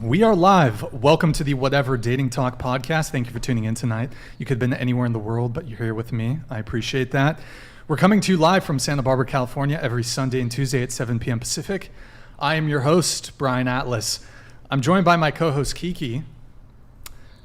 We are live. Welcome to the Whatever Dating Talk podcast. Thank you for tuning in tonight. You could have been anywhere in the world, but you're here with me. I appreciate that. We're coming to you live from Santa Barbara, California, every Sunday and Tuesday at 7 p.m. Pacific. I am your host, Brian Atlas. I'm joined by my co-host, Kiki.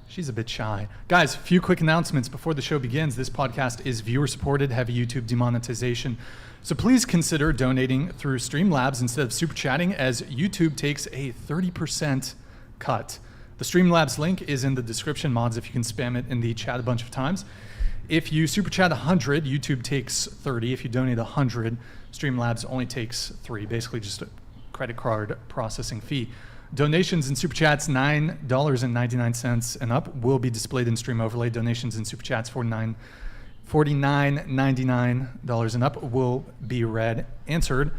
She's a bit shy. Guys, a few quick announcements before the show begins. This podcast is viewer-supported, heavy YouTube demonetization. So please consider donating through Streamlabs instead of super chatting, as YouTube takes a 30% cut. The Streamlabs link is in the description, mods, if you can spam it in the chat a bunch of times. If you super chat 100, YouTube takes 30. If you donate 100, Streamlabs only takes 3, basically just a credit card processing fee. Donations and super chats $9.99 and up will be displayed in Stream Overlay. Donations and super chats $49.99 and up will be read, answered.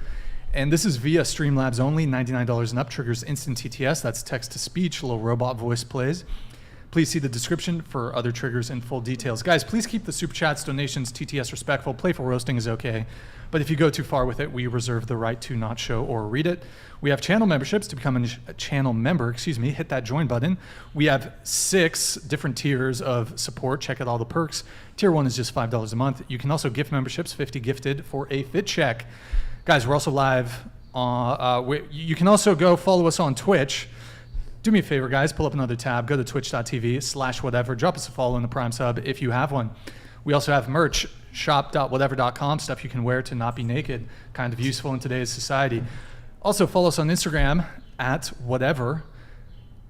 And this is via Streamlabs only. $99 and up triggers instant TTS. That's text to speech, little robot voice plays. Please see the description for other triggers and full details. Guys, please keep the super chats, donations, TTS respectful. Playful roasting is okay, but if you go too far with it, we reserve the right to not show or read it. We have channel memberships. To become a channel member, hit that join button. We have 6 different tiers of support. Check out all the perks. Tier 1 is just $5 a month. You can also gift memberships, 50 gifted for a fit check. Guys, we're also live. You can also go follow us on Twitch. Do me a favor, guys, pull up another tab, go to twitch.tv/whatever, drop us a follow in the Prime sub if you have one. We also have merch, shop.whatever.com, stuff you can wear to not be naked, kind of useful in today's society. Also, follow us on Instagram at whatever.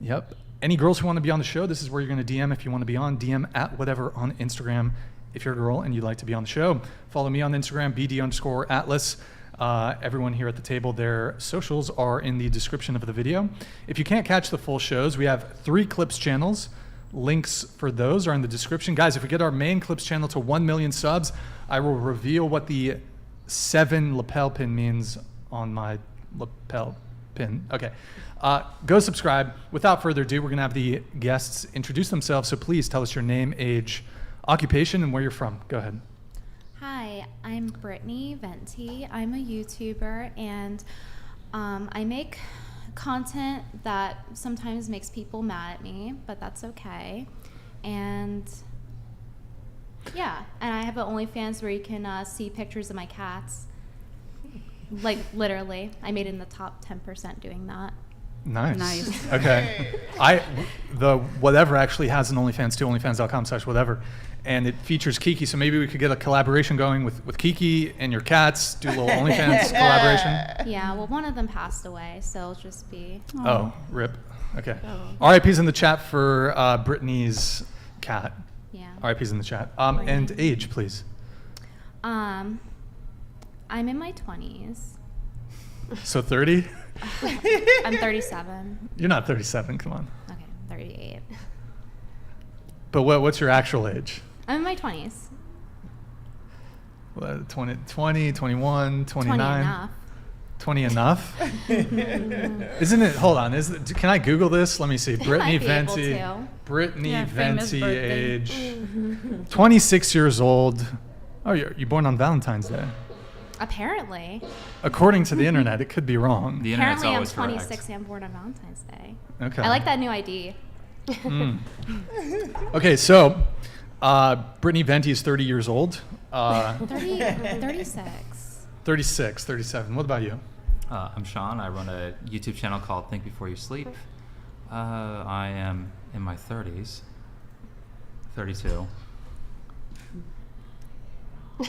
Yep. Any girls who want to be on the show, this is where you're going to DM if you want to be on. DM at whatever on Instagram if you're a girl and you'd like to be on the show. Follow me on Instagram, BD_Atlas. Everyone here at the table, their socials are in the description of the video. If you can't catch the full shows, we have 3 Clips channels. Links for those are in the description. Guys, if we get our main Clips channel to 1 million subs, I will reveal what the 7 lapel pin means on my lapel pin. Okay. Go subscribe. Without further ado, we're going to have the guests introduce themselves. So please tell us your name, age, occupation, and where you're from. Go ahead. Hi, I'm Brittany Venti. I'm a YouTuber, and I make content that sometimes makes people mad at me, but that's okay. And yeah, and I have an OnlyFans where you can see pictures of my cats. Like, literally. I made it in the top 10% doing that. Nice. Okay. The Whatever actually has an OnlyFans too, onlyfans.com/whatever. And it features Kiki, so maybe we could get a collaboration going with Kiki and your cats, do a little OnlyFans collaboration. Yeah, well, one of them passed away, so it'll just be... Oh, rip. Okay. Oh. RIP's in the chat for Brittany's cat. Yeah. RIP's in the chat. And age, please. I'm in my 20s. So 30? I'm 37. You're not 37, come on. Okay, 38. But what's your actual age? I'm in my 20s. 20, 21, 29? 20 enough. 20 enough? Isn't it, hold on, can I Google this? Let me see. Brittany Venti. Brittany Venti, age. 26 years old. Oh, you're born on Valentine's Day. Apparently. According to the internet, it could be wrong. The internet's Apparently, I'm always 26 correct. and born on Valentine's Day. Okay. I like that new ID. Okay, so Brittany Venti is 30 years old. 36. 36, 37. What about you? I'm Sean. I run a YouTube channel called ThinkBeforeYouSleep. I am in my 30s. 32.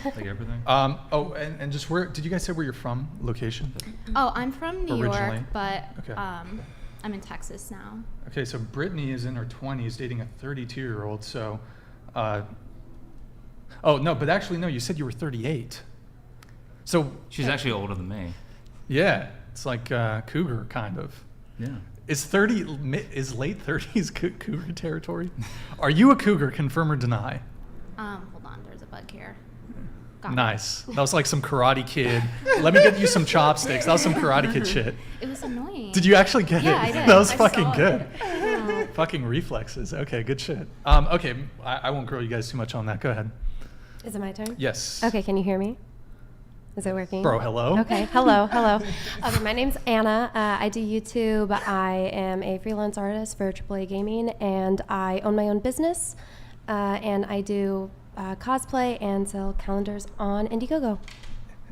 Like everything? And just where, did you guys say where you're from? Location? Oh, I'm from New Originally. York, but Okay. I'm in Texas now. Okay, so Brittany is in her 20s dating a 32-year-old, so... oh, no, but actually, no, you said you were 38. So... She's actually older than me. Yeah, it's like cougar, kind of. Yeah. Is late 30s cougar territory? Are you a cougar, confirm or deny? Hold on, there's a bug here. Got Nice. That was like some Karate Kid. Let me get you some chopsticks. That was some Karate Kid shit. It was annoying. Did you actually get it? Yeah, I did. That was I fucking saw good. it. Fucking reflexes. Okay, good shit. Okay, I won't grill you guys too much on that. Go ahead. Is it my turn? Yes. Okay, can you hear me? Is it working? Bro, hello. Okay, hello. Okay, my name's Anna. I do YouTube. I am a freelance artist for AAA Gaming, and I own my own business. And I do cosplay and sell calendars on Indiegogo.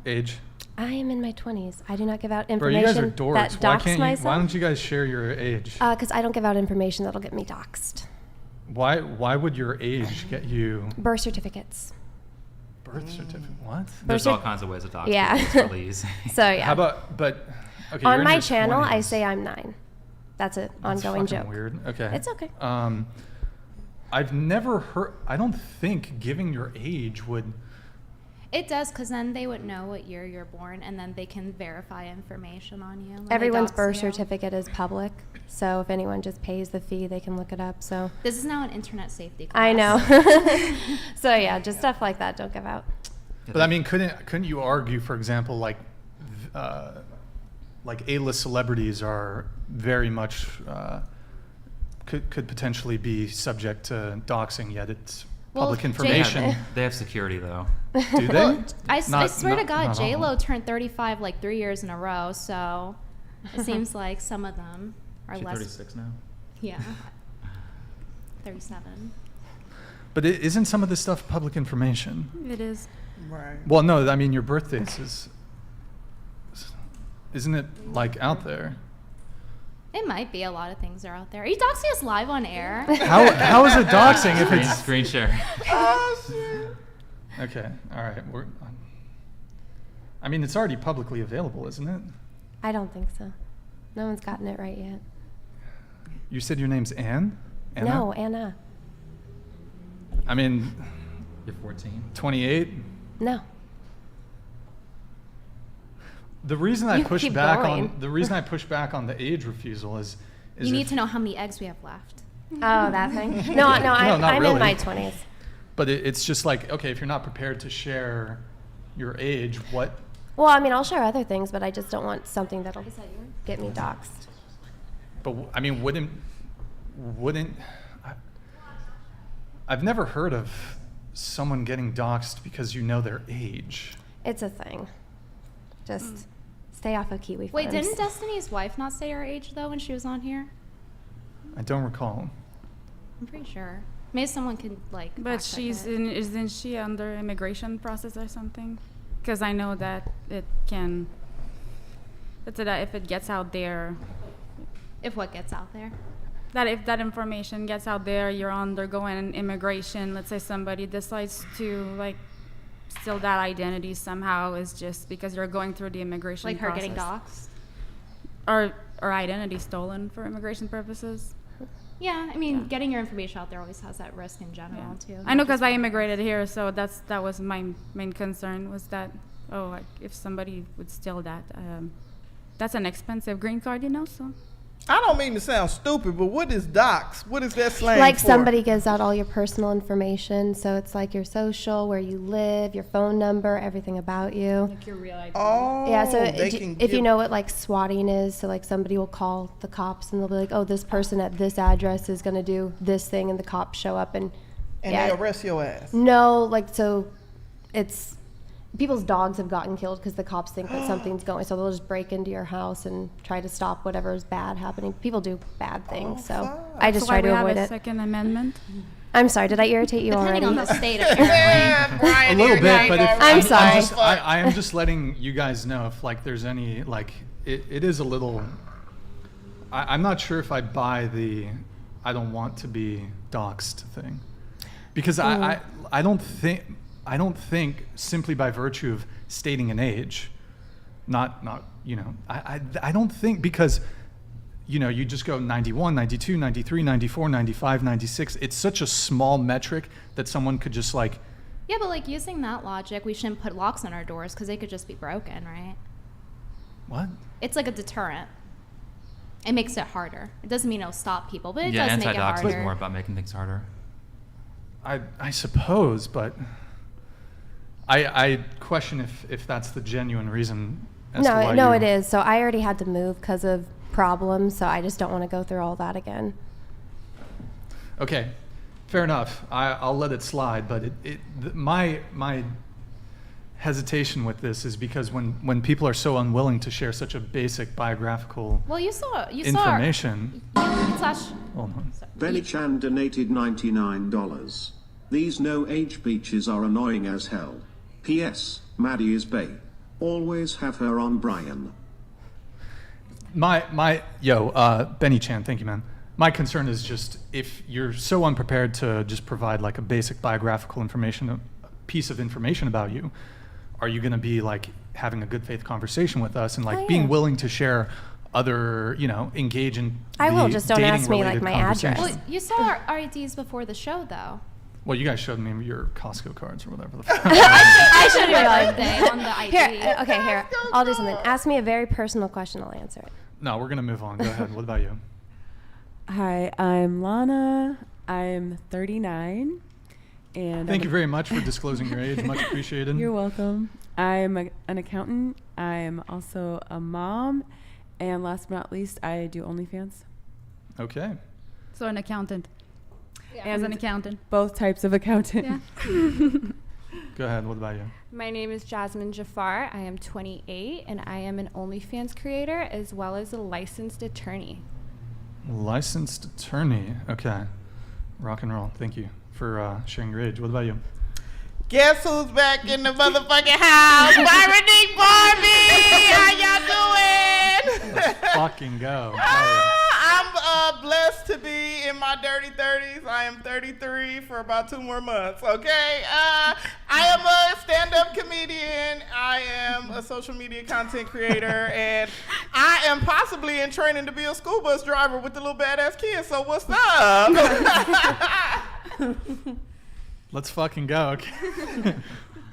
Age? I am in my 20s. I do not give out Bro, information you guys are dorks. that Why dox can't you? myself. Why don't you guys share your age? Because I don't give out information that'll get me doxxed. Why would your age get you Birth certificates. birth certificate? What? There's Birth all cert- kinds of ways to talk. Yeah. It's really easy. So yeah. How about okay? you're On in my your channel, I 20s. say I'm 9. That's an That's ongoing fucking joke. Weird. Okay. It's okay. I've never heard. I don't think giving your age would. It does, because then they would know what year you're born, and then they can verify information on you. when they Everyone's dox birth you. certificate is public, so if anyone just pays the fee, they can look it up. So This is now an internet safety class. I know. So yeah, just stuff like that don't give out. But I mean, couldn't you argue, for example, like A-list celebrities are very much could potentially be subject to doxing, yet it's Well, public Jay- information. They have security though. Do they? Well, I Not- swear to not- God, not all. J-Lo turned 35 like 3 years in a row, so it seems like some of them are She's less. 36 now. Yeah. 37. But isn't some of this stuff public information? It is. Right. Well, no, I mean your birthdays isn't it like out there? It might be. A lot of things are out there. Are you doxing us live on air? How is it doxing if Screen, it's screen share. okay? All right, I mean, it's already publicly available, isn't it? I don't think so. No one's gotten it right yet. You said your name's Anne? Anna? No, Anna. I mean, You're 14. 28. No. The reason I You push keep back going. on the reason I push back on the age refusal is You need if- to know how many eggs we have left. Oh, that thing? No, I'm not in really. my 20s. But it's just like, okay, if you're not prepared to share your age, what? Well, I mean, I'll share other things, but I just don't want something that'll get me doxxed. But I mean, wouldn't? I've never heard of someone getting doxxed because you know their age. It's a thing. Just stay off of Kiwi Wait, Farms. didn't Destiny's wife not say her age, though, when she was on here? I don't recall. I'm pretty sure. Maybe someone can, like, But fact check it. isn't she under immigration process or something? Because I know that it can. That if it gets out there, If what gets out there. that if that information gets out there, you're undergoing immigration. Let's say somebody decides to like steal that identity somehow, is just because you're going through the immigration Like her process. getting doxxed. Or identity stolen for immigration purposes. Yeah, I mean, Yeah. getting your information out there always has that risk in general, Yeah. too. I know because I immigrated here, so that was my main concern, was that, like, if somebody would steal that, that's an expensive green card, so. I don't mean to sound stupid, but what is docs? What is that slang Like for? somebody gives out all your personal information, so it's like your social, where you live, your phone number, everything about you. Like your real ID. Oh, Yeah, so they can if you give- know what like swatting is, so like somebody will call the cops and they'll be like, oh, this person at this address is gonna do this thing, and the cops show up and and yeah. they arrest your ass. No, like so it's people's dogs have gotten killed because the cops think that something's going, so they'll just break into your house and try to stop whatever is bad happening. People do bad things, so fuck. I just That's why try to we have avoid a it. Second Amendment. I'm sorry, did I irritate you Depending already? on the state, apparently. Yeah, A Brian, little here bit, you but go. if I'm sorry. I am just letting you guys know if like there's any like it is a little. I'm not sure if I buy the I don't want to be doxxed thing, because I don't think simply by virtue of stating an age, not I don't think because you just go 91, 92, 93, 94, 95, 96. It's such a small metric that someone could just like. Yeah, but like using that logic, we shouldn't put locks on our doors because they could just be broken, right? What? It's like a deterrent. It makes it harder. It doesn't mean it'll stop people, but it Yeah, does make it anti-dox is harder. more about making things harder. I suppose, but I question if that's the genuine reason as to why No, you- it is. So I already had to move because of problems, so I just don't want to go through all that again. Okay, fair enough. I'll let it slide, but my hesitation with this is because when people are so unwilling to share such a basic biographical Well, you saw information. Hold on. Benny Chan donated $99. These no-age beaches are annoying as hell. P.S. Maddie is bae. Always have her on Brian. Benny Chan, thank you, man. My concern is just if you're so unprepared to just provide like a basic biographical information, a piece of information about you, are you going to be like having a good faith conversation with us and like being willing to share other, engage in I the will, just don't ask me like dating-related my conversations? address. Well, you saw our IDs before the show, though. Well, you guys showed me your Costco cards or whatever the fuck. I should be like, Birthday on the ID. here, I'll do something. Ask me a very personal question, I'll answer it. No, we're going to move on. Go ahead. What about you? Hi, I'm Lana. I'm 39. And Thank you very much for disclosing your age. Much appreciated. You're welcome. I'm an accountant. I'm also a mom. And last but not least, I do OnlyFans. Okay. So an accountant. And As an accountant. both types of accountant. Yeah. Go ahead. What about you? My name is Jasmine Jafar. I am 28, and I am an OnlyFans creator as well as a licensed attorney. Licensed attorney. Okay. Rock and roll. Thank you for sharing your age. What about you? Guess who's back in the motherfucking house? Brittany Venti! How y'all doing? Let's fucking go. Oh, I'm blessed to be in my dirty 30s. I am 33 for about 2 more months, okay? I am a stand-up comedian. I am a social media content creator. And I am possibly in training to be a school bus driver with the little badass kids. So what's up? Let's fucking go. Okay.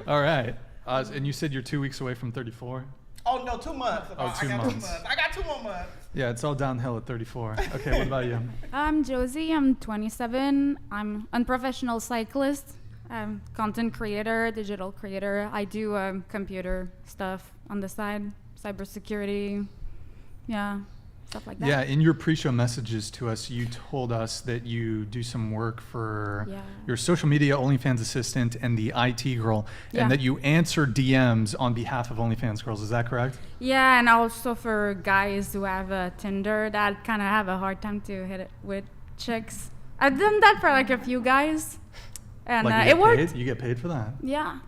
All right. And you said you're 2 weeks away from 34? Oh, no, 2 months. Oh, 2 months. I got 2 more months. Yeah, it's all downhill at 34. Okay, what about you? I'm Josie. I'm 27. I'm a professional cyclist. I'm content creator, digital creator. I do computer stuff on the side, cybersecurity, stuff like that. Yeah, in your pre-show messages to us, you told us that you do some work for your social media OnlyFans assistant and the IT girl, and that you answer DMs on behalf of OnlyFans girls. Is that correct? Yeah, and also for guys who have a Tinder that kind of have a hard time to hit it with chicks. I've done that for like a few guys, and Like it worked. You get paid for that? Yeah.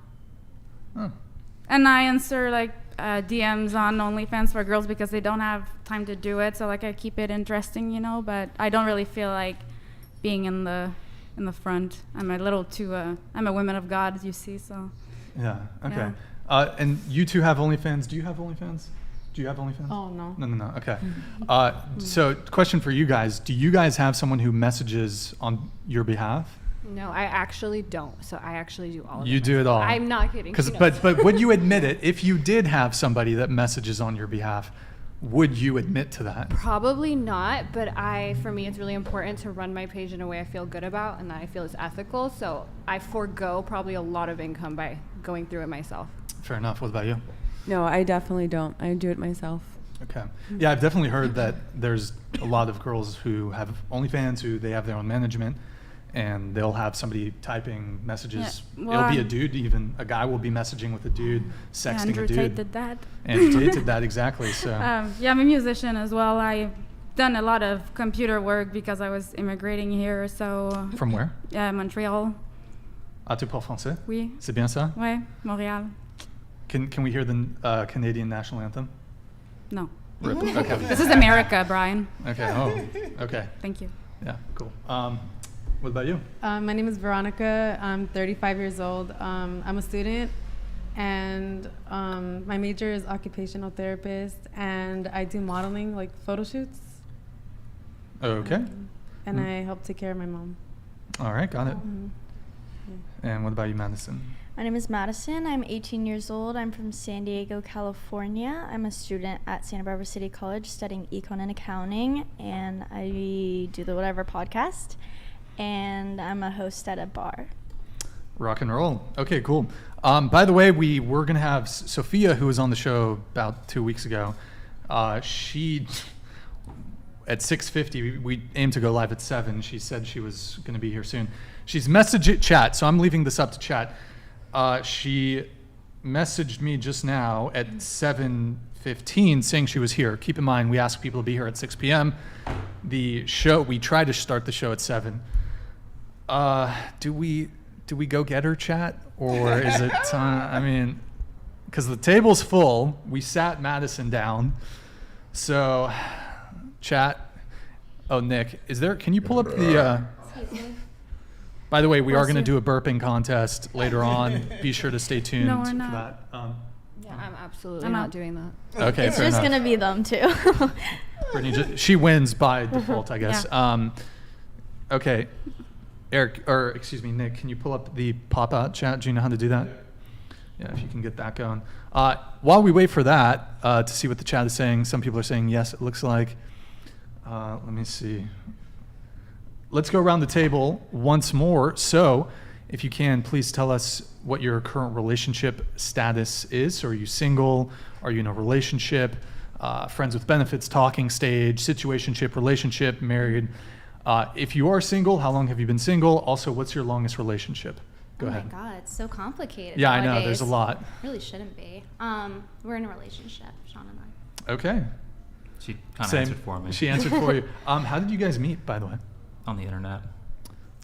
Oh. And I answer like DMs on OnlyFans for girls because they don't have time to do it. So like I keep it interesting, but I don't really feel like being in the front. I'm a little too. I'm a woman of God, as you see. So. Yeah. Okay. And you two have OnlyFans. Do you have OnlyFans? Do you have OnlyFans? Oh, no. No. Okay. So, question for you guys: do you guys have someone who messages on your behalf? No, I actually don't. So I actually do all of it. You do it all. I'm not kidding. But would you admit it if you did have somebody that messages on your behalf? Would you admit to that? Probably not, but for me, it's really important to run my page in a way I feel good about and that I feel is ethical. So I forego probably a lot of income by going through it myself. Fair enough. What about you? No, I definitely don't. I do it myself. Okay. Yeah, I've definitely heard that there's a lot of girls who have OnlyFans who they have their own management, and they'll have somebody typing messages. Yeah. Well, it'll be a dude, even a guy will be messaging with a dude, sexting Andrew a dude. Tate did that. Andrew Tate did that, exactly. So. I'm a musician as well. I've done a lot of computer work because I was immigrating here. So. From where? Montreal. Ah, tu parles français? Oui. C'est bien ça? Ouais, Montréal. Can we hear the Canadian national anthem? No. Rip. Okay. This is America, Brian. Okay. Oh. Okay. Thank you. Yeah. Cool. What about you? My name is Veronica. I'm 35 years old. I'm a student, and my major is occupational therapist, and I do modeling, like photo shoots. Okay. And I help take care of my mom. All right. Got it. Mhm. And what about you, Madysen? My name is Madysen. I'm 18 years old. I'm from San Diego, California. I'm a student at Santa Barbara City College studying econ and accounting, and I do the Whatever podcast, and I'm a host at a bar. Rock and roll. Okay, cool. By the way, we were going to have Sophia, who was on the show about 2 weeks ago. She, at 6:50, we aimed to go live at 7. She said she was going to be here soon. She's messaged chat, so I'm leaving this up to chat. She messaged me just now at 7:15 saying she was here. Keep in mind, we ask people to be here at 6 p.m. The show, we try to start the show at 7. Do we go get her, chat? Or is it time? I mean, because the table's full. We sat Madysen down. So, chat. Oh, Nick, can you pull up the... By the way, we are going to do a burping contest later on. Be sure to stay tuned No, we're for not. that. Yeah, I'm absolutely I'm not out. doing that. Okay, It's fair just enough. gonna be them too. Brittany, she wins by default, I guess. Okay, excuse me, Nick, can you pull up the pop-out chat? Do you know how to do that? Yeah, if you can get that going. While we wait for that, to see what the chat is saying, some people are saying yes, it looks like. Let me see. Let's go around the table once more. So, if you can, please tell us what your current relationship status is. So, are you single? Are you in a relationship? Friends with benefits, talking stage, situationship, relationship, married? If you are single, how long have you been single? Also, what's your longest relationship? Go ahead. Oh my God, it's so complicated. Yeah, I know. nowadays. There's a lot. Really shouldn't be. We're in a relationship, Sean and I. Okay. She kind of Same. answered for me. She answered for you. How did you guys meet, by the way? On the internet,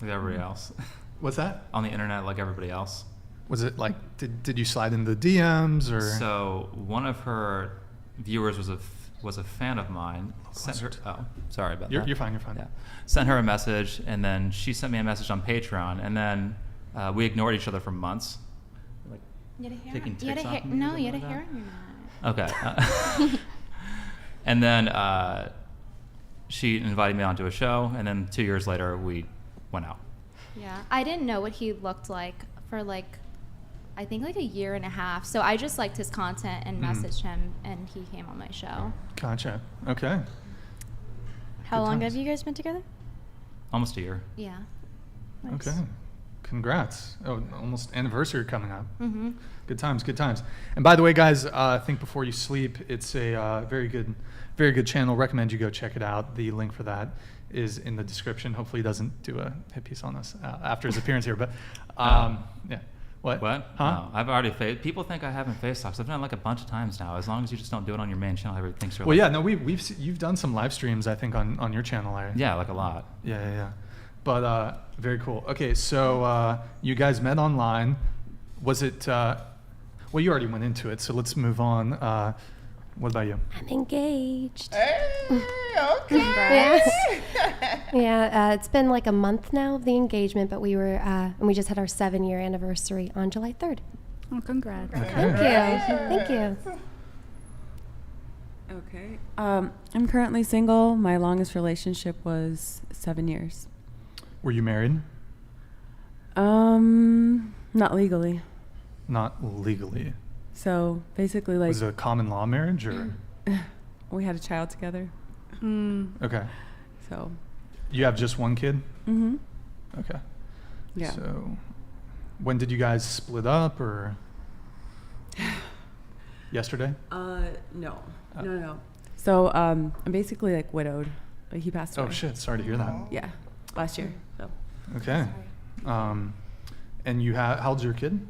like everybody else. What's that? On the internet, like everybody else. Was it like, did you slide in the DMs or? So one of her viewers was a fan of mine. Sent her, sorry about that. You're fine. You're fine. Yeah. Sent her a message, and then she sent me a message on Patreon, and then we ignored each other for months. Like You had a hair. taking You had a ticks hair. off me or No, you had a something hair like on your neck. Okay. And then she invited me onto a show, and then 2 years later we went out. Yeah, I didn't know what he looked like for I think a year and a half. So I just liked his content and messaged him, and he came on my show. Gotcha. Okay. How Good long times. have you guys been together? Almost a year. Yeah. Nice. Okay. Congrats. Oh, almost anniversary coming up. Mm-hmm. Good times, good times. And by the way, guys, Think Before You Sleep. It's a very good channel. Recommend you go check it out. The link for that is in the description. Hopefully he doesn't do a hit piece on us after his appearance here. But yeah. What? Huh? No, I've already people think I haven't face talks. I've done it like a bunch of times now. As long as you just don't do it on your main channel, everybody thinks you're Well, like, yeah, no, you've done some live streams, I think, on your channel, Larry. yeah, like a lot. Yeah. But very cool. Okay, so you guys met online. Was it? Well, you already went into it, so let's move on. What about you? I'm engaged. Hey, okay. Yeah, it's been like a month now of the engagement, but we were, and we just had our 7-year anniversary on July 3rd. Oh, congrats. Thank you. Okay. I'm currently single. My longest relationship was 7 years. Were you married? Not legally. Not legally. So basically, like, Was it a common law marriage or? we had a child together. Okay. So, You have just one kid? mm-hmm. Okay. Yeah. So, when did you guys split up or? Yesterday? No. No. So, I'm basically like widowed. Like, he passed away. Oh shit! Sorry to hear that. Yeah, last year. So, Okay. And you have how old's your kid?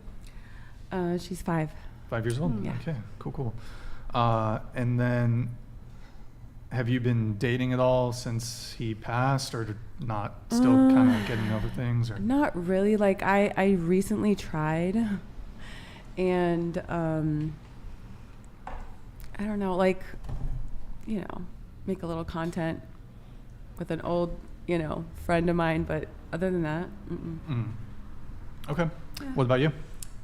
she's 5. 5 years old. Yeah. Okay. Cool. And then, have you been dating at all since he passed, or not? Still kind of getting over things, or? Not really. Like, I recently tried, and I don't know. Like, make a little content with an old, friend of mine. But other than that, Okay. What about you?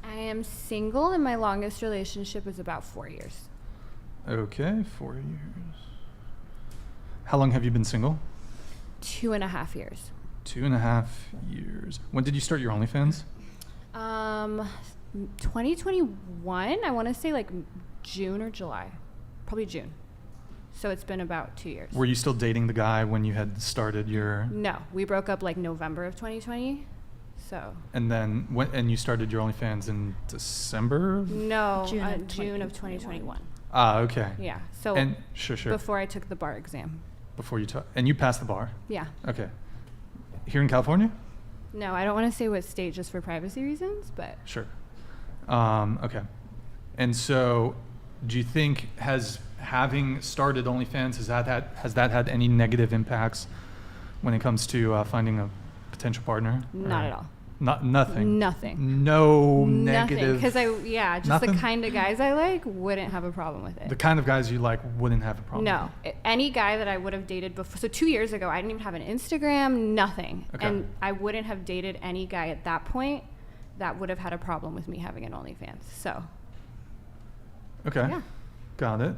I am single, and my longest relationship was about 4 years. Okay, 4 years. How long have you been single? 2.5 years. 2.5 years. When did you start your OnlyFans? 2021. I want to say like June or July, probably June. So it's been about 2 years. Were you still dating the guy when you had started your? No, we broke up like November of 2020. So. And then and you started your OnlyFans in December? No, June June of of 2021. Ah, okay. Yeah. So. And sure. Before I took the bar exam. Before you took, and you passed the bar. Yeah. Okay. Here in California? No, I don't want to say what state just for privacy reasons, but. Sure. Okay. And so, do you think having started OnlyFans, has that had any negative impacts when it comes to finding a potential partner? Not at all. Nothing. Nothing. No Nothing. negative. Because just Nothing? the kind of guys I like wouldn't have a problem with it. The kind of guys you like wouldn't have a problem. No, any guy that I would have dated before. So 2 years ago, I didn't even have an Instagram, nothing, Okay. and I wouldn't have dated any guy at that point that would have had a problem with me having an OnlyFans. So. Okay. Yeah. Got it.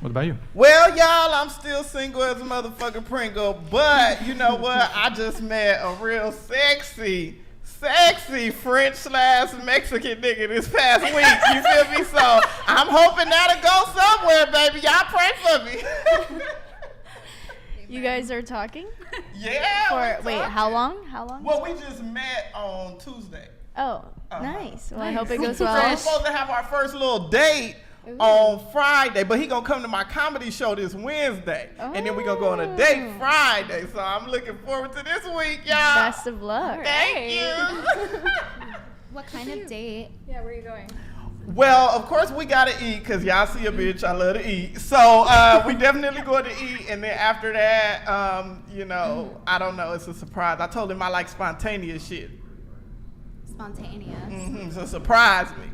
What about you? Well, y'all, I'm still single as a motherfucking Pringle, but you know what? I just met a real sexy French/Mexican nigga this past week. You feel me? So I'm hoping that'll go somewhere, baby. Y'all pray for me. You guys are talking? Yeah. Wait, how long? How long? Well, we just met on Tuesday. Oh, Uh-huh. nice. Well, I hope it goes So we're well. supposed to have our first little date on Friday, but he gonna come to my comedy show this Wednesday, and then we gonna go on a date Friday. So I'm looking forward to this week, y'all. Best of luck. Thank you. What kind of date? Yeah, where are you going? Well, of course we gotta eat, cause y'all see a bitch, I love to eat. So we definitely going to eat, and then after that, I don't know, it's a surprise. I told him I like spontaneous shit. Spontaneous. So surprise me.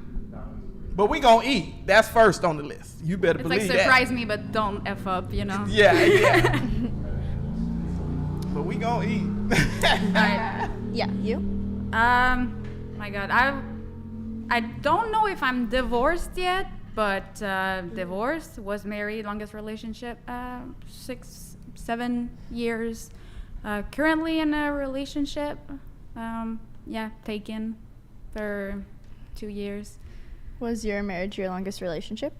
But we gonna eat. That's first on the list. You better It's like believe surprise me, but don't F up, you know? Yeah. But we gonna eat. Alright. Yeah, you? My God, I don't know if I'm divorced yet, but divorced, was married, longest relationship, 6-7 years. Currently in a relationship, taken for 2 years. Was your marriage your longest relationship?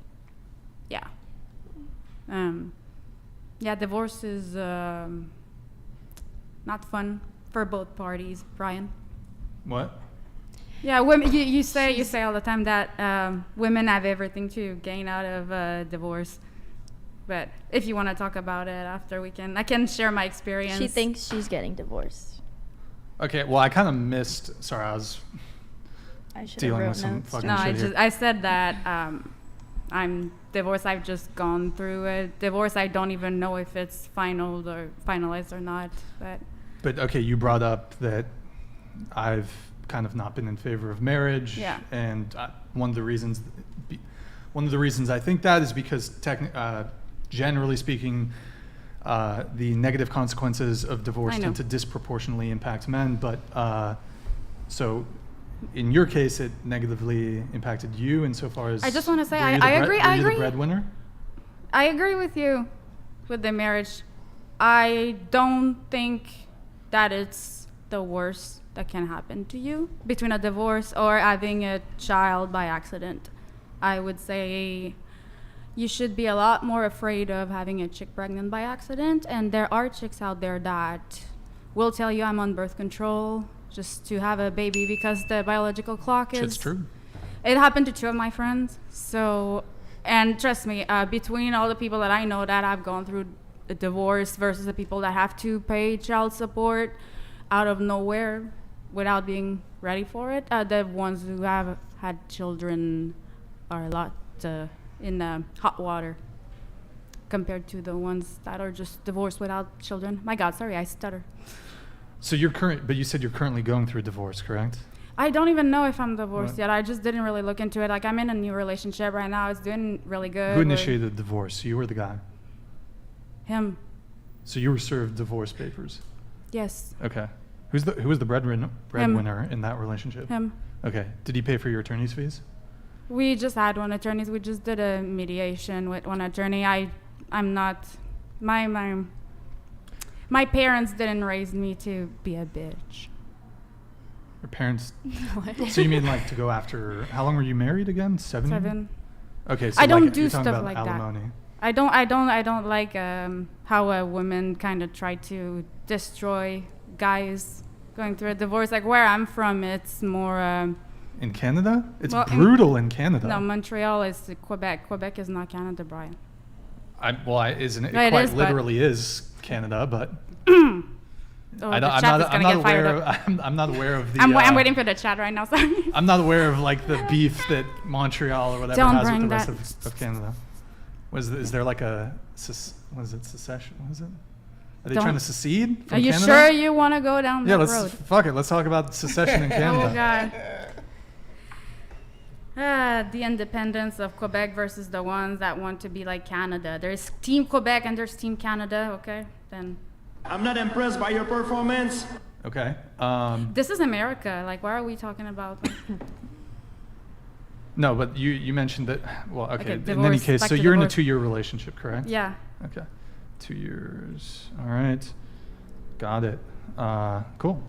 Yeah. Divorce is not fun for both parties, Brian. What? Yeah, women. You say all the time that women have everything to gain out of divorce, but if you want to talk about it after, I can share my experience. She thinks she's getting divorced. Okay, well, I kind of missed. Sorry, I should have dealing wrote with some notes. fucking No, shit here. I said that I'm divorced. I've just gone through a divorce. I don't even know if it's finalized or not. But okay, you brought up that I've kind of not been in favor of marriage. Yeah. And one of the reasons I think that is because generally speaking, the negative consequences of divorce tend to disproportionately impact men. But so in your case, it negatively impacted you insofar as. I just want to say, were you I agree. Were you the breadwinner? I agree with you with the marriage. I don't think that it's the worst that can happen to you between a divorce or having a child by accident. I would say you should be a lot more afraid of having a chick pregnant by accident, and there are chicks out there that will tell you I'm on birth control just to have a baby because the biological clock is... Shit's true. It happened to 2 of my friends. So, and trust me, between all the people that I know that have gone through a divorce versus the people that have to pay child support out of nowhere without being ready for it, the ones who have had children are a lot in hot water compared to the ones that are just divorced without children. My God, sorry, I stutter. So but you said you're currently going through a divorce, correct? I don't even know if I'm divorced yet. I just didn't really look into it. Like, I'm in a new relationship right now. It's doing really good. Who initiated the divorce? You or the guy? Him. So you were served divorce papers? Yes. Okay. Who was the breadwinner in that relationship? Him. Okay. Did he pay for your attorney's fees? We just had one attorney. We just did a mediation with one attorney. I'm not... My parents didn't raise me to be a bitch. Your parents... So you mean like to go after... How long were you married again? 7 years? 7. Okay, so I don't like, do you're talking stuff about like alimony. that. I don't like how a woman kind of try to destroy guys going through a divorce. Like, where I'm from, it's more... In Canada? It's brutal in Canada. No, Montreal is Quebec. Quebec is not Canada, Brian. It No, quite literally is Canada, but Oh, I the don't, chat is gonna get fired up. I'm not aware of the. I'm waiting for the chat right now. Sorry. I'm not aware of like the beef that Montreal or whatever Don't has with bring the rest that. of Canada. Is there like a what is it, secession? What is it? Are they Don't- trying to secede from Are you Canada? sure you want to go down Yeah, that let's road? fuck it. Let's talk about secession in Canada. Oh God. The independence of Quebec versus the ones that want to be like Canada. There's Team Quebec and there's Team Canada. Okay, then I'm not impressed by your performance. Okay. this is America. Like, why are we talking about? No, but you mentioned that. Well, okay. In any divorce, case, back so to you're in a divorce. 2-year relationship, correct? Yeah. Okay. 2 years. All right. Got it. Cool.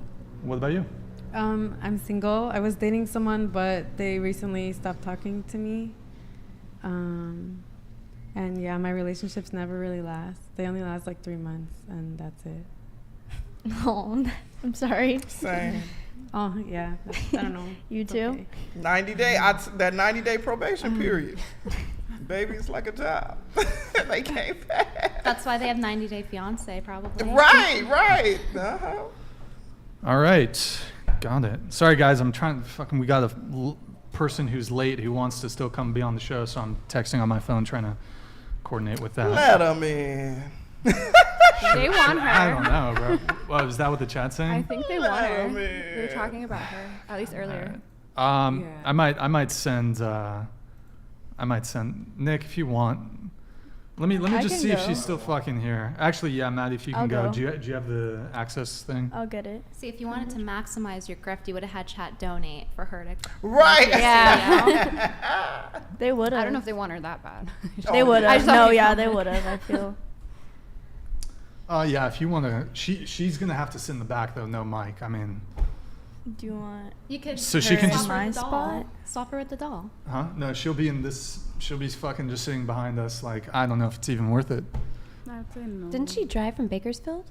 What about you? I'm single. I was dating someone, but they recently stopped talking to me. And yeah, my relationships never really last. They only last like 3 months, and that's it. Oh, I'm sorry. Same. Oh yeah, I don't know. You It's too? okay. 90-day, that 90-day probation period. Baby, it's like a job. They can't pass. That's why they have 90-day fiance, probably. Right. Uh-huh. All right. Got it. Sorry, guys. I'm trying. We got a person who's late who wants to still come be on the show, so I'm texting on my phone trying to coordinate with that. Let them in. They want her. I don't know, bro. Well, is that what the chat's saying? I think they want her. Oh, man. They were talking about her, at least earlier. Alright. Yeah. I might send Nick if you want. Let me I just can see if go. she's still fucking here. Actually, yeah, Maddie, if you can I'll go. go. Do you have the access thing? I'll get it. See, if you wanted to maximize your grift, you would have had chat donate for her to. Right. Yeah. They would have. I don't know if they want her that bad. They would I have. just thought No, we yeah, found they it. would have. I feel. Yeah, if you want to. She's gonna have to sit in the back though. No mic. I mean, Do you want? You could. So she can swap just- her with My the doll. spot? Swap her with the doll. huh? No, she'll be in this. She'll be fucking just sitting behind us. Like, I don't know if it's even worth it. I'd say no. Didn't she drive from Bakersfield?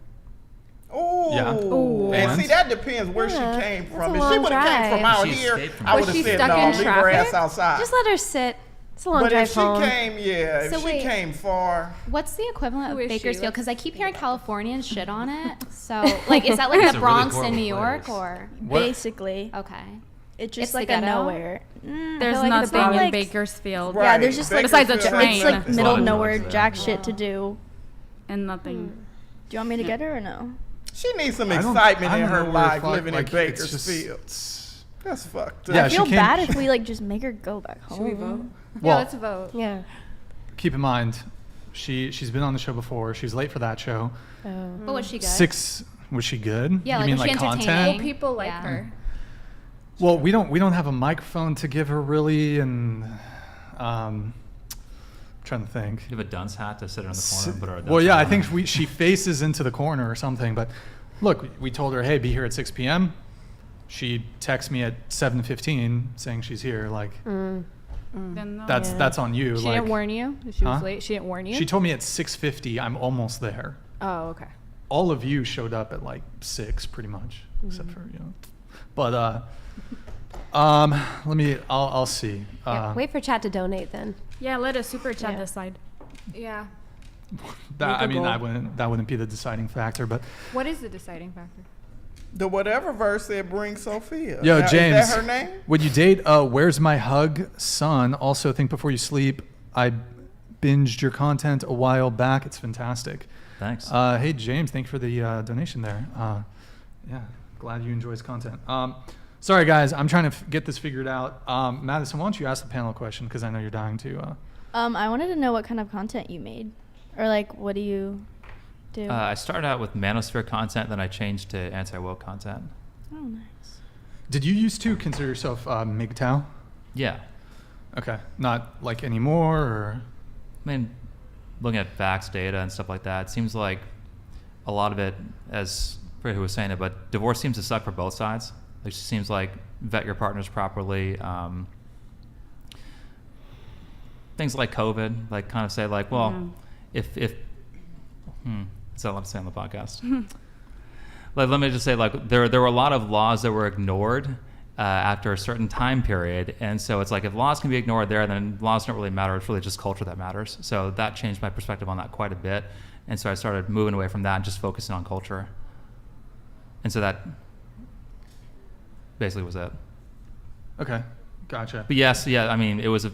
Oh. Yeah. Ooh. And And- see, that depends where Yeah, she came that's from. a If she long would have came from drive. out She here, escaped from I would Was have she said, stuck no, in leave her ass traffic? outside. Just let her sit. It's a long But drive if she home. came, if So she wait. came far, What's the equivalent Who of is she? Bakersfield? Let's Because I keep think hearing about Californians shit on it. So, like, is that like It's the a really Bronx in horrible New York, place. or? What? Basically, Okay. it's just It's like the a ghetto? nowhere. There's like nothing not in like- Bakersfield Right. Yeah, there's just like Besides a Bakersfield- train. It's like There's a middle lot of nowhere drugs there. jack shit to do. and nothing. Do you want me to get her or no? she needs some I don't- excitement I in don't her know where the life fuck, living like, in it's just- Bakersfield. it's- That's fucked up. Yeah, I she feel can't- bad if we like just make her go back home. Should we vote? Yeah, Well, let's vote. Yeah. keep in mind, she's been on the show before. She's late for that show. Oh. But was she good? Was she good? Yeah, you like, mean was she like entertaining? content? Well, people like Yeah. her. Well, we don't have a microphone to give her really, and trying to think. You have a dunce hat to sit her in the corner and put her. Well, yeah, I think she faces into the corner or something. But look, we told her, hey, be here at 6 p.m. She texts me at 7:15 saying she's here. Like Then no. that's on you. She like, didn't warn you? She was Huh? late? She didn't warn you? She told me at 6:50 I'm almost there. Oh, okay. All of you showed up at like 6 pretty much, except for But I'll see. Yeah, wait for chat to donate then. Yeah, let a super chat Yeah. decide. Yeah. That, I Make a mean, goal. that wouldn't be the deciding factor, but What is the deciding factor? The whatever verse said, bring Sophia. yo, Now, James, is that her name? would you date Where's My Hug Son? Also, Think Before You Sleep. I binged your content a while back. It's fantastic. Thanks. Hey, James, thank you for the donation there. Yeah, glad you enjoy his content. Sorry, guys, I'm trying to get this figured out. Madysen, why don't you ask the panel a question, because I know you're dying to. I wanted to know what kind of content you made, or like what do you do? I started out with manosphere content, then I changed to anti-woke content. Oh, nice. Did you used to consider yourself MGTOW? Yeah. Okay, not like anymore, or? I mean, looking at facts, data, and stuff like that, it seems like a lot of it, as I forget who was saying it, but divorce seems to suck for both sides. It just seems like vet your partners properly. Things like COVID, like kind of say like, well, if is that allowed to say on the podcast? Like, let me just say, like, there were a lot of laws that were ignored after a certain time period, and so it's like if laws can be ignored there, then laws don't really matter. It's really just culture that matters. So that changed my perspective on that quite a bit, and so I started moving away from that and just focusing on culture. And so that basically was it. Okay, gotcha. But yes, yeah, I mean, it was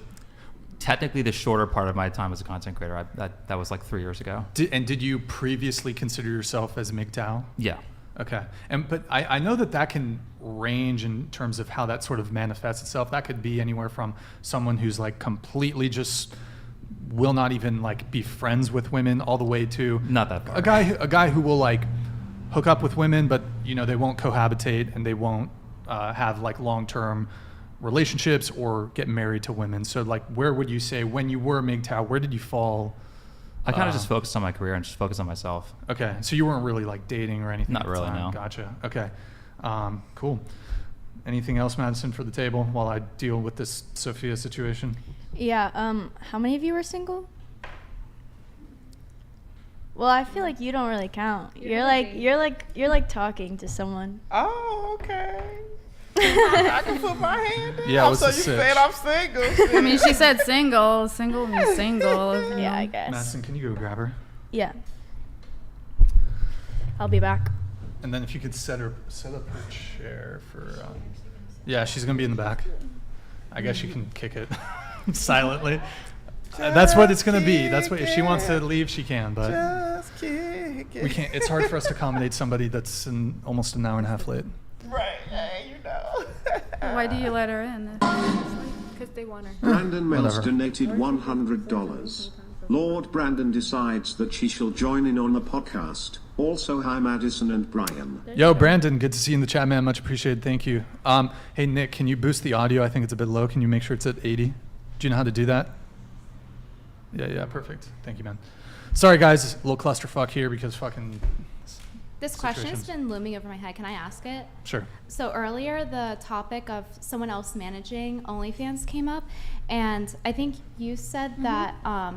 technically the shorter part of my time as a content creator. That was like 3 years ago. Did you previously consider yourself as MGTOW? Yeah. Okay. But I know that can range in terms of how that sort of manifests itself. That could be anywhere from someone who's like completely just will not even like be friends with women, all the way to not that far. A guy who will like hook up with women, but they won't cohabitate and they won't have like long-term relationships or get married to women. So like, where would you say when you were MGTOW, where did you fall? I kind of just focused on my career and just focused on myself. Okay, so you weren't really like dating or anything? Not really, no. Gotcha. Okay, cool. Anything else, Madysen, for the table while I deal with this Sophia situation? Yeah. How many of you were single? Well, I feel like you don't really count. You're like talking to someone. Oh, okay. I can put my hand in. Yeah, So you said I'm single. I mean, she said single. Single means single. Yeah, I guess. Madysen, can you go grab her? Yeah. I'll be back. And then if you could set up her chair for. Yeah, she's gonna be in the back. I guess you can kick it silently. That's what it's gonna be. That's what if she wants to leave, she can. But just kick it. we can't. It's hard for us to accommodate somebody that's almost an hour and a half late. Right, hey, Why do you let her in? Because they want her. Brandon Mills Whatever. donated $100. Lord Brandon decides that she shall join in on the podcast. Also, hi Madysen and Brian. Yo, Brandon, good to see you in the chat, man. Much appreciated. Thank you. Hey, Nick, can you boost the audio? I think it's a bit low. Can you make sure it's at 80? Do you know how to do that? Yeah, perfect. Thank you, man. Sorry, guys, a little clusterfuck here because fucking. This question's been looming over my head. Can I ask it? Sure. So earlier, the topic of someone else managing OnlyFans came up, and I think you said that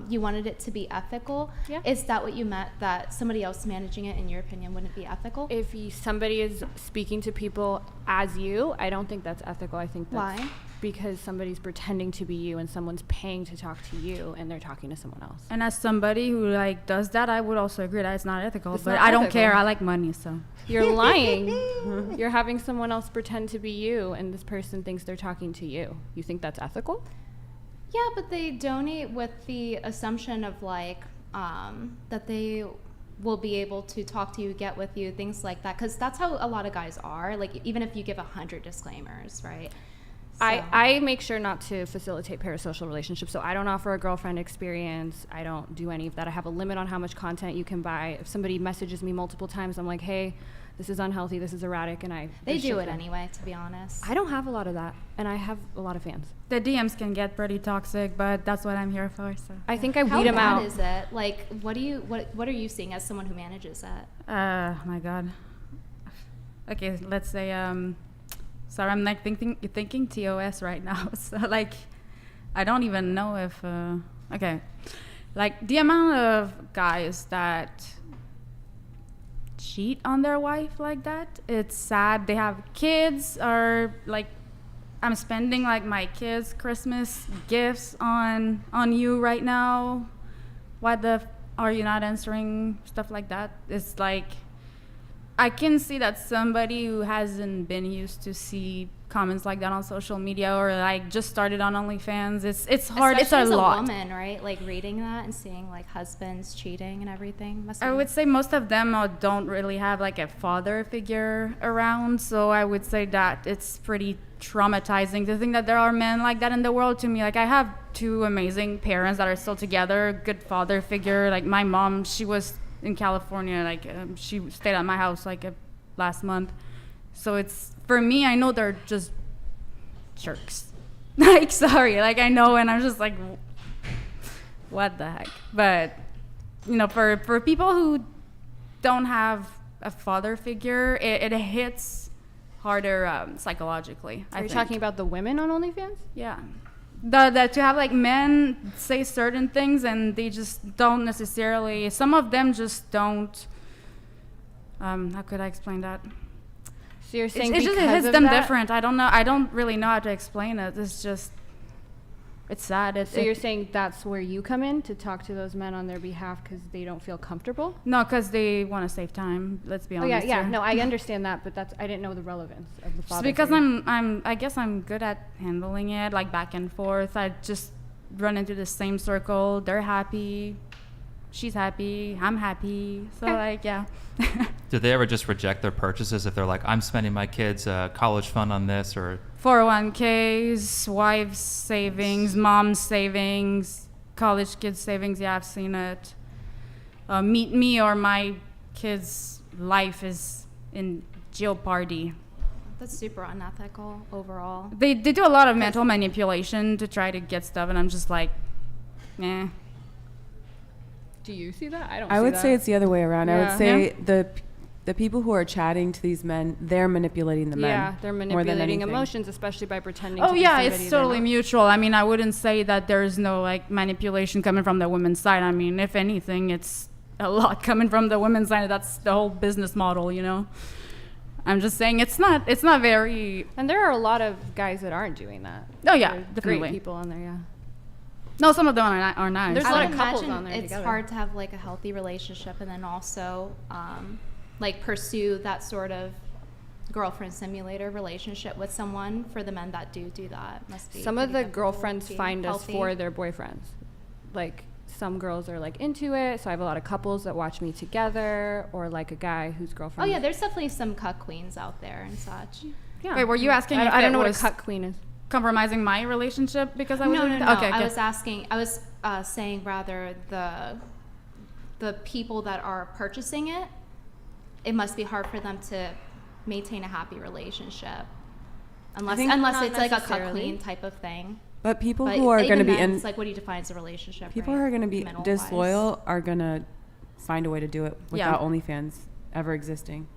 you wanted it to be ethical. Yeah. Is that what you meant? That somebody else managing it, in your opinion, wouldn't be ethical? If somebody is speaking to people as you, I don't think that's ethical. I think that's Why? because somebody's pretending to be you and someone's paying to talk to you and they're talking to someone else. And as somebody who like does that, I would also agree that it's not ethical. It's but not I don't ethical. care. I like money, so. You're lying. You're having someone else pretend to be you and this person thinks they're talking to you. You think that's ethical? Yeah, but they donate with the assumption of like that they will be able to talk to you, get with you, things like that. Because that's how a lot of guys are. Like even if you give 100 disclaimers, right? So. I make sure not to facilitate parasocial relationships, so I don't offer a girlfriend experience. I don't do any of that. I have a limit on how much content you can buy. If somebody messages me multiple times, I'm like, hey, this is unhealthy, this is erratic, and They do it anyway, to be honest. I don't have a lot of that, and I have a lot of fans. The DMs can get pretty toxic, but that's what I'm here for. So. I think I How weed them bad out. is it? Like, what are you seeing as someone who manages that? My God. Okay, let's say sorry, I'm like thinking TOS right now. So like, I don't even know if okay, like the amount of guys that cheat on their wife like that, it's sad. They have kids, or like I'm spending like my kids' Christmas gifts on you right now. Why are you not answering stuff like that? It's like, I can see that somebody who hasn't been used to see comments like that on social media, or like just started on OnlyFans, it's hard. Especially it's a as lot. a woman, right? Like reading that and seeing like husbands cheating and everything. I would say most of them don't really have like a father figure around, so I would say that it's pretty traumatizing to think that there are men like that in the world. To me, like, I have two amazing parents that are still together, good father figure. Like my mom, she was in California, like she stayed at my house like last month. So it's, for me, I know they're just jerks. Like, sorry, like I know, and I'm just like, what the heck? But you know, for people who don't have a father figure, it hits harder psychologically. Are you talking about the women on OnlyFans? Yeah. That to have like men say certain things and they just don't necessarily, some of them just don't, how could I explain that? So you're saying it just because hits of them that? different. I don't know. I don't really know how to explain it. It's just, it's sad. So you're saying that's where you come in to talk to those men on their behalf because they don't feel comfortable? No, because they want to save time. Let's be Oh honest. yeah. here. No, I understand that, but I didn't know the relevance of the Just father. because thing. I guess I'm good at handling it, like back and forth. I just run into the same circle. They're happy, she's happy, I'm happy. So like, yeah. Do they ever just reject their purchases if they're like, I'm spending my kids' college fund on this, or 401ks, wife's savings, mom's savings, college kids' savings. Yeah, I've seen it. Meet me or my kid's life is in jeopardy. That's super unethical overall. They do a lot of mental manipulation to try to get stuff, and I'm just like, eh. Do you see that? I don't. I see would that. say it's the other way around. I Yeah. would say the people who are chatting to these men, they're manipulating the men. Yeah, they're more than manipulating anything. emotions, especially by pretending. Oh to be yeah, somebody it's they're totally not. mutual. I mean, I wouldn't say that there's no like manipulation coming from the women's side. I mean, if anything, it's a lot coming from the women's side. That's the whole business model, you know. I'm just saying it's not very. And there are a lot of guys that aren't doing that. Oh yeah, There are definitely. Great people on there, yeah. No, some of them are not. There's a I lot would of couples imagine on there it's together. hard to have like a healthy relationship and then also like pursue that sort of girlfriend simulator relationship with someone. For the men that do that, must be Some of pretty the difficult girlfriends to be find us healthy. for their boyfriends. Like some girls are like into it, so I have a lot of couples that watch me together, or like a guy whose Oh girlfriend. yeah, there's definitely some cuck queens out there and such. Yeah. Wait, were you asking if I don't it know what a was cuck queen is. compromising my relationship because I was No. Okay, I okay. was asking. I was saying rather the people that are purchasing it. It must be hard for them to maintain a happy relationship, unless think unless not it's like a cuck necessarily. queen type of thing. But people But who are even going to be then, in it's like, what do you define as a relationship? people right? who are going to be Mental-wise. disloyal are going to find a way to do it without Yeah. OnlyFans ever existing.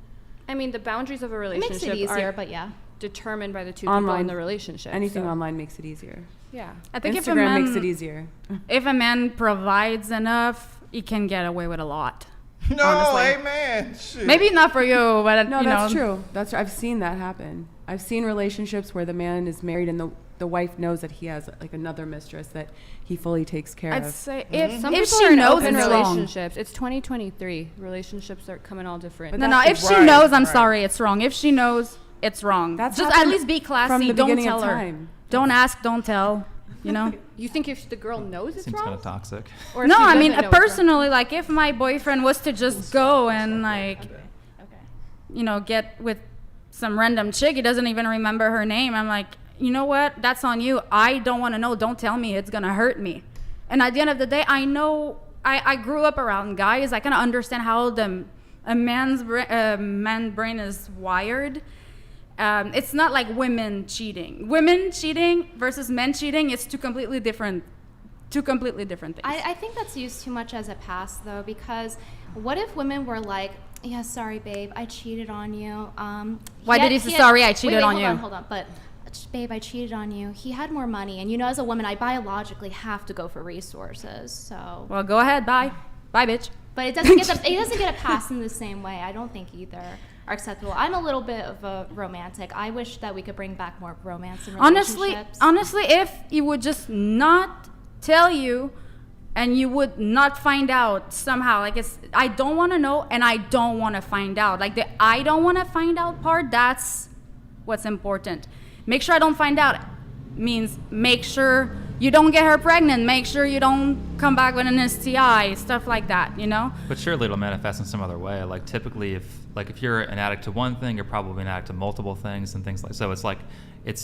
I mean, the boundaries of a It relationship makes it easier, are but yeah. determined by the two people Online. in the relationship. Anything so, online makes it easier. Yeah. I think Instagram makes it easier. if a man provides enough, he can get away with a lot. No, Honestly. amen. Shit. Maybe not for you, but No, you that's know. true. I've seen that happen. I've seen relationships where the man is married and the wife knows that he has like another mistress that he fully takes care I'd of. say Some if people she are in knows open it's wrong. relationships. It's 2023. Relationships are coming all different. But No, if she Right, knows, I'm right. sorry, it's wrong. If she knows, it's wrong. That's just at happened least be classy. from the Don't beginning tell of her. time. Don't ask, don't tell. You know. You think if the girl knows it's seems kind wrong? of toxic. Or if No, she I mean doesn't know it's wrong? personally, like if my boyfriend was to just go and like, you know, get with some random chick, he doesn't even remember her name. I'm like, you know what? That's on you. I don't want to know. Don't tell me. It's gonna hurt me. And at the end of the day, I know. I grew up around guys. I kind of understand how a man's man brain is wired. It's not like women cheating. Women cheating versus men cheating. It's two completely different things. I think that's used too much as a pass though, because what if women were like, yeah, sorry, babe, I cheated on you. Why did he say sorry? I cheated on you. Hold on, but babe, I cheated on you. He had more money, and you know, as a woman, I biologically have to go for resources. So, Well, go ahead. Bye, bitch. but it doesn't get a pass in the same way. I don't think either are acceptable. I'm a little bit of a romantic. I wish that we could bring back more romance in relationships. Honestly, if he would just not tell you and you would not find out somehow, like it's, I don't want to know and I don't want to find out. Like the I don't want to find out part, that's what's important. Make sure I don't find out means make sure you don't get her pregnant, make sure you don't come back with an STI, stuff like that, you know? But surely it'll manifest in some other way. Like typically, if you're an addict to one thing, you're probably an addict to multiple things and things like. So it's like,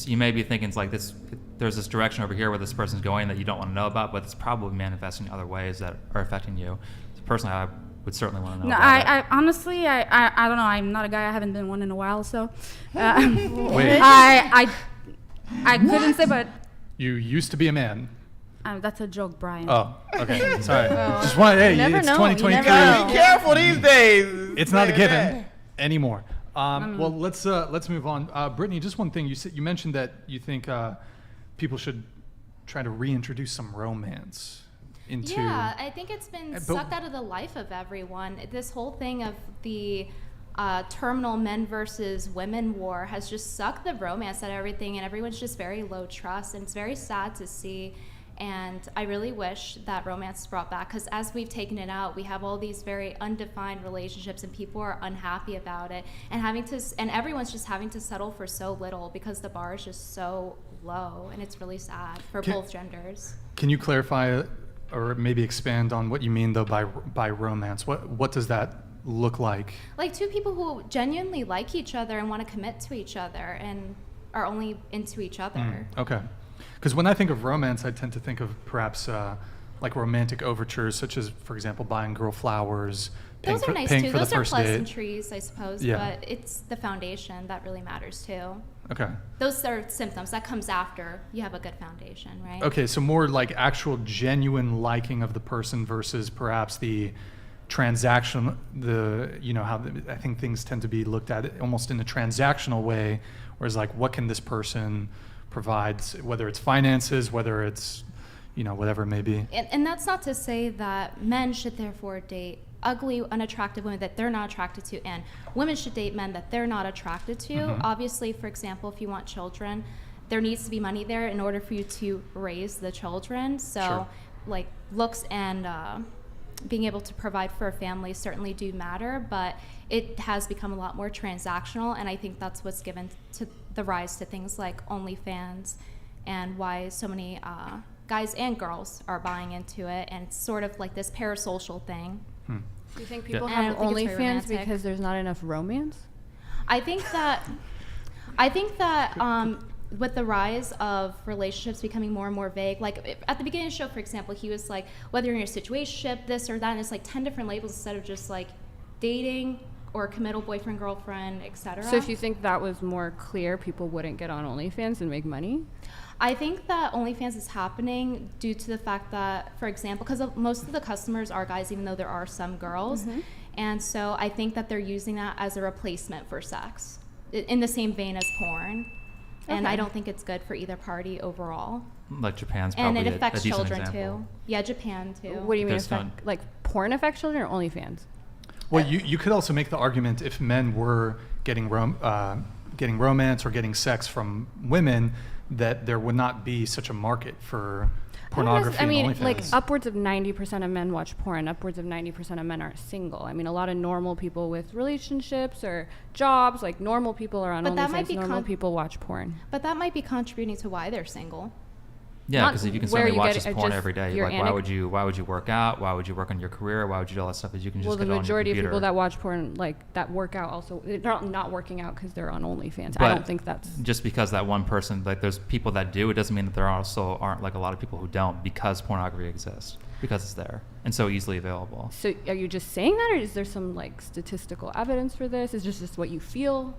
you may be thinking it's like this. There's this direction over here where this person's going that you don't want to know about, but it's probably manifesting in other ways that are affecting you. So personally, I would certainly want to know. No, about it. I honestly, I don't know. I'm not a guy. I haven't been one in a while, so Wait, I couldn't say, but you used to be a man. that's a joke, Brian. Oh, okay. Sorry. Just want. Hey, never it's know, you 2023. never Gotta be careful these days. It's not a Say given that. anymore. Well, let's move on. Brittany, just one thing. You mentioned that you think people should try to reintroduce some romance into. Yeah, I think it's been But- sucked out of the life of everyone. This whole thing of the terminal men versus women war has just sucked the romance out of everything, and everyone's just very low trust, and it's very sad to see. And I really wish that romance is brought back, because as we've taken it out, we have all these very undefined relationships, and people are unhappy about it, and everyone's just having to settle for so little because the bar is just so low, and it's really sad for both genders. Can you clarify or maybe expand on what you mean though by romance? What does that look like? Like two people who genuinely like each other and want to commit to each other and are only into each other. Okay. Because when I think of romance, I tend to think of perhaps like romantic overtures, such as, for example, buying girl flowers, Those are nice paying too. for Those the are first date. pleasantries, I suppose, Yeah. but it's the foundation that really matters too. Okay. Those are symptoms. That comes after you have a good foundation, right? Okay, so more like actual genuine liking of the person versus perhaps the transaction, I think things tend to be looked at almost in a transactional way, whereas like what can this person provide, whether it's finances, whether it's, whatever it may be. And that's not to say that men should therefore date ugly, unattractive women that they're not attracted to, and women should date men that they're not attracted to. Mm-hmm. Obviously, for example, if you want children, there needs to be money there in order for you to raise the children. So, Sure. like, looks and being able to provide for a family certainly do matter, but it has become a lot more transactional, and I think that's what's given to the rise to things like OnlyFans, and why so many guys and girls are buying into it, and it's sort of like this parasocial thing. Do you think people And I have don't think it's very OnlyFans romantic. because there's not enough romance? I think that with the rise of relationships becoming more and more vague, like at the beginning of the show, for example, he was like, whether you're in a situationship, this or that, and it's like 10 different labels instead of just like dating or committal boyfriend, girlfriend, etc. So if you think that was more clear, people wouldn't get on OnlyFans and make money? I think that OnlyFans is happening due to the fact that, for example, because most of the customers are guys, even though there are some girls. Mm-hmm. And so I think that they're using that as a replacement for sex, in the same vein as porn. And Okay. I don't think it's good for either party overall. Like Japan's And probably it affects a decent children example. too. Yeah, Japan too. What do you mean There's affect, like porn affect children or OnlyFans? Well, you could also make the argument if men were getting romance or getting sex from women, that there would not be such a market for pornography. I mean, and OnlyFans. like upwards of 90% of men watch porn. Upwards of 90% of men are single. I mean, a lot of normal people with relationships or jobs, like normal people are on But that might OnlyFans. be Normal people watch porn. But that might be contributing to why they're single. Yeah, Not because if you can where certainly you watch get this it, porn just every day, your like why would you work out? Why would you work on your career? Why would you do all that stuff? As you can just Well, the get it on your majority of computer. people that watch porn, like that work out also, they're not working out because they're on OnlyFans. I But don't think that's... just because that one person, like there's people that do, it doesn't mean that there also aren't like a lot of people who don't, because pornography exists, because it's there and so easily available. So are you just saying that, or is there some like statistical evidence for this? Is this just what you feel?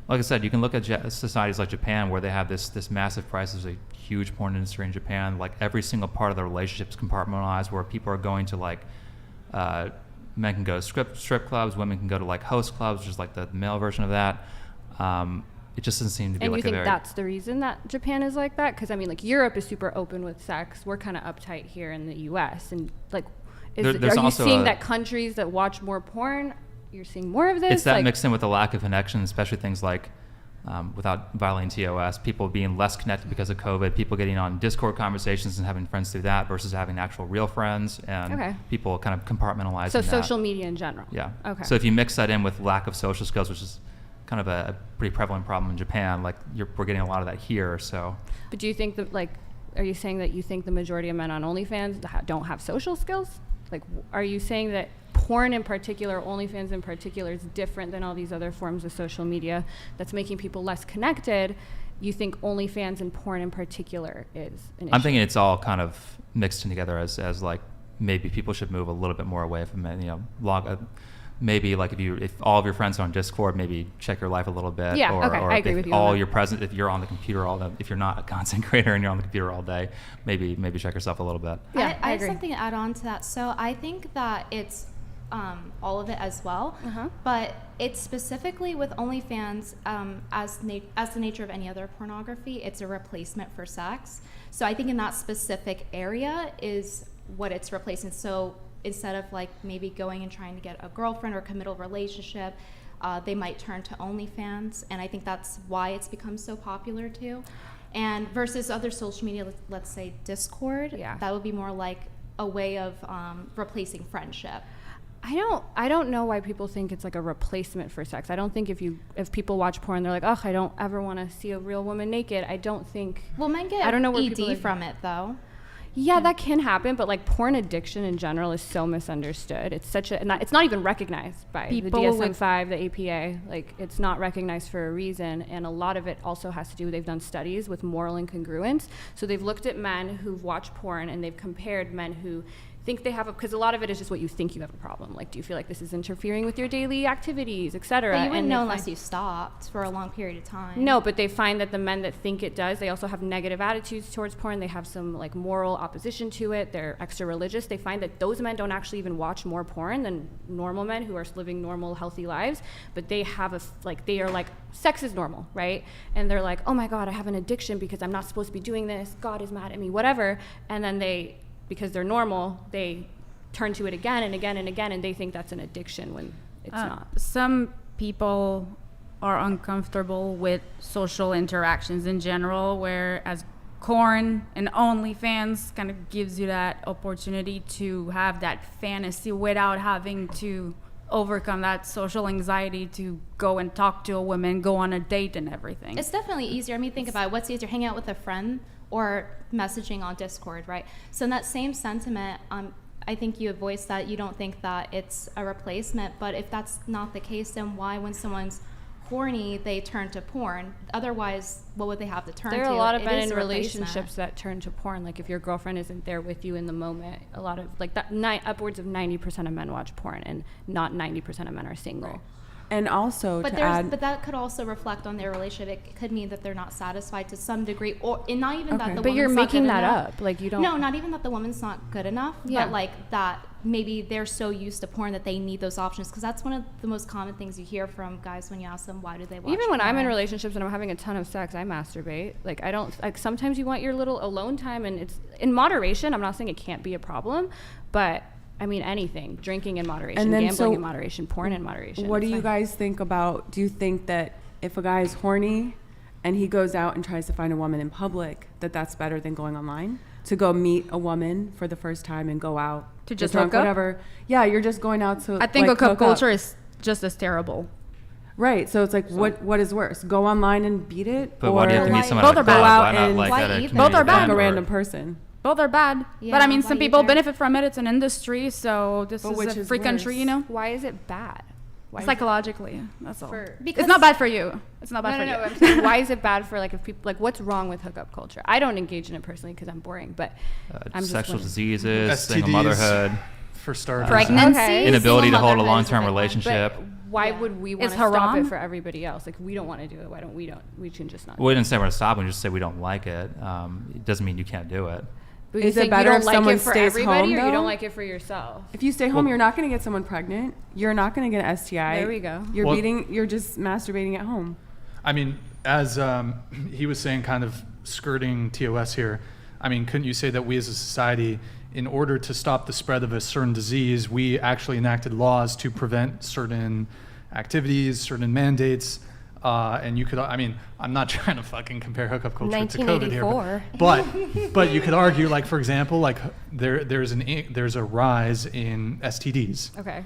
Like I said, you can look at societies like Japan, where they have this massive price. There's a huge porn industry in Japan. Like every single part of the relationship is compartmentalized, where people are going to like, men can go to strip clubs, women can go to like host clubs, which is like the male version of that. It just doesn't seem to be And like you think a very... that's the reason that Japan is like that? Because I mean, like Europe is super open with sex. We're kind of uptight here in the U.S. And like, are you also seeing that countries that watch more porn, you're seeing more of this? It's that like, mixed in with the lack of connection, especially things like, without violating TOS, people being less connected because of COVID, people getting on Discord conversations and having friends through that versus having actual real friends, and Okay. people kind of compartmentalizing So that. social media in general. Yeah. Okay. So if you mix that in with lack of social skills, which is kind of a pretty prevalent problem in Japan, like we're getting a lot of that here. So. But do you think that, like, are you saying that you think the majority of men on OnlyFans don't have social skills? Like, are you saying that porn in particular, OnlyFans in particular, is different than all these other forms of social media that's making people less connected? You think OnlyFans and porn in particular is an issue? I'm thinking it's all kind of mixed in together as like maybe people should move a little bit more away from it. Maybe like if all of your friends are on Discord, maybe check your life a little bit. Yeah, or, okay, or I agree with you on all that. your present, if you're on the computer if you're not a content creator and you're on the computer all day, maybe check yourself a little bit. Yeah, I I have agree. something to add on to that. So I think that it's all of it as well, but it's specifically with OnlyFans, as the nature of any other pornography, it's a replacement for sex. So I think in that specific area is what it's replacing. So instead of like maybe going and trying to get a girlfriend or a committal relationship, they might turn to OnlyFans, and I think that's why it's become so popular too. And versus other social media, let's say Discord, that would be more like a way of replacing friendship. I don't know why people think it's like a replacement for sex. I don't think if people watch porn, they're like, oh, I don't ever want to see a real woman naked. I don't think. Well, men get ED from it though. Yeah, that can happen, but like porn addiction in general is so misunderstood. It's it's not even recognized by people, the DSM-5, the APA. Like, it's not recognized for a reason, and a lot of it also has to do. They've done studies with moral incongruence. So they've looked at men who've watched porn, and they've compared men who think they have because a lot of it is just what you think you have a problem. Like, do you feel like this is interfering with your daily activities, etc.? But you wouldn't know unless you stopped for a long period of time. No, but they find that the men that think it does, they also have negative attitudes towards porn. They have some like moral opposition to it. They're extra religious. They find that those men don't actually even watch more porn than normal men who are living normal, healthy lives. But they have they are like, sex is normal, right? And they're like, oh my God, I have an addiction because I'm not supposed to be doing this. God is mad at me, whatever. And then because they're normal, they turn to it again and again and again, and they think that's an addiction when it's not. Some people are uncomfortable with social interactions in general, whereas porn and OnlyFans kind of gives you that opportunity to have that fantasy without having to overcome that social anxiety to go and talk to a woman, go on a date and everything. It's definitely easier. I mean, think about it. What's easier, hanging out with a friend or messaging on Discord, right? So in that same sentiment, I think you have voiced that you don't think that it's a replacement, but if that's not the case, then why, when someone's horny, they turn to porn? Otherwise, what would they have to turn to? There are a lot of men in relationships that turn to porn. Like, if your girlfriend isn't there with you in the moment, a lot of, like, that upwards of 90% of men watch porn, and not 90% of men are single. Right. And also, but that could also reflect on their relationship. It could mean that they're not satisfied to some degree, and not even that the woman's not good enough. But you're making that up. Like, you don't. No, not even that the woman's not good enough, but like that maybe they're so used to porn that they need those options, because that's one of the most common things you hear from guys when you ask them why do they watch even when porn. I'm in relationships and I'm having a ton of sex, I masturbate. Like, I don't, like, sometimes you want your little alone time, and it's in moderation. I'm not saying it can't be a problem, but I mean, anything, drinking in moderation, gambling in moderation, porn in moderation. What do you guys think about, do you think that if a guy is horny and he goes out and tries to find a woman in public, that's better than going online? To go meet a woman for the first time and go out to just hook up? Whatever. Yeah, you're just going out to, I think hookup culture is just as terrible. Right, so it's like, what is worse? Go online and beat it? But why do you have to meet someone both at a club? Why not, like, why at a even? Both are bad. Like a random person. Both are bad. Yeah, but I mean, some people either? benefit from it. It's an industry, so this is a free country, you know? Why is it bad? Psychologically, that's all. Because it's not bad for you. It's not bad for you. I'm saying, why is it bad for, like, if people, like, what's wrong with hookup culture? I don't engage in it personally because I'm boring, but I'm just sexual wondering. diseases, STDs, single motherhood, for starters. Pregnancy, inability to hold a single long-term motherhood is a big one. relationship. But why would we want It's to stop haram? it for everybody else? Like, we don't want to do it. Why don't we? We can just not. We didn't say we're going to stop. We just say we don't like it. It doesn't mean you can't do it. But Is you it think better you if don't like someone it for stays everybody, home, or you though? don't like it for yourself? If you stay home, you're not going to get someone pregnant. You're not going to get an STI. There we go. You're just masturbating at home. I mean, as he was saying, kind of skirting TOS here, I mean, couldn't you say that we as a society, in order to stop the spread of a certain disease, we actually enacted laws to prevent certain activities, certain mandates, and you could, I mean, I'm not trying to fucking compare hookup culture to COVID here, but you could argue, like, for example, like there's a rise in STDs. Okay.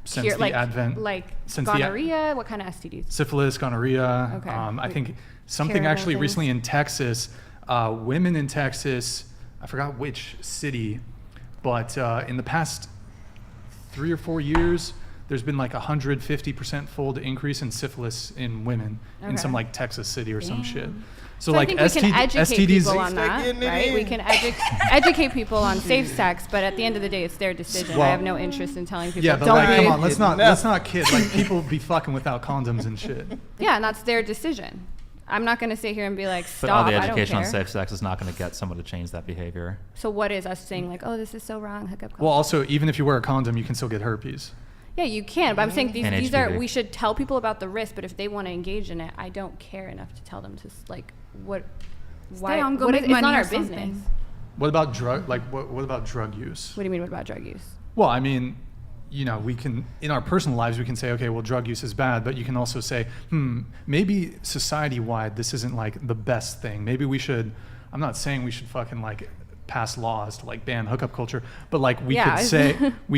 Since the advent, like since gonorrhea, what kind of STDs? Syphilis, gonorrhea. Okay. I think something actually recently in Texas, women in Texas, I forgot which city, but in the past 3 or 4 years, there's been like 150% fold increase in syphilis in women in some like Texas city or some shit. So like I think we can educate STDs, people on that, right? We can educate people on safe sex, but at the end of the day, it's their decision. Well, I have no interest in telling people. Yeah, but don't like, be. come on, let's not kid. Like, people be fucking without condoms and shit. Yeah, and that's their decision. I'm not going to sit here and be like, stop. But all the I don't education on care. safe sex is not going to get someone to change that behavior. So what is us saying like, oh, this is so wrong, hookup culture? Well, also, even if you wear a condom, you can still get herpes. Yeah, you can, but I'm saying And these are, HPV. we should tell people about the risk, but if they want to engage in it, I don't care enough to tell them to, like, why, on, go what make is, it's money not or our something. business. What about drug? Like, what about drug use? What do you mean, what about drug use? Well, I mean, you know, we can, in our personal lives, we can say, okay, well, drug use is bad, but you can also say, maybe society-wide, this isn't like the best thing. Maybe we should, I'm not saying we should fucking like pass laws to like ban hookup culture, but like we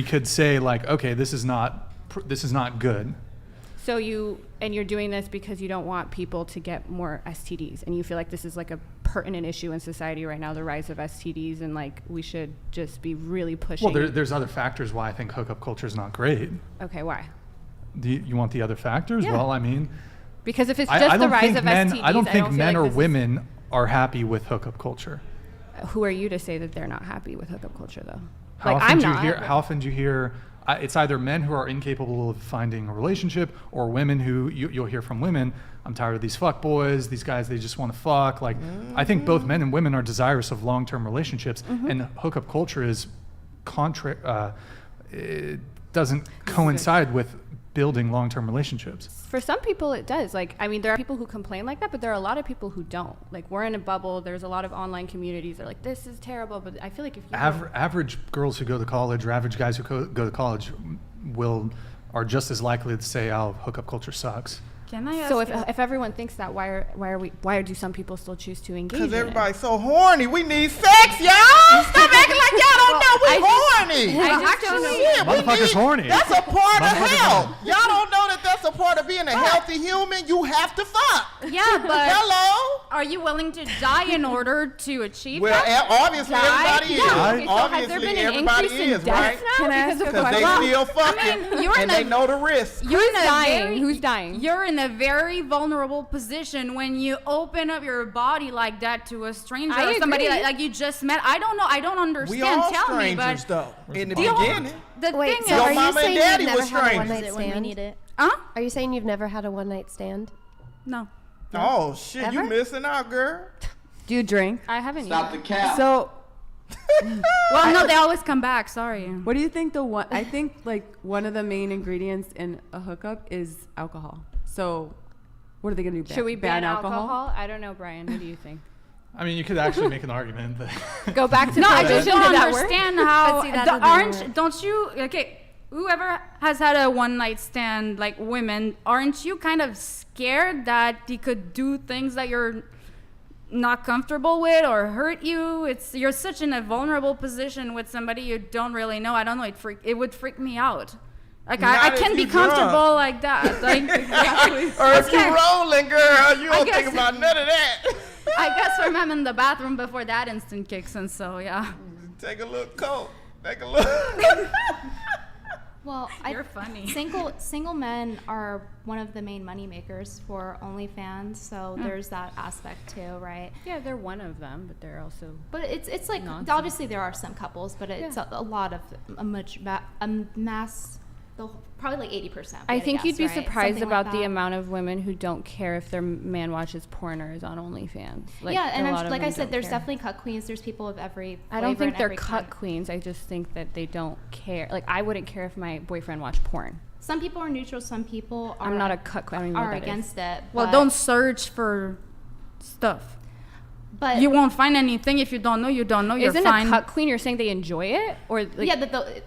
could say like, okay, this is not good. So you're doing this because you don't want people to get more STDs, and you feel like this is like a pertinent issue in society right now, the rise of STDs, and like we should just be really pushing. Well, there's other factors why I think hookup culture is not great. Okay, why? Do you want the other factors? Yeah. Well, I mean, because if it's just the rise of STDs, I don't think men or like women are happy with hookup culture. Who are you to say that they're not happy with hookup culture, though? How often do you hear? It's either men who are incapable of finding a relationship, or women who you'll hear from women. I'm tired of these fuck boys. These guys, they just want to fuck. Like, I think both men and women are desirous of long-term relationships, and hookup culture is it doesn't coincide with building long-term relationships. For some people it does. Like, I mean, there are people who complain like that, but there are a lot of people who don't. Like, we're in a bubble. There's a lot of online communities that are like, this is terrible. But I feel like if you average girls who go to college, or average guys who go to college are just as likely to say, oh, hookup culture sucks. Can I ask so if everyone thinks that, why do some people still choose to engage? Because everybody's so horny. We need sex, y'all. Stop acting like y'all don't know we horny. I just don't know. Shit, motherfuckers horny. That's a part of health. Y'all don't know that that's a part of being a healthy human. You have to fuck. Yeah, but hello. Are you willing to die in order to achieve Well, that? obviously everybody is. Yeah. Okay, so has Obviously there been an everybody increase in is, deaths right? now Can I because ask of a Because they question? still fucking, and they know the risk. Who's dying? Who's dying? You're in a very vulnerable position when you open up your body like that to a stranger I or somebody agree. like you just met. I don't know. I don't understand. We all Tell me, strangers, but though. In the the whole- beginning. the Wait, thing so Your are is, you mama and saying daddy you've was never had a strangers. one-night When we stand? need it. Are you saying you've never had a one-night stand? no. Oh shit, you Ever? missing out, girl. Do you drink? I haven't. Stop the either. cap. So Well, no, they always come back. Sorry. what do you think I think like one of the main ingredients in a hookup is alcohol. So what are they going to do? Should we ban alcohol? I don't know, Brian. What do you think? I mean, you could actually make an argument that Go back to No, I just prohibition. don't Did that work? understand how But see, that doesn't work. don't you? Okay, whoever has had a one night stand, like women, aren't you kind of scared that he could do things that you're not comfortable with or hurt you? You're such in a vulnerable position with somebody you don't really know. I don't know. It would freak me out. Like I Not if can't be you drunk. comfortable like that. Like exactly. Or if you rolling, girl, you don't guess- think about none of that. I guess when I'm in the bathroom before that instant kicks in. So yeah. Take a little coat. Take a look. Well, You're funny. Single men are one of the main money makers for OnlyFans, so there's that aspect too, right? Yeah, they're one of them, but they're also. But it's like Nonsense. obviously there are some couples, but it's a lot of mass. Probably like 80%. I think you'd be right? surprised Something about like the that. amount of women who don't care if their man watches porn or is on OnlyFans. Like, yeah, and a lot of like them I said, don't there's care. definitely cut queens. There's people of every. I don't flavor think and they're every cut kind. queens. I just think that they don't care. Like, I wouldn't care if my boyfriend watched porn. Some people are neutral. Some people are. I'm not a cut queen. I don't even know Are what that is. against it. Well, but- don't search for stuff. But You won't find anything if you don't know. You don't know. You're Isn't fine. a cut queen? You're saying they enjoy it, or like, yeah,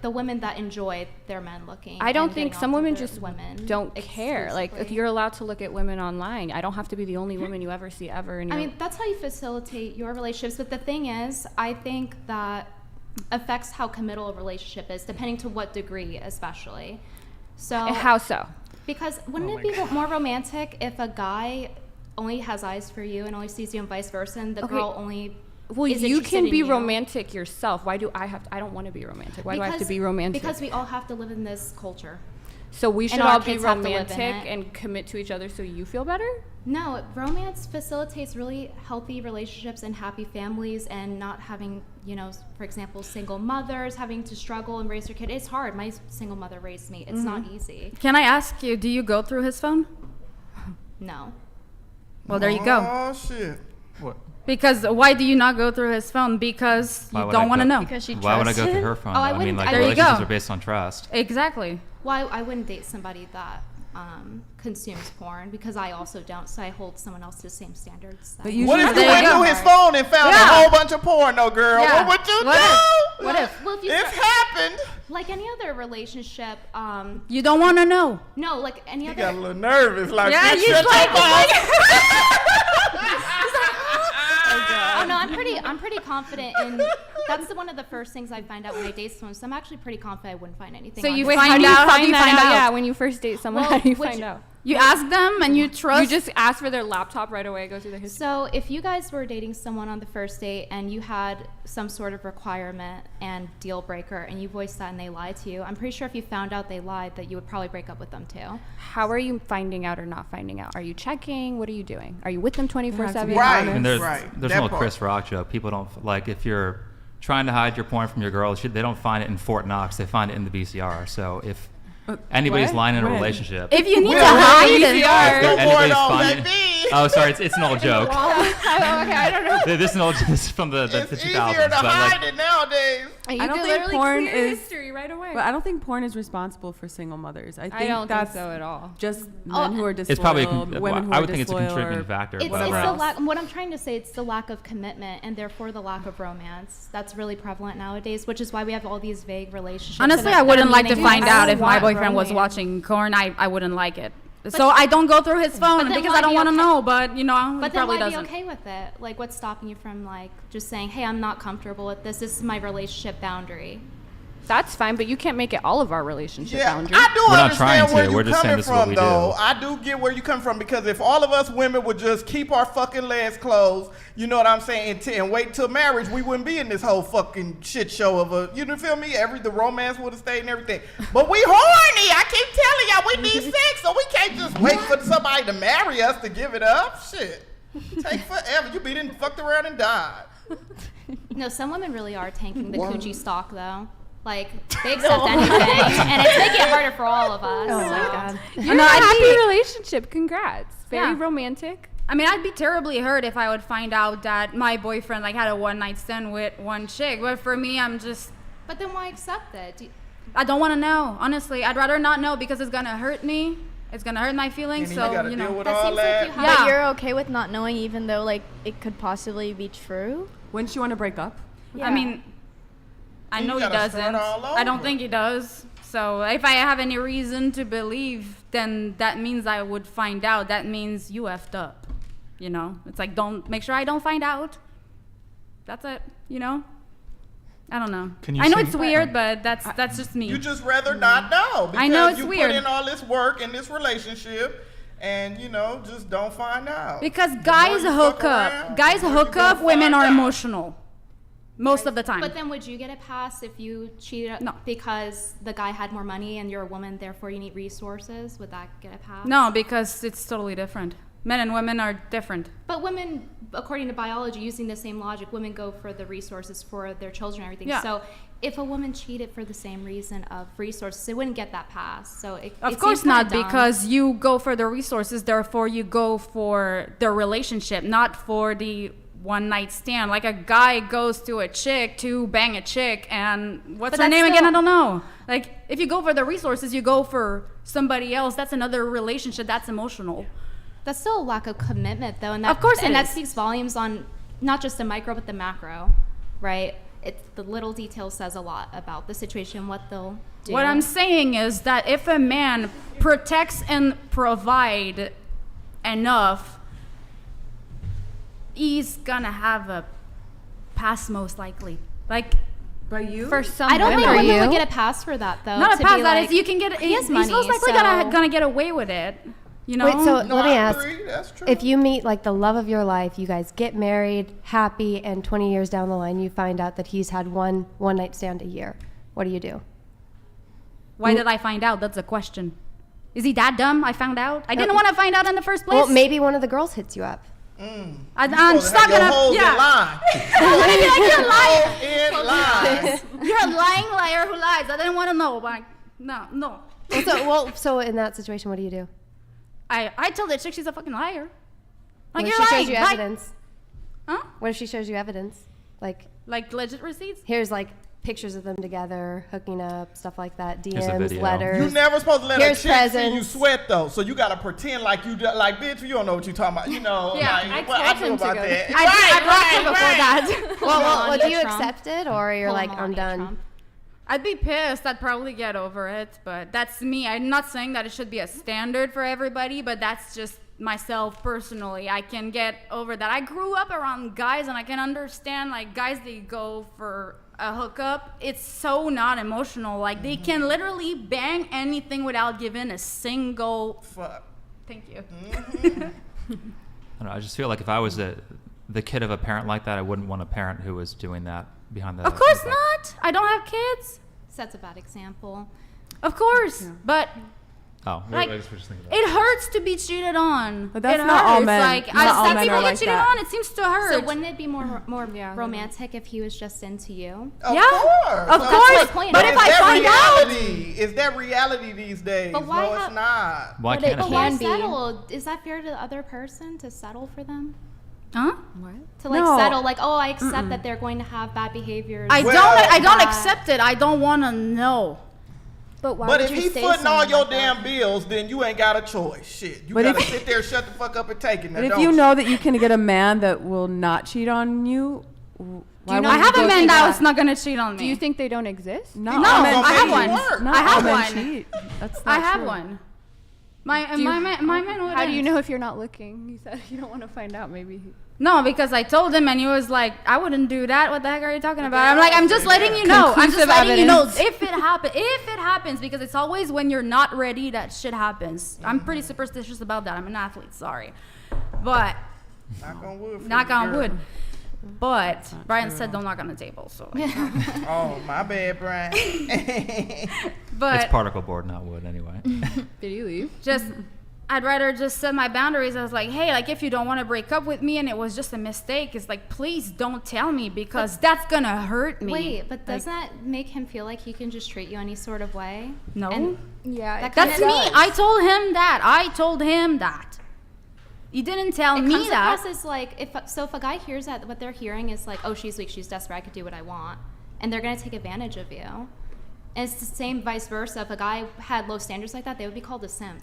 the women that enjoy their men looking. I don't and think getting some off of women their just women don't care. Like, if exclusively. you're allowed to look at women online, I don't have to be the only woman you ever see ever. And I mean, that's how you facilitate your relationships. But the thing is, I think that affects how committal a relationship is, depending to what degree, especially. So how so? Because wouldn't it be more romantic if a guy only has eyes for you and only sees you and vice versa, and the Okay. girl only Well, is you interested can in be you? romantic yourself. Why do I have? I don't want to be romantic. Why do I have to be romantic? Because we all have to live in this culture. So we should and our all be kids have to live in romantic it. and commit to each other so you feel better? No, romance facilitates really healthy relationships and happy families, and not having, for example, single mothers having to struggle and raise their kid. It's hard. My single mother raised me. It's not easy. Can I ask you? Do you go through his phone? No. Well, there you go. Oh shit. what? Because why do you not go through his phone? Because Why you would I don't want to go- know. Because she Why would I trusts go through him. her phone? Oh, I though? I mean, wouldn't- like there you relationships go. are based on trust. Exactly. Why I wouldn't date somebody that consumes porn, because I also don't, so I hold someone else to the same standards. But What if you went through his phone and found a whole bunch of porno, girl? Yeah. What would you do? What if? Well, if you It's start- happened. like any other relationship, You don't want to know. no, like any He other. got a little nervous. Like, Yeah, bitch, he's shut like, your mouth. Oh no, I'm pretty confident in. That's one of the first things I find out when I date someone. So I'm actually pretty confident I wouldn't find anything. So on you there. find out? How do you that find out? out? Yeah, when you first date someone, Well, how do you which- find out? You ask them and you trust. You just ask for their laptop right away. Go through their history. So if you guys were dating someone on the first date and you had some sort of requirement and deal breaker and you voiced that and they lied to you, I'm pretty sure if you found out they lied that you would probably break up with them too. How are you finding out or not finding out? Are you checking? What are you doing? Are you with them 24/7? Right. And there's Right. there's That no part. Chris Rock joke. People don't like if you're trying to hide your porn from your girl. They don't find it in Fort Knox. They find it in the VCR. So if anybody's what? lying in a When? relationship, If you need to Well, hide if it, anybody's on, finding, baby. oh sorry, it's an old joke. Okay, I don't know. This is an old this is from the It's 2000s. easier to but like, hide it nowadays. You I don't can think literally porn clear is- history right away. But I don't think porn is responsible for single mothers. I think I don't that's think so at all. just men who are disloyal, it's probably women who I are would think it's a disloyal, contributing or factor. It's whatever the else. lack. What I'm trying to say, it's the lack of commitment and therefore the lack of romance. That's really prevalent nowadays, which is why we have all these vague relationships. honestly, and I wouldn't like to meaningless. find I out don't if my want boyfriend was romance. watching porn. I wouldn't like it. So I don't go through his phone then because why I don't be want to okay- know. But you know, But he then probably why doesn't. be okay with it? Like, what's stopping you from like just saying, "Hey, I'm not comfortable with this. This is my relationship boundary." That's fine, but you can't make it all of our relationship Yeah, boundaries. I do We're not understand trying where to. you're We're just saying coming this is what from, we though. do. I do get where you come from, because if all of us women would just keep our fucking legs closed, you know what I'm saying, and wait until marriage, we wouldn't be in this whole fucking shit show of a, you know, feel me? The romance would have stayed and everything. But we horny. I keep telling y'all we need sex, so we can't just wait for somebody to marry us to give it up. Shit, take forever. You be done fucked around and died. No, some women really are tanking the coochie stock, though. Like, they accept anything, and it's making it harder for all of us. Oh my so. god. You're in a happy relationship. Congrats. Very Yeah. romantic. I mean, I'd be terribly hurt if I would find out that my boyfriend like had a one night stand with one chick. But for me, I'm just, But then why accept it? I don't want to know. Honestly, I'd rather not know because it's gonna hurt me. It's gonna hurt my feelings. And So you gotta you deal know. with That all seems like that. you have. Yeah. But you're okay with not knowing, even though like it could possibly be true. Wouldn't you want to break up? I mean, I You know he gotta start doesn't. all I don't over. think he does. So if I have any reason to believe, then that means I would find out. That means you effed up. You know, it's like, don't make sure I don't find out. That's it. You know. I don't know. Can you I know sing- it's weird, but that's just me. You just rather not know, because I know it's you weird. put in all this work in this relationship, and you know, just don't find out. Because The more guys you hook fuck up. around, Guys the more hook you up. gonna Women find are out. emotional. Most of the time. But then would you get a pass if you cheated No. because the guy had more money and you're a woman, therefore you need resources? Would that get a pass? No, because it's totally different. Men and women are different. But women, according to biology, using the same logic, women go for the resources for their children and everything. Yeah. So if a woman cheated for the same reason of resources, they wouldn't get that pass. So Of it course seems kinda not, dumb. because you go for the resources, therefore you go for the relationship, not for the one night stand. Like a guy goes to a chick to bang a chick, and what's But her that's name again? still- I don't know. Like if you go for the resources, you go for somebody else. That's another relationship. That's emotional. That's still a lack of commitment, though, and that, Of course it and that is. speaks volumes on not just the micro but the macro, right? It's the little detail says a lot about the situation, what they'll do. What I'm saying is that if a man protects and provide enough, he's gonna have a pass most likely. Like By you? For some I don't think women. women would get a pass for that, though. not a to pass. be That like, is, you can get. he has He's money, most likely so- gonna get away with it. You know. Wait, so No, let me I ask. agree. That's true. If you meet like the love of your life, you guys get married, happy, and 20 years down the line, you find out that he's had one night stand a year. What do you do? Why did I find out? That's a question. Is he that dumb? I found out. I didn't want to find out in the first place. Well, maybe one of the girls hits you up. I'm Supposed just to have not your gonna. hoes in Yeah. line. Maybe like you're lying. In line. You're a lying liar who lies. I didn't want to know, but no. So in that situation, what do you do? I tell that chick she's a fucking liar. Like What if you're she lying. shows you Like- evidence? Huh? What if she shows you evidence? Like, Like legit receipts? here's like pictures of them together, hooking up, stuff like that, Here's a DMs, video. letters. You never supposed to let Here's a chick see you presents. sweat though, so you gotta pretend like you like, bitch. You don't know what you talking about. You know, Yeah, like, I what I told feel him to about go. that. I blocked her before that. Well, do you Trump. accept it, or you're Pull like, him I'm Melania done? Trump. I'd be pissed. I'd probably get over it, but that's me. I'm not saying that it should be a standard for everybody, but that's just myself personally. I can get over that. I grew up around guys, and I can understand, like, guys, they go for a hookup. It's so not emotional. Like, they can literally bang anything without giving a single Fuck. thank you. I don't know. I just feel like if I was the kid of a parent like that, I wouldn't want a parent who was doing that behind the. Of course the back. not. I don't have kids. Sets a bad example. Of course, but Oh, Like, I guess we're just thinking about it hurts to be cheated on. But that's it not hurts. all men. Like, Not all some men people are get like cheated that. on. It seems to hurt. So wouldn't it be more Yeah, romantic if he was just into you? Of Yeah, course. of So course. my point. But Is if I that find out, reality? Is that reality these days? But why no, have- it's not. Why But can't it it But be? why Can be. settle? Is that fair to the other person to settle for them? huh? To like No. settle, like, oh, I accept that they're going to have bad behaviors. I Well, don't bad- accept it. I don't want to know. But why But would if you he's say footing all something your like that? damn bills, then you ain't got a choice. Shit, you But gotta if- sit there, shut the fuck up, and take it. Now, But if don't you know that you can get a man that will not cheat on you, why you know- I wouldn't have you a go man through that's not gonna cheat on me. Do you think they don't exist? Not No, all men I have cheat. one. Not I have all men one. cheat. That's I not have true. one. My Do you- man wouldn't. How do you know if you're not looking? You said you don't want to find out. Maybe. No, because I told him, and he was like, "I wouldn't do that. What the heck are you talking about?" I'm like, "I'm just letting you know. I'm just Conclusive letting you know evidence. if it happens, because it's always when you're not ready that shit happens. I'm pretty superstitious about that. I'm an athlete, sorry, but knock on wood. for knock you, on girl. wood. But Brian said don't knock on the table, so. Oh, my bad, Brian. But It's particle board, not wood, anyway. Did you leave? just I'd rather just set my boundaries. I was like, hey, like, if you don't want to break up with me and it was just a mistake, it's like, please don't tell me, because that's gonna hurt me. Wait, but doesn't that make him feel like he can just treat you any sort of way? No. And Yeah. That That's kinda me. I told him that. He didn't tell it me comes that. across as like, if a guy hears that, what they're hearing is like, oh, she's weak, she's desperate, I could do what I want, and they're gonna take advantage of you. And it's the same vice versa. If a guy had low standards like that, they would be called a simp.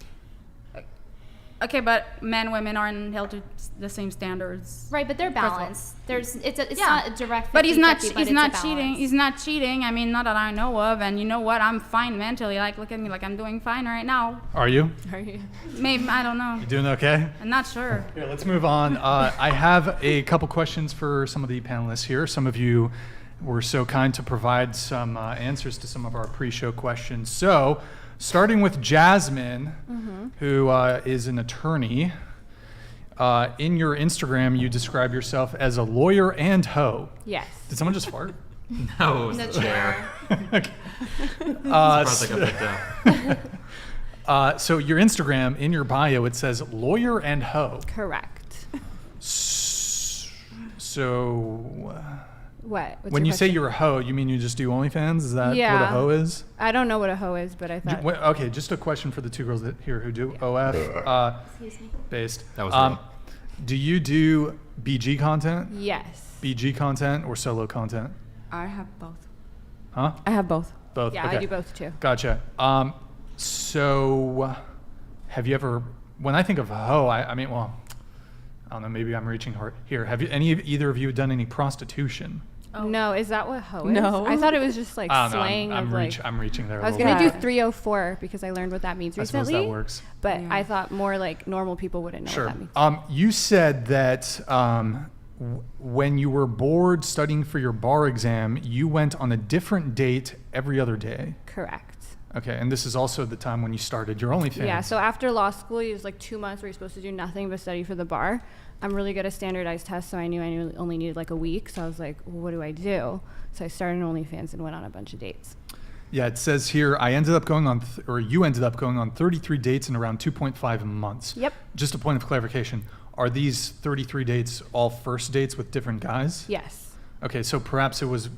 Okay, but men, women aren't held to the same standards. Right, but they're First of all. balanced. It's Yeah. not a direct 50-50, But he's not but cheating. it's a He's not cheating. I mean, not that I know of. And you know what? I'm fine mentally. Like, look at me. Like, I'm doing fine right now. Are you? Are you? Maybe, I don't know. You doing okay? I'm not sure. Here, let's move on. I have a couple questions for some of the panelists here. Some of you were so kind to provide some answers to some of our pre-show questions. So, starting with Jasmine, who is an attorney. In your Instagram, you describe yourself as a lawyer and hoe. Yes. Did someone just fart? No, it was The the chair. Okay. Surprised I got picked up. So your Instagram, in your bio, it says lawyer and hoe. Correct. So What? What's when your you say question? you're a hoe, you mean you just do OnlyFans? Is that what a Yeah. hoe is? I don't know what a hoe is, but I thought. Okay, just a question for the two girls here who do OF Excuse me. based. That was real. Do you do BG content, Yes. BG content, or solo content? I have both. Huh? I have both. Both. Yeah, okay. I do both too. Gotcha. So, have you ever? When I think of hoe, I mean, well, I don't know. Maybe I'm reaching here. Have you either of you done any prostitution? No, is that what hoe is? No. I thought it was just like I don't know. slang of like. I'm reaching there. I was a gonna little do bit. 304 because I learned what that means I suppose recently. that works. But Yeah. I thought more like normal people wouldn't know Sure. what that means. You said that when you were bored studying for your bar exam, you went on a different date every other day. Correct. Okay, and this is also the time when you started your OnlyFans. Yeah. So after law school, it was like 2 months where you're supposed to do nothing but study for the bar. I'm really good at standardized tests, so I knew only needed like a week. So I was like, well, what do I do? So I started OnlyFans and went on a bunch of dates. Yeah, it says here I ended up going on, you ended up going on 33 dates in around 2.5 months. Yep. Just a point of clarification: are these 33 dates all first dates with different guys? Yes. Okay, so perhaps it was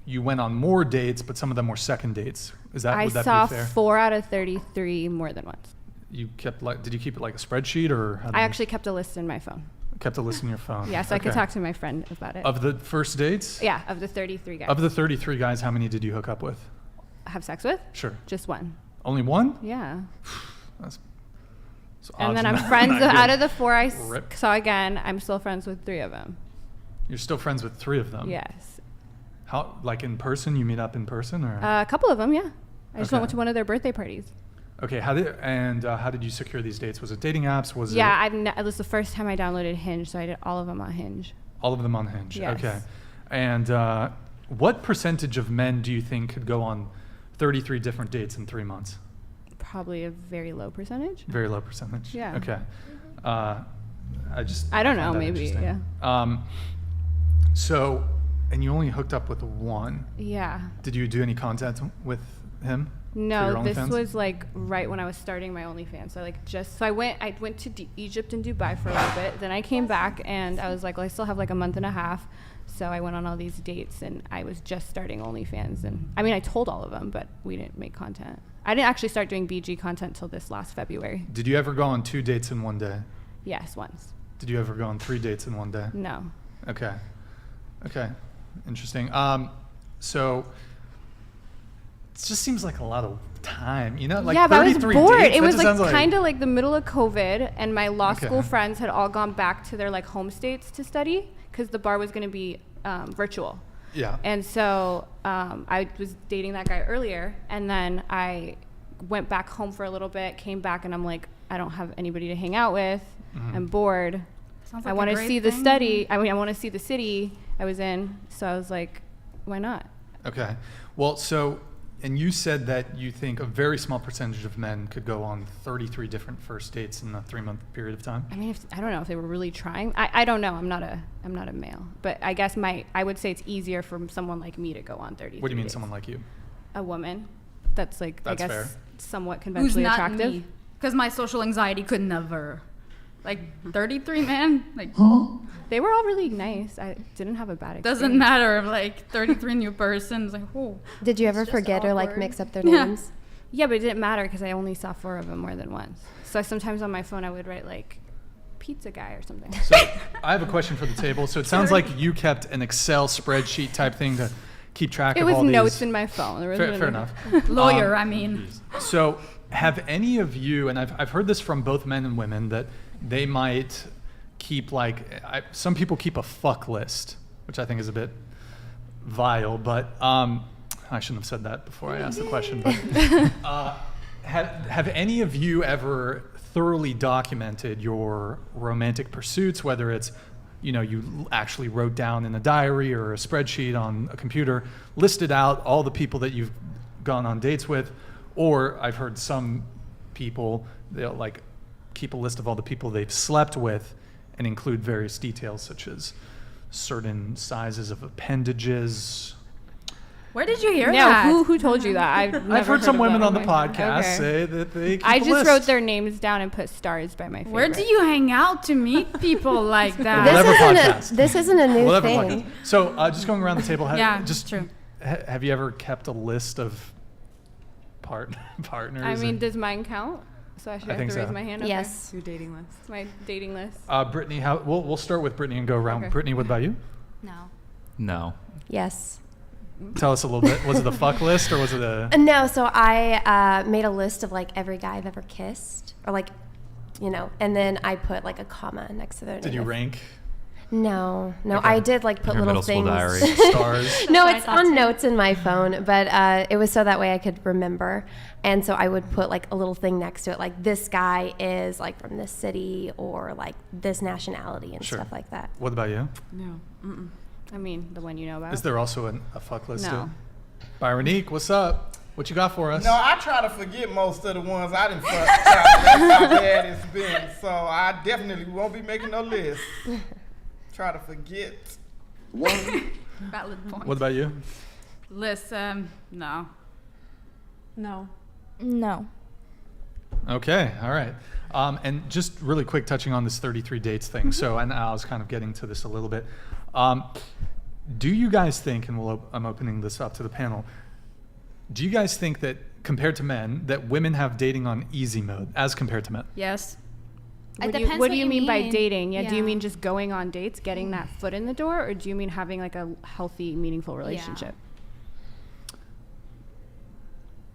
you went on more dates, but some of them were second dates. Is that I would that saw be fair? 4 out of 33 more than once. You kept did you keep it like a spreadsheet or? How did I you- actually kept a list in my phone. Kept a list in your phone. Yeah, so I could Okay. talk to my friend about it. Of the first dates? Yeah, of the 33 guys. Of the 33 guys, how many did you hook up with? Have sex with? Sure. Just one. Only one? Yeah. That's, so And then odds I'm are friends not with, good. out of the 4 I Rip. saw again, I'm still friends with 3 of them. You're still friends with 3 of them? Yes. How, like in person? You meet up in person, or? A couple of them, yeah. I just Okay. went to one of their birthday parties. Okay. How did you secure these dates? Was it dating apps? Was Yeah, it it was the first time I downloaded Hinge, so I did all of them on Hinge. all of them on Hinge? Yes. Okay. And what percentage of men do you think could go on 33 different dates in 3 months? Probably a very low percentage. Very low percentage. Yeah. Okay. I don't know, find that maybe, interesting. So, and you only hooked up with 1. Yeah. Did you do any content with him? for your No, this OnlyFans? was like right when I was starting my OnlyFans. So I went to Egypt and Dubai for a little bit. Then I came back and I was like, well, I still have like a month and a half. So I went on all these dates and I was just starting OnlyFans. And I mean, I told all of them, but we didn't make content. I didn't actually start doing BG content till this last February. Did you ever go on 2 dates in one day? Yes, once. Did you ever go on 3 dates in one day? No. Okay. Okay. Interesting. So it just seems like a lot of time, you know? Like yeah, but I was 33 bored. dates, It that was just sounds like kind of like the middle of COVID, and my law Okay. school friends had all gone back to their like home states to study because the bar was going to be virtual. Yeah. And so I was dating that guy earlier, and then I went back home for a little bit, came back, and I'm like, I don't have anybody to hang out with. Mhm. I'm bored. Sounds I like a want to great see the thing. study. I mean, I want to see the city I was in. So I was like, why not? Okay. Well, so, and you said that you think a very small percentage of men could go on 33 different first dates in a 3-month period of time. I mean, I don't know if they were really trying. I don't know. I'm not a male, but I guess I would say it's easier for someone like me to go on 30. What do you mean, someone like you? A woman that's like, That's I guess, fair. somewhat Who's conventionally not attractive. me? Because my social anxiety could never. Like 33 men, like They were all really nice. I didn't have a bad experience. doesn't matter. Like 33 new persons, like oh. Did you ever just forget or like awkward. mix up their Yeah. names? Yeah, but it didn't matter because I only saw 4 of them more than once. So sometimes on my phone I would write like pizza guy or something. So I have a question for the table. So it sounds like you kept an Excel spreadsheet type thing to keep track It of was all these. notes in my phone. There wasn't Fair any- enough. Lawyer, I mean. So have any of you, and I've heard this from both men and women, that they might keep some people keep a fuck list, which I think is a bit vile, but I shouldn't have said that before I asked the question. But have any of you ever thoroughly documented your romantic pursuits, whether it's, you actually wrote down in a diary or a spreadsheet on a computer, listed out all the people that you've gone on dates with, or I've heard some people, they'll like keep a list of all the people they've slept with and include various details such as certain sizes of appendages. Where did you hear Yeah, that? who told you that? I've heard some of women that. on the Oh my- podcast okay. say that they keep I a just list. wrote their names down and put stars by my favorite. Where do you hang out to meet people like that? Whatever podcast. This isn't a new Whatever thing. podcast. So just going around the table, Yeah, just true. Have you ever kept a list of partners? I mean, and- does mine count? So I should have think to raise so. my hand. Okay. Yes. Your dating list. It's my dating list. Brittany, we'll start with Brittany and go around. Okay. Brittany, what about you? No. No. Yes. Tell us a little bit. Was it a fuck list or was it a? No, so I made a list of like every guy I've ever kissed, or like, and then I put like a comma next to their name. Did you rank No, Okay. I did like put Your little middle school things. diary. stars? No, That's it's what I thought on too. notes in my phone, but it was so that way I could remember. And so I would put like a little thing next to it, like this guy is like from this city or like this nationality and Sure. stuff like that. What about you? No. Mm-mm. I mean, the one you know about. Is there also a fuck list? No. too? Byronique, what's up? What you got for us? No, I try to forget most of the ones I didn't fuck. That's how bad it's been. So I definitely won't be making no list. Try to forget. Valid point. What about you? Listen, no. No. No. Okay, all right. And just really quick, touching on this 33 dates thing. So, and I was kind of getting to this a little bit. Do you guys think, and I'm opening this up to the panel, do you guys think that compared to men, that women have dating on easy mode as compared to men? Yes. It depends What do you mean by mean. dating? Yeah, do you Yeah. mean just going on dates, getting that foot in the door, or do you mean having like a healthy, meaningful relationship?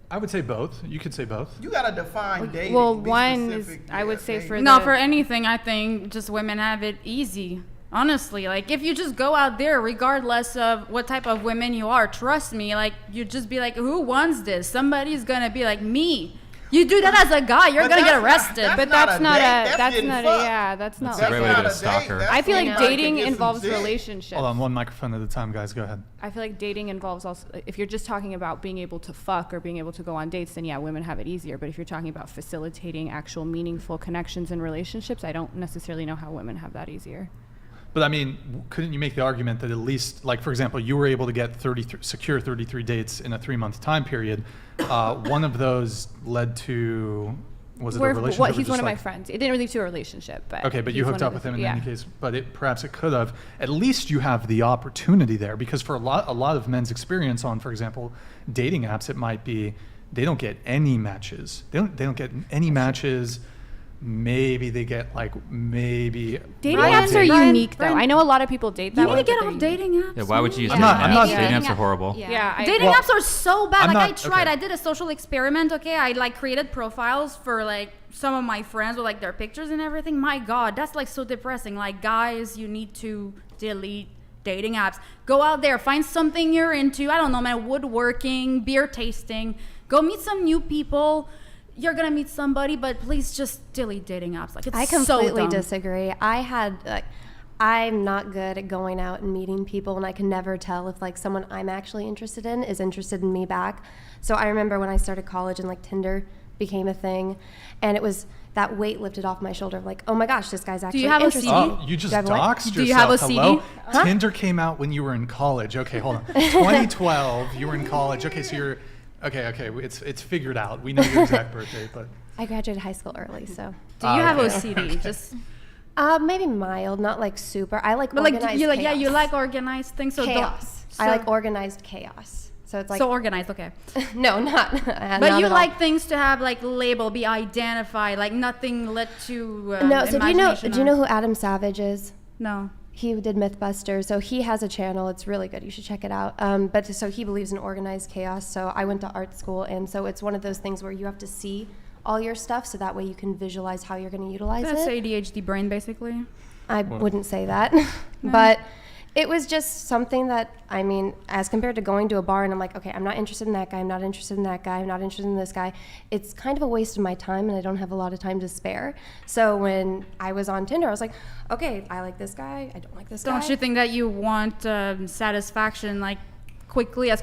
I would say both. You could say both. You gotta define dating. Well, Be one is, specific. I would say dating. for No, the- for anything, I think just women have it easy. Honestly, like if you just go out there, regardless of what type of women you are, trust me, like you just be like, who wants this? Somebody's gonna be like, me. You do that as a guy, you're But gonna get that's not- arrested. that's But not that's a not date, a, that's that's getting not a, fucked. yeah, that's not That's a great way to not get a date, stalker. that's I feel when like you dating get some involves dick. relationships. Hold on, one microphone at a time, guys. Go ahead. I feel like dating involves also, if you're just talking about being able to fuck or being able to go on dates, then yeah, women have it easier. But if you're talking about facilitating actual meaningful connections and relationships, I don't necessarily know how women have that easier. But I mean, couldn't you make the argument that at least, like, for example, you were able to get secure 33 dates in a 3-month time period. One of those led to, was it a relationship? or He's just one of my like- friends. It didn't really lead to a relationship, but Okay, but you he's hooked one up of with the- him in yeah. any case, but perhaps it could have. At least you have the opportunity there, because for a lot of men's experience on, for example, dating apps, it might be they don't get any matches. They don't get any matches. Maybe they get maybe Dating one apps are date. unique, though. I know a lot of people date that You way. need to get but off they're dating apps. Yeah, why would you use I'm dating not- apps? I'm not- Dating apps Yeah. are horrible. Yeah, I Dating Well, apps are so bad. I'm Like not- I tried. okay. I did a social experiment. Okay, I like created profiles for like some of my friends with like their pictures and everything. My God, that's like so depressing. Like guys, you need to delete dating apps. Go out there, find something you're into. I don't know, man. Woodworking, beer tasting. Go meet some new people. You're gonna meet somebody, but please just delete dating apps. Like it's I so completely dumb. disagree. I'm not good at going out and meeting people, and I can never tell if like someone I'm actually interested in is interested in me back. So I remember when I started college and like Tinder became a thing, and it was that weight lifted off my shoulder of like, oh my gosh, this guy's actually you have a interested CD? in me. Oh, you just Do I have what? doxed Do you yourself. have a CD? Hello? Huh? Tinder came out when you were in college. Okay, hold on. 2012, you were in college. Okay, so you're okay. It's figured out. We know your exact birthday, but I graduated high school early, so Do you have okay. OCD? Just maybe mild, not like super. I like but like organized you like chaos. you like organized things. So chaos. So, I like organized chaos. So it's like so organized. Okay. no, not. But not you at all. like things to have like label, be identified, like nothing led to No, so do you know imagination who Adam Savage is? No. He did Mythbusters, so he has a channel. It's really good. You should check it out. But so he believes in organized chaos. So I went to art school, and so it's one of those things where you have to see all your stuff, so that way you can visualize how you're going to utilize That's it. ADHD brain, basically. I wouldn't say that, but it was just something that, I mean, as compared to going to a bar and I'm like, okay, I'm not interested in that guy, I'm not interested in that guy, I'm not interested in this guy. It's kind of a waste of my time, and I don't have a lot of time to spare. So when I was on Tinder, I was like, okay, I like this guy, I don't like this guy. Don't you think that you want satisfaction like quickly as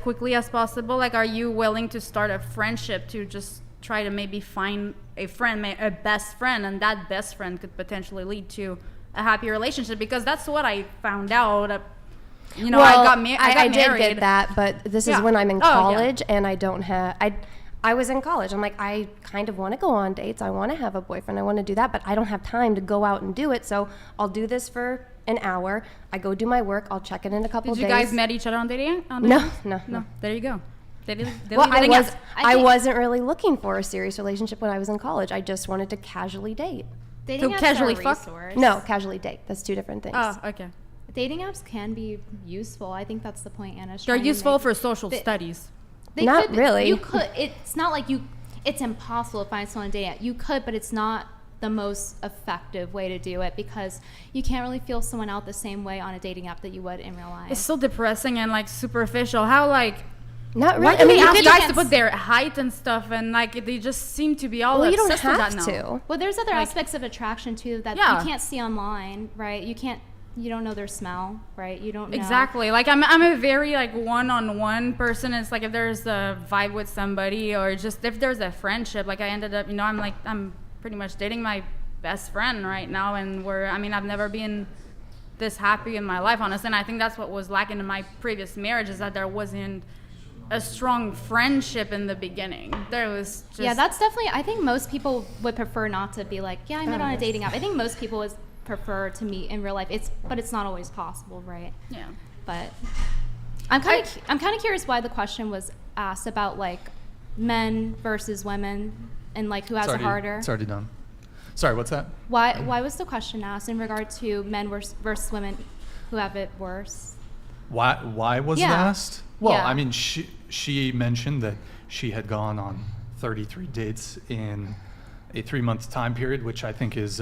possible? Like, are you willing to start a friendship to just try to maybe find a friend, a best friend, and that best friend could potentially lead to a happy relationship? Because that's what I found out. You know, well, I got married. I did get that, but this is Yeah. when I'm in Oh, yeah. college, and I don't have. I was in college. I'm like, I kind of want to go on dates. I want to have a boyfriend. I want to do that, but I don't have time to go out and do it. So I'll do this for an hour. I go do my work. I'll check it in a couple Did days. you guys met each other on dating? No. There you go. Well, I I think- wasn't really looking for a serious relationship when I was in college. I just wanted to casually date. Dating So apps casually are a fuck? resource. No, casually date. That's two different things. Oh, okay. Dating apps can be useful. I think that's the point Anna's They're trying to useful make. for social They- studies. They Not could, really. You could. It's not like you. It's impossible to find someone to date at. You could, but it's not the most effective way to do it, because you can't really feel someone out the same way on a dating app that you would in real life. It's so depressing and like superficial. How like Not why really. do I mean, they you ask could guys just- to put their height and stuff, and like they just seem to be all well, you don't obsessed with have that now. to. Well, there's other Like- aspects of attraction too that Yeah. you can't see online, right? You don't know their smell, right? You don't know. Exactly. Like I'm a very like one-on-one person. It's like if there's a vibe with somebody, or just if there's a friendship. Like I ended up, I'm pretty much dating my best friend right now, and I've never been this happy in my life, honestly. And I think that's what was lacking in my previous marriage, is that there wasn't a strong friendship in the beginning. There was just Yeah, that's definitely. I think most people would prefer not to be like, yeah, I met on a dating app. I think most people would prefer to meet in real life. But it's not always possible, right? yeah. But I'm kind of curious why the question was asked about like men versus women and like who has it harder. It's already done. Sorry, what's that? Why was the question asked in regard to men versus women who have it worse? Why was it asked? Well, Yeah. I mean, she mentioned that she had gone on 33 dates in a 3-month time period, which I think is,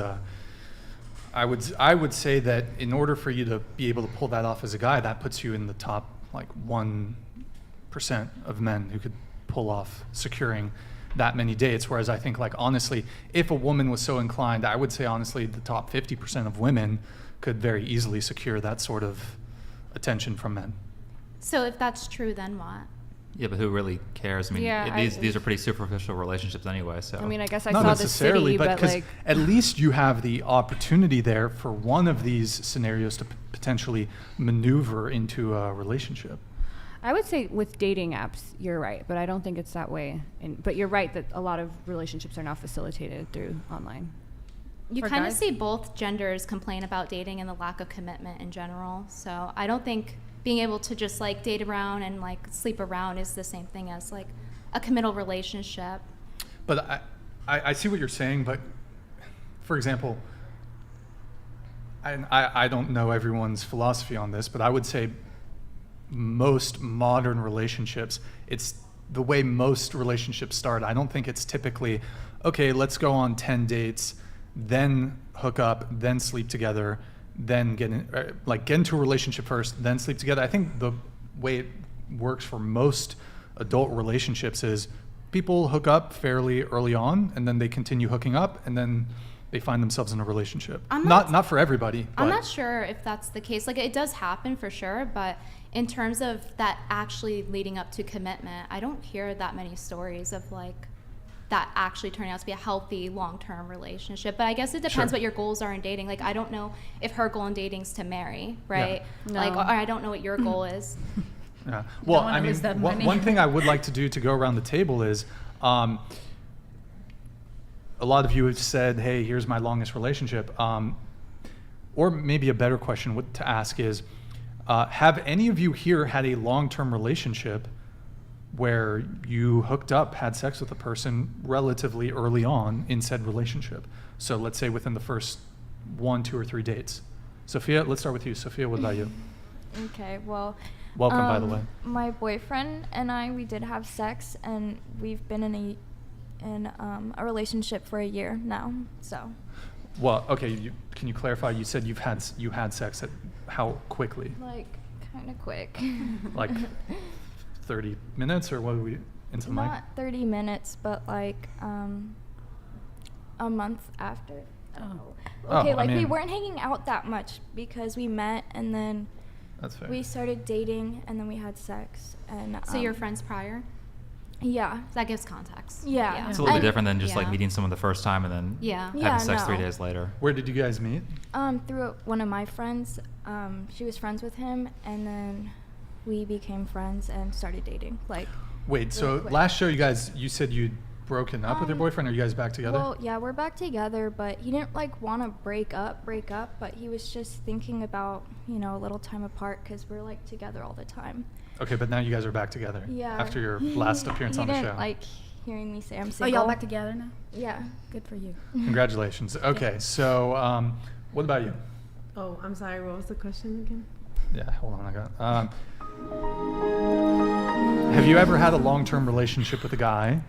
I would say that in order for you to be able to pull that off as a guy, that puts you in the top like 1% of men who could pull off securing that many dates. Whereas I think, like, honestly, if a woman was so inclined, I would say honestly the top 50% of women could very easily secure that sort of attention from men. So if that's true, then what? Yeah, but who really cares? I mean, Yeah, these are pretty superficial relationships anyway. So I mean, I guess I Not saw the necessarily, city, but 'cause like, at least you have the opportunity there for one of these scenarios to potentially maneuver into a relationship. I would say with dating apps, you're right, but I don't think it's that way. But you're right that a lot of relationships are now facilitated through online. You For kind of guys? see both genders complain about dating and the lack of commitment in general. So I don't think being able to just like date around and like sleep around is the same thing as like a committal relationship. But I see what you're saying, but for example, I don't know everyone's philosophy on this, but I would say most modern relationships, it's the way most relationships start. I don't think it's typically, okay, let's go on 10 dates, then hook up, then sleep together, then get into a relationship first, then sleep together. I think the way it works for most adult relationships is people hook up fairly early on, and then they continue hooking up, and then they find themselves in a relationship. Not for everybody. I'm but- not sure if that's the case. Like, it does happen for sure, but in terms of that actually leading up to commitment, I don't hear that many stories of like that actually turning out to be a healthy long-term relationship. But I guess it depends Sure. what your goals are in dating. Like, I don't know if her goal in dating is to marry, right? No. Like, or I don't know what your goal is. Yeah. Well, wanna I mean, lose that one money. thing I would like to do to go around the table is, a lot of you have said, hey, here's my longest relationship. Or maybe a better question to ask is, have any of you here had a long-term relationship where you hooked up, had sex with a person relatively early on in said relationship? So let's say within the first 1, 2, or 3 dates. Sophia, let's start with you. Sophia, what about you? Okay, well, Welcome, by the way. my boyfriend and we did have sex, and we've been in a relationship for a year now. So Well, okay, can you clarify? You said you had sex at how quickly? like kind of quick. Like 30 minutes, or what are we into the mic? Not 30 minutes, but like a month after. I don't know. Oh, Okay, I like we mean- weren't hanging out that much because we met and then That's fair. we started dating and then we had sex and So you're friends prior? Yeah. So that gives context. Yeah. it's a little bit And- different than just like Yeah. meeting someone the first time and then Yeah. having Yeah, sex 3 no. days later. Where did you guys meet? Through one of my friends. She was friends with him, and then we became friends and started dating. Like, Wait, so quick. last show you said you'd broken up with your boyfriend, or you guys back together? well, yeah, we're back together, but he didn't like want to break up, but he was just thinking about, a little time apart because we're like together all the time. Okay, but now you guys are back together. Yeah. After your last appearance he on the didn't show. like hearing me say I'm Oh, single. y'all back together now? Yeah. Good for you. Congratulations. Okay, so what about you? Oh, I'm sorry. What was the question again? Yeah, hold on, I got. Have you ever had a long-term relationship with a guy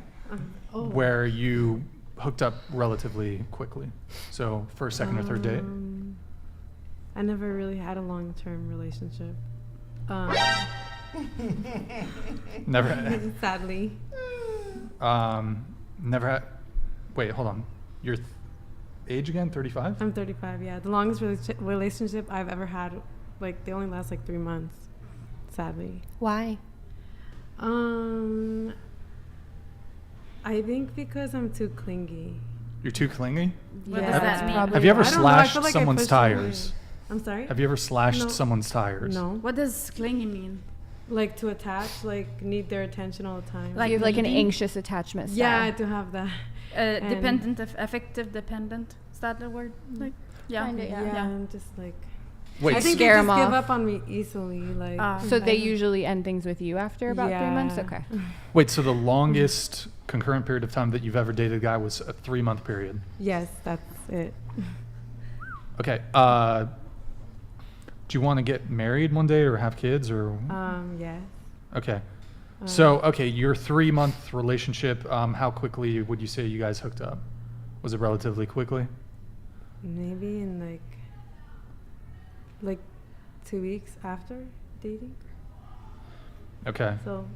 where you hooked up relatively quickly? So first, second, or third date? I never really had a long-term relationship. Never. Sadly. Never had. Wait, hold on. Your age again? 35? I'm 35, yeah. The longest relationship I've ever had, like, they only last like 3 months, sadly. Why? I think because I'm too clingy. You're too clingy? What Yeah. does that mean? Probably Have you ever I don't know, I slashed feel like I someone's pushed away. tires? I'm sorry? Have you ever slashed No. someone's tires? No. What does clingy mean? Like to attach, like need their attention all the time. Like you have like an needy? anxious attachment style. yeah, to have that. And- Dependent, affective dependent. Is that the word? Like, yeah. Kinda, yeah. Yeah, I'm just like, Wait, I think Scare they 'em just give off. up on me easily. Like, So they usually end things with you after about 3 months? Yeah. Okay. wait, so the longest concurrent period of time that you've ever dated a guy was a 3-month period? yes, that's it. Okay. Do you want to get married one day or have kids or? Yes. Okay. So, okay, your 3-month relationship, how quickly would you say you guys hooked up? Was it relatively quickly? Maybe in like 2 weeks after dating. Okay. So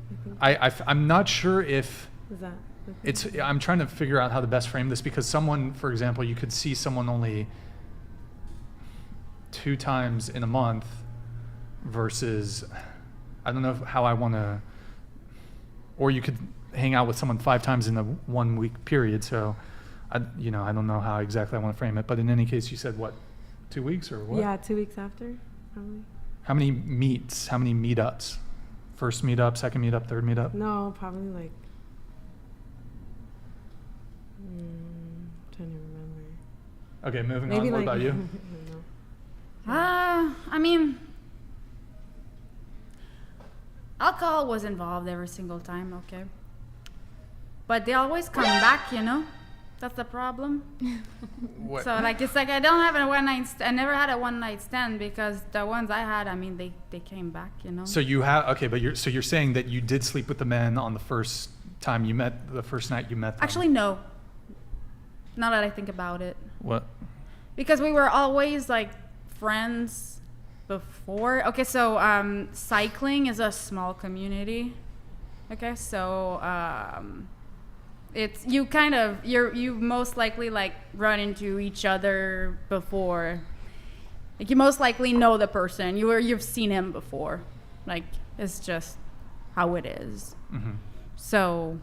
I think I'm not sure if is that. I'm trying to figure out how to best frame this, because someone, for example, you could see someone only 2 times in a month versus, I don't know how I want to, or you could hang out with someone 5 times in a 1 week period. So, I don't know how exactly I want to frame it, but in any case, you said what, 2 weeks or what? Yeah, 2 weeks after, probably. How many meets? How many meetups? First meetup, second meetup, third meetup? No, probably like. Trying to remember. Okay, moving Maybe on. What like, about you? I don't know. I mean, alcohol was involved every single time, okay? But they always come back, you know? That's the problem. What? So, like, it's like I don't have a one-night stand. I never had a one-night stand because the ones I had, I mean, they came back, you know? So you have, okay, but you're saying that you did sleep with the men on the first time you met, the first night you met them. Actually, no. Now that I think about it. What? Because we were always, like, friends before. Okay, so cycling is a small community. Okay, so it's you most likely like run into each other before. Like you most likely know the person. You've seen him before. Like it's just how it is. Mm-hmm. So,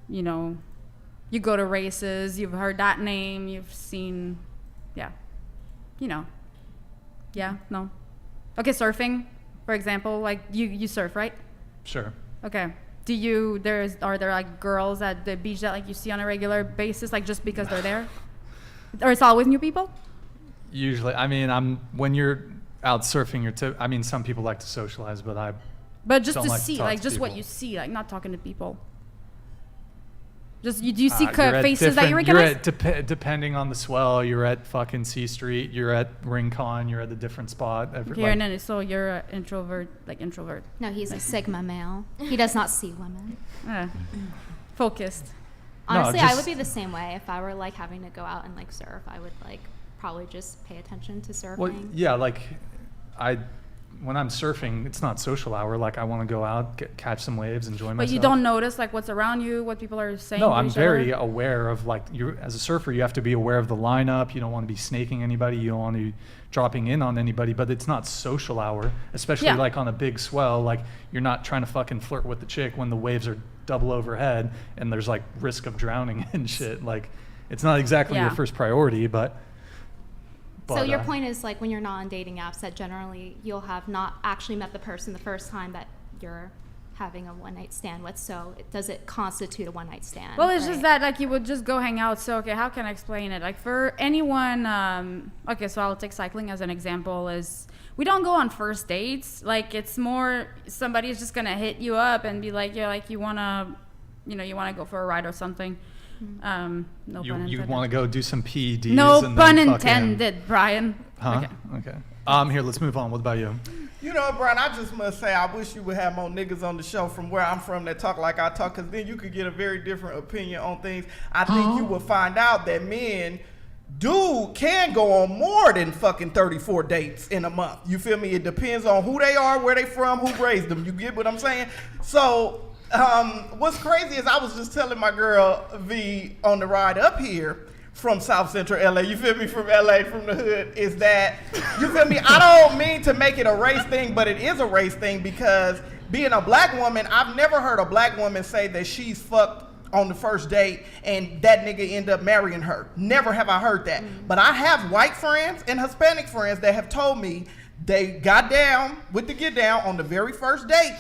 you know, you go to races. You've heard that name. You've seen, yeah, you know. Yeah, no. Okay, surfing, for example, like you surf, right? Sure. Okay. Are there like girls at the beach that like you see on a regular basis, like just because they're there? Or it's always new people? Usually, I mean, when you're out surfing, some people like to socialize, but But just don't to like to see, talk like to just what people. you see, like not talking to people. Just do you see you're at faces that you different- recognize? depending on the swell, you're at fucking C Street, you're at Rincon, you're at a different spot. Okay, and then so you're an introvert. No, he's a Sigma male. He does not see women. Focused. Honestly, I just- would be the same way. If I were like having to go out and like surf, I would like probably just pay attention to surfing. Well, yeah, like when I'm surfing, it's not social hour. Like I want to go out, catch some waves, enjoy myself. But you don't notice like what's around you, what people are saying. No, to I'm each very other? aware of like as a surfer, you have to be aware of the lineup. You don't want to be snaking anybody. You don't want to be dropping in on anybody. But it's not social hour, especially like on a big swell. Like you're not trying to fucking flirt with the chick when the waves are double overhead and there's like risk of drowning and shit. Like it's not exactly your first priority, but so your point is like when you're not on dating apps that generally you'll have not actually met the person the first time that you're having a one-night stand with, so does it constitute a one-night stand? Well, it's just that like you would just go hang out. So okay, how can I explain it? Like for anyone, okay, so I'll take cycling as an example. Is we don't go on first dates. Like it's more somebody's just gonna hit you up and be like, yeah, like you wanna go for a ride or something. No pun intended. You want to go do some PEDs? No and pun then intended, Brian. Huh? Okay. Here, let's move on. What about you? You know, Brian, I just must say, I wish you would have more niggas on the show from where I'm from that talk like I talk, because then you could get a very different opinion on things. I think you will find out that men can go on more than fucking 34 dates in a month. You feel me? It depends on who they are, where they from, who raised them. You get what I'm saying? So, what's crazy is I was just telling my girl V on the ride up here from South Central LA, you feel me, from LA, from the hood, is that, you feel me, I don't mean to make it a race thing, but it is a race thing because being a black woman, I've never heard a black woman say that she's fucked on the first date and that nigga end up marrying her. Never have I heard that. But I have white friends and Hispanic friends that have told me they got down with the get down on the very first date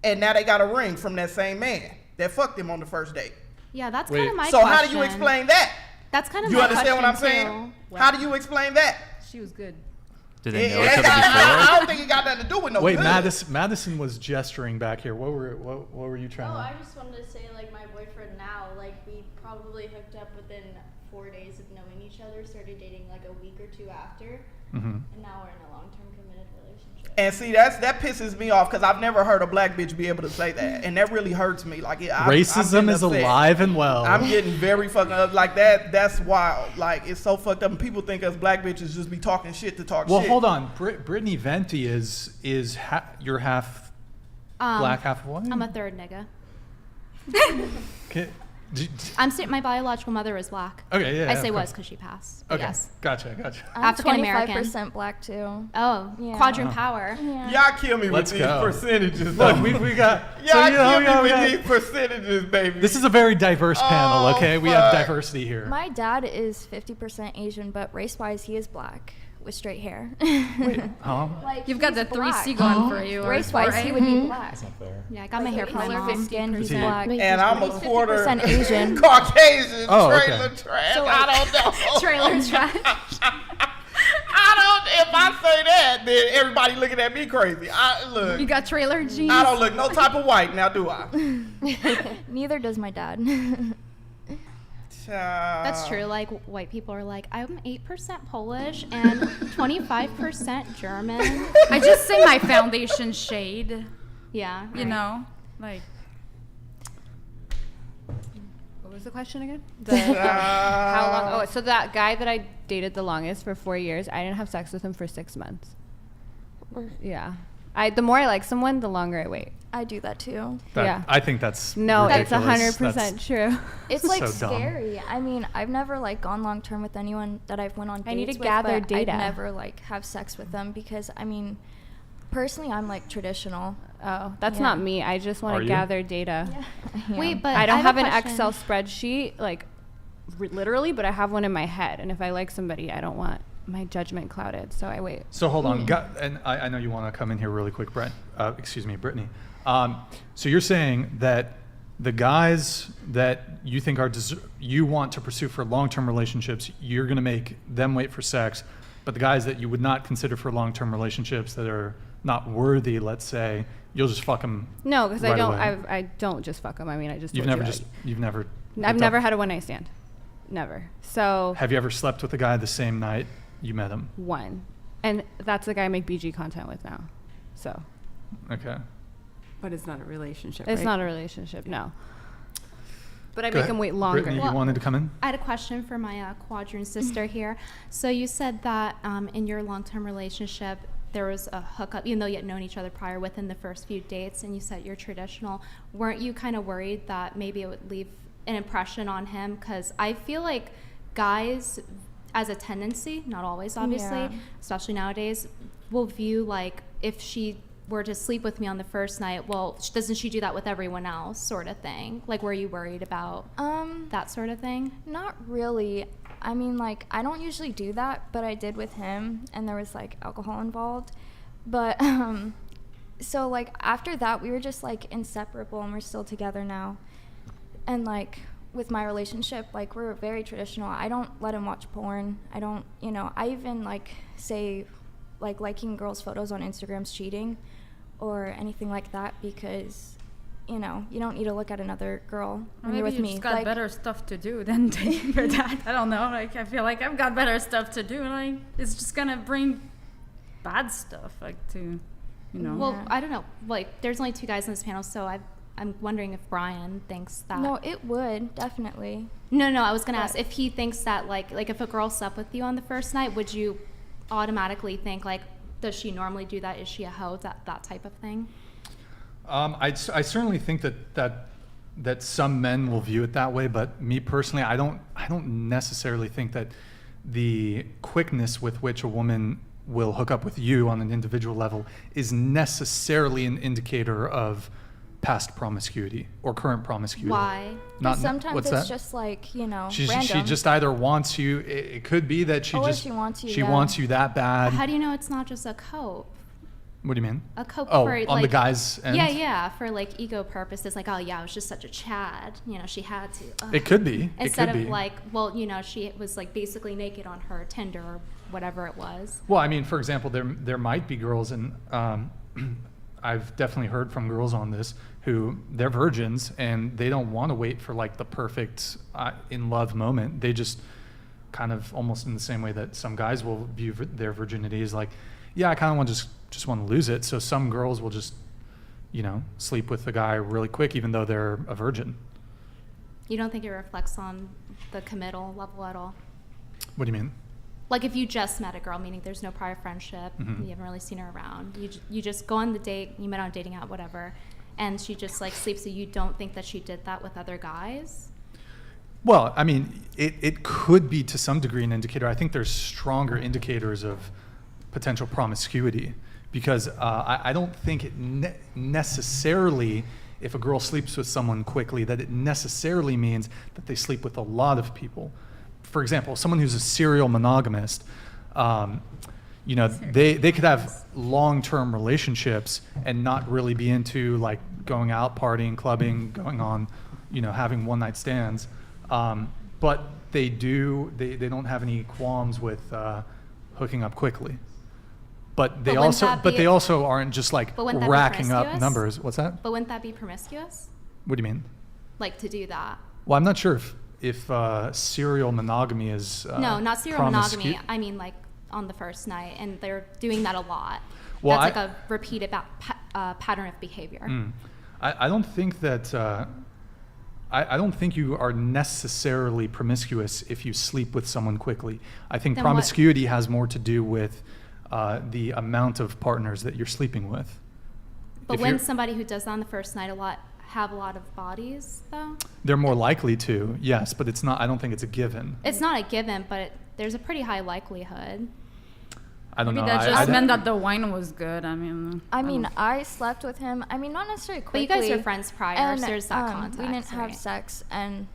and now they got a ring from that same man that fucked them on the first date. Yeah, that's kind of my So question. how do you explain that? That's kind of You my understand what I'm question, saying? too. How do you explain that? She was good. Did they know each other I before? don't think it got nothing to do with no Wait, good. Madysen was gesturing back here. What were you trying Oh, to? I just wanted to say, like, my boyfriend now, like, we probably hooked up within 4 days of knowing each other, started dating like a week or two after, and now we're in a long-term committed relationship. And see, that pisses me off because I've never heard a black bitch be able to say that, and that really hurts me. Like, Racism is alive and well. I'm getting very fucking up like that. That's wild. Like, it's so fucked up, and people think us black bitches just be talking shit to talk shit. Well, hold on. Brittany Venti you're half black, half white. I'm a third nigga. Okay. My biological mother is black. Okay, yeah. I say of was course. because she passed. But Okay, yes. gotcha. I'm African American. 25% black too. Oh, Yeah. quadrant power. Yeah. Y'all kill me Let's with these go. percentages. Look, we got. Y'all kill me we with got- these percentages, baby. This is a very diverse panel. Oh, Okay, we have fuck. diversity here. My dad is 50% Asian, but race-wise, he is black with straight hair. Wait, huh? Like, You've got he's the 3C black. going for you. or Race-wise, he would be black. That's not fair. Yeah, I got my hair from my Color of his mom. skin, he's he- black. And I'm a quarter 50% Asian. Caucasian Oh, okay. trailer trash. So, I like, don't know. Trailer trash. If I say that, then everybody looking at me crazy. Look, You got trailer jeans. I don't look no type of white now, do I? Neither does my dad. That's true. Like, white people are like, I'm 8% Polish and 25% German. I just say my foundation shade. Yeah. You know, like. What was the question again? How long? Oh, so that guy that I dated the longest for 4 years, I didn't have sex with him for 6 months. Yeah. The more I like someone, the longer I wait. I do that too. Yeah. I think that's No, ridiculous. it's 100% true. It's like so dumb. scary. I mean, I've never like gone long term with anyone that I've went on dates I need to with, gather but data. I'd never like have sex with them because I mean, personally, I'm like traditional. Oh, that's Yeah. not me. I just want Are to you? gather data. Yeah. Wait, but I don't have a an question. Excel spreadsheet, like literally, but I have one in my head. And if I like somebody, I don't want my judgment clouded, so I wait. So hold on, and I know you want to come in here really quick, Brittany. So you're saying that the guys that you think you want to pursue for long-term relationships, you're going to make them wait for sex, but the guys that you would not consider for long-term relationships that are not worthy, let's say, you'll just fuck them. No, because right I don't. away. I don't just fuck them. I mean, I just. You've told never you I've I've never had a one night stand. Never. So Have you ever slept with a guy the same night you met him? one, and that's the guy I make BG content with now. So Okay. But it's not a relationship. it's right? not a relationship, no. But I Go make ahead. him wait longer. Brittany, Well, you wanted to come in? I had a question for my quadrant sister here. So you said that in your long-term relationship, there was a hookup, even though you had known each other prior within the first few dates, and you said you're traditional. Weren't you kind of worried that maybe it would leave an impression on him? Because I feel like guys, as a tendency, not always obviously, Yeah. especially nowadays, will view like if she were to sleep with me on the first night, well, doesn't she do that with everyone else, sort of thing? Like, were you worried about that sort of thing? Not really. I mean, like, I don't usually do that, but I did with him, and there was, like, alcohol involved. But, so, like, after that, we were just, like, inseparable, and we're still together now. And, like, with my relationship, like, we're very traditional. I don't let him watch porn. I don't, I even, like, say, like, liking girls' photos on Instagram's cheating or anything like that because, you don't need to look at another girl when you're with you me. just got Like, better stuff to do than dating for that. I don't know. Like, I feel like I've got better stuff to do. Like, it's just gonna bring bad stuff, like, to, Well, Yeah. I don't know. Like, there's only 2 guys on this panel, so I'm wondering if Brian thinks that. No, it would, definitely. No, I was gonna But- ask if he thinks that, like if a girl slept with you on the first night, would you automatically think, like, does she normally do that? Is she a hoe? That type of thing? I certainly think that some men will view it that way, but me personally, I don't necessarily think that the quickness with which a woman will hook up with you on an individual level is necessarily an indicator of past promiscuity or current promiscuity. Why? Not Sometimes what's it's that? just like, She random. just either wants you. It could be that she Or just she wants you, she yeah. wants you that bad. How do you know it's not just a cope? What do you mean? A cope Oh, for, on like, the guy's end? Yeah, for like ego purposes, like, oh yeah, I was just such a Chad, she had to. Ugh. It could be. Instead it could of be. like, well, she was like basically naked on her Tinder or whatever it was. Well, I mean, for example, there might be girls, and I've definitely heard from girls on this who they're virgins and they don't want to wait for like the perfect in love moment. They just kind of almost in the same way that some guys will view their virginity as like, yeah, I kind of just want to lose it. So some girls will just, sleep with the guy really quick, even though they're a virgin. You don't think it reflects on the committal level at all? What do you mean? Like if you just met a girl, meaning there's no prior friendship, Mm-hmm. you haven't really seen her around, you just go on the date, you met on a dating app, whatever, and she just like sleeps, so you don't think that she did that with other guys? Well, I mean, it could be to some degree an indicator. I think there's stronger indicators of potential promiscuity because I don't think it necessarily, if a girl sleeps with someone quickly, that it necessarily means that they sleep with a lot of people. For example, someone who's a serial monogamist, they could have long-term relationships and not really be into like going out, partying, clubbing, going on, having one-night stands. But they don't have any qualms with hooking up quickly. But they also aren't just like racking up numbers. What's that? But wouldn't that be promiscuous? What do you mean? Like to do that? Well, I'm not sure if serial monogamy is no, not serial monogamy. I mean like on the first night, and they're doing that a lot. Well, that's like a repeated pattern of behavior. I don't think that. I don't think you are necessarily promiscuous if you sleep with someone quickly. I think Then promiscuity has more to do with the amount of partners that you're sleeping with. But when somebody who does that on the first night have a lot of bodies, though? They're more likely to, yes, but it's not. I don't think it's a given. It's not a given, but there's a pretty high likelihood. I don't know. Maybe that just meant that the wine was good. I mean, I slept with him. I mean, not necessarily quickly. But you guys were friends prior, and, so there's that context. We didn't have right? sex, and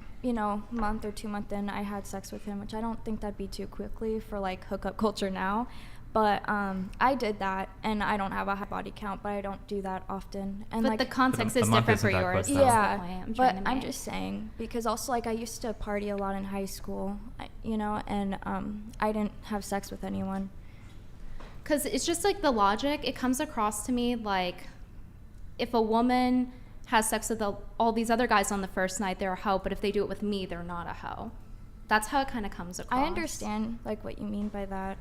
month or 2 months in, I had sex with him, which I don't think that'd be too quickly for like hookup culture now. But I did that, and I don't have a high body count, but I don't do that often. And but like the context But is a month different for isn't that yours. quick, though. yeah, but I'm just saying because also like I used to party a lot in high school, and I didn't have sex with anyone. Because it's just like the logic, it comes across to me like if a woman has sex with all these other guys on the first night, they're a hoe, but if they do it with me, they're not a hoe. That's how it kind of comes across. I understand like what you mean by that,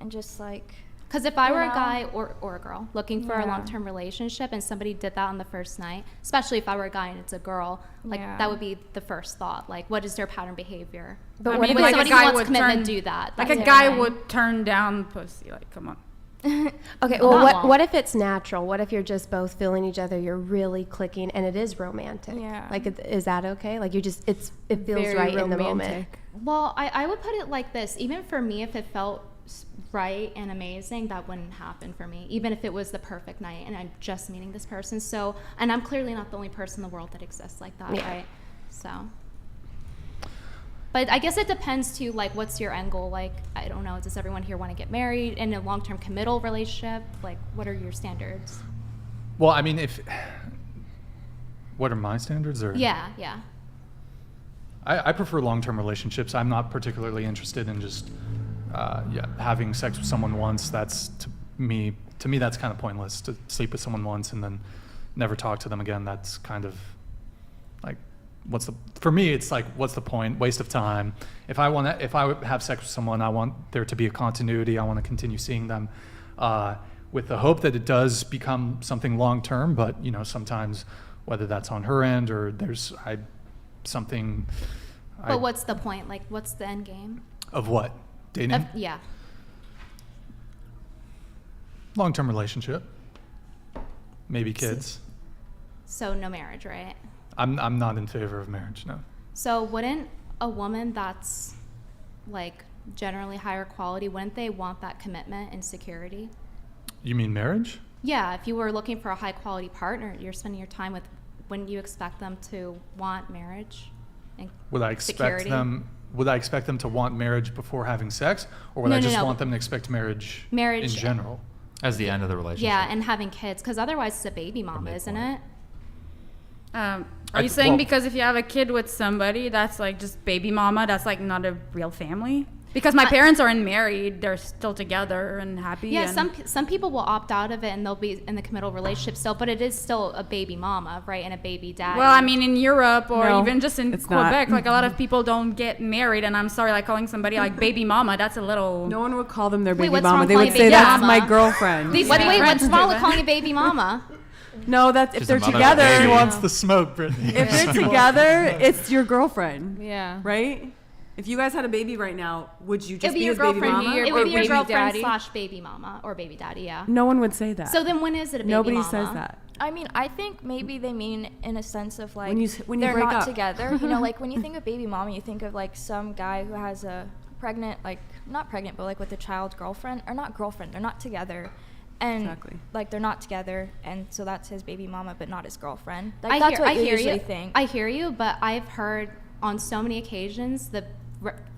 and just like because if I were a guy or a girl looking for a Yeah. long-term relationship and somebody did that on the first night, especially if I were a guy and it's a girl, like Yeah. that would be the first thought. Like, what is their pattern behavior? But If like somebody a guy wants would commitment, do that. Like That's a it. guy would turn down pussy. Like, come on. Okay, Not well, long. what if it's natural? What if you're just both feeling each other, you're really clicking, and it is romantic? Yeah. Like, is that okay? Like, it feels Very right in the moment. romantic. Well, I would put it like this. Even for me, if it felt right and amazing, that wouldn't happen for me. Even if it was the perfect night and I'm just meeting this person. So, and I'm clearly not the only person in the world that exists like that, Yeah. right? So, but I guess it depends too, like, what's your end goal? Like, I don't know, does everyone here want to get married in a long-term committal relationship? Like, what are your standards? Well, I mean, what are my standards? Or Yeah. I prefer long-term relationships. I'm not particularly interested in just having sex with someone once. That's to me that's kind of pointless. To sleep with someone once and then never talk to them again. That's kind of like for me it's like what's the point? Waste of time. If I have sex with someone, I want there to be a continuity. I want to continue seeing them with the hope that it does become something long-term. But sometimes whether that's on her end or there's something. But what's the point? Like, what's the end game? Of what? Dating? Yeah. Long-term relationship. Maybe kids. So no marriage, right? I'm not in favor of marriage, no. So wouldn't a woman that's like generally higher quality, wouldn't they want that commitment and security? You mean marriage? Yeah, if you were looking for a high quality partner you're spending your time with, wouldn't you expect them to want marriage and Would I expect security? them to want marriage before having sex, or would I just want them to expect marriage in general? As the end of the relationship. Yeah, and having kids, because otherwise it's a baby mama, isn't it? Are you saying because if you have a kid with somebody that's like just baby mama, that's like not a real family? Because my parents aren't married, they're still together and happy. Yeah, and some people will opt out of it and they'll be in the committal relationship still, but it is still a baby mama, right, and a baby daddy. Well, I mean, in Europe or No, even just in it's Quebec, not. like a lot of people don't get married, and I'm sorry, like calling somebody like baby mama, that's a little. No one would call them their Wait, baby what's mama. wrong They calling would a say, baby that's mama? my girlfriend. These Wait, what's friends wrong do with that. calling a baby mama? No, that's if She's they're a mother of a together. baby. She wants the smoke, Brittany. If they're together, it's your girlfriend, Yeah. right? If you guys had a baby right now, would you just It'd be your his baby girlfriend. mama? It or would be your baby girlfriend daddy? / baby mama or baby daddy. Yeah. No one would say that. So then, when is it a baby Nobody mama? says that. I mean, I think maybe they mean in a sense of like When you they're break not up. together. You know, like when you think of baby mama, you think of like some guy who has a pregnant, like not pregnant, but like with a child girlfriend or not girlfriend. They're not together, and Exactly. like they're not together, and so that's his baby mama, but not his girlfriend. I Like that's hear, what I you hear usually you. think. I hear you, but I've heard on so many occasions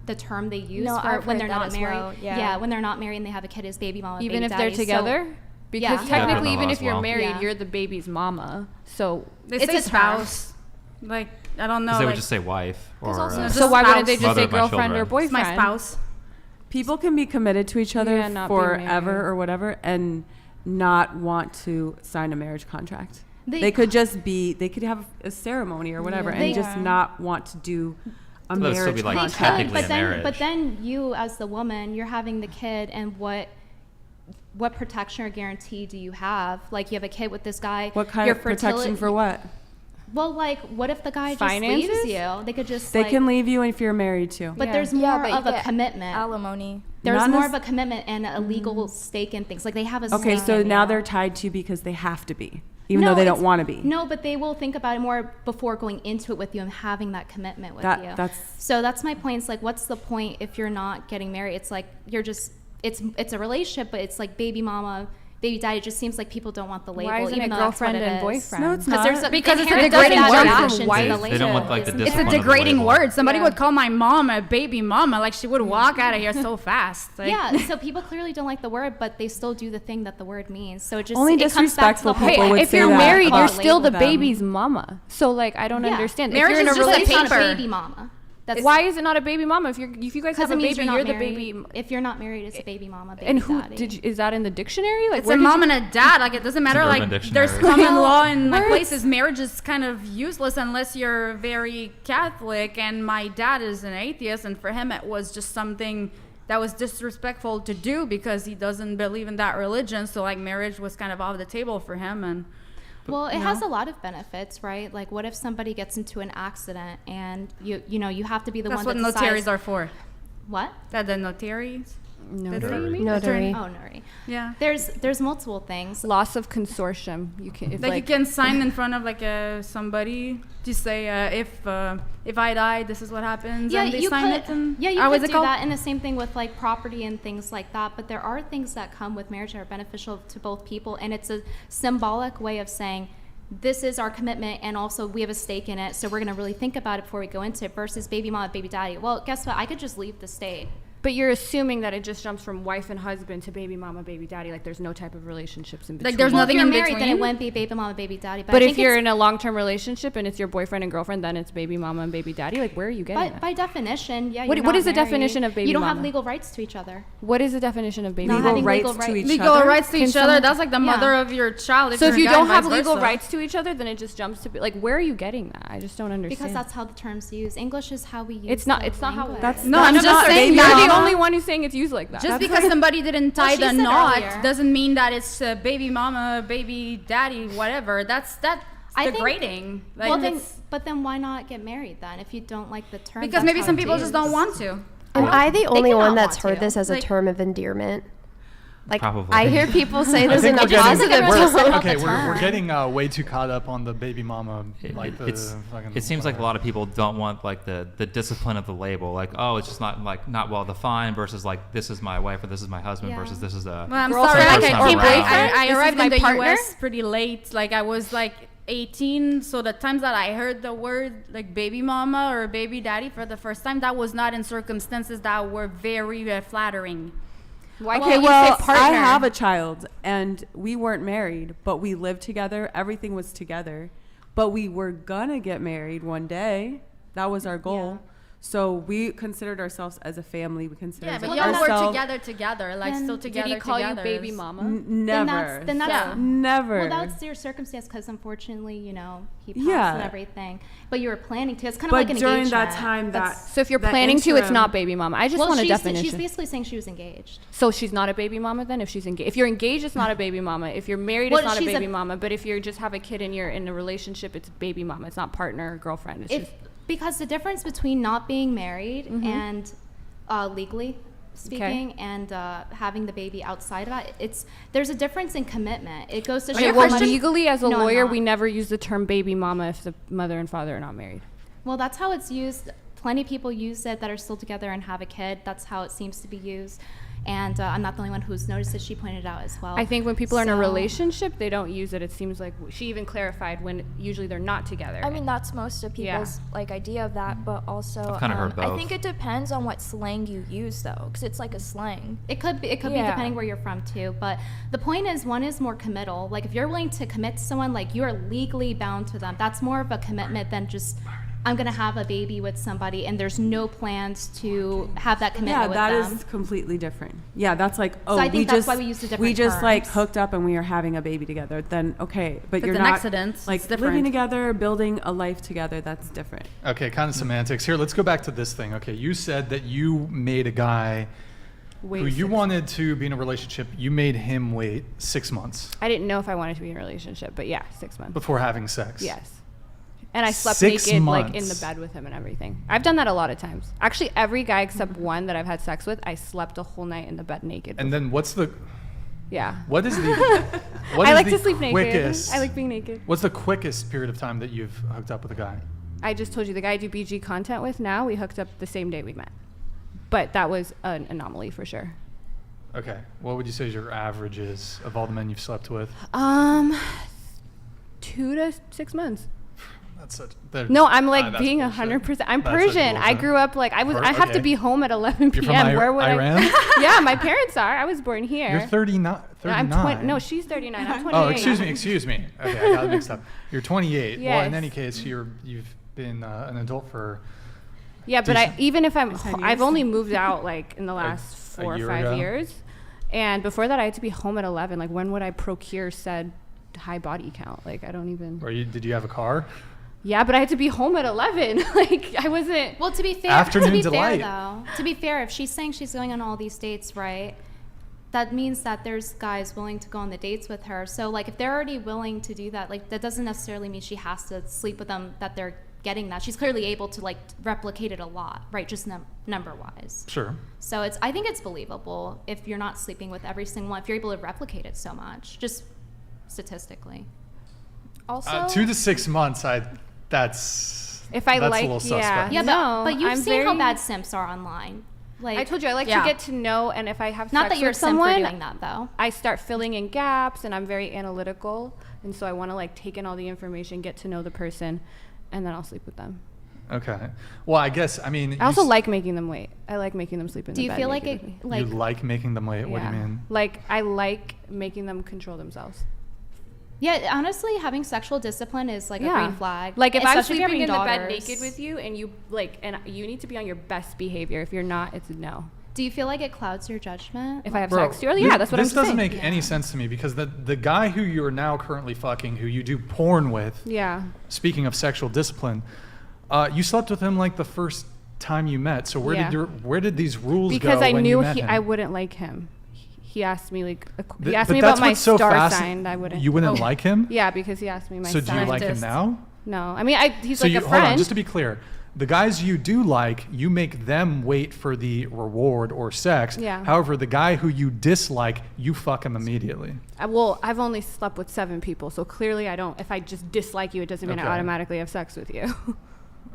the term they use No, for I've when heard they're that not as married. well, yeah. When they're not married and they have a kid is baby mama, Even baby if daddy. they're together? Because Yeah. technically, Yeah. even if you're Well. married, Yeah. you're the baby's mama. So They It's say a term. spouse. Like, I don't know. Because they would like, just say wife or. There's also- Just so why wouldn't they spouse. just say Mother of my girlfriend or children. boyfriend? it's my spouse. People can be committed to each other Yeah, not be married. forever or whatever and not want to sign a marriage contract. They- They could just be, they could have a ceremony or whatever They- and just not want to do a That'd still marriage be like contract. technically but a then, marriage. but then you as the woman, you're having the kid, and what protection or guarantee do you have? Like, you have a kid with this guy. What kind your of protection fertili- for what? Well, like, what if the guy just Finances? leaves you? They could just. They like, can leave you if you're married too. But Yeah. there's Yeah, more but you of a get commitment. alimony. There's Not more as- of a commitment and a legal stake in things. Like, they have a Okay, stake so in now you. they're tied to you because they have to be, even No, though they don't it's- want to be. No, but they will think about it more before going into it with you and having that commitment with you. So that's my point. It's like, what's the point if you're not getting married? It's like you're just it's a relationship, but it's like baby mama, baby daddy. It just seems like people don't want the label. Why isn't even it though that's what girlfriend it and is. boyfriend? No, it's Because there's not. a, Because it's a inherent degrading word reactions from in wife. the They don't want, label. like, the It's- It's a discipline of the degrading label. word. Somebody Yeah. would call my mom a baby mama. Like, she would walk out of here so fast. Like, Yeah, so people clearly don't like the word, but they still do the thing that the word means. So it just Only it comes back to the disrespectful whole people point. would if say you're that married, about you're still the them. baby's mama. So like, I don't Yeah. understand. Marriage if you're in is a just a It's not relationship, a baby mama. That's why is it not a baby mama? If you guys have because a it means baby, you're you're not the married. baby. If you're not married, it's a baby mama, baby And who daddy. is that in the dictionary? Like, it's where a did mom you- and a dad. Like, it doesn't matter. Urban Like, Dictionary. there's common law in my Words. places. Marriage is kind of useless unless you're very Catholic. And my dad is an atheist, and for him, it was just something that was disrespectful to do because he doesn't believe in that religion. So like, marriage was kind of off the table for him. And Well, it has a lot of benefits, right? Like, what if somebody gets into an accident and you know you have to be the that's one what that notaries decides are for. What? That the notaries. Notary. Attorney. Oh, notary. Yeah. There's multiple things. Loss of consortium. You can if Like, you can sign in front of like somebody to say if I die, this is what happens. Yeah, and they you sign could. it. And Yeah, you how could is it do called? that, and the same thing with like property and things like that. But there are things that come with marriage that are beneficial to both people, and it's a symbolic way of saying, this is our commitment, and also we have a stake in it, so we're going to really think about it before we go into it, versus baby mama, baby daddy. Well, guess what? I could just leave the state. But you're assuming that it just jumps from wife and husband to baby mama, baby daddy. Like, there's no type of relationships in between. Like, there's Well, nothing if you're in married, then between. it wouldn't be baby mama, baby daddy. But I if think you're it's- in a long-term relationship and it's your boyfriend and girlfriend, then it's baby mama and baby daddy. Like, where are you getting that? by definition, yeah. What- you're what not is the married. definition of baby You don't have mama? legal rights to each other. What is the definition of baby Not mama? having rights legal to rights. each Legal other? rights to Can each other. someone- That's like the Yeah. mother of your child. So if you're you a guy, don't have vice legal versa. rights to each other, then it just jumps to be like, where are you getting that? I just don't understand. Because that's how the term's used. English is how we use it's not. the It's not how. language. That's- No, That's I'm just not saying baby you're You're the the mama. only one who's saying it's used like that. Just because somebody didn't tie she the said knot earlier. doesn't mean that it's baby mama, baby daddy, whatever. That's I think- degrading. Like, Well, then, it's- but then why not get married then if you don't like the term? because that's maybe how some it's people just don't used. want to. Am I the only cannot one that's want heard to. this as a Like- term of endearment? Like, Probably. I hear people say I this think in a we're getting, positive everyone's tone. upset about okay, the we're term. getting way too caught up on the baby mama, like the it's, fucking. it seems like a whatever. lot of people don't want like the discipline of the label. Like, oh, it's just not well defined versus like this is my wife or this is my husband Yeah. versus this is a. Well, I'm Girlfriend sorry. Like, versus I, my came, boyfriend. I This is arrived my in the partner? U.S. pretty late. Like, I was like 18, so the times that I heard the word like baby mama or baby daddy for the first time, that was not in circumstances that were very flattering. Why Okay, can't you well, say partner? I have a child, and we weren't married, but we lived together. Everything was together, but we were gonna get married one day. That was our goal. So we considered ourselves as a family. We considered Yeah, but ourselves. y'all were together, like Then still did together. Did he call you together. baby mama? Never. Then that's Yeah. Never. Well, that's your circumstance because unfortunately, he passed Yeah. and everything. But you were planning to. It's kind of but like an during engagement. that time, So if you're that planning to, it's interim- not baby mama. I just want a definition. She's basically saying she was engaged. So she's not a baby mama then? If she's engaged, if you're engaged, it's not a baby mama. If you're married, Well, it's not a she's baby mama. But if you just have a kid and you're in a relationship, it's baby mama. It's not partner or girlfriend. It's Because the difference between not being married and legally speaking and having the baby outside of that, there's a difference in commitment. It goes to show how much legally as a No, I'm lawyer, not. we never use the term baby mama if the mother and father are not married. Well, that's how it's used. Plenty of people use it that are still together and have a kid. That's how it seems to be used. And I'm not the only one who's noticed it. She pointed out as well. I think when people are in a So- relationship, they don't use it. It seems like she even clarified when usually they're not together. I mean, that's most of people's like idea of that, but also I've kinda heard I both. think it depends on what slang you use though, because it's like a slang. It could be depending where you're from too. But the point is, one is more committal. Like if you're willing to commit to someone, like you are legally bound to them. That's more of a commitment than just I'm gonna have a baby with somebody and there's no plans to have that commitment with them. Yeah, that is completely different. Yeah, that's like, So I think that's why we use the different like terms. hooked up and we are having a baby together. Then okay, but If you're it's an not accident, like it's different. living together, building a life together. That's different. Okay, kind of semantics. Here, let's go back to this thing. Okay, you said that you made a guy who you wanted to be in a relationship. You made him wait 6 months I didn't know if I wanted to be in a relationship, but yeah, 6 months. before having sex. Yes. And I slept 6 naked, like in the months. bed with him and everything. I've done that a lot of times. Actually, every guy except one that I've had sex with, I slept a whole night in the bed naked. And then what's the yeah. what is the what I is like the to sleep quickest, naked. I like being naked. What's the quickest period of time that you've hooked up with a guy? I just told you the guy I do BG content with now, we hooked up the same day we met. But that was an anomaly for sure. Okay, what would you say is your averages of all the men you've slept with? 2 to 6 months. That's such. No, I'm like that's being bullshit. 100%. I'm That's such Persian. I bullshit. grew up like I have to be home at 11 You're p.m. from Where would Iran? I? Yeah, my parents are. I was born here. You're 39. No, I'm 39. No, she's 39. I'm 28. Oh, excuse me. Okay, I got it mixed up. You're 28. Well, in Yes. any case, you've been an adult for. Yeah, but decent- even if I'm, 10 I've years. only moved out like in the last a 4 or year 5 ago? years, and before that I had to be home at 11. Like when would I procure said high body count? Like I don't even. Did you have a car? Yeah, but I had to be home at 11. Like I wasn't. Well, to be fair, Afternoon delight. to be fair, if she's saying she's going on all these dates, right? That means that there's guys willing to go on the dates with her. So like if they're already willing to do that, like that doesn't necessarily mean she has to sleep with them, that they're getting that. She's clearly able to like replicate it a lot, right? Just number wise. Sure. So I think it's believable if you're not sleeping with every single one, if you're able to replicate it so much, just statistically. Also, 2 to 6 months. That's. If I that's like, a little yeah. suspect. Yeah, No, but you've I'm seen how very- bad simps are online. Like I told you I like Yeah. to get to know, and if I have not sex that you're a with simp for someone, doing that though. I start filling in gaps, and I'm very analytical, and so I want to like take in all the information, get to know the person, and then I'll sleep with them. Okay. Well, I guess I mean. I also like making them wait. I like making them sleep in Do the you bed feel like naked it with me. You like making them wait. What do you Yeah. mean? Like I like making them control themselves. Yeah, honestly, having sexual discipline is like a green flag. Like if I'm especially sleeping you're in the having bed daughters. naked with you, and you like, and you need to be on your best behavior. If you're not, it's a no. Do you feel like it clouds your judgment? If I have Bro, sex, yeah, that's what I'm This doesn't saying. make any sense to me because the guy who you're now currently fucking, who you do porn with. Yeah. Speaking of sexual discipline, you slept with him like the first time you met. So where did these rules Because go? I when you knew met him? I wouldn't like him. He asked me like he Th- asked but me that's about my what's so star fasc- sign. I wouldn't. You wouldn't like him? Yeah, because he asked me my So do you like him Scientist. now? No, I mean he's So like you a hold on, friend. just to be clear. The guys you do like, you make them wait for the reward or sex. Yeah. However, the guy who you dislike, you fuck him immediately. Well, I've only slept with 7 people, so clearly I don't. If I just dislike you, it doesn't mean I Okay. automatically have sex with you.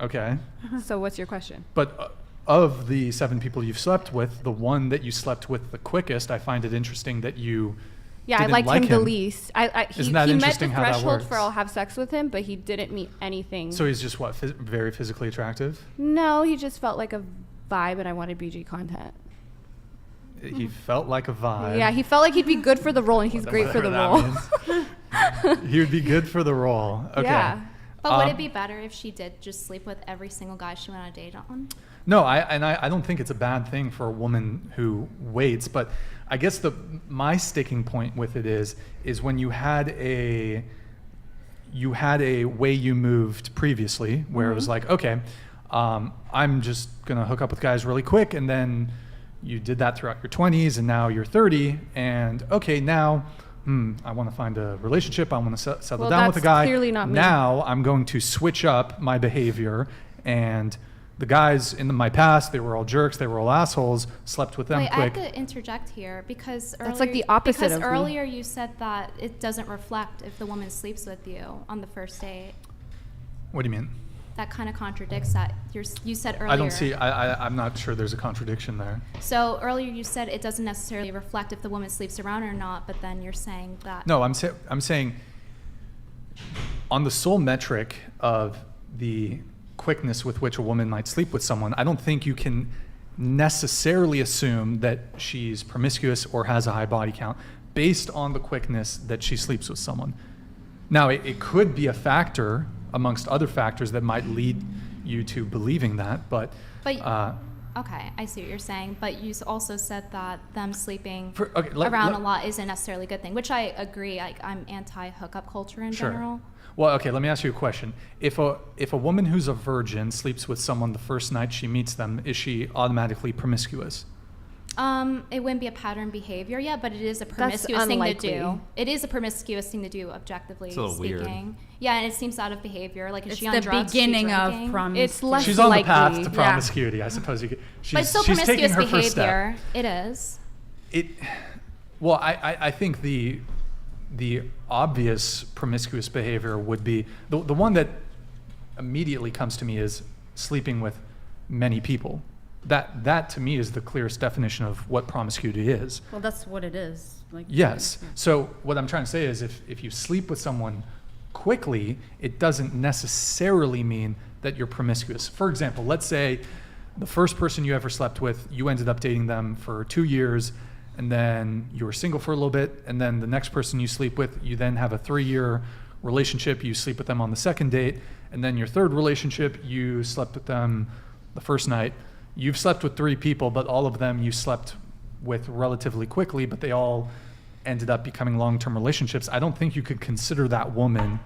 Okay. So what's your question? But of the 7 people you've slept with, the one that you slept with the quickest, I find it interesting that you Yeah, I didn't liked like him the least. He Isn't that met the interesting how that threshold for works? I'll have sex with him, but he didn't meet anything. So he's just what, very physically attractive? No, he just felt like a vibe, and I wanted BG content. He felt like a vibe. Yeah, he felt like he'd be good for the role, and he's great for the role. He would be good for the role. Okay. Yeah. But would it be better if she did just sleep with every single guy she went on a date on? No, I don't think it's a bad thing for a woman who waits, but I guess my sticking point with it is when you had a way you moved previously where it was like, okay, I'm just gonna hook up with guys really quick, and then you did that throughout your 20s, and now you're 30, and okay, now I want to find a relationship, I want to settle down with a guy. Clearly not me. Now I'm going to switch up my behavior, and the guys in my past, they were all jerks, they were all assholes, slept with them Wait, quick. I have to interject here because That's like the opposite because of me. earlier you said that it doesn't reflect if the woman sleeps with you on the first date. What do you mean? That kind of contradicts that you said earlier. I don't see, I'm not sure there's a contradiction there. So earlier you said it doesn't necessarily reflect if the woman sleeps around or not, but then you're saying that. No, I'm saying on the sole metric of the quickness with which a woman might sleep with someone, I don't think you can necessarily assume that she's promiscuous or has a high body count based on the quickness that she sleeps with someone. Now, it could be a factor amongst other factors that might lead you to believing that, but okay, I see what you're saying, but you also said that them sleeping around a lot isn't necessarily a good thing, which I agree. I'm anti-hookup culture in general. Well, okay, let me ask you a question. If a woman who's a virgin sleeps with someone the first night she meets them, is she automatically promiscuous? It wouldn't be a pattern behavior yet, but it is a promiscuous thing to do. It is a promiscuous thing to do, objectively It's a little speaking. weird. Yeah, and it seems out of behavior. Like, is It's she on the drugs? beginning Is she of drinking? promiscuity. It's less She's on the path likely. to promiscuity, I suppose you could. But it's still she's taking promiscuous her first step. behavior. It is. Well, I think the obvious promiscuous behavior would be the one that immediately comes to me is sleeping with many people. That to me is the clearest definition of what promiscuity is. Well, that's what it is. Like, Yes. So what I'm trying to say is if you sleep with someone quickly, it doesn't necessarily mean that you're promiscuous. For example, let's say the first person you ever slept with, you ended up dating them for 2 years, and then you were single for a little bit, and then the next person you sleep with, you then have a 3-year relationship, you sleep with them on the second date, and then your third relationship, you slept with them the first night. You've slept with 3 people, but all of them you slept with relatively quickly, but they all ended up becoming long-term relationships. I don't think you could consider that woman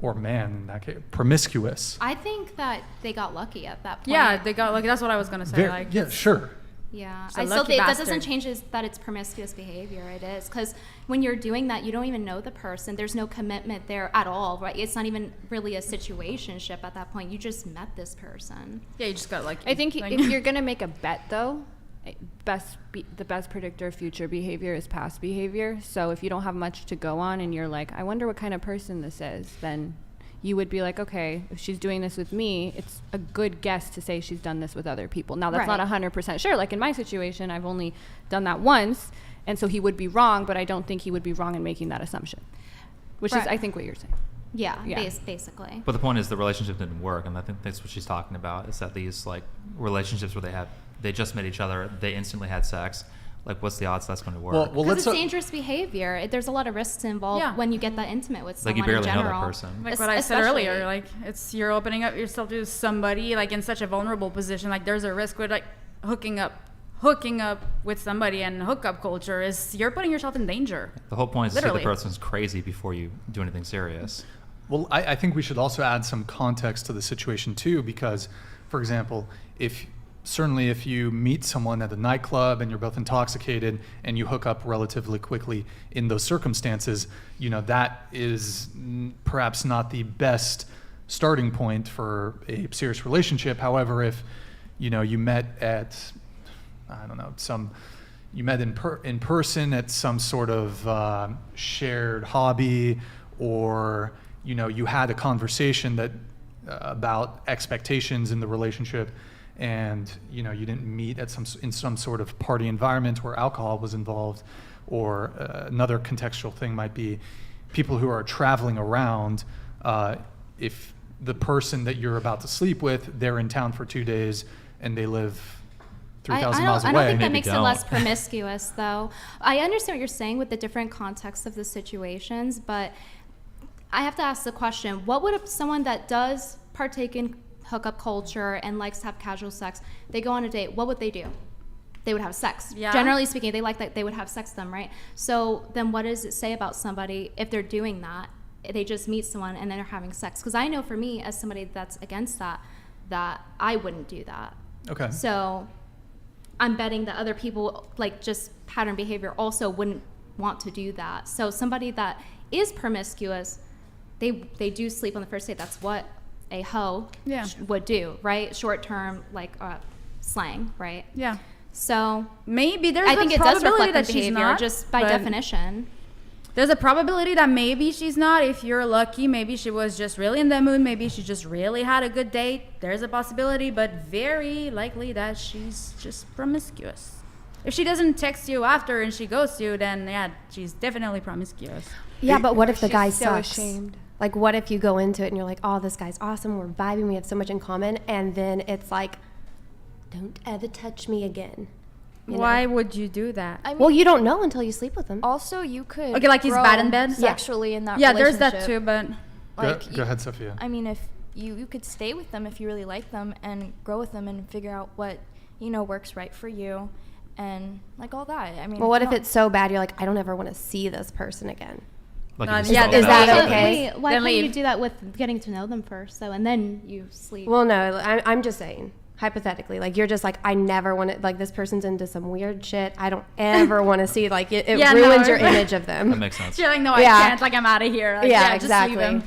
or man in that case promiscuous. I think that they got lucky at that point. Yeah, they got lucky. That's what I was gonna say. Yeah, sure. Yeah, It's a I still lucky think that bastard. doesn't change that it's promiscuous behavior. It is, because when you're doing that, you don't even know the person. There's no commitment there at all, right? It's not even really a situationship at that point. You just met this person. Yeah, you just got lucky. I think Like- if you're gonna make a bet, though, the best predictor of future behavior is past behavior. So if you don't have much to go on and you're like, I wonder what kind of person this is, then you would be like, okay, if she's doing this with me, it's a good guess to say she's done this with other people. Now, that's Right. not 100% sure. Like in my situation, I've only done that once, and so he would be wrong, but I don't think he would be wrong in making that assumption, which is, Right. I think, what you're saying. Yeah, Yeah. basically. But the point is the relationship didn't work, and I think that's what she's talking about, is that these like relationships where they just met each other, they instantly had sex. Like, what's the odds that's going to work? Well, Because let's it's dangerous behavior. There's a lot of risks involved Yeah. when you get that intimate with Like, someone you barely in know that general. person. Like what I said Especially- earlier, like you're opening up yourself to somebody like in such a vulnerable position. Like there's a risk with like hooking up with somebody, and hookup culture is you're putting yourself in danger. The whole point is to see Literally. the person's crazy before you do anything serious. Well, I think we should also add some context to the situation too, because, for example, if you meet someone at a nightclub and you're both intoxicated and you hook up relatively quickly in those circumstances, that is perhaps not the best starting point for a serious relationship. However, if you met at, I don't know, you met in person at some sort of shared hobby, or you had a conversation that about expectations in the relationship, and you didn't meet in some sort of party environment where alcohol was involved, or another contextual thing might be people who are traveling around. If the person that you're about to sleep with, they're in town for 2 days and they live 3,000 miles away. I don't think that Maybe makes it don't. less promiscuous, though. I understand what you're saying with the different contexts of the situations, but I have to ask the question: what would someone that does partake in hookup culture and likes to have casual sex, they go on a date, what would they do? They would have sex. Yeah. Generally speaking, they like that they would have sex with them, right? So then what does it say about somebody if they're doing that? They just meet someone and then they're having sex. Because I know for me, as somebody that's against that I wouldn't do that. Okay. So I'm betting that other people, like just pattern behavior, also wouldn't want to do that. So somebody that is promiscuous, they do sleep on the first date. That's what a hoe would do, right? Short term, like slang, right? Yeah. So maybe there's I think a it does probability reflect that the she's behavior not, just by but definition. There's a probability that maybe she's not. If you're lucky, maybe she was just really in the mood. Maybe she just really had a good date. There's a possibility, but very likely that she's just promiscuous. If she doesn't text you after and she ghosts you, then yeah, she's definitely promiscuous. Yeah, but what if the She's guy so sucks? ashamed. Like, what if you go into it and you're like, oh, this guy's awesome, we're vibing, we have so much in common, and then it's like, don't ever touch me again. You know? Why would you do that? I mean, Well, you don't know until you sleep with him. also you could Okay, like he's grow bad in bed? sexually in that Yeah, there's that relationship. too, but Like, Go ahead, Sophia. I mean, if you could stay with them if you really like them and grow with them and figure out what works right for you, and like all that. I mean, Well, what you if don't- it's so bad you're like, I don't ever want to see this person again? Like Yeah, if you yeah, saw is that that- okay? Wait, why Then can't you leave. do that with getting to know them first, though, and then you sleep? Well, no, I'm just saying, hypothetically, like you're just like, I never want to, like this person's into some weird shit. I don't ever want to see, like it Yeah, no, ruins your it's like- image of them. That makes sense. you're like, no, Yeah. I can't. Like, I'm out of here. Like, yeah, just leave exactly. him.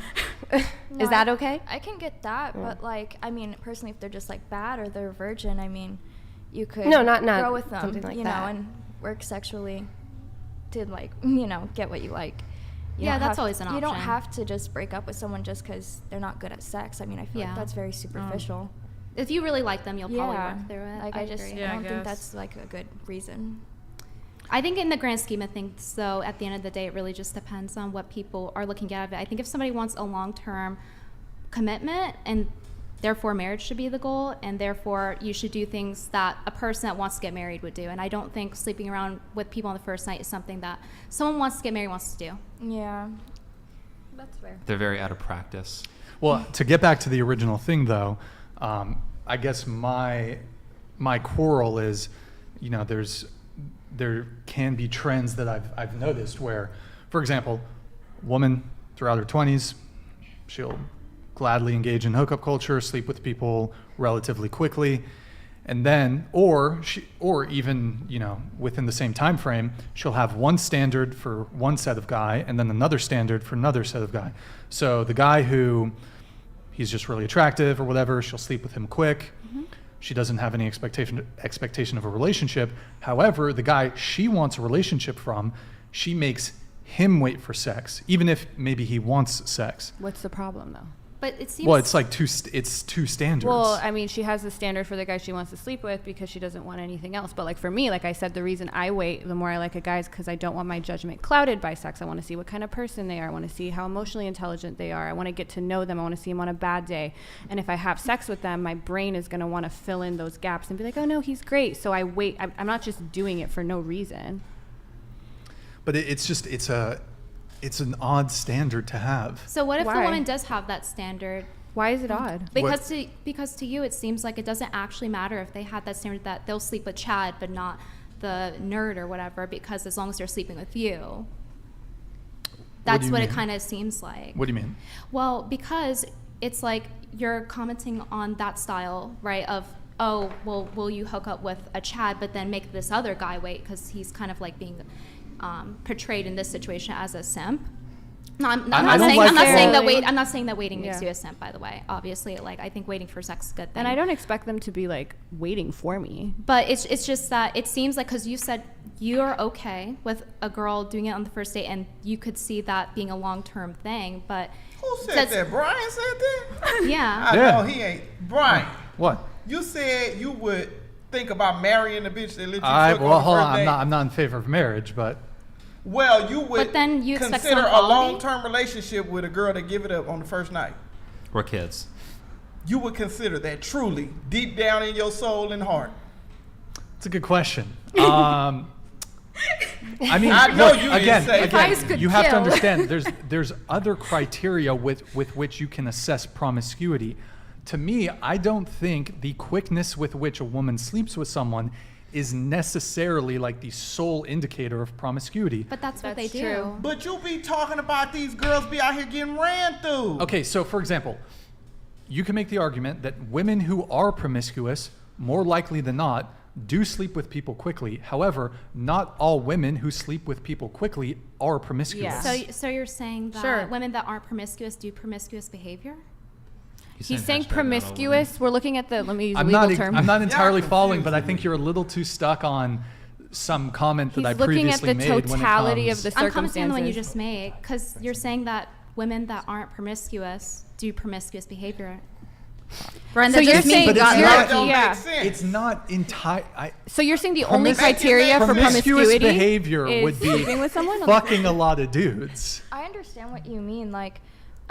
No, Is that okay? I can get that, but like, I mean, personally, if they're just like bad or they're a virgin, I mean, you could No, not grow with them, something like you that. know, and work sexually to like, get what you like. You Yeah, don't that's have- always an You don't option. have to just break up with someone just because they're not good at sex. I mean, I feel Yeah. like that's very superficial. If you really like them, you'll probably Yeah, work through it. like I just agree. Yeah, I don't think guess. that's like a good reason. I think in the grand scheme of things, though, at the end of the day, it really just depends on what people are looking at. I think if somebody wants a long-term commitment, and therefore marriage should be the goal, and therefore you should do things that a person that wants to get married would do. And I don't think sleeping around with people on the first night is something that someone wants to get married wants to do. Yeah, that's fair. They're very out of practice. Well, to get back to the original thing, though, I guess my quarrel is, there can be trends that I've noticed where, for example, woman throughout her 20s, she'll gladly engage in hookup culture, sleep with people relatively quickly, and then, or even within the same time frame, she'll have one standard for one set of guy and then another standard for another set of guy. So the guy who he's just really attractive or whatever, she'll sleep with him quick. Mm-hmm. She doesn't have any expectation of a relationship. However, the guy she wants a relationship from, she makes him wait for sex, even if maybe he wants sex. What's the problem, though? But it seems Well, it's like two standards. Well, I mean, she has the standard for the guy she wants to sleep with because she doesn't want anything else. But like for me, like I said, the reason I wait the more I like a guy is because I don't want my judgment clouded by sex. I want to see what kind of person they are. I want to see how emotionally intelligent they are. I want to get to know them. I want to see them on a bad day. And if I have sex with them, my brain is going to want to fill in those gaps and be like, oh no, he's great. So I wait. I'm not just doing it for no reason. but it's an odd standard to have. So what if the Why? woman does have that standard? Why is it odd? Because to you, it seems like it doesn't actually matter if they had that standard that they'll sleep with Chad, but not the nerd or whatever, because as long as they're sleeping with you. That's do you what it mean? kind of seems like. What do you mean? Well, because it's like you're commenting on that style, right, of, oh, well, will you hook up with a Chad, but then make this other guy wait because he's kind of like being portrayed in this situation as a simp. No, I'm not saying that waiting makes Yeah. you a simp, by the way. Obviously, like, I think waiting for sex is a good thing. And I don't expect them to be like waiting for me. But it's just that it seems like, because you said you're okay with a girl doing it on the first date, and you could see that being a long-term thing, but Who said that? Brian said that? yeah. I Yeah. know he ain't. Brian, What? you said you would think about marrying the bitch that let you fuck Well, on hold the on. first date. I'm not in favor of marriage, but Well, you would But then you expect consider some a quality? long-term relationship with a girl that give it up on the first night. We're kids. You would consider that truly, deep down in your soul and heart. it's a good question. I mean, I know look, you didn't say that. Guys could you have to kill. understand there's other criteria with which you can assess promiscuity. to me, I don't think the quickness with which a woman sleeps with someone is necessarily like the sole indicator of promiscuity. But that's what they do. true. But you be talking about these girls be out here getting ran through. Okay, so for example, you can make the argument that women who are promiscuous, more likely than not, do sleep with people quickly. However, not all women who sleep with people quickly are promiscuous. Yeah. So you're saying that Sure. women that aren't promiscuous do promiscuous behavior? He's saying hashtag not all promiscuous. We're looking at the, let me use a I'm legal not, term. I'm not entirely Yeah, following, confused but I think you're a little too stuck on some comment that He's I looking at previously the made when it totality of comes. the I'm commenting circumstances. on the one you just made, because you're saying that women that aren't promiscuous do promiscuous behavior. Brenda, So you're just saying- But it's you're- not- That don't yeah. make sense. It's not entire. So you're saying the only Promis- criteria for promiscuous promiscuity behavior is would be sleeping with someone? fucking a lot of dudes. I understand what you mean. Like,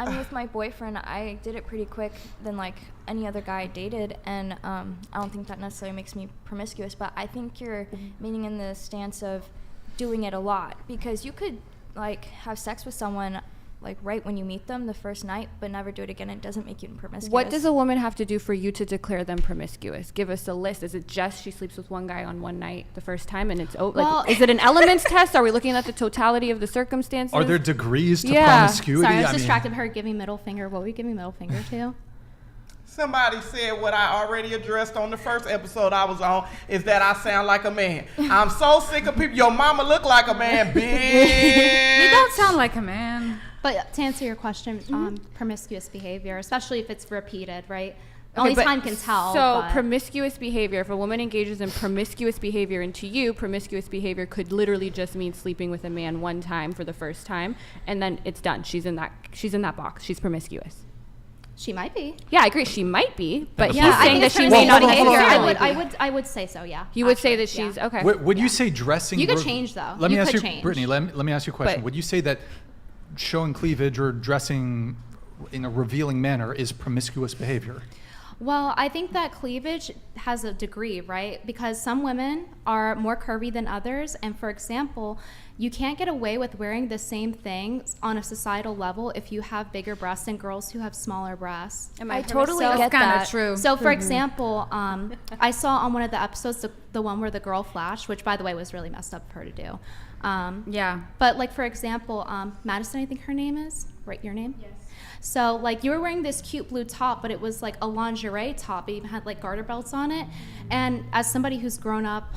I'm with my boyfriend. I did it pretty quick than like any other guy I dated, and I don't think that necessarily makes me promiscuous. But I think you're meaning in the stance of doing it a lot, because you could like have sex with someone like right when you meet them the first night, but never do it again. It doesn't make you promiscuous. What does a woman have to do for you to declare them promiscuous? Give us a list. Is it just she sleeps with one guy on one night the first time and it's over? Well- Like, is it an elements test? Are we looking at the totality of the circumstances? Are there degrees to Yeah. promiscuity? Sorry, I was mean, distracted by her giving middle finger. What were you giving middle finger to? Somebody said what I already addressed on the first episode I was on, is that I sound like a man. I'm so sick of people. Your mama look like a man, bitch. You don't sound like a man. But to answer your question, promiscuous behavior, especially if it's repeated, right? Okay, Only but- time can tell. So but- promiscuous behavior, if a woman engages in promiscuous behavior, and to you, promiscuous behavior could literally just mean sleeping with a man one time for the first time, and then it's done. She's in that box. She's promiscuous. she might be. Yeah, I agree. She might be, but Yeah, he's I saying think that it's she her may not behavior. necessarily be. I would say so. Yeah. You would say actually, that she's yeah. okay. Would you say dressing? You could change, though. Let me You ask could you, change. Brittany. Let me ask you a question. But- Would you say that showing cleavage or dressing in a revealing manner is promiscuous behavior? Well, I think that cleavage has a degree, right? Because some women are more curvy than others. And for example, you can't get away with wearing the same things on a societal level if you have bigger breasts than girls who have smaller breasts. I totally So- get That's kind that. of true. So, for example, I saw on one of the episodes the one where the girl flashed, which, by the way, was really messed up for her to do. Yeah. But, like, for example, Madysen, I think her name is. Right, your name? Yes. So, like, you were wearing this cute blue top, but it was, like, a lingerie top. It even had, like, garter belts on it. And as somebody who's grown up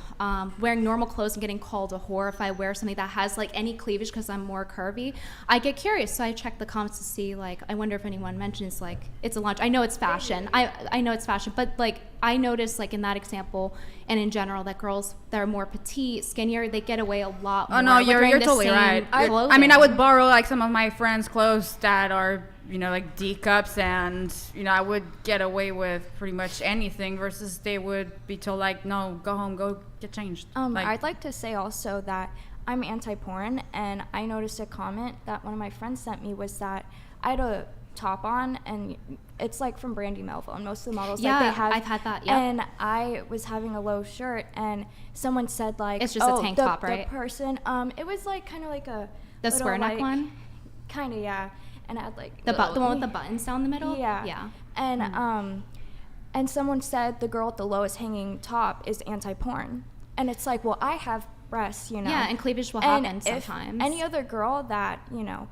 wearing normal clothes and getting called a whore if I wear something that has, like, any cleavage because I'm more curvy, I get curious. So I check the comments to see, like, I wonder if anyone mentions, like, it's a lingerie. I know it's fashion. I know it's fashion. But, like, I noticed, like, in that example and in general that girls that are more petite, skinnier, they get away a lot more. Oh no, with you're wearing the totally same right. I mean, clothing. I would borrow like some of my friends' clothes that are, you know, like D cups, and you know, I would get away with pretty much anything. Versus they would be told like, no, go home, go get changed. I'd like to say also that I'm anti-porn, and I noticed a comment that one of my friends sent me was that I had a top on, and it's like from Brandy Melville, and most of the models Yeah, like they have. I've had that, yep. And I was having a low shirt, and someone said like, It's just a oh, tank the, top, right? The person, it was like kind of like a The little, square neck like, one? Kind of, yeah. And I had like The little- one with the buttons down the middle? Yeah. Yeah. And and someone said the girl at the lowest hanging top is anti-porn, and it's like, well, I have breasts, you know. Yeah, and cleavage will And happen if sometimes. any other girl that, you know,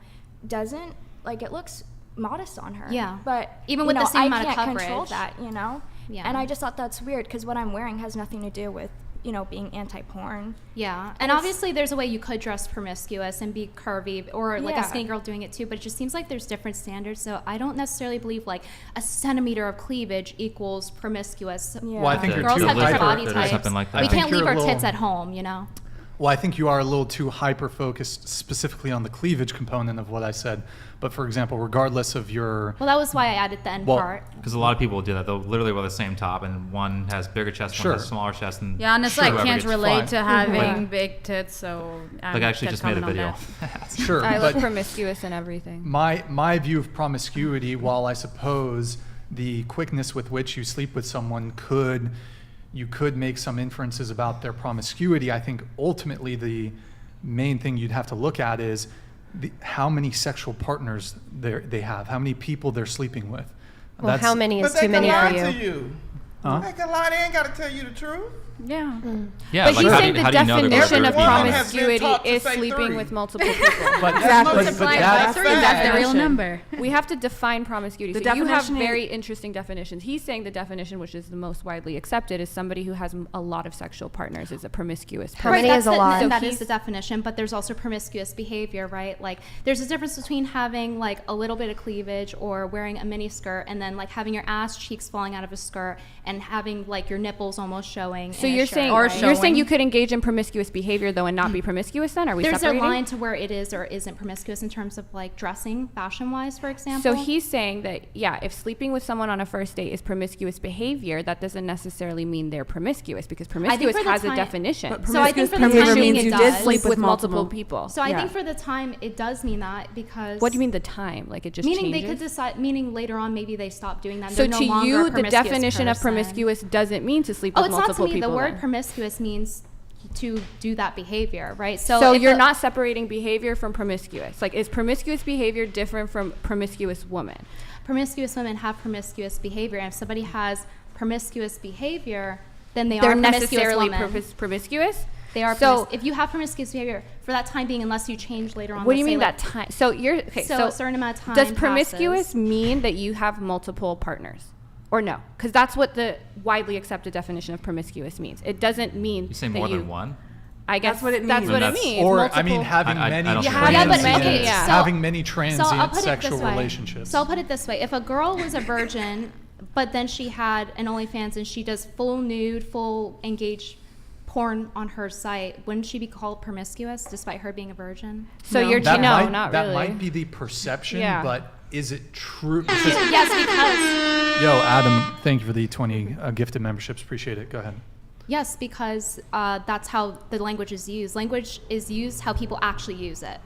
doesn't, like, it looks modest on her. Yeah. But Even you with the know, same I amount of can't control coverage. that, you know. Yeah. And I just thought that's weird because what I'm wearing has nothing to do with, you know, being anti-porn. Yeah, And and it's- obviously there's a way you could dress promiscuous and be curvy, or like Yeah. a skinny girl doing it too, but it just seems like there's different standards, so I don't necessarily believe like a centimeter of cleavage equals promiscuous. Yeah. Well, I think you're Girls too have different hyper. body or types. something like that. We I think can't leave you're our a tits little- at home, you know? Well, I think you are a little too hyper-focused specifically on the cleavage component of what I said. But for example, regardless of your... Well, that was why I added the end Well, part. Because a lot of people will do that. They'll literally wear the same top, and one has bigger chest, Sure. one has smaller chest, and yeah, and it's Sure. like Whoever can't gets relate fine. to having Yeah. big tits, so like I actually just made a video. Sure, I but look promiscuous and everything. my view of promiscuity, while I suppose the quickness with which you sleep with someone you could make some inferences about their promiscuity, I think ultimately the main thing you'd have to look at is how many sexual partners they have, how many people they're sleeping with. Well, how many is But they too can many lie for to you? you. Huh? They can lie. They ain't got to tell you the truth. Yeah. Yeah, But like he's how saying do you, the how do you know they're definition gonna of be honest? has been promiscuity taught to is say sleeping 3. with multiple people. But Exactly. but Multiply that- by 3, that's the real definition. number. We have to define promiscuity. The So you have definition is- very interesting definitions. He's saying the definition, which is the most widely accepted, is somebody who has a lot of sexual partners is a promiscuous person. How many is a lot? That So is the definition, but there's also promiscuous behavior, right? Like, there's a difference between having like a little bit of cleavage or wearing a mini skirt, and then like having your ass cheeks falling out of a skirt and having like your nipples almost showing. So in a you're shirt, saying right? you're saying you could engage in promiscuous behavior though and not be promiscuous then? Are we There's separating? a line to where it is or isn't promiscuous in terms of like dressing, fashion-wise, for example. So he's saying that, yeah, if sleeping with someone on a first date is promiscuous behavior, that doesn't necessarily mean they're promiscuous because promiscuous for the has a time- definition. But So I think promiscuous for the behavior time means being you it did does. sleep with multiple people. So I Yeah. think for the time it does mean that because What do you mean the time? Like it just meaning changes? they could decide. Meaning later on maybe they stop doing that. And So they're to no longer you, a the promiscuous definition of person. promiscuous doesn't mean to sleep Oh, with it's not to multiple me. The people. word then. promiscuous means to do that behavior, right? So if you're a- not separating behavior from promiscuous. Like, is promiscuous behavior different from promiscuous woman? promiscuous women have promiscuous behavior, and if somebody has promiscuous behavior, then They're are promiscuous necessarily women. promiscuous? They are. So- If you have promiscuous behavior for that time being, unless you change later on. What do you let's say, mean like, that time? So you're okay. So a certain amount of time does promiscuous passes. mean that you have multiple partners, or no? Because that's what the widely accepted definition of promiscuous means. It doesn't mean You say that more than one? I guess That's what it That's means. what Then it that's- means. Or I multiple- mean, having I many don't transient, Yeah, but okay, yeah. having many So I'll transient put it sexual this way. relationships. So I'll put it this way: if a girl was a virgin, but then she had an OnlyFans and she does full nude, full engaged porn on her site, wouldn't she be called promiscuous despite her being a virgin? So No. you're that no, might, not that really. might be the perception, Yeah. but is it true? Yes, because Yo, Adam, thank you for the 20 gifted memberships. Appreciate it. Go ahead. yes, because that's how the language is used. Language is used how people actually use it.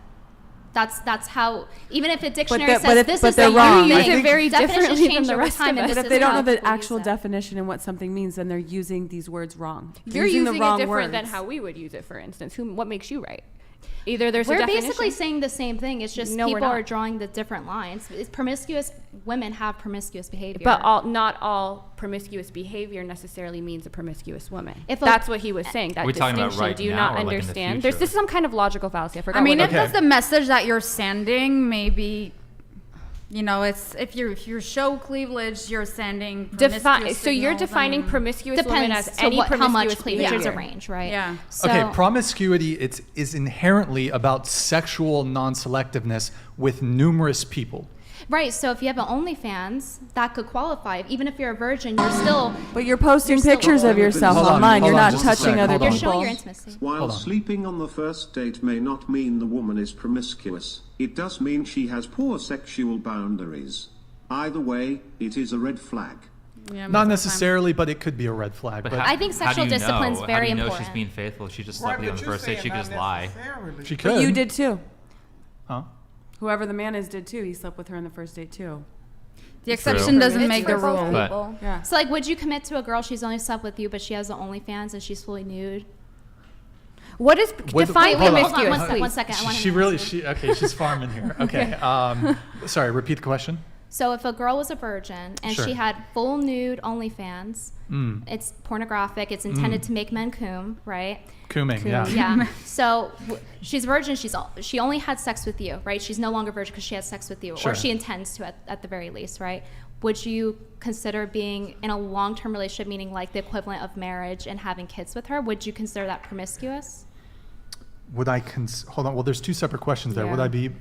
That's how, even if a dictionary but says if- this but is they're the wrong. meaning, I think- very definitions differently change than the over rest time, of and us. this But if is they don't how know the people use actual it. definition and what something means, then they're using these words wrong. They're You're using the it wrong different than words. how we would use it. For instance, what makes you right? Either there's a We're definition. basically saying the same thing. It's just No, we're people not. are drawing the different lines. Promiscuous women have promiscuous behavior. But not all promiscuous behavior necessarily means a promiscuous woman. If a- That's what he was saying. That Are we talking about distinction. right Do you now not or, like, in the understand? future? There's some kind of logical fallacy. I forgot. I mean, what if it that's Okay. the message that you're sending, maybe, you know, it's if you show cleavage, you're sending promiscuous So you're signals, defining I mean, promiscuous women depends as to any how much promiscuous cleavage is a behavior. range, right? Yeah. So, Okay, promiscuity is inherently about sexual non-selectiveness with numerous people. right. So if you have an OnlyFans, that could qualify. Even if you're a virgin, you're still But you're posting You're still- pictures of yourself Hold on, online. hold You're on not just a touching sec, other hold you're on. people. showing your intimacy. While Hold on. sleeping on the first date may not mean the woman is promiscuous, it does mean she has poor sexual boundaries. Either way, it is a red flag. Yeah, most of Not the necessarily, but it could be a red flag. But I think how do sexual you discipline is know? very How do you know important. she's being faithful? She just Right, slept with you on but the you're first date. saying She could not just lie. necessarily. she could. But you did too. Huh? Whoever the man is did too. He slept with her on the first date too. time. The exception doesn't It's make for the both rule. But- people. Yeah. So like, would you commit to a girl she's only slept with you, but she has the OnlyFans and she's fully nude? What is What- define hold on, promiscuous? One second. please? One second. I want She to really, okay, she's farming here. Okay. Sorry, repeat the question. So if a girl was a virgin and Sure. she had full nude OnlyFans, it's pornographic. It's intended to make men cum, right? Cooming, yeah. Yeah. So she's virgin. She only had sex with you, right? She's no longer virgin because she had sex with you, Sure. or she intends to at the very least, right? Would you consider being in a long-term relationship, meaning like the equivalent of marriage and having kids with her? Would you consider that promiscuous? Would I hold on? Well, there's two separate questions there. Yeah.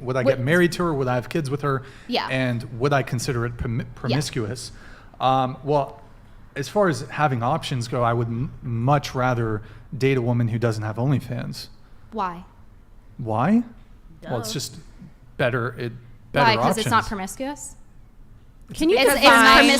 Would I get married to her? Would I have kids with her? Yeah. And would I consider it promiscuous? Well, as far as having options go, I would much rather date a woman who doesn't have OnlyFans. Why? Why? Well, it's just better. Why? Better Because options. it's not promiscuous. Can you It's define?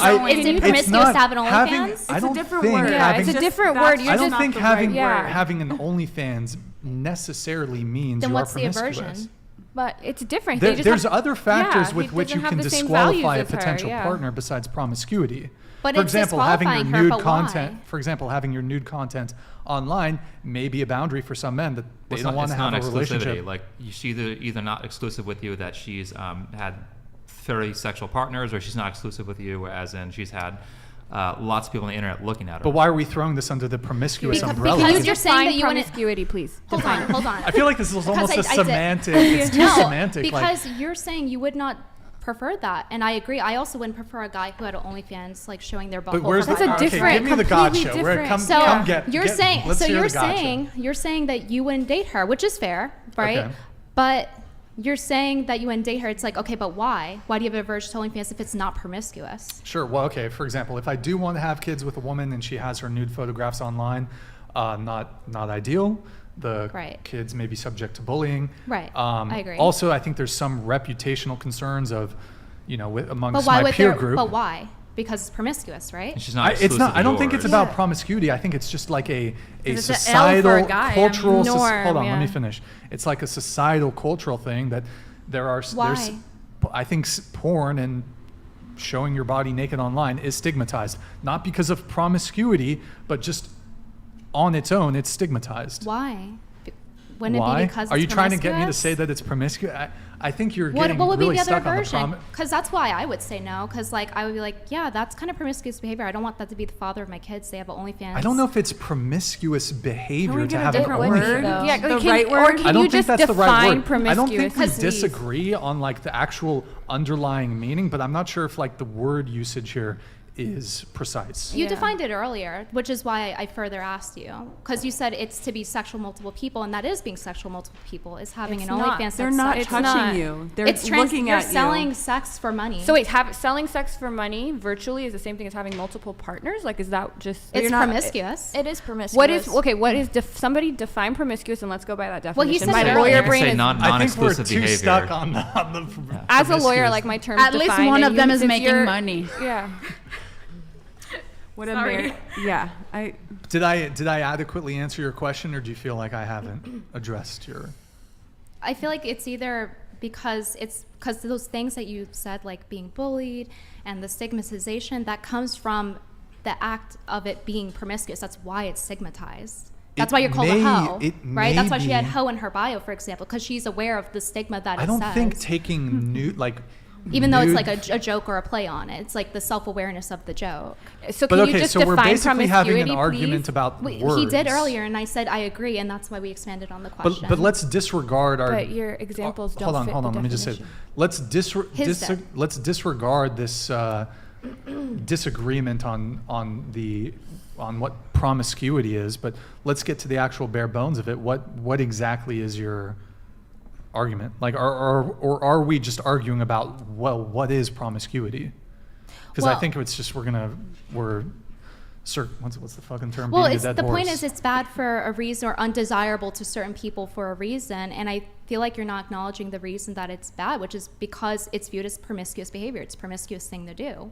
promiscuous to have an having- OnlyFans? I It's a don't different think word. Yeah, having- it's a different that's word. You're I don't just think not the right having word. having an OnlyFans necessarily means Then you what's are the promiscuous. aversion? But it's different. There, They just there's have- other factors yeah, with he which you doesn't can have the same values disqualify a as her, potential yeah. partner besides promiscuity. But For it's example, having your disqualifying her, nude but why? content. For example, having your nude content online may be a boundary for some men that they It's don't not- want to it's have a non-exclusivity. relationship. Like she's either not exclusive with you, that she's had 30 sexual partners, or she's not exclusive with you, as in she's had lots of people on the internet looking at her. But why are we throwing this under the promiscuous umbrella? Because you're saying that you wouldn't. Promiscuity, please. Hold on. I feel like this is almost a semantic. It's too No, semantic. because you're saying you would not prefer that, and I agree. I also wouldn't prefer a guy who had OnlyFans like showing their butthole. But where's for the $5. okay, give me the God show. different. Come get. You're saying let's so. hear You're the God show. saying that you wouldn't date her, which is fair, right? Okay. But you're saying that you wouldn't date her. It's like, okay, but why? Why do you have a aversion to OnlyFans if it's not promiscuous? Sure. Well, okay. For example, if I do want to have kids with a woman and she has her nude photographs online, not ideal. The kids may be subject to bullying. Right. I agree. Also, I think there's some reputational concerns of, amongst my peer group. But why? Because it's promiscuous, right? And she's not. It's not. I don't think it's about Yeah. promiscuity. I think it's just like a it's a L for societal, a guy. cultural. Norm, Hold on, yeah. let me finish. It's like a societal, cultural thing that there are. Why? There's, I think porn and showing your body naked online is stigmatized, not because of promiscuity, but just on its own, it's stigmatized. Why? Wouldn't Why? it be because Are you it's trying to get me to promiscuous? say that it's promiscuous? I think you're What getting would really be the stuck other on the version? Because that's why I would say no. Because I would be like, yeah, that's kind of promiscuous behavior. I don't want that to be the father of my kids. They have an OnlyFans. I don't know if it's promiscuous behavior we to get a have an different OnlyFans. word? Yeah, The can, right or word? can I don't you think just that's the right define word. promiscuous? I don't think we Please. disagree on the actual underlying meaning, but I'm not sure if the word usage here is precise. You defined it earlier, which is why I further asked you. Because you said it's to be sexual multiple people, and that is being sexual multiple people, is having It's an not. OnlyFans. They're that's not sexual. touching you. They're looking you're at you. selling sex for money. So wait, selling sex for money virtually is the same thing as having multiple partners? Like, is that just... it's you're not- promiscuous. It is promiscuous. What is somebody define promiscuous, and let's go by that Well, he definition. said My it lawyer earlier. brain say is... I think we're non-exclusive too behavior. stuck on the As a lawyer, promiscuous. like my terms At least defined, one and of them you- is since making you're- money. Yeah. What Sorry. Yeah. Did I adequately answer your question, or do you feel like I haven't addressed your? I feel like it's either because those things that you said, like being bullied and the stigmatization, that comes from the act of it being promiscuous. That's why it's stigmatized. That's why you're called a hoe, right? That's why she had hoe in her bio, for example, because she's aware of the stigma that I it don't says. think taking nude Even though it's nude- like a joke or a play on it. It's like the self-awareness of the joke. So But can okay, you just so we're define basically having an promiscuity, argument please? about He words. did earlier, and I said I agree, and that's why we expanded on the question. But let's disregard our. But your examples don't hold fit on. the Let me just say, definition. let's disregard this disagreement on what promiscuity is. But let's get to the actual bare bones of it. What exactly is your argument? Or are we just arguing about what is promiscuity? Because I Well- think it's just what's the fucking term? Well, Beating a it's dead the point horse. is it's bad for a reason or undesirable to certain people for a reason, and I feel like you're not acknowledging the reason that it's bad, which is because it's viewed as promiscuous behavior. It's a promiscuous thing to do.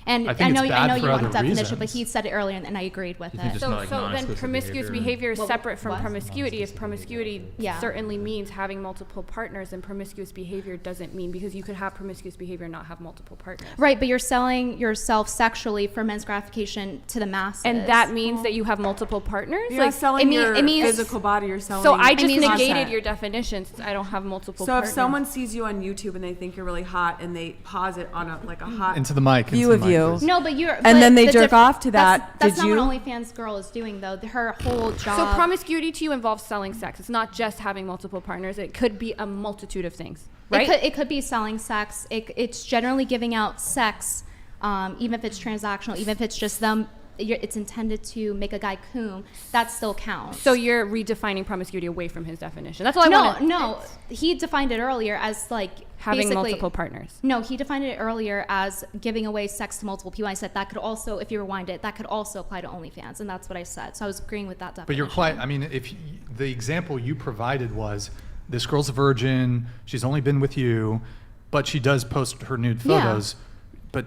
And I think know it's bad you for want a other definition, but reasons. he said it earlier, and I agreed with You think it. just So, like so then non-exclusive promiscuous behavior is Well, separate from what? promiscuity. If promiscuity Yeah. certainly means having multiple partners, and promiscuous behavior doesn't mean, because you could have promiscuous behavior and not have multiple partners. Right, but you're selling yourself sexually for men's gratification to the masses. And that means that you have multiple partners? You're not selling your it means- physical body. You're selling. So I just means negated content. your definition since I don't have multiple So partners. if someone sees you on YouTube and they think you're really hot and they pause it on a hot Into the mic. view into the of mic, you, please. No, but you're. And but then they the jerk off to that. That's Did not you? what OnlyFans girl is doing, though. Her whole job. So promiscuity to you involves selling sex. It's not just having multiple partners. It could be a multitude of things, right? It could be selling sex. It's generally giving out sex, even if it's transactional, even if it's just them. It's intended to make a guy cum. That still counts. So you're redefining promiscuity away from his definition. That's all I want. No. He defined it earlier as like Having basically- multiple partners. No, he defined it earlier as giving away sex to multiple people. I said that could also, if you rewind it, that could also apply to OnlyFans, and that's what I said. So I was agreeing with that definition. But you're quite. I mean, the example you provided was this girl's a virgin. She's only been with you, but she does post her nude photos. But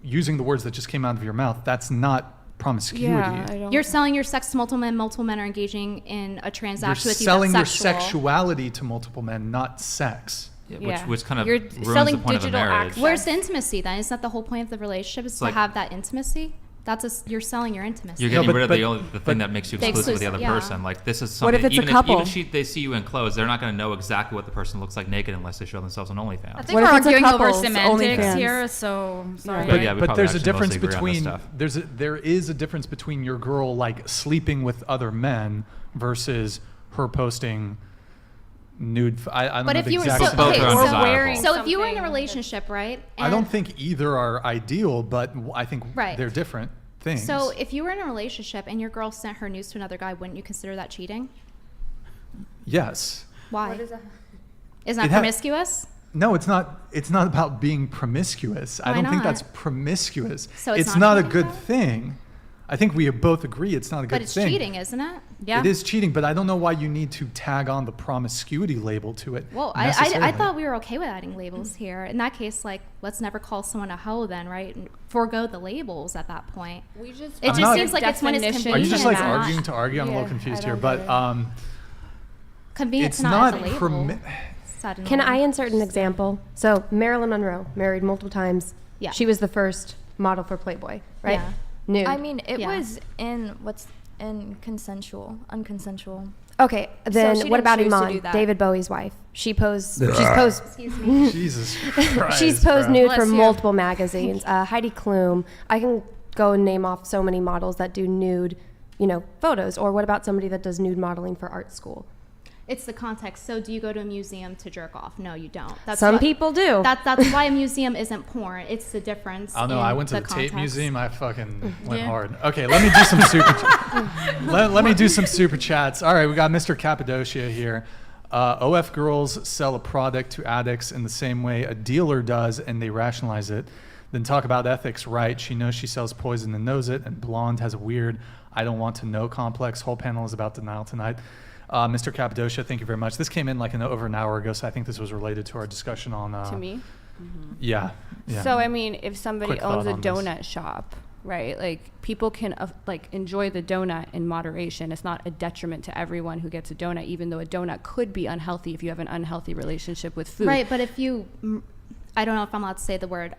using the words that just came out of your mouth, that's not promiscuity. Yeah, I don't. You're selling your sex to multiple men. Multiple men are engaging in a transaction You're with you. selling your That's sexual. sexuality to multiple men, not sex. Yeah. Which kind of You're ruins selling the point of a digital marriage. access. Where's the intimacy then? Isn't that the whole point of the relationship? Is to like- have that intimacy? you're selling your intimacy. You're getting No, rid but- of the thing that makes you The exclusive with the exclusive, other yeah. person. Like this is What something. if it's a even couple? they see you in clothes, they're not going to know exactly what the person looks like naked unless they show themselves on OnlyFans. I think What we're if it's a arguing over couple's semantics OnlyFans? here, so sorry. But yeah, we but probably there's a actually difference mostly agree on this between stuff. there is a difference between your girl like sleeping with other men versus her posting nude. I don't But know if the you were exact Both are scenario. undesirable. wearing so if you were in a something relationship, right? I don't think either are ideal, but I think Right. they're different things. So if you were in a relationship and your girl sent her nudes to another guy, wouldn't you consider that cheating? yes. Why? What is that? Isn't that It ha- promiscuous? No, it's not. It's not about being promiscuous. I Why don't think not? that's promiscuous. So it's it's not not a cheating, good though? thing. I think we both agree it's not a good But it's thing. cheating, isn't it? Yeah. It is cheating, but I don't know why you need to tag on the promiscuity label to it. Well, I thought we were okay with adding labels here. In that case, like, let's never call someone a hoe then, right? And forego the labels at that point. We just It just not- seems like it's when it's definition. Are you just like convenient, not arguing to argue? I'm a Yeah, little confused I here, don't but get it. convenient it's to not add not a label. Can Suddenly. I insert an example? So Marilyn Monroe, married multiple times. Yeah. She was the first model for Playboy, right? Yeah. Nude. I mean, it Yeah. was unconsensual. Okay, then she what didn't about choose to Iman, do that. David Bowie's wife? She's posed Jesus Christ. she's posed bro. nude Bless for you. multiple magazines. Heidi Klum. I can go and name off so many models that do nude, photos. Or what about somebody that does nude modeling for art school? It's the context. So do you go to a museum to jerk off? No, you don't. That's Some what- people do. That's why a museum isn't porn. It's the difference. I don't know. in I went to the tape context. museum. I fucking went Yeah. hard. Okay, let me do some super. let me do some super chats. All right, we got Mr. Cappadocia here. OF girls sell a product to addicts in the same way a dealer does, and they rationalize it. Then talk about ethics, right? She knows she sells poison and knows it. And Blonde has a weird "I don't want to know" complex. Whole panel is about denial tonight. Mr. Cappadocia, thank you very much. This came in like over an hour ago, so I think this was related to our discussion on. To me. Yeah. Yeah. So I mean, if somebody Quick owns thought a on this. donut shop, right? Like people can enjoy the donut in moderation. It's not a detriment to everyone who gets a donut, even though a donut could be unhealthy if you have an unhealthy relationship with food. Right, but if you, I don't know if I'm allowed to say the word,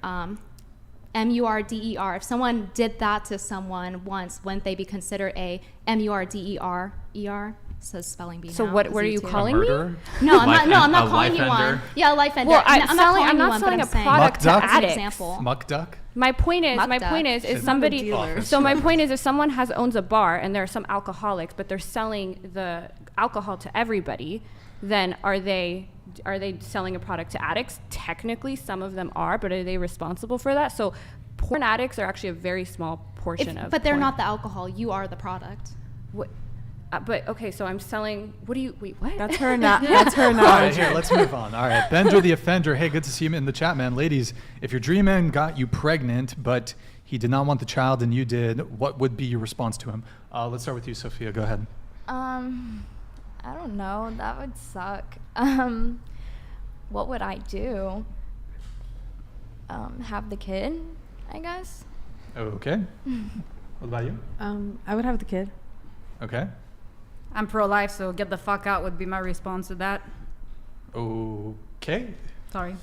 MURDER. If someone did that to someone once, wouldn't they be considered a MURDER? Says spelling bee. So now, what because are you YouTube. calling me? Murderer? No, I'm not. No, I'm A not calling life you one. ender? Yeah, a life ender. Well, I'm not calling I'm you not one, but selling I'm a saying product Muck to duck? as an addicts. example. Muck duck? My point is, Muck duck. is Shit. somebody. dealer. So my point is, if someone owns a bar and there are some alcoholics, but they're selling the alcohol to everybody, then are they selling a product to addicts? Technically, some of them are, but are they responsible for that? So, porn addicts are actually a very small portion of. But they're porn. not the alcohol. You are the product. What? But okay, so I'm selling. What do you? Wait, what? That's her. That's her All right, knowledge. here, let's move on. All right, Bender the Offender. Hey, good to see you in the chat, man. Ladies, if your dream man got you pregnant, but he did not want the child and you did, what would be your response to him? Let's start with you, Sophia. Go ahead. I don't know. That would suck. What would I do? Have the kid, I guess. Okay. What about you? I would have the kid. Okay. I'm pro-life, so get the fuck out would be my response to that. Okay. Sorry.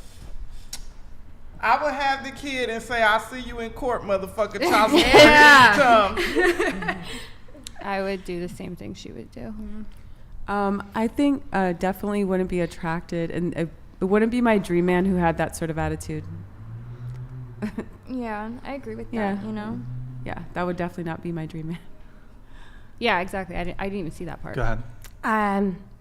I would have the kid and say, "I'll see you in court, motherfucker." Child support Yeah. income. I would do the same thing she would do. I think definitely wouldn't be attracted, and it wouldn't be my dream man who had that sort of attitude. Yeah, I agree with Yeah. that. You know. Yeah, that would definitely not be my dream man. Yeah, exactly. I didn't even see that part. Go ahead.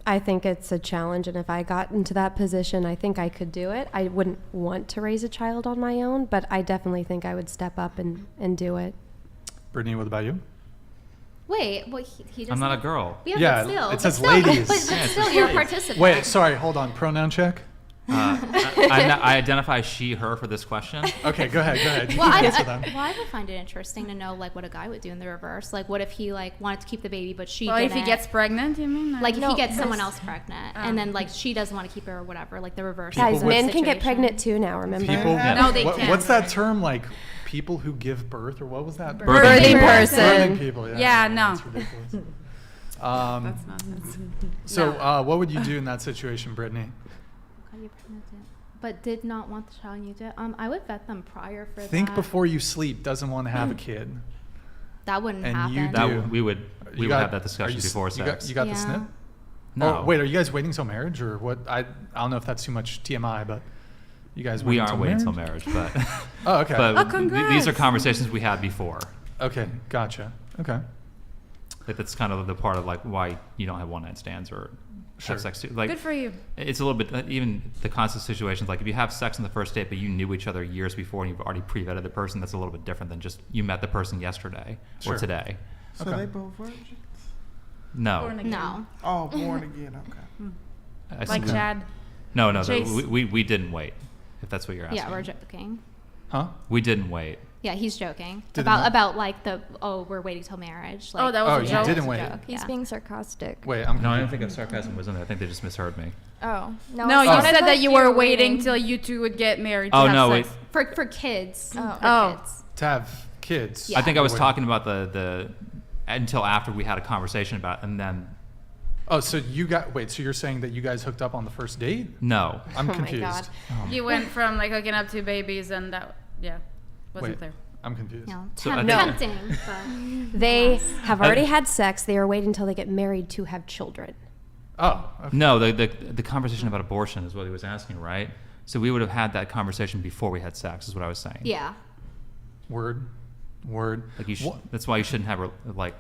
I think it's a challenge, and if I got into that position, I think I could do it. I wouldn't want to raise a child on my own, but I definitely think I would step up and do it. Brittany, what about you? Wait, well, he doesn't. I'm not a girl. Yeah, Yeah, but still, it but says still, ladies. But still, you're a participant. Wait, sorry, hold on. Pronoun check? I identify she, her for this question. Okay, go ahead. You Well, can I answer them. would find it interesting to know like what a guy would do in the reverse. Like, what if he like wanted to keep the baby, but she Well, if didn't? he gets pregnant, you mean? like if No, he gets this- someone else pregnant, and then like she doesn't want to keep her or whatever, like the reverse. Guys, with- men can get situation. pregnant too now, remember? People, No, they can't. What's that term? Like people who give birth, or what was that? Birthing person. Birthing people. Yeah. Yeah, no. That's ridiculous. That's nonsense. So, what would you do in that situation, Brittany? Got you pregnant, but did not want the child, and you did. I would vet them prior for Think that. before you sleep. Doesn't want to have a kid. that wouldn't And happen. you That do. we would got- have that are discussion you, before sex. You got the Yeah. snip? No. Oh, wait, are you guys waiting till marriage or what? I don't know if that's too much TMI, but you guys We waiting aren't till waiting marriage? till marriage, but Oh, okay. but congrats. these are conversations we had before. Okay, gotcha. Okay. Like that's kind of the part of like why you don't have one night stands or Sure. have sex too. Like Good for you. it's a little bit even the constant situations. Like if you have sex on the first date, but you knew each other years before and you've already pre-vetted the person, that's a little bit different than just you met the person yesterday Sure. or today. So Okay. they both virgins? No, Born again. No. Oh, born again. Okay. I Like see- Chad. No, Chase. we didn't wait. If that's what you're asking. Yeah, we're joking. Huh? We didn't wait. Yeah, he's joking Didn't what? about like we're waiting till marriage. Like, Oh, that was Oh, a you joke. didn't wait. joke. He's Yeah. being sarcastic. Wait, I'm No, I don't confused. think sarcasm was in there. I think they just misheard me. Oh. No, No, it you sounded said that like you were were waiting till you two would get married to Oh have no, sex. wait. for kids. Oh. For Oh. kids. To have kids. Yeah. I think I was Wait. talking about the until after we had a conversation about it, and then Oh, so so you're saying that you guys hooked up on the first date? no. I'm Oh my confused. God. You went from like hooking up to babies and that, wasn't Wait, clear. I'm confused. No, So I think- tempting. But They have already I- had sex. They are waiting until they get married to have children. Oh, okay. No, the conversation about abortion is what he was asking, right? So we would have had that conversation before we had sex, is what I was saying. yeah. Word. Like you should. What- That's why you shouldn't have like.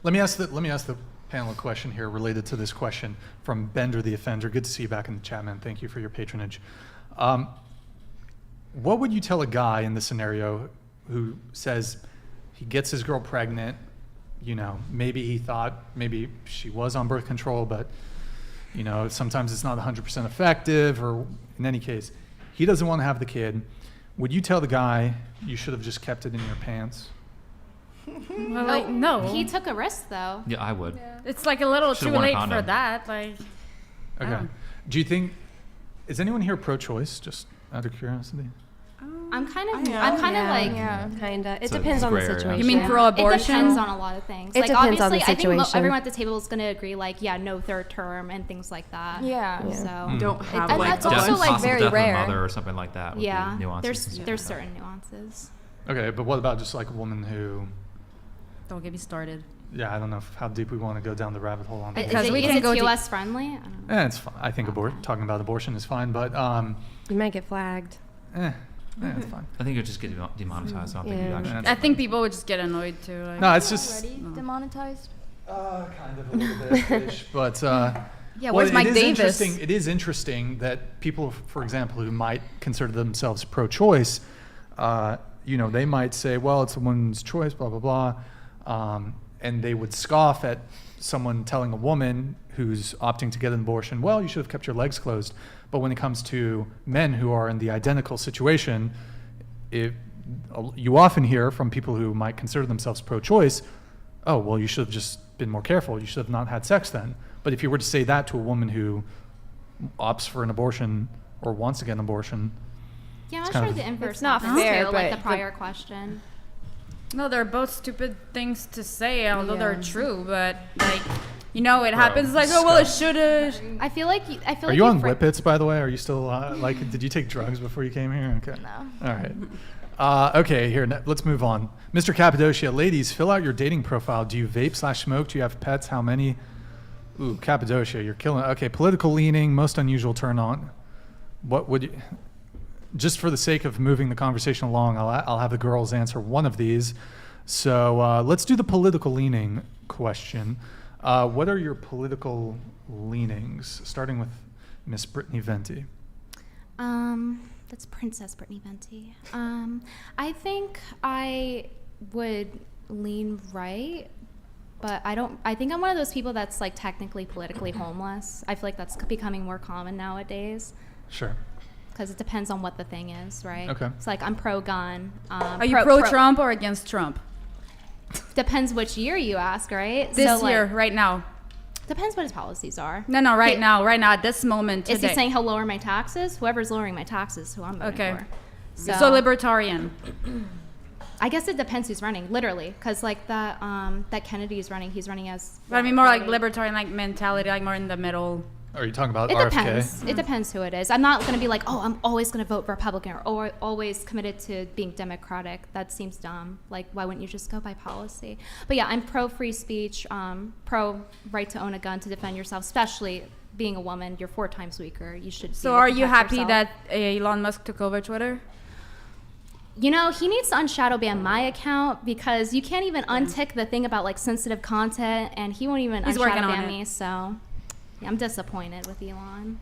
Let me ask the panel a question here related to this question from Bender the Offender. Good to see you back in the chat, man. Thank you for your patronage. What would you tell a guy in this scenario who says he gets his girl pregnant? You know, maybe he thought maybe she was on birth control, but you know, sometimes it's not 100% effective, or in any case, he doesn't want to have the kid. Would you tell the guy you should have just kept it in your pants? Well, like, no. He took a risk though. Yeah, I would. It's like a little Should've too worn a late for condom. that. Like, Okay. Oh. Do you think, is anyone here pro-choice, just out of curiosity? I'm kind of I am. like. Yeah. Kinda. It So depends it's on the gray area. situation. you mean It pro-abortion? depends on a lot of things. It like depends on obviously, the I think situation. everyone at the table is going to agree, like, yeah, no third term and things like that. Yeah. Yeah. So Don't have And like that's a also, bunch- like, possible very death of a rare. mother or something like that. Would yeah, be nuances and there's stuff there's like that. certain nuances. Okay, but what about just like a woman who, Don't get me started. yeah, I don't know how deep we want to go down the rabbit hole on that. Because is we it, can is go it deep. TOS friendly? I don't know. It's fine. I think talking about abortion is fine, but You might get flagged. it's fine. I think you'll just get demonetized. I don't think you Yeah. actually. I think people would just get annoyed too. Like, No, it's just Already demonetized? kind of a little bit, but yeah, well, where's Mike it is Davis? interesting. It is interesting that people, for example, who might consider themselves pro-choice, you know, they might say, well, it's a woman's choice, blah blah blah, and they would scoff at someone telling a woman who's opting to get an abortion, well, you should have kept your legs closed. But when it comes to men who are in the identical situation, you often hear from people who might consider themselves pro-choice, oh, well, you should have just been more careful. You should have not had sex then. But if you were to say that to a woman who opts for an abortion or wants to get an abortion, Yeah, I'm It's not kind sure of- the inverse It's not happens fair, too, like but the prior question. No, they're both stupid things to say, although they're Yeah. true. But like, you know, it Bro, happens. Like, oh well, it Scott. shoulda. I feel like are you on whippets, by the way? Are you still like? Did you take drugs before you came here? Okay. No. All right. Okay. Here, let's move on. Mr. Cappadocia, ladies, fill out your dating profile. Do you vape/smoke? Do you have pets? How many? Ooh, Cappadocia, you're killing. Okay. Political leaning, most unusual turn on. What would you? Just for the sake of moving the conversation along, I'll have the girls answer one of these. So let's do the political leaning question. What are your political leanings? Starting with Miss Brittany Venti. That's Princess Brittany Venti. I think I would lean right, but I think I'm one of those people that's like technically politically homeless. I feel like that's becoming more common nowadays. Sure. Because it depends on what the thing is, right? Okay. It's like I'm pro-gun. Are you pro-Trump or against Trump? Depends which year you ask, right? This So, year, like, right now. depends what his policies are. No, right Okay. now, at this moment Is today. he saying he'll lower my taxes? Whoever's lowering my taxes is who I'm voting Okay. for. So libertarian. I guess it depends who's running, literally, because like that Kennedy is running. He's running as. But I mean, more like libertarian, like mentality, like more in the middle. Are you talking about It RFK? depends. It depends who it is. I'm not going to be like, oh, I'm always going to vote Republican or always committed to being Democratic. That seems dumb. Like, why wouldn't you just go by policy? But yeah, I'm pro free speech, pro right to own a gun to defend yourself, especially being a woman. You're 4 times weaker. You should. So are you happy that Elon Musk took over Twitter? You know, he needs to unshadow ban my account because you can't even untick the thing about like sensitive content, and he won't even unshadow ban me. So yeah, I'm disappointed with Elon.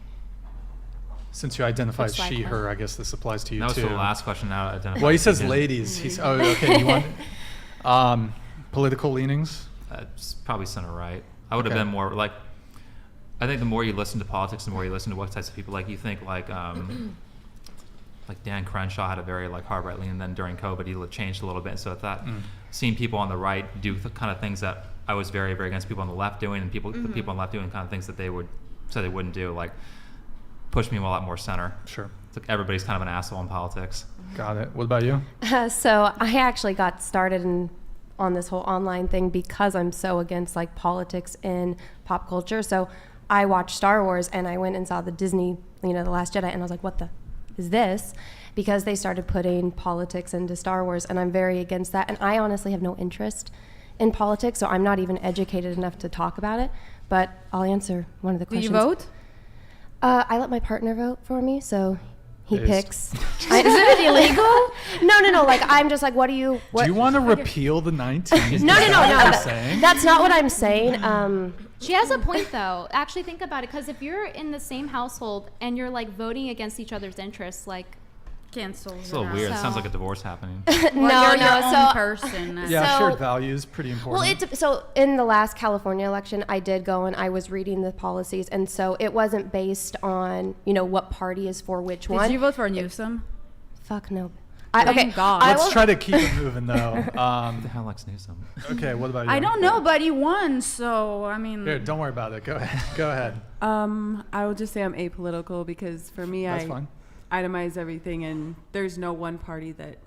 Since you identify as Looks like she, him. her, I guess this applies to you That was too. the last question now. Identify Well, he says again. ladies. He's okay. You want political leanings? It's probably center right. I would have Okay. been more like. I think the more you listen to politics, the more you listen to what types of people. Like you think like Dan Crenshaw had a very like hard right lean, and then during COVID he changed a little bit. So seeing people on the right do the kind of things that I was very, very against people on the left doing, and the people on the left doing kind of things that they would say they wouldn't do, like pushed me a lot more center. Sure. It's like everybody's kind of an asshole in politics. Got it. What about you? So I actually got started on this whole online thing because I'm so against like politics and pop culture. So I watched Star Wars and I went and saw the Disney, The Last Jedi, and I was like, what the is this? Because they started putting politics into Star Wars, and I'm very against that. And I honestly have no interest in politics, so I'm not even educated enough to talk about it. But I'll answer one of the questions. Do you vote? I let my partner vote for me, so he Based. picks. Is it illegal? No. Like, I'm just like, what do you... Do you want to repeal the 19s? No. Saying? That's not what I'm saying. She has a point, though. Actually, think about it, because if you're in the same household and you're like voting against each other's interests, like Cancel. It's a little weird. It sounds like a divorce happening. Well, you're your own person. Yeah, So- shared values, pretty important. Well, so in the last California election, I did go and I was reading the policies, and so it wasn't based on what party is for which one. Did you vote for Newsom? Fuck no. Thank God. Let's try to keep it moving, though. Who the hell likes Newsom? Okay, what about you? I don't know, but he won, so I mean. Here, don't worry about it. Go ahead. I will just say I'm apolitical because for me, That's I fine. itemize everything, and there's no one party that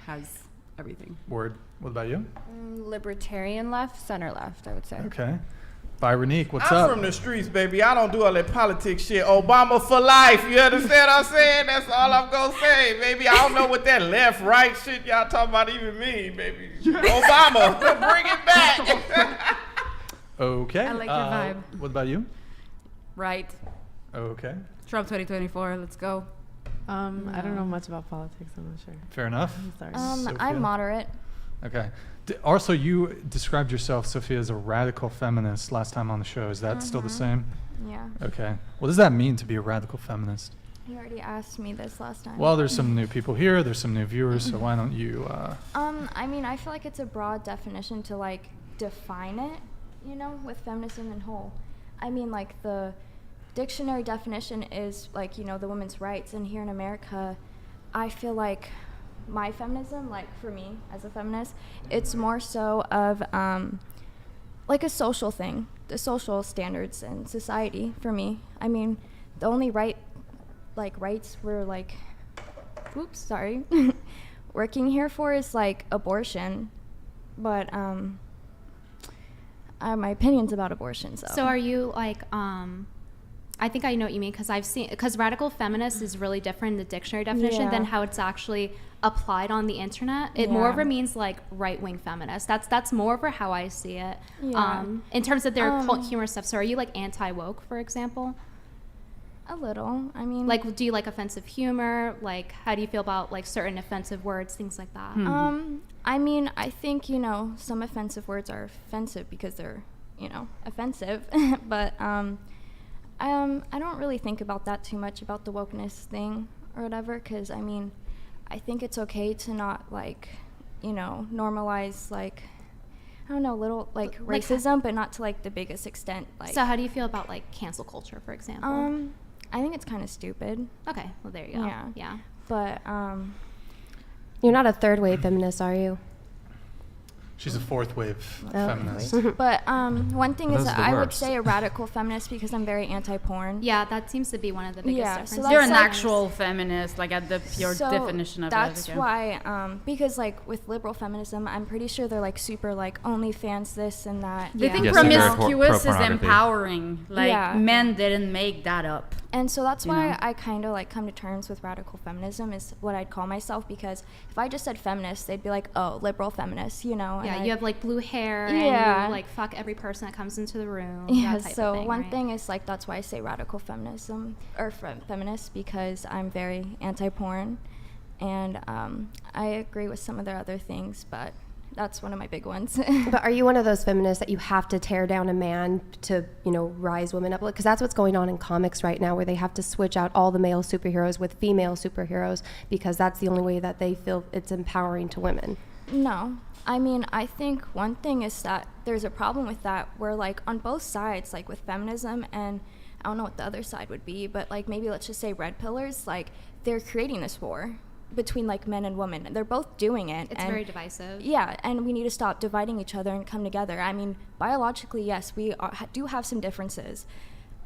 has everything. Word. What about you? Libertarian left, center left, I would say. Okay. Bye, Renique. What's I'm up? from the streets, baby. I don't do all that politics shit. Obama for life. You understand what I'm saying? That's all I'm going to say, baby. I don't know what that left, right shit y'all talking about even mean, baby. Obama, bring it back. Okay. I like your vibe. What about you? Right. Okay. Trump 2024. Let's go. I don't know much about politics. I'm not sure. Fair enough. I'm sorry. Sophia? I'm moderate. Okay. Also, you described yourself, Sophia, as a radical feminist last time on the show. Is that still the same? Yeah. Okay. What does that mean to be a radical feminist? You already asked me this last time. Well, there's some new people here. There's some new viewers. So why don't you? I mean, I feel like it's a broad definition to like define it, with feminism in whole. I mean, like the dictionary definition is like, the women's rights. And here in America, I feel like my feminism, like for me as a feminist, it's more so of like a social thing, the social standards in society for me. I mean, the only rights we're like, working here for is like abortion. But I have my opinions about abortion. So are you like I think I know what you mean, because radical feminist is really different in the dictionary definition than how it's actually applied on the internet. It more of it means like right-wing feminist. That's more of how I see it. Yeah. In terms of their humor stuff. So are you like anti-woke, for example? a little. I mean, Like, do you like offensive humor? Like, how do you feel about like certain offensive words, things like that? I mean, I think, some offensive words are offensive because they're, offensive. But I don't really think about that too much, about the wokeness thing or whatever, because, I mean, I think it's okay to not, like, normalize, like, I don't know, little, like racism, but not to, like, the biggest extent. Like, so how do you feel about, like, cancel culture, for example? I think it's kind of stupid. Okay, well, there you go. Yeah. But, You're not a third wave feminist, are you? She's a fourth wave feminist. But one thing Those is are that the I would worst. say a radical feminist because I'm very anti-porn. Yeah, that seems to be one of the biggest Yeah, so differences. that's You're an like- actual feminist, like at the pure So definition of that's it. okay. why, because like with liberal feminism, I'm pretty sure they're like super like OnlyFans this and that. They think Yes, they're very promiscuous is pro-pornography. empowering. Like Yeah. men didn't make that up. And so that's You why know? I kind of like come to terms with radical feminism is what I'd call myself, because if I just said feminist, they'd be like, oh, liberal feminist, you know? Yeah, and you have like blue hair Yeah. and you like fuck every person that comes into the room. Yeah, that type so of thing, one right? thing is like that's why I say radical feminism or feminist, because I'm very anti-porn, and I agree with some of their other things, but that's one of my big ones. But are you one of those feminists that you have to tear down a man to, you know, rise women up? Because that's what's going on in comics right now, where they have to switch out all the male superheroes with female superheroes because that's the only way that they feel it's empowering to women. No. I mean, I think one thing is that there's a problem with that where, like, on both sides, like with feminism and I don't know what the other side would be, but, like, maybe let's just say red pillars, like, they're creating this war between, like, men and women. They're both doing it. It's and very divisive. yeah, and we need to stop dividing each other and come together. I mean, biologically, yes, we do have some differences.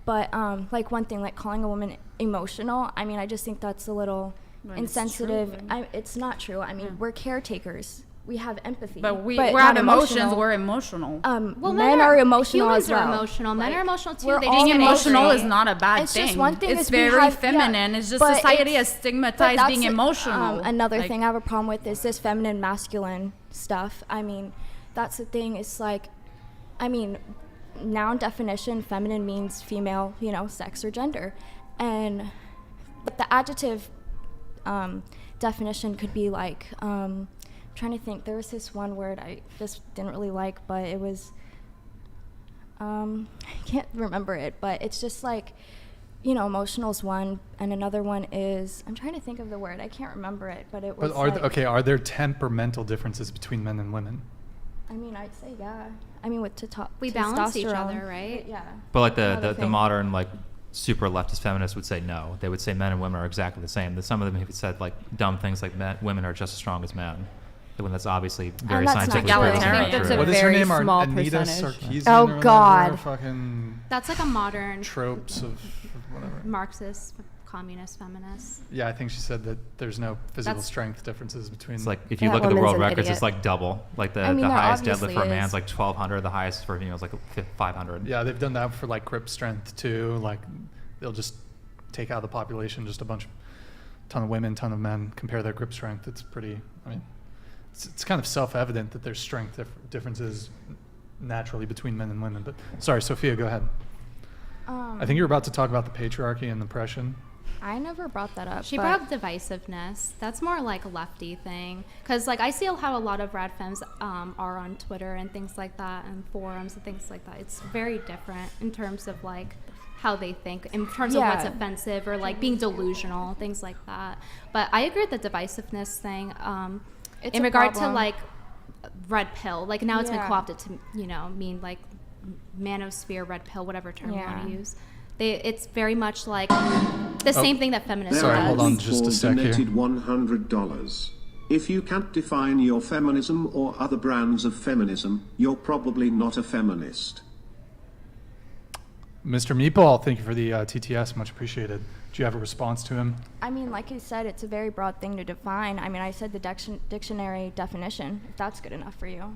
But, like, one thing, like calling a woman emotional, I mean, I just think that's a little But it's insensitive. true. It's not true. I mean, we're caretakers. We have empathy. But we're not not emotions. emotional. We're emotional. Well, men are emotional humans as well. are emotional. Men Like, are emotional too. we're They all just Being get emotional angry. is not a bad It's thing. just one thing It's is we very have- feminine. yeah, It's just but society has but stigmatized that's being emotional. Another Like, thing I have a problem with is this feminine masculine stuff. I mean, that's the thing. It's like, I mean, noun definition, feminine means female, you know, sex or gender, and but the adjective definition could be like. Trying to think, there was this one word I just didn't really like, but it was I can't remember it, but it's just like, you know, emotional is one, and another one is, I'm trying to think of the word, I can't remember it, but it was But like, are there temperamental differences between men and women? I mean, I'd say yeah. I mean, with We balance each testosterone, other, right? Yeah. But like Another the thing. modern like super leftist feminists would say no. They would say men and women are exactly the same. Some of them have said like dumb things like women are just as strong as men. When that's obviously very that's not scientifically true. proven Egalitarian. not That's true. a What is her very name? small Anita percentage. Sarkeesian Oh, or whatever, God. Fucking That's like a modern tropes of whatever. Marxist, communist, feminist. Yeah, I think she said that there's no physical That's- strength differences between. It's like if you That look at the woman's world an records, idiot. it's like double. Like the I mean, there highest deadlift obviously for a man is is. like 1,200. The highest for a female is like 500. Yeah, they've done that for like grip strength too. Like they'll just take out of the population just a ton of women, ton of men, compare their grip strength. It's pretty. I mean, it's kind of self-evident that there's strength differences naturally between men and women. But sorry, Sophia, go ahead. I think you're about to talk about the patriarchy and oppression. I never brought that up. She but brought up divisiveness. That's more like a lefty thing. Because like I see how a lot of rad femmes are on Twitter and things like that, and forums and things like that. It's very different in terms of like how they think, in terms of what's Yeah. offensive or like being delusional, things like that. But I agree with the divisiveness thing. It's In a regard to problem. like red pill, like now it's been Yeah. co-opted to, you know, mean like manosphere, red pill, whatever term you want Yeah. to use. It's very much like the same thing that feminists Sorry, does. hold on just a sec here. donated $100. If you can't define your feminism or other brands of feminism, you're probably not a feminist. Mr. Meatball, thank you for the TTS, much appreciated. Do you have a response to him? I mean, like I said, it's a very broad thing to define. I mean, I said the dictionary definition, if that's good enough for you.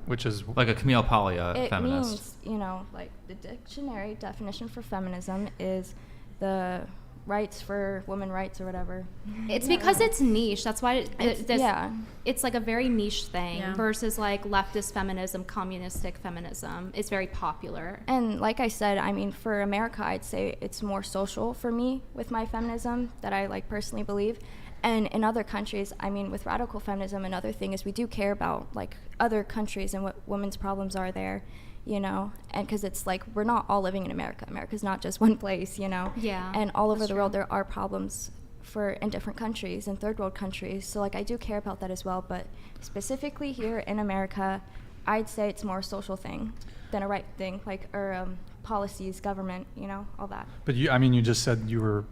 Which is Like a Camille Paglia It feminist. means, you know, like the dictionary definition for feminism is the rights for women rights or whatever. It's because it's niche. That's why Yeah. it's like a very niche thing Yeah. versus like leftist feminism, communistic feminism. It's very popular. And like I said, I mean, for America, I'd say it's more social for me with my feminism that I like personally believe. And in other countries, I mean, with radical feminism, another thing is we do care about like other countries and what women's problems are there, you know, and because it's like we're not all living in America. America's not just one place, you know. Yeah, And all over that's the world, true. there are problems in different countries, in third world countries. So like I do care about that as well. But specifically here in America, I'd say it's more a social thing than a right thing, like or policies, government, you know, all that. But you just said you were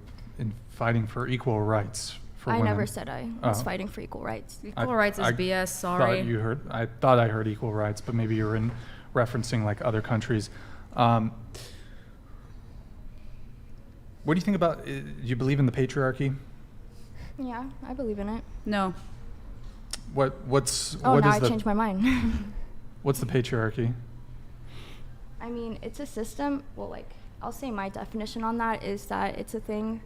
fighting for equal rights for I women? never said I was Oh. fighting for equal rights. Equal rights is BS. Sorry. I thought I heard equal rights, but maybe you're referencing like other countries. What do you think about? Do you believe in the patriarchy? Yeah, I believe in it. No. What's Oh, what now is I the changed my mind. what's the patriarchy? I mean, it's a system. Well, like, I'll say my definition on that is that it's a thing,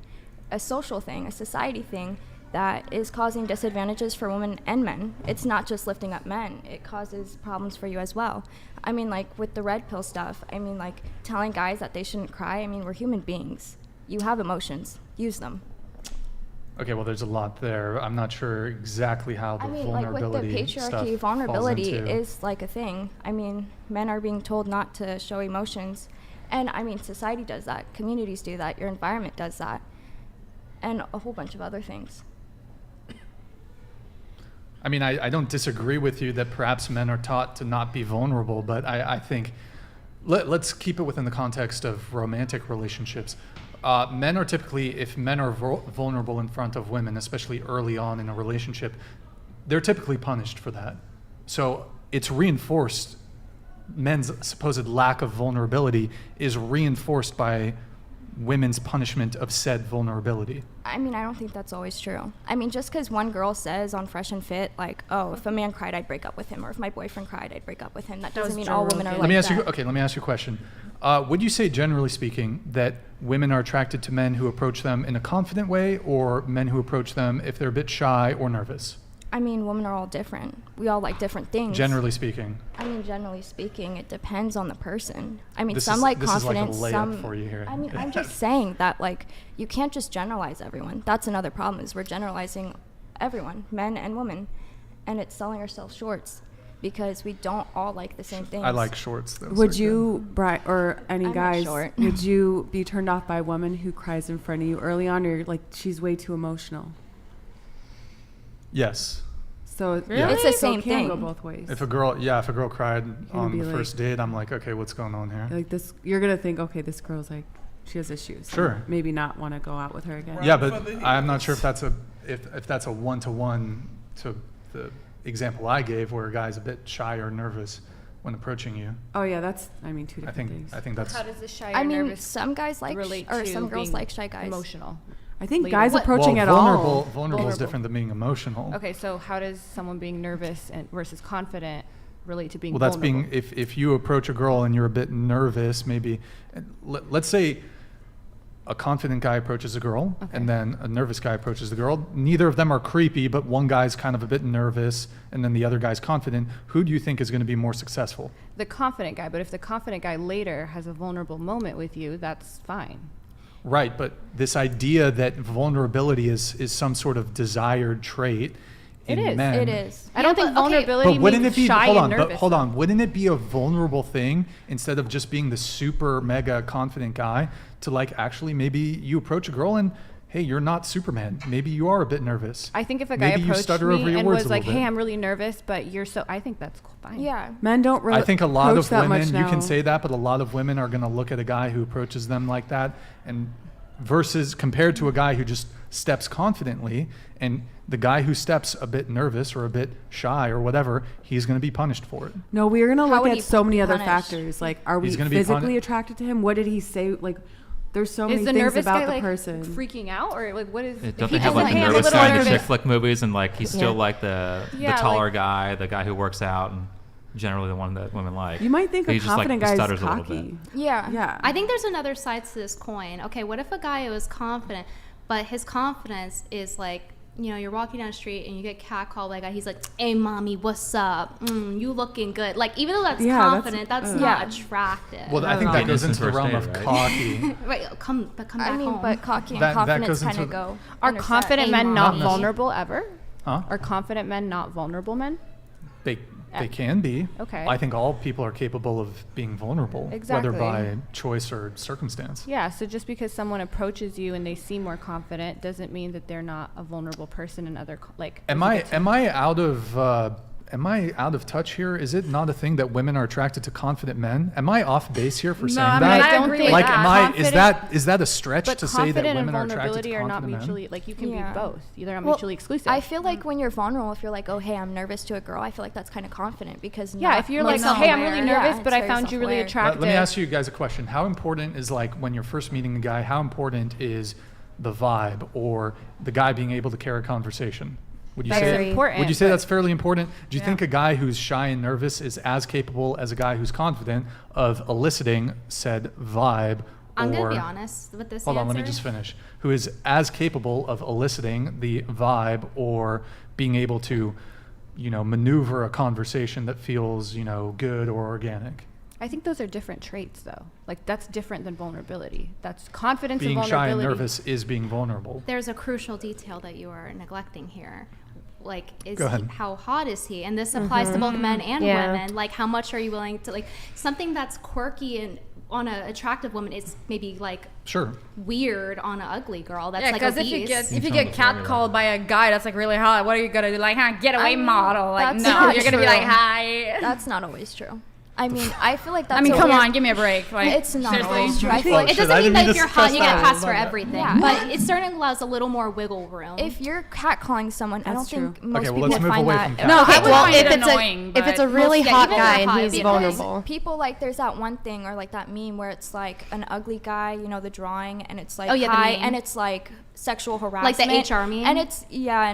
a social thing, a society thing that is causing disadvantages for women and men. It's not just lifting up men. It causes problems for you as well. I mean, like, with the red pill stuff, I mean, like, telling guys that they shouldn't cry. I mean, we're human beings. You have emotions. Use them. Okay, well, there's a lot there. I'm not sure exactly how the I mean, like, with the vulnerability stuff patriarchy, vulnerability falls into. is like a thing. I mean, men are being told not to show emotions. And I mean, society does that. Communities do that. Your environment does that. And a whole bunch of other things. I mean, I don't disagree with you that perhaps men are taught to not be vulnerable, but I think let's keep it within the context of romantic relationships. Men are typically, if men are vulnerable in front of women, especially early on in a relationship, they're typically punished for that. So it's reinforced. Men's supposed lack of vulnerability is reinforced by women's punishment of said vulnerability. I mean, I don't think that's always true. I mean, just because one girl says on Fresh and Fit, like, oh, if a man cried, I'd break up with him, or if my boyfriend cried, I'd break up with him, that doesn't mean all women are like that. Let me ask you a question. Would you say, generally speaking, that women are attracted to men who approach them in a confident way, or men who approach them if they're a bit shy or nervous? I mean, women are all different. We all like different things. Generally speaking. I mean, generally speaking, it depends on the person. I mean, This some is- like this is like a confidence, layup some. for you here. I mean, I'm just saying that, like, you can't just generalize everyone. That's another problem, is we're generalizing everyone, men and women, and it's selling ourselves shorts because we don't all like the same things. I like shorts. Those Would are you, or any I'm not guys, short. would you be turned off by a woman who cries in front of you early on, or like she's way too emotional? good. Yes. So Really? It's the so same it can go thing. both ways. If a girl cried on be the like- first date, I'm like, okay, what's going on here? Like this, you're gonna think, okay, this girl's like, she has issues. Sure. And maybe not want to go out with her again. Yeah, but I'm not sure if that's a one-to-one to the example I gave, where a guy's a bit shy or nervous when approaching you. Oh yeah, that's, I mean, two I different think things. that's. How does the shy I or mean, nervous some guys like, relate or to some girls being like shy guys. emotional? I think later? guys What- approaching well, at all. vulnerable is Vulnerable. different than being emotional. Okay, so how does someone being nervous and versus confident relate to being Well, that's vulnerable? being if you approach a girl and you're a bit nervous, maybe. Let's say a confident guy approaches a girl, Okay. and then a nervous guy approaches the girl. Neither of them are creepy, but one guy's kind of a bit nervous, and then the other guy's confident. Who do you think is going to be more successful? The confident guy, but if the confident guy later has a vulnerable moment with you, that's fine. Right, but this idea that vulnerability is some sort of desired trait in It is. men. It is. I don't think but, okay, vulnerability But wouldn't means it be shy hold on, and but nervous. hold on, wouldn't it be a vulnerable thing instead of just being the super mega confident guy to like actually maybe you approach a girl and hey, you're not Superman. Maybe you are a bit nervous. I think if a guy Maybe you approached stutter over me your and words was a like, little "Hey, bit. I'm really nervous," but you're so, I think that's fine. Yeah. Men don't really. I think a lot approach of that women, much you now. can say that, but a lot of women are going to look at a guy who approaches them like that, and versus compared to a guy who just steps confidently, and the guy who steps a bit nervous or a bit shy or whatever, he's going to be punished for it. No, we're gonna How look would at he so many be other punished? factors. Like, are we He's gonna be physically attracted to him? What did he say? Like, there's so Is many the things nervous about guy the like person. freaking out, or like what is? Don't if they he have just like the "Hey, I'm a nervous little guy in the nervous." chick flick movies, and like he's still Yeah. like the Yeah, taller like- guy, the guy who works out, and generally the one that women like. You might think But a he just, like, confident guy is stutters a little bit. cocky. Yeah. Yeah. I think there's another side to this coin. Okay, what if a guy was confident, but his confidence is like, you know, you're walking down the street and you get catcalled by a guy. He's like, "Hey, mommy, what's up? You looking good." Like, even though that's Yeah, that's- confident, that's yeah. not attractive. Well, I think know. that goes Innocent into the first realm date, of right? cocky. Right, come back I mean, home. but cocky and That confidence goes kind into of go. Are intersect. confident Hey, men not mommy. vulnerable ever? Huh? Are confident men not vulnerable men? They can be. Okay. I think all people are capable of being vulnerable, Exactly. whether by choice or circumstance. Yeah, so just because someone approaches you and they seem more confident doesn't mean that they're not a vulnerable person in other like. Am I out of am I out of touch here? Is it not a thing that women are attracted to confident men? Am I off base here for saying that? I don't agree with like, that. is that a stretch But to say that confident and women are attracted to vulnerability are not confident mutually, men? like you can be both. They're not Well, mutually exclusive. I feel like when you're vulnerable, if you're like, oh, hey, I'm nervous to a girl, I feel like that's kind of confident because if you're like, hey, I'm really nervous, but I found you really attractive. Let me ask you guys a question. How important is, like, when you're first meeting a guy, how important is the vibe or the guy being able to carry a conversation? Would you Very say important, Would you say that's fairly important? Do you think a guy who's shy and nervous is as capable as a guy who's confident of eliciting said vibe? I'm or, going to be honest with this Hold on, let me answer. just finish. Who is as capable of eliciting the vibe or being able to, maneuver a conversation that feels, good or organic? I think those are different traits, though. Like, that's different than vulnerability. That's confidence Being and shy vulnerability. and nervous is being vulnerable. There's a crucial detail that you are neglecting here. Like, Go ahead. how hot is he? And this applies to both men and Yeah. women. Like, how much are you willing to, like, something that's quirky and on an attractive woman is maybe like Sure. weird on an ugly girl. That's Yeah, like because obese. if you get catcalled by a guy that's like really hot, what are you gonna do? Like, getaway model? Like, that's no, not you're gonna be true. like, hi. That's not always true. I mean, I feel like that's. I mean, a come weird- on, give me a break. Like, It's not seriously. always true. I feel Oh, like it shit, doesn't I mean didn't that mean if to you're hot, stress you get that. passed for Love that. everything. Yeah. But it certainly allows a little more wiggle room. if you're catcalling someone, I don't That's true. think most Okay, well, people let's would move find away that. from cat. No, I would well, find if it it's annoying. if it's a but- really Yeah, hot even guy that and hot, he's because vulnerable. People like there's that one thing or like that meme where it's like an ugly guy, the drawing, and it's like Oh, yeah, the hi, meme. and it's like sexual harassment, Like the HR meme? and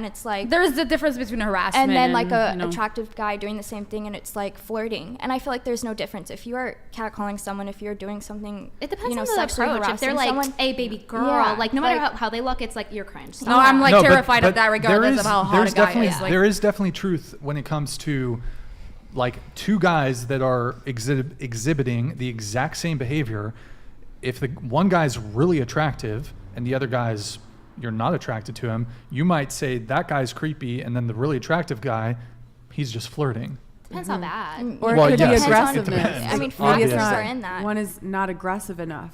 it's like There's the difference between harassment and then like a you know. attractive guy doing the same thing, and it's like flirting. And I feel like there's no difference if you are catcalling someone, if you're doing something. it depends on the sexually approach. If they're harassing like, someone, hey, baby girl, Yeah, like no matter like- how they look, it's like you're cringe. No, I'm like No, but- terrified but of that regardless of how hot there's a guy definitely, is. Like, there is definitely truth when it comes to like two guys that are exhibiting the exact same behavior. If the one guy's really attractive and the other guy's you're not attracted to him, you might say that guy's creepy, and then the really attractive guy, he's just flirting. Depends how bad. Or Well, it could yes, be it aggressiveness. depends. I mean, Maybe it's factors not, are in that. one is not aggressive enough.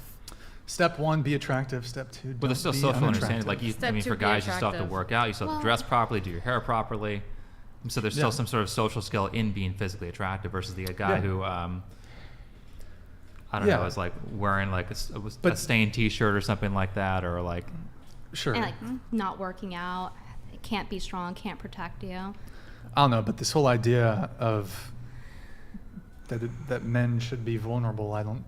Step one, be attractive. Step two, But there's still don't be social understanding. unattractive. Like, I Step mean, two, for be guys, you still have to attractive. work out. You still have to dress properly, do your hair properly. So there's still Yeah. some sort of social skill in being physically attractive versus the guy Yeah. who, I don't Yeah. know, is like wearing like a But- stained T-shirt or something like that, or like. Sure. And like not working out, can't be strong, can't protect you. I don't know, but this whole idea of that men should be vulnerable, I don't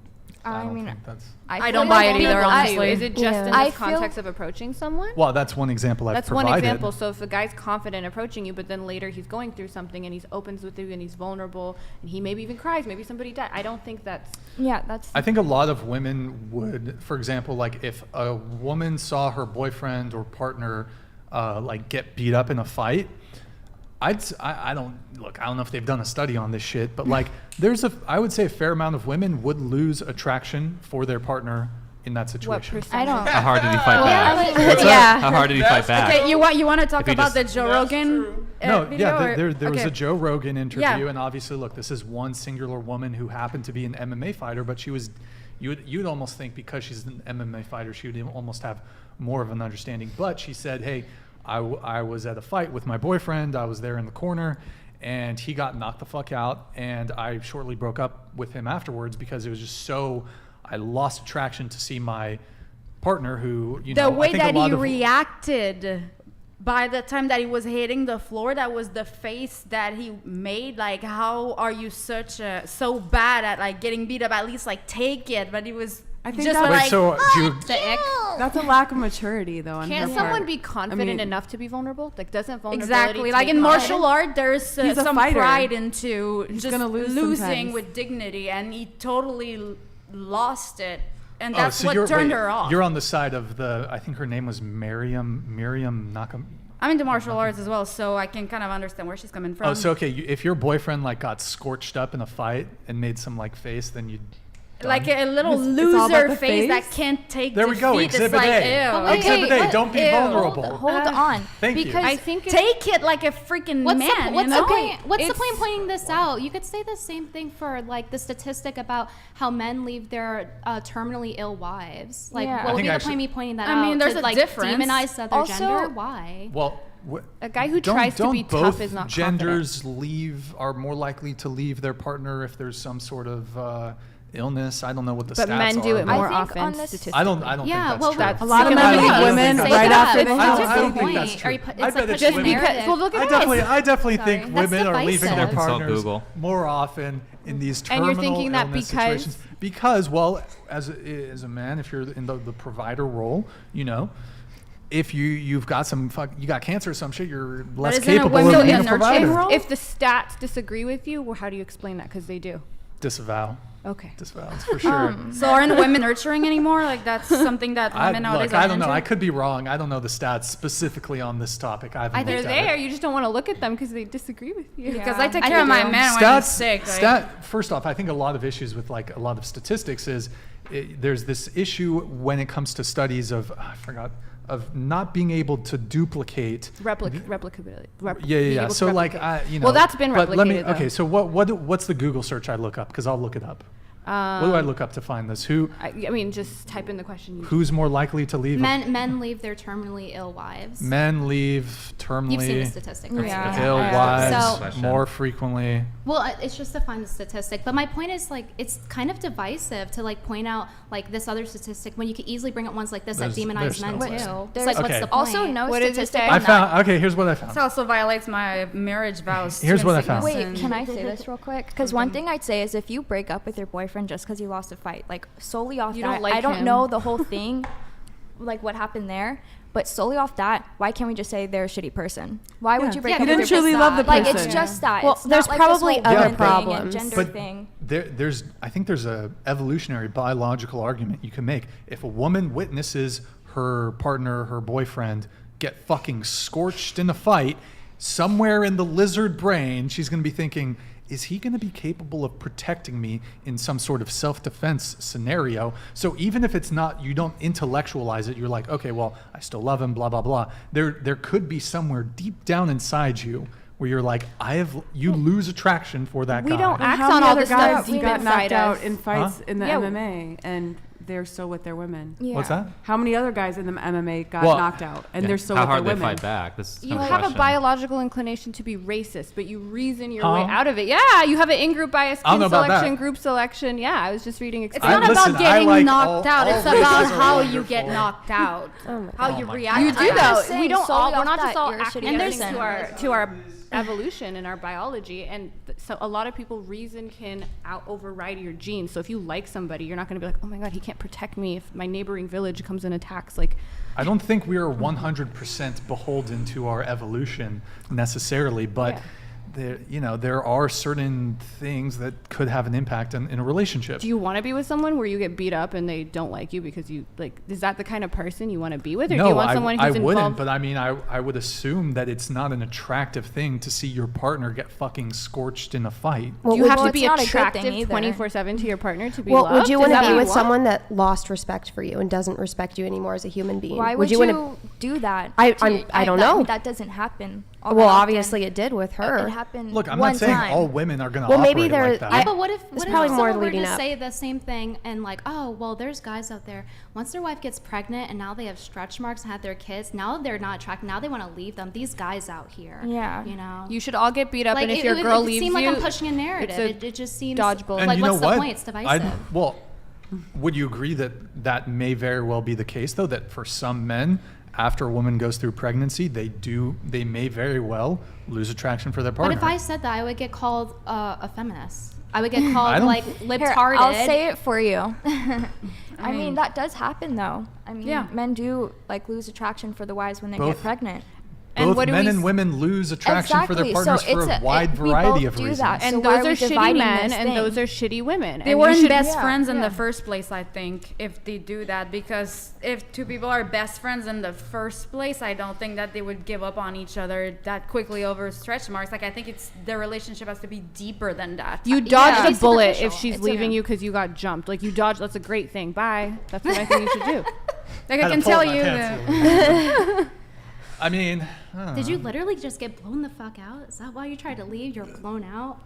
mean, think that's. I don't buy it either, honestly. Is it just Yeah. in I this feel- context of approaching someone? Well, that's one example I've That's provided. one example. So if a guy's confident approaching you, but then later he's going through something and he's opens with you and he's vulnerable and he maybe even cries, maybe somebody died. I don't think that's. Yeah, that's. I think a lot of women would, for example, like if a woman saw her boyfriend or partner like get beat up in a fight, I don't know if they've done a study on this shit, but like I would say a fair amount of women would lose attraction for their partner in that situation. I don't. How hard did he fight Well, back? I mean- What's Yeah. up? How hard did he fight back? Okay, you want to talk If he about just- the Joe Rogan No, video? yeah, or- there was okay. a Joe Rogan interview, Yeah. and obviously, look, this is one singular woman who happened to be an MMA fighter, but she was, you'd almost think because she's an MMA fighter, she would almost have more of an understanding. But she said, hey, I was at a fight with my boyfriend, I was there in the corner, and he got knocked the fuck out, and I shortly broke up with him afterwards because it was just I lost attraction to see my partner who, The I way think a that lot he of- reacted by the time that he was hitting the floor, that was the face that he made. Like, how are you so bad at like getting beat up? At least like take it. But he was I think just that- Wait, like so do you, The ick. That's a lack of maturity, though. On Can't her someone part. be confident mean- enough to be vulnerable? Like, doesn't vulnerability exactly like take in confidence? martial art, there's He's a some fighter. pride into He's just gonna lose losing sometimes. with dignity, and he totally lost it, and Oh, that's so what you're- turned wait, her off. You're on the side of I think her name was Miriam Nakam. I'm into martial arts as well, so I can kind of understand where she's coming from. Oh, so okay, if your boyfriend like got scorched up in a fight and made some like face, then you'd like a little It's all about loser the face that face? can't take There we defeat. go, It's Exhibit like, A. ew. But wait, Exhibit A, what- don't be ew. vulnerable. Hold on. Thank you. because I think it's Take it like a freaking What's man. the, what's you know? the point? What's the It's- point pointing this out? You could say the same thing for like the statistic about how men leave their terminally ill wives. Like, Yeah. I what would think be the actually- point of me pointing that I out? mean, there's to, a like, difference. demonize the other Also- gender? Why? Well, A guy who don't- tries to don't be both tough is not genders are more likely to leave their partner if there's some sort of illness. I don't know what the But stats men are. do it but- more I think often on this- statistically. I don't think Yeah, that's well, true. That's- A lot of Some men men leave do. women Say right that. after It's they I just don't the think point. that's true. Or you put- I it's bet a it's push women. narrative. Well, look at I us. definitely Sorry. think That's women are leaving their divisive. Consult partners Google. more often in these And terminal you're thinking that illness because- situations. Because, well, as a man, if you're in the provider role, you know, if you've got you got cancer or some shit, you're less isn't a capable woman of in being a a provider. nurturing role? If the stats disagree with you, well, how do you explain that? Because they do. Disavow. Okay. Disavow, that's for sure. So aren't women nurturing anymore? Like that's something that women nowadays I are don't know. into? I could be wrong. I don't know the stats specifically on this topic. I haven't They're looked at there. it. You just don't want to look at them because they disagree with you. Because I take I care of my do. man when he's sick. First off, I think a lot of issues with like a lot of statistics is there's this issue when it comes to studies of of not being able to duplicate Replicability. yeah. So like you know. Well, that's been but let me, replicated, though. okay, so what's the Google search I look up? Because I'll look it up. What do I look up to find this? I mean, just type in the question. Who's more likely to leave? Men leave their terminally ill wives. Men leave terminally You've seen the statistic, right? Yeah. ill wives So- more frequently. Well, it's just to find the statistic. But my point is, like, it's kind of divisive to, like, point out, like, this other statistic when you could easily bring up ones like this that There's demonize no men, point. too. There's It's like, Okay. what's the point? Also, no What does it statistic say? on I that. found. Okay, here's what I This found. also violates my marriage vows. Here's to what I sickness found. Wait, and- can I say this real quick? Because one thing I'd say is if you break up with your boyfriend just because you lost a fight, like solely off You that, don't like I don't him. know the whole thing, like what happened there, but solely off that, why can't we just say they're a shitty person? Why would you break You up didn't with your truly boyfriend? love the Like person. it's just that. Well, it's there's not like this probably whole other woman thing and problems. gender But thing. I think there's a evolutionary biological argument you can make. If a woman witnesses her partner, her boyfriend, get fucking scorched in a fight, somewhere in the lizard brain, she's going to be thinking, is he going to be capable of protecting me in some sort of self-defense scenario? So even if it's not, you don't intellectualize it, you're like, okay, well, I still love him, blah, blah, blah. There could be somewhere deep down inside you where you're like, you lose attraction for that guy. We don't act How on many all other the guys stuff deep got inside knocked out us. in fights in the Yeah. MMA and they're still with their women? Yeah. What's that? How many other guys in the MMA got Well, knocked out and Yeah. they're still How with hard their they women? fight back. This is You kind of have a question. biological inclination to be racist, but you reason your Huh? way out of it. Yeah, you have an in-group bias, I don't know skin about selection, that. group selection. Yeah, I was just reading. It's I- not listen, about I getting like knocked out. all It's races about are how you wonderful. get knocked out. How you God. react. You to do it. though. saying We don't solely all. We're off not that, just all you're a shitty acquiescing person. to our evolution and our biology, and so a lot of people reason can override your genes. So if you like somebody, you're not going to be like, oh my god, he can't protect me if my neighboring village comes and attacks. Like, I don't think we are 100% beholden to our evolution necessarily, but Yeah. there are certain things that could have an impact in a relationship. do you want to be with someone where you get beat up and they don't like you because you like? Is that the kind of person you want to be with, or No, do you want someone I who's wouldn't, involved? but I mean, I would assume that it's not an attractive thing to see your partner get fucking scorched in a fight. Do you have well, to be it's not a good thing attractive either. 24/7 to your partner to be Well, loved? would you Is want to that be what with you want? someone that lost respect for you and doesn't respect you anymore as a human being? Why would you wanna- do that? I don't know. That doesn't happen. all Well, that often. obviously it did with her. It happened Look, I'm one not saying time. all women are going to Well, operate maybe they're- like that. Yeah, but what if probably more someone were leading to up. say the same thing and like, oh, well, there's guys out there, once their wife gets pregnant and now they have stretch marks and had their kids, now they're not attracted, now they want to leave them. These guys out here, Yeah. you know. You should all get beat up, like, and if it, your it, girl it leaves seems like you, I'm pushing a narrative. it's a It just seems dodgeball. And like, you what's know the what? point? It's divisive. Well, would you agree that may very well be the case, though, that for some men, after a woman goes through pregnancy, they may very well lose attraction for their But partner. if I said that, I would get called a feminist. I would get I called don't- like Here, lip-tarded. I'll say it for you. I mean, that does happen though. I mean, Yeah. men do like lose attraction for the wives when they Both- get pregnant. And Both what do men we and s- women lose attraction for their Exactly. partners So for it's a wide variety we of both do reasons. that. and So why those are are we shitty dividing men, this and thing? those are shitty women. They and weren't you should- best yeah, friends in yeah. the first place, I think, if they do that. Because if two people are best friends in the first place, I don't think that they would give up on each other that quickly over stretch marks. Like, I think their relationship has to be deeper than that. You dodged Yeah. a bullet if Superficial. she's It's leaving a- you because you got jumped. Like, you dodged. That's a great thing. Bye. That's what I think you should do. Like, Had I to can pull tell my you pants that. a I mean, Did you literally just get blown the fuck out? Is that why you tried to leave? You're blown out?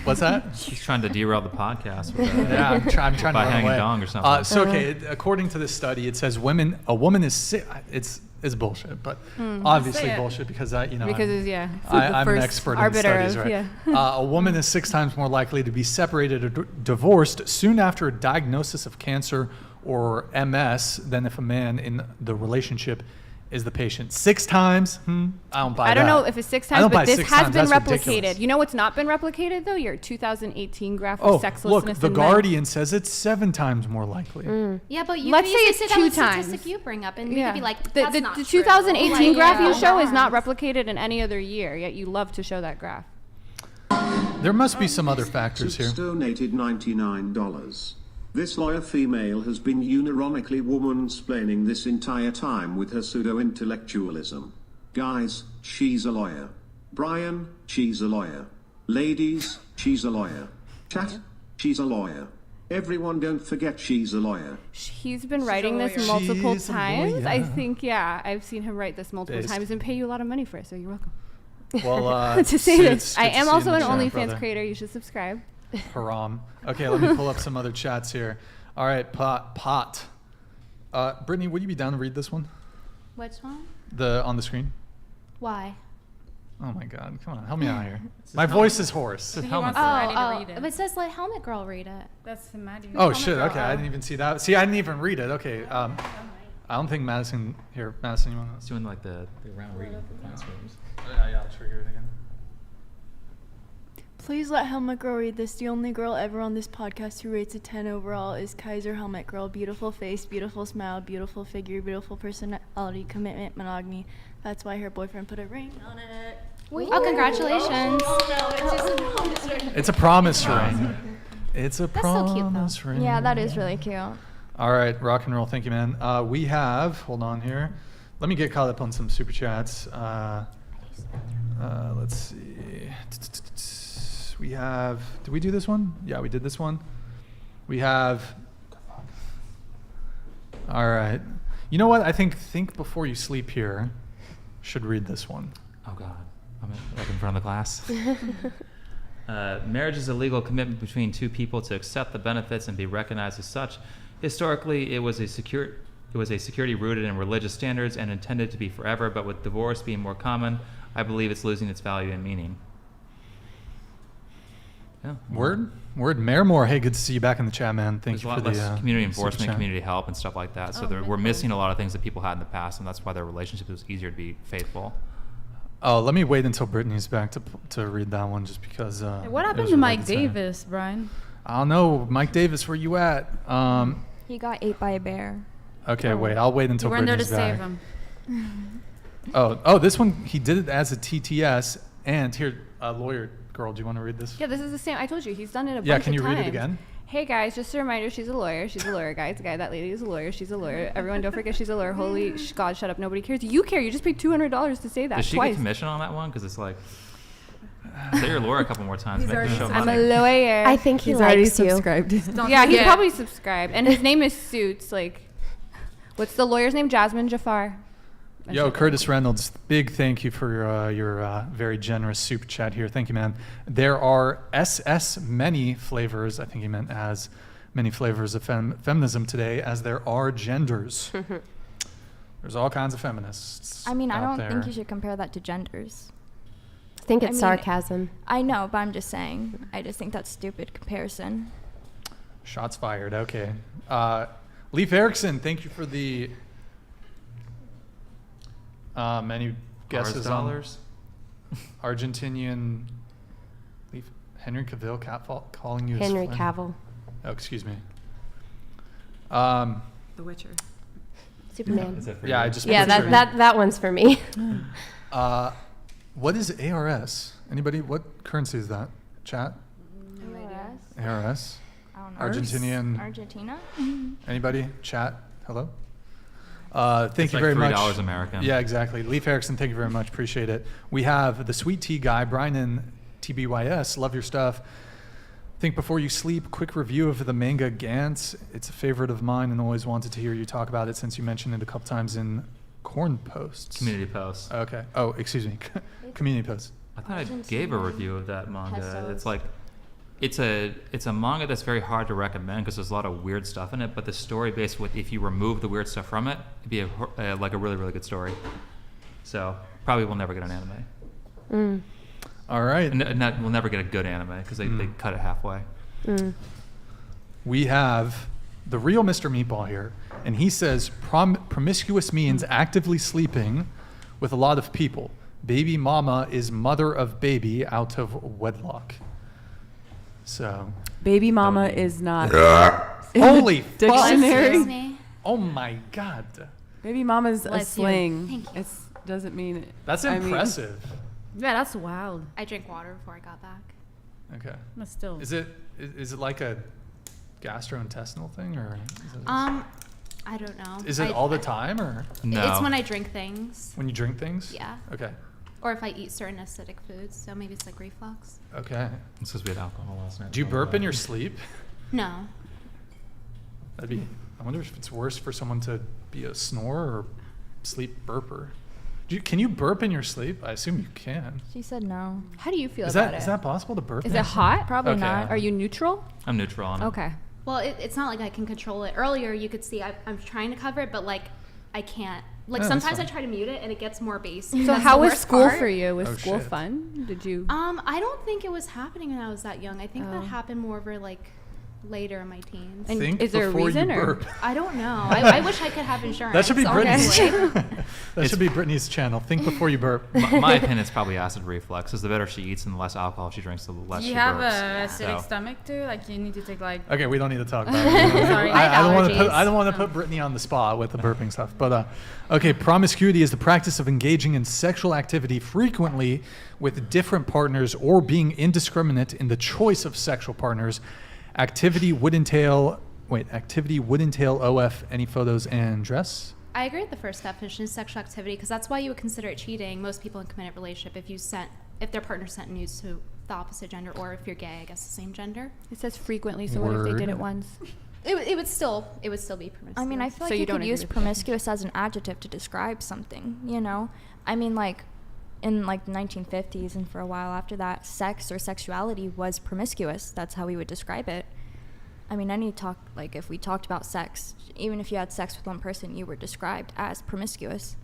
What's that? He's trying to derail the podcast with Yeah, I'm trying to by run hanging away. dong or something. So okay, according to this study, it says a woman is sick. It's bullshit, but obviously say it. bullshit because I'm It's the an first expert in arbiter studies, of- right? yeah. A woman is 6 times more likely to be separated or divorced soon after a diagnosis of cancer or MS than if a man in the relationship is the patient. 6 times? I don't buy that. I don't know if it's 6 I don't times, buy but this 6 has times. been That's replicated. ridiculous. You know what's not been replicated though? Your 2018 graph Oh, of sexlessness. look, The in men. Guardian says it's 7 times more likely. Yeah, but you Let's can say easily it's that 2 was a times. statistic you bring up, and we Yeah. could be like, the that's not the true. 2018 Like, graph yeah. you show is not replicated in any other year, yet you love to show that graph. There must be some other factors here. Suits donated $99. This lawyer female has been unironically woman-splaining this entire time with her pseudo-intellectualism. Guys, she's a lawyer. Brian, she's a lawyer. Ladies, she's a lawyer. Chat, she's a lawyer. Everyone don't forget she's a lawyer. He's been writing this lawyer. multiple She's a times. lawyer. I think, I've seen him write this multiple Based. times and pay you a lot of money for it, so you're welcome. Well, To say Sid, this, it's I good to am see you also in an the chat, OnlyFans brother. creator. You should subscribe. Haram. Okay, let me pull up some other chats here. All right, pot. Brittany, would you be down to read this one? Which one? On the screen? Why? Oh my God, come on, help me out here. My voice is hoarse. He Helmet wants girl. Maddie to read it. It says let Helmet Girl read it. That's Maddie. Oh shit, okay, I didn't even see that. See, I didn't even read it. Okay, I don't think Madysen, you want It's doing like the round reading for classrooms. Yeah, I'll trigger it again. Please let Helmet Girl read this. The only girl ever on this podcast who rates a 10 overall is Kaiser Helmet Girl. Beautiful face, beautiful smile, beautiful figure, beautiful personality, commitment, monogamy. That's why her boyfriend put a ring on it. Oh, congratulations. It's a promise ring. It's a That's so cute, though. promise ring. Yeah, that is really cute. All right, rock and roll. Thank you, man. We have, hold on here. Let me get caught up on some super chats. Let's see. We have, did we do this one? Yeah, we did this one. We have, all right. You know what? I think Before You Sleep here should read this one. Oh God, I'm like in front of the class. Marriage is a legal commitment between two people to accept the benefits and be recognized as such. Historically, it was a security rooted in religious standards and intended to be forever, but with divorce being more common, I believe it's losing its value and meaning. Yeah. Word? Mayor, hey, good to see you back in the chat, man. Thank There's you a for lot the less community super enforcement, chat. community help, and stuff like that. So we're missing a lot of things that people had in the past, and that's why their relationship was easier to be faithful. Oh, let me wait until Brittany's back to read that one, just because. What it happened was to Mike related Davis, Brian? I don't know, Mike Davis, where you at? He got ate by a bear. Okay, wait. I'll wait until You weren't there to Brittany's back. save him. Oh, this one he did it as a TTS, and here, lawyer girl, do you want to read this? Yeah, this is the same. I told you, he's done it a bunch of times. Yeah, can you read it again? Hey guys, just a reminder, she's a lawyer. She's a lawyer, guys. That lady is a lawyer. She's a lawyer. Everyone, don't forget she's a lawyer. Holy God, shut up. Nobody cares. You care. You just paid $200 to say that Does she twice. get commission on that one? Because it's like, say your lawyer a couple more times. Make the show I'm money. a lawyer. I think He's already likes you. subscribed. Yeah, he's probably subscribed. And his name is Suits. Like, what's the lawyer's name? Jasmine Jafar. Yo, Curtis Reynolds, big thank you for your very generous super chat here. Thank you, man. There are many flavors. I think he meant as many flavors of feminism today as there are genders. There's all kinds of feminists. I mean, I out don't there. think you should compare that to genders. I think I it's mean, sarcasm. I know, but I'm just saying. I just think that's stupid comparison. Shots fired. Okay. Leif Erickson, thank you for the many guesses on dollars. Argentinian Henry Cavill calling you Henry his friend. Cavill. Oh, excuse me. The Witcher. Superman. Is that for Yeah, you? I just Yeah, put that one's for me. what is ARS? Anybody? What currency is that? Chat? ARS? I don't know. Argentinian. Argentina? Anybody? Chat? Hello? Thank It's you like very much. $3 American. Yeah, exactly. Leif Erickson, thank you very much. Appreciate it. We have the Sweet Tea Guy, Brian and TBYS. Love your stuff. Think Before You Sleep, quick review of the manga Gantz. It's a favorite of mine and always wanted to hear you talk about it since you mentioned it a couple times in Corn posts. Community posts. Okay. Oh, excuse me. Community posts. I thought I gave a review of that manga. Pesos. It's like, it's a manga that's very hard to recommend because there's a lot of weird stuff in it. But the story based with, if you remove the weird stuff from it, it'd be like a really, really good story. So probably we'll never get an anime. All right. And we'll never get a good anime because they cut it halfway. We have the real Mr. Meatball here, and he says promiscuous means actively sleeping with a lot of people. Baby mama is mother of baby out of wedlock. So. Baby mama is not. Holy dictionary. Excuse me. Oh my God. Baby mama's a Bless you. slang. Thank you. It doesn't mean it. That's impressive. Yeah, that's wild. I drank water before I got back. Okay. But still. Is it like a gastrointestinal thing, or? I don't know. Is it all the time, or No. It's when I drink things. when you drink things? Yeah. Okay. Or if I eat certain acidic foods, so maybe it's like reflux. Okay. It's because we had alcohol last night. Do you burp in your sleep? No. That'd be. I wonder if it's worse for someone to be a snorer or sleep burper. Can you burp in your sleep? I assume you can. She said no. How do you feel Is about that it? is that possible to burp? Is in it your sleep? hot? Probably Okay. not. Are you neutral? I'm neutral on it. Okay. Well, it's not like I can control it. Earlier, you could see I'm trying to cover it, but like I can't. Like Yeah, that's sometimes I fine. try to mute it and it gets more bass. So That's how the was worst school part. for you? Was Oh, school shit. fun? Did you? I don't think it was happening when I was that young. I think Oh. that happened more over like later in my teens. And Think is there a before reason, you or- burp. I don't know. I wish I could have insurance. That should be Brittany's. Honestly. That should be Brittany's channel. Think before you burp. My opinion is probably acid reflux. Because the better she eats and the less alcohol she drinks, the less Do she you have burps. a acidic So- stomach too? Like you need to take like. Okay, we don't need to talk about it. Sorry. I don't want to allergies. put I don't want to put Brittany on the spot with the burping stuff. But okay, promiscuity is the practice of engaging in sexual activity frequently with different partners or being indiscriminate in the choice of sexual partners. Activity would entail OF, any photos and dress. I agree with the first definition, sexual activity, because that's why you would consider it cheating. Most people in a committed relationship, if their partner sent nudes to the opposite gender, or if you're gay, I guess the same gender, It says frequently. So what if they did it Word. once? it would still be promiscuous. I mean, I feel So like you you don't could agree use with that? promiscuous as an adjective to describe something, you know? I mean, like, in, like, the 1950s and for a while after that, sex or sexuality was promiscuous. That's how we would describe it. I mean, if we talked about sex, even if you had sex with one person, you were described as promiscuous.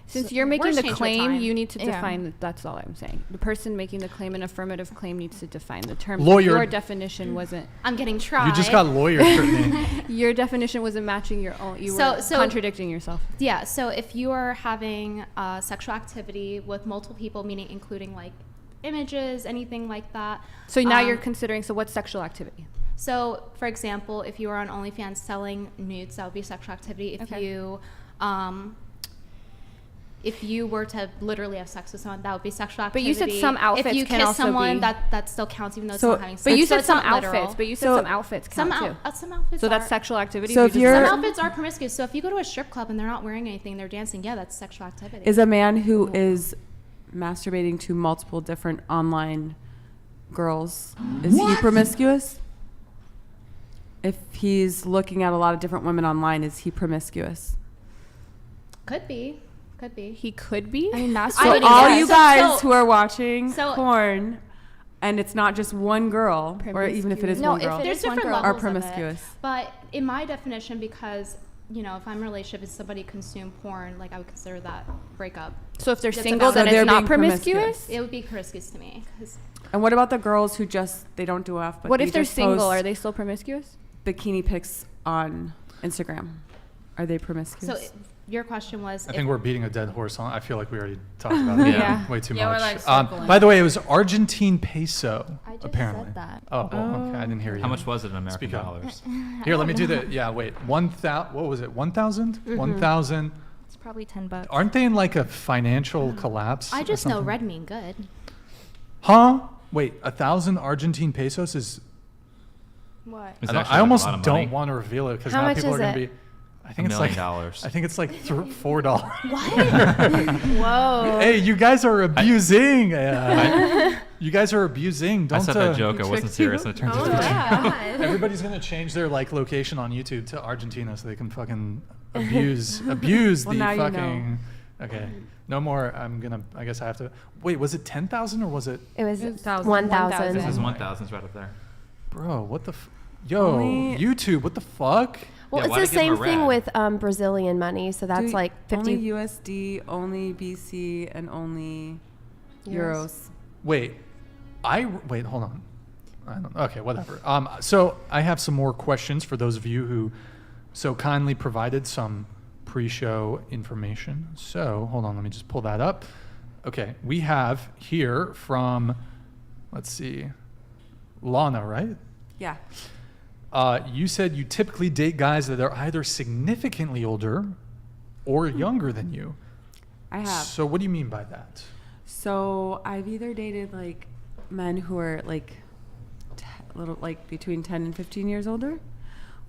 Since you're making words the change with claim, time. you need to Yeah. define. That's all I'm saying. The person making the claim, an affirmative claim, needs to define the term. Lawyer. Your definition wasn't. I'm getting tried. You just got lawyered, Brittany. Your definition wasn't matching your own. You were So- contradicting yourself. Yeah, so if you are having sexual activity with multiple people, meaning including like images, anything like that. So now you're considering. So what's sexual activity? So, for example, if you are on OnlyFans selling nudes, that would be sexual activity. If you were to literally have sex with someone, that would be sexual But activity. you said some outfits If you can kiss also someone, be- that still counts, even though it's So- not having sex. But you So said it's some not literal. outfits. But you said So- some outfits count too. Some outfits. So that's are- sexual activity. So if Some you're- outfits are promiscuous. So if you go to a strip club and they're not wearing anything, they're dancing, yeah, that's sexual activity. Is a man who is masturbating to multiple different online girls, is he promiscuous? If he's looking at a lot of different women online, is he promiscuous? Could be. He could be. I mean, that's I So would all guess. you So- guys so- who are watching so- porn, and it's not just one girl, or even if it is No, one if girl, it There's is one different girl. levels are of it. promiscuous. But in my definition, because if I'm in a relationship and somebody consume porn, like I would consider that breakup. So if they're Just single, about- then So they're it's not being promiscuous. promiscuous. It would be promiscuous to me. 'Cause And what about the girls who they don't do off, but What they if they're just single? post Are they still promiscuous? bikini pics on Instagram? Are they so promiscuous? your question was, I if- think we're beating a dead horse on. I feel like we already talked about it Yeah. way too Yeah, we're, much. like, circling. By the way, it was Argentine peso. I just apparently. said that. Oh, okay. I didn't hear you. How much was it in American Speak up. dollars? Here, let me do the. Yeah, wait. 1,000. What was it? 1,000. 1,000. It's probably $10. Aren't they in like a financial collapse? I or just know something? red mean good. Huh? Wait, 1,000 Argentine pesos is. What? Is I, that don't- actually I like a almost lot of don't money? want to reveal it because How now much people are is going to it? be. I think $1 it's like million. I think it's like $4. Whoa. Hey, you guys are abusing. You guys are abusing. Don't. I said that joke. I wasn't tricked you. serious, and it turns Oh, into yeah. Everybody's gonna change their location on YouTube to Argentina so they can fucking abuse Well, the now you fucking. Okay, no more. I guess I have to. Wait, was it 10,000 or was it? It was It's 1,000. This is 1,000 right up there. Bro, what the? Yo, Only- YouTube, what the fuck? Well, Yeah, it's why the to give 'em same a thing red? with Brazilian money. So that's Do- like 50 Only USD, only BC, and only euros. Wait, wait. Hold on. I don't. Okay, whatever. So I have some more questions for those of you who so kindly provided some pre-show information. So hold on, let me just pull that up. Okay, we have here from, let's see, Lana, right? Yeah. You said you typically date guys that are either significantly older or younger than you. I have. So what do you mean by that? So I've either dated like men who are like little like between 10 and 15 years older,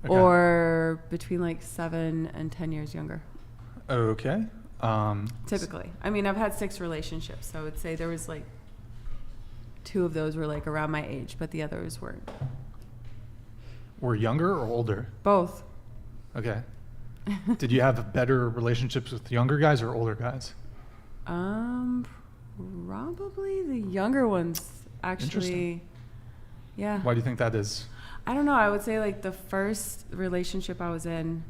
Okay. or between like 7 and 10 years younger. Okay. Typically, I mean, I've had 6 relationships, so I would say there was like 2 of those were like around my age, but the others weren't. Were younger or older? Both. Okay. Did you have better relationships with younger guys or older guys? Probably the younger ones, actually. Interesting. Yeah. Why do you think that is? I don't know. I would say like the first relationship I was in,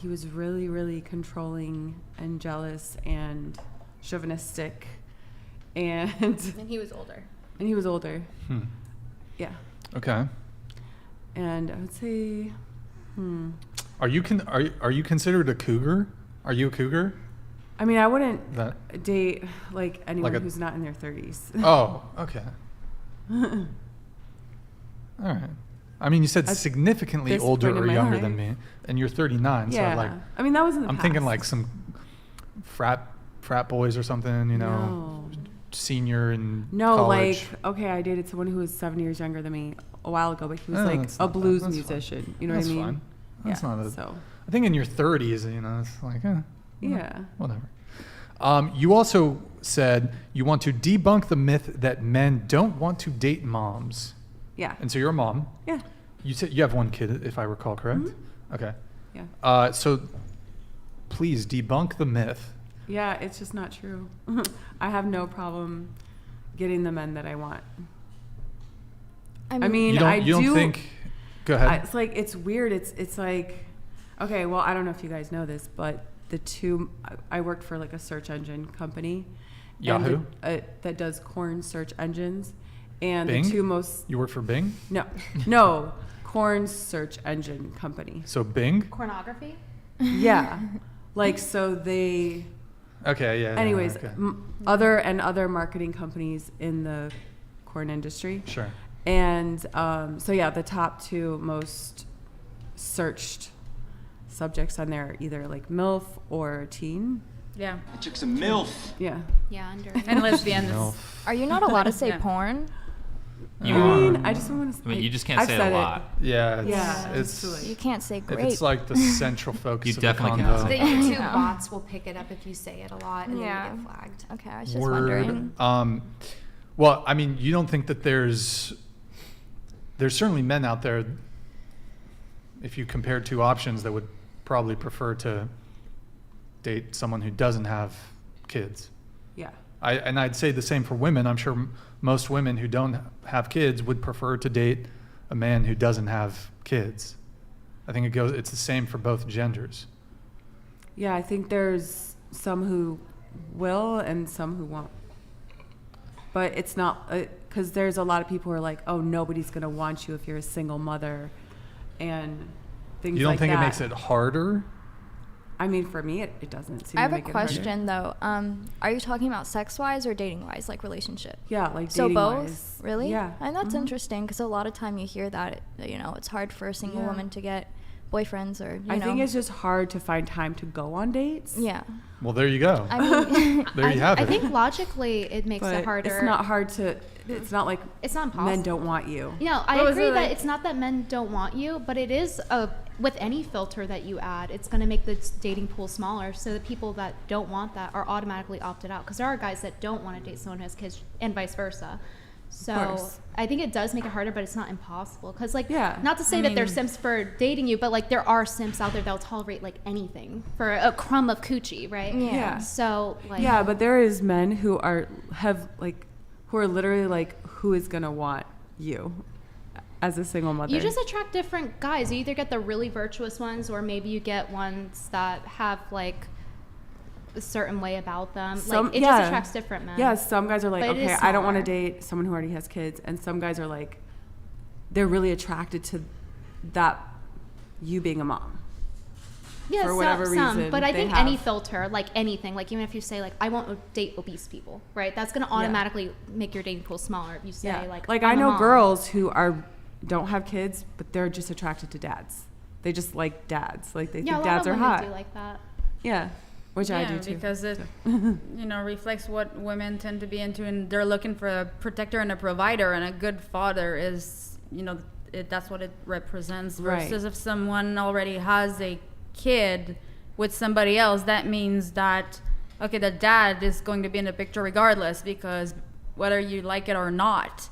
he was really, really controlling and jealous and chauvinistic, and And he was older. he was older. Yeah. Okay. And I would say, Are you considered a cougar? Are you a cougar? I mean, I wouldn't That. date like anyone Like a- who's not in their 30s. Oh, okay. All right. I mean, you said At significantly this older point in or my younger life. than me, and you're 39. Yeah. So like, I mean, that was in the I'm past. thinking like some frat boys or something. You know, No. senior in No, college. like, okay, I dated someone who was 7 years younger than me a while ago, but he was Oh, like that's a not bad. blues That's fine. musician. You know That's what I mean? fine. That's Yeah, not a. so. I think in your 30s, you know, it's like, Yeah. whatever. You also said you want to debunk the myth that men don't want to date moms. Yeah. And so you're a mom. Yeah. You said you have one kid, if I recall correct. Mm-hmm. Okay. Yeah. So please debunk the myth. Yeah, it's just not true. I have no problem getting the men that I want. I mean, You don't, I you don't do think? Go ahead. It's like it's weird. It's like, okay, well, I don't know if you guys know this, but I worked for like a search engine company, Yahoo? and that does corn search engines, and Bing? the two most You work for Bing? no corn search engine company. So Bing? Pornography? Yeah, like so they. Okay, yeah. Anyways, okay. other marketing companies in the corn industry. Sure. And so yeah, the top 2 most searched subjects on there are either like MILF or teen. Yeah. That chick's a MILF. Yeah. Yeah, under. And lesbians. No. Are you not allowed to say Yeah. porn? You I mean, are. I just want to. I mean, you just can't I've say said a it. lot. Yeah. Yeah, It's, just You can't say if grape. it's like the central focus You of definitely the cannot convo. say The YouTube Yeah. bots will pick it up if you say it a lot, and Yeah. then you get flagged. Okay, I was just Word. wondering. Well, I mean, you don't think that there's certainly men out there, if you compare 2 options, that would probably prefer to date someone who doesn't have kids. Yeah. And I'd say the same for women. I'm sure most women who don't have kids would prefer to date a man who doesn't have kids. I think it's the same for both genders. Yeah, I think there's some who will and some who won't. But it's not because there's a lot of people who are like, oh, nobody's gonna want you if you're a single mother, and things like that. You don't think it makes it harder? I mean, for me, it doesn't seem I have to a make it harder. question though. Are you talking about sex-wise or dating-wise, like relationship? Yeah, like So dating both, wise. really? Yeah. And that's Mhm. interesting because a lot of time you hear that it's hard for a single Yeah. woman to get boyfriends or I think it's just hard to find time to go on dates. yeah. Well, there you go. I mean, There you have I it. think logically it makes But it harder. it's not hard to. It's not like It's not impossible. men don't want you. No, I What was agree it that like? it's not that men don't want you, but it is with any filter that you add, it's going to make the dating pool smaller. So the people that don't want that are automatically opted out because there are guys that don't want to date someone who has kids and vice versa. So course. I think it does make it harder, but it's not impossible. Because, like, Yeah, not to say I that they're mean- simps for dating you, but, like, there are simps out there that'll tolerate, like, anything for a crumb of coochie, right? Yeah. So, like... Yeah, but there is men who are literally like, who is gonna want you as a single mother? You just attract different guys. You either get the really virtuous ones, or maybe you get ones that have, like, a certain way about them. Like, it just attracts different men. Yeah, some guys are like, But it is okay, I don't want to smaller. date someone who already has kids, and some guys are like, they're really attracted to that, you being a mom. Yeah, for whatever some, reason but I they think have. any filter, like anything, like even if you say like I won't date obese people, right? That's gonna automatically make your dating pool smaller. If you say Yeah, like I I'm a know mom. girls who don't have kids, but they're just attracted to dads. They just like dads. Like they Yeah, a think lot dads of are women hot. do like that. Yeah, which I do too. Because it, you know, reflects what women tend to be into, and they're looking for a protector and a provider, and a good father is, you know, that's what it represents. Right. Versus if someone already has a kid with somebody else, that means that, okay, the dad is going to be in the picture regardless, because whether you like it or not,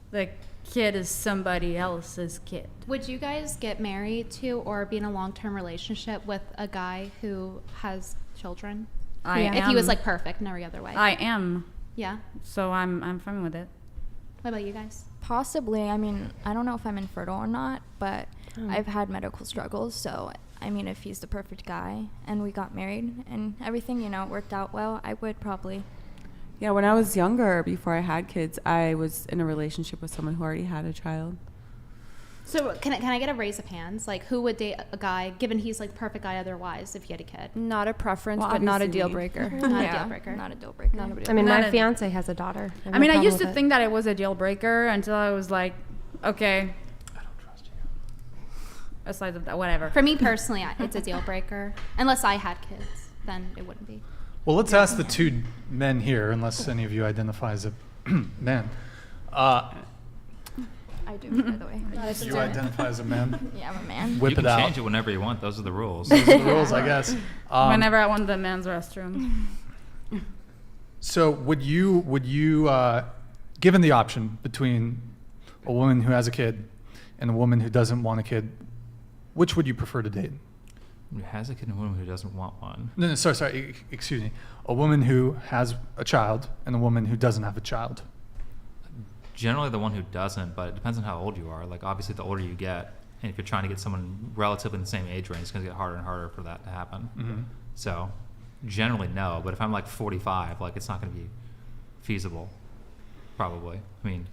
the kid is somebody else's kid. Would you guys get married to or be in a long-term relationship with a guy who has children? If he was like perfect in every other way. I am. Yeah. So I'm fine with it. What about you guys? Possibly. I mean, I don't know if I'm infertile or not, but I've had medical struggles. So, I mean, if he's the perfect guy and we got married and everything, you know, worked out well, I would probably. Yeah, when I was younger, before I had kids, I was in a relationship with someone who already had a child. So can I get a raise of hands? Like, who would date a guy, given he's like perfect guy otherwise, if he had a kid? Not a preference, Well, but not a obviously deal me. breaker. Not Yeah. a deal breaker. Not a deal breaker. Not a deal I mean, Not my a- fiance has a daughter. I mean, I used to think that it was a deal breaker until I was like, okay. I don't trust you. Aside of that, whatever. For me personally, it's a deal breaker. Unless I had kids, then it wouldn't be. Well, let's ask the two men here, unless any of you identify as a man. I do, by the way. You identify as a man? Yeah, I'm a man. Whip you can it out. change it whenever you want. Those are the rules. Those are the rules, I guess. Whenever I want the men's restroom. So would you, given the option between a woman who has a kid and a woman who doesn't want a kid, which would you prefer to date? Who has a kid and a woman who doesn't want one? No, sorry, excuse me. A woman who has a child and a woman who doesn't have a child. Generally the one who doesn't, but it depends on how old you are. Like, obviously, the older you get, and if you're trying to get someone relatively in the same age range, it's going to get harder and harder for that to happen. Mm-hmm. So, generally, no. But if I'm like 45, like, it's not going to be feasible, probably. I mean,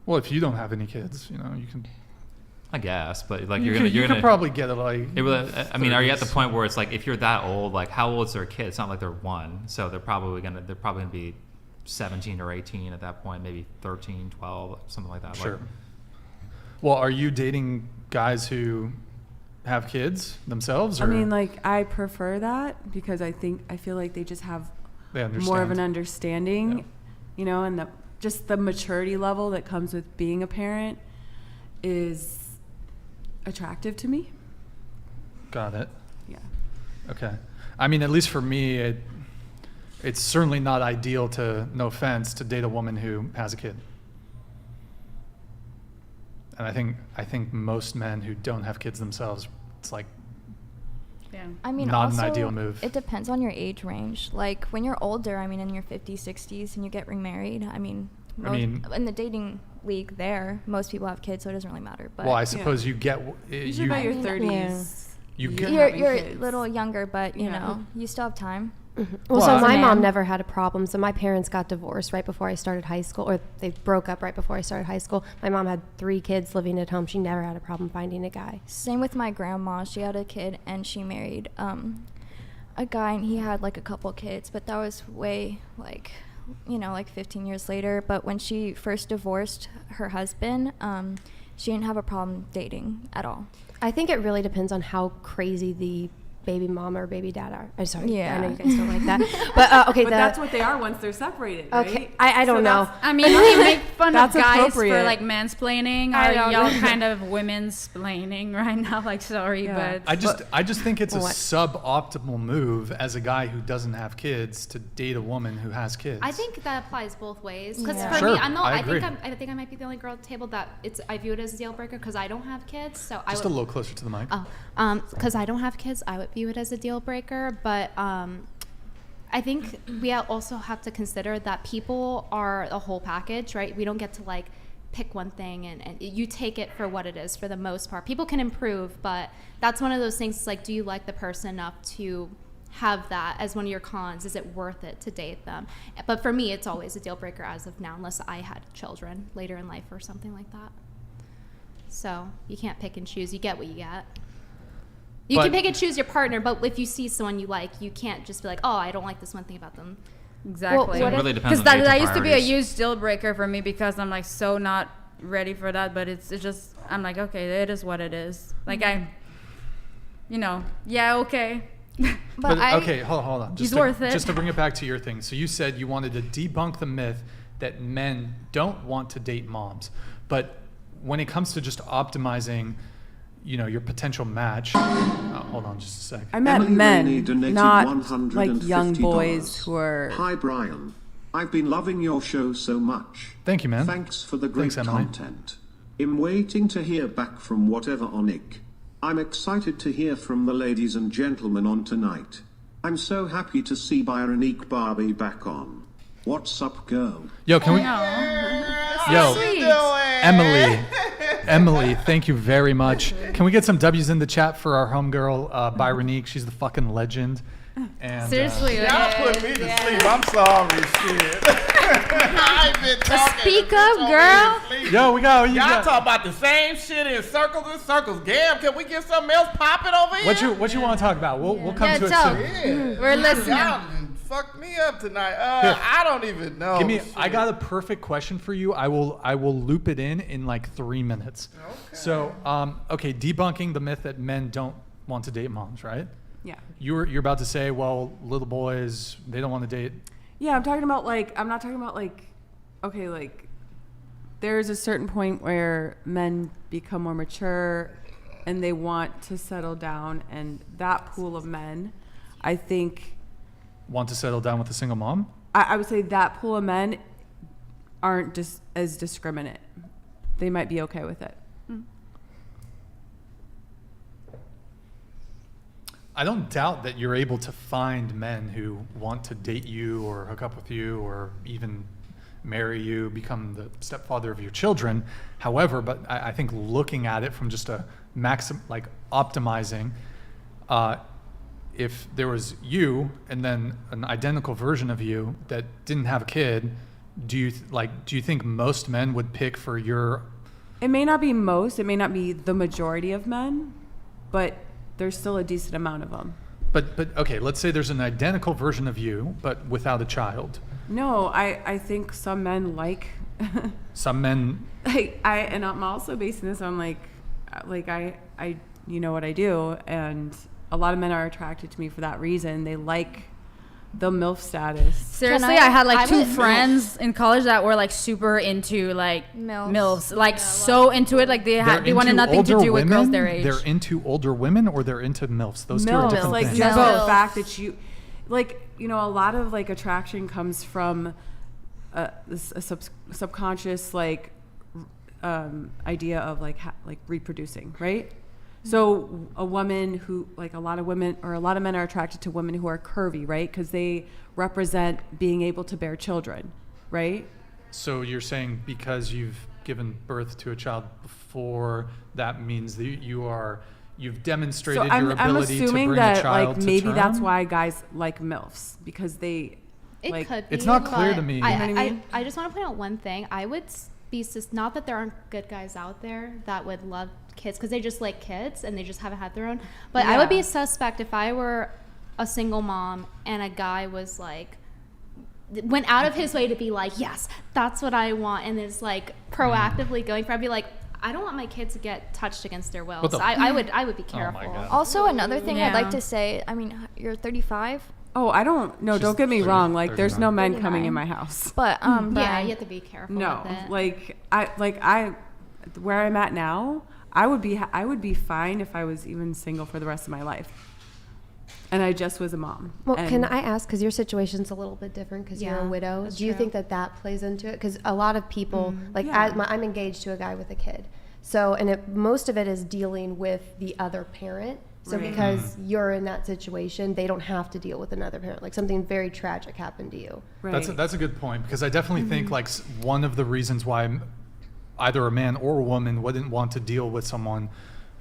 Well, if you don't have any kids, you know, you can. I guess, but like, You you're could gonna probably get it like. It really, I mean, are you at the 30s. point where it's like, if you're that old, like, how old is their kid? It's not like they're one, so they're probably gonna be 17 or 18 at that point, maybe 13, 12, something like that. Sure. Like, Well, are you dating guys who have kids themselves, or I mean, like, I prefer that because I feel like they just have they understand? more of an understanding, Yeah. you know, and just the maturity level that comes with being a parent is attractive to me. Got it. Yeah. Okay. I mean, at least for me, it's certainly not ideal to, no offense, to date a woman who has a kid. And I think most men who don't have kids themselves, it's like, Yeah. I mean, Not an also, ideal move. It depends on your age range. Like, when you're older, I mean, in your 50s, 60s, and you get remarried, I mean, in the dating league there, most people have kids, so it doesn't really matter. But well, I suppose you get Usually by your I mean, 30s. you you're get you're having a kids. little younger, but, you Yeah. know, you still have time. Well, Well, so as a my mom man- never had a problem. So my parents got divorced right before I started high school, or they broke up right before I started high school. My mom had 3 kids living at home. She never had a problem finding a guy. Same with my grandma. She had a kid, and she married a guy, and he had, like, a couple kids, but that was way, like, you know, like 15 years later. But when she first divorced her husband, she didn't have a problem dating at all. I think it really depends on how crazy the baby mom or baby dad are. I'm sorry. Yeah. I know you guys don't like that. But okay, But that's what they are once they're separated, right? okay. I don't know. I mean, we make fun of That's guys for appropriate. like mansplaining. I Are don't y'all know. kind of women's-splaining right now? Like, sorry, Yeah. but I just think it's a What? suboptimal move as a guy who doesn't have kids to date a woman who has kids. I think that applies both ways. Because Yeah. for Sure, me, I agree. I think I might be the only girl at the table that I view it as a deal breaker because I don't have kids. So just I a would, little closer to the mic. because I don't have kids, I would view it as a deal breaker. But I think we also have to consider that people are a whole package, right? We don't get to like pick one thing and you take it for what it is for the most part. People can improve, but that's one of those things. It's like, do you like the person enough to have that as one of your cons? Is it worth it to date them? But for me, it's always a deal breaker as of now, unless I had children later in life or something like that. So you can't pick and choose. You get what you get. You But- can pick and choose your partner, but if you see someone you like, you can't just be like, oh, I don't like this one thing about them. exactly. So it really depends Because on the that age of used to be a priorities. huge deal breaker for me because I'm like so not ready for that. But it's just I'm like, okay, it is what it is. Like yeah, okay. But okay, hold on. He's worth it. Just to bring it back to your thing. So you said you wanted to debunk the myth that men don't want to date moms. But when it comes to just optimizing, your potential match. Hold on just a sec. I meant Emily Rainey men, donated not $150. like young boys who are. Hi, Brian. I've been loving your show so much. Thank you, man. Thanks for the great Thanks, Emily. content. I'm waiting to hear back from whatever on Nick. I'm excited to hear from the ladies and gentlemen on tonight. I'm so happy to see Byronique Barbie back on. What's up, girl? Yo, can we? Yo, Sweet. Emily, thank you very much. Can we get some W's in the chat for our homegirl, Byronique? She's the fucking legend. And, Seriously, Y'all put me to sleep. I'm sorry, shit. I ain't been talking. Speak up, girl. Yo, we got. Y'all talk about the same shit in circles and circles. Damn, can we get something else popping over here? What you want to talk about? We'll come Yeah, to it tell. soon. We're listening. Y'all fucked me up tonight. Here. I don't even know. I got a perfect question for you. I will loop it in like 3 minutes. Okay. So, okay, debunking the myth that men don't want to date moms, right? Yeah. You're about to say, well, little boys, they don't want to date. Yeah, I'm talking about I'm not talking about okay, there's a certain point where men become more mature and they want to settle down, and that pool of men, I think, Want to settle down with a single mom? I would say that pool of men aren't just as discriminate. They might be okay with it. I don't doubt that you're able to find men who want to date you or hook up with you or even marry you, become the stepfather of your children. However, but I think looking at it from just a optimizing, if there was you and then an identical version of you that didn't have a kid, do you think most men would pick for your? It may not be most, it may not be the majority of men, but there's still a decent amount of them. But okay, let's say there's an identical version of you, but without a child. No, I think some men like. Some men. And I'm also basing this on I you know what I do, and a lot of men are attracted to me for that reason. They like the MILF status. Seriously, I had two friends in college that were super into MILFs, so into it. They wanted nothing to do with girls their age. They're into older women or they're into MILFs. Those two are MILFs, different things. just MILF. the fact that you, a lot of attraction comes from a subconscious idea of reproducing, right? So a woman who a lot of women or a lot of men are attracted to women who are curvy, right? Because they represent being able to bear children, right? So you're saying because you've given birth to a child before, that means that you've demonstrated your ability I'm to assuming bring that a child to maybe term? that's why guys like MILFs, because they It could be. It's not clear but to me. You know what I mean? I just want to point out one thing. I would be not that there aren't good guys out there that would love kids because they just like kids and they just haven't had their own. But I would be suspect if I were a single mom and a guy was went out of his way to be yes, that's what I want, and is proactively going for it. I'd be I don't want my kid to get touched against their will. What the So I would be my careful. God. Also, another thing I'd Yeah. like to say, I mean, you're 35, Oh, I don't. No, She's don't get me 30, wrong. Like, there's no 39. men coming in 39. my house. but Yeah, Brian, you have to be careful No, with it. where I'm at now, I would be fine if I was even single for the rest of my life. And I just was a mom. Well, And can I ask, because your situation's a little bit different because you're Yeah, a widow. that's Do you true. think that plays into it? Because a lot of people, Yeah. I'm engaged to a guy with a kid. So, and most of it is dealing with the other parent. So Right. because you're in that situation, they don't have to deal with another parent. Like something very tragic happened to you. Right. That's a good point, because I definitely think like one of the reasons why either a man or a woman wouldn't want to deal with someone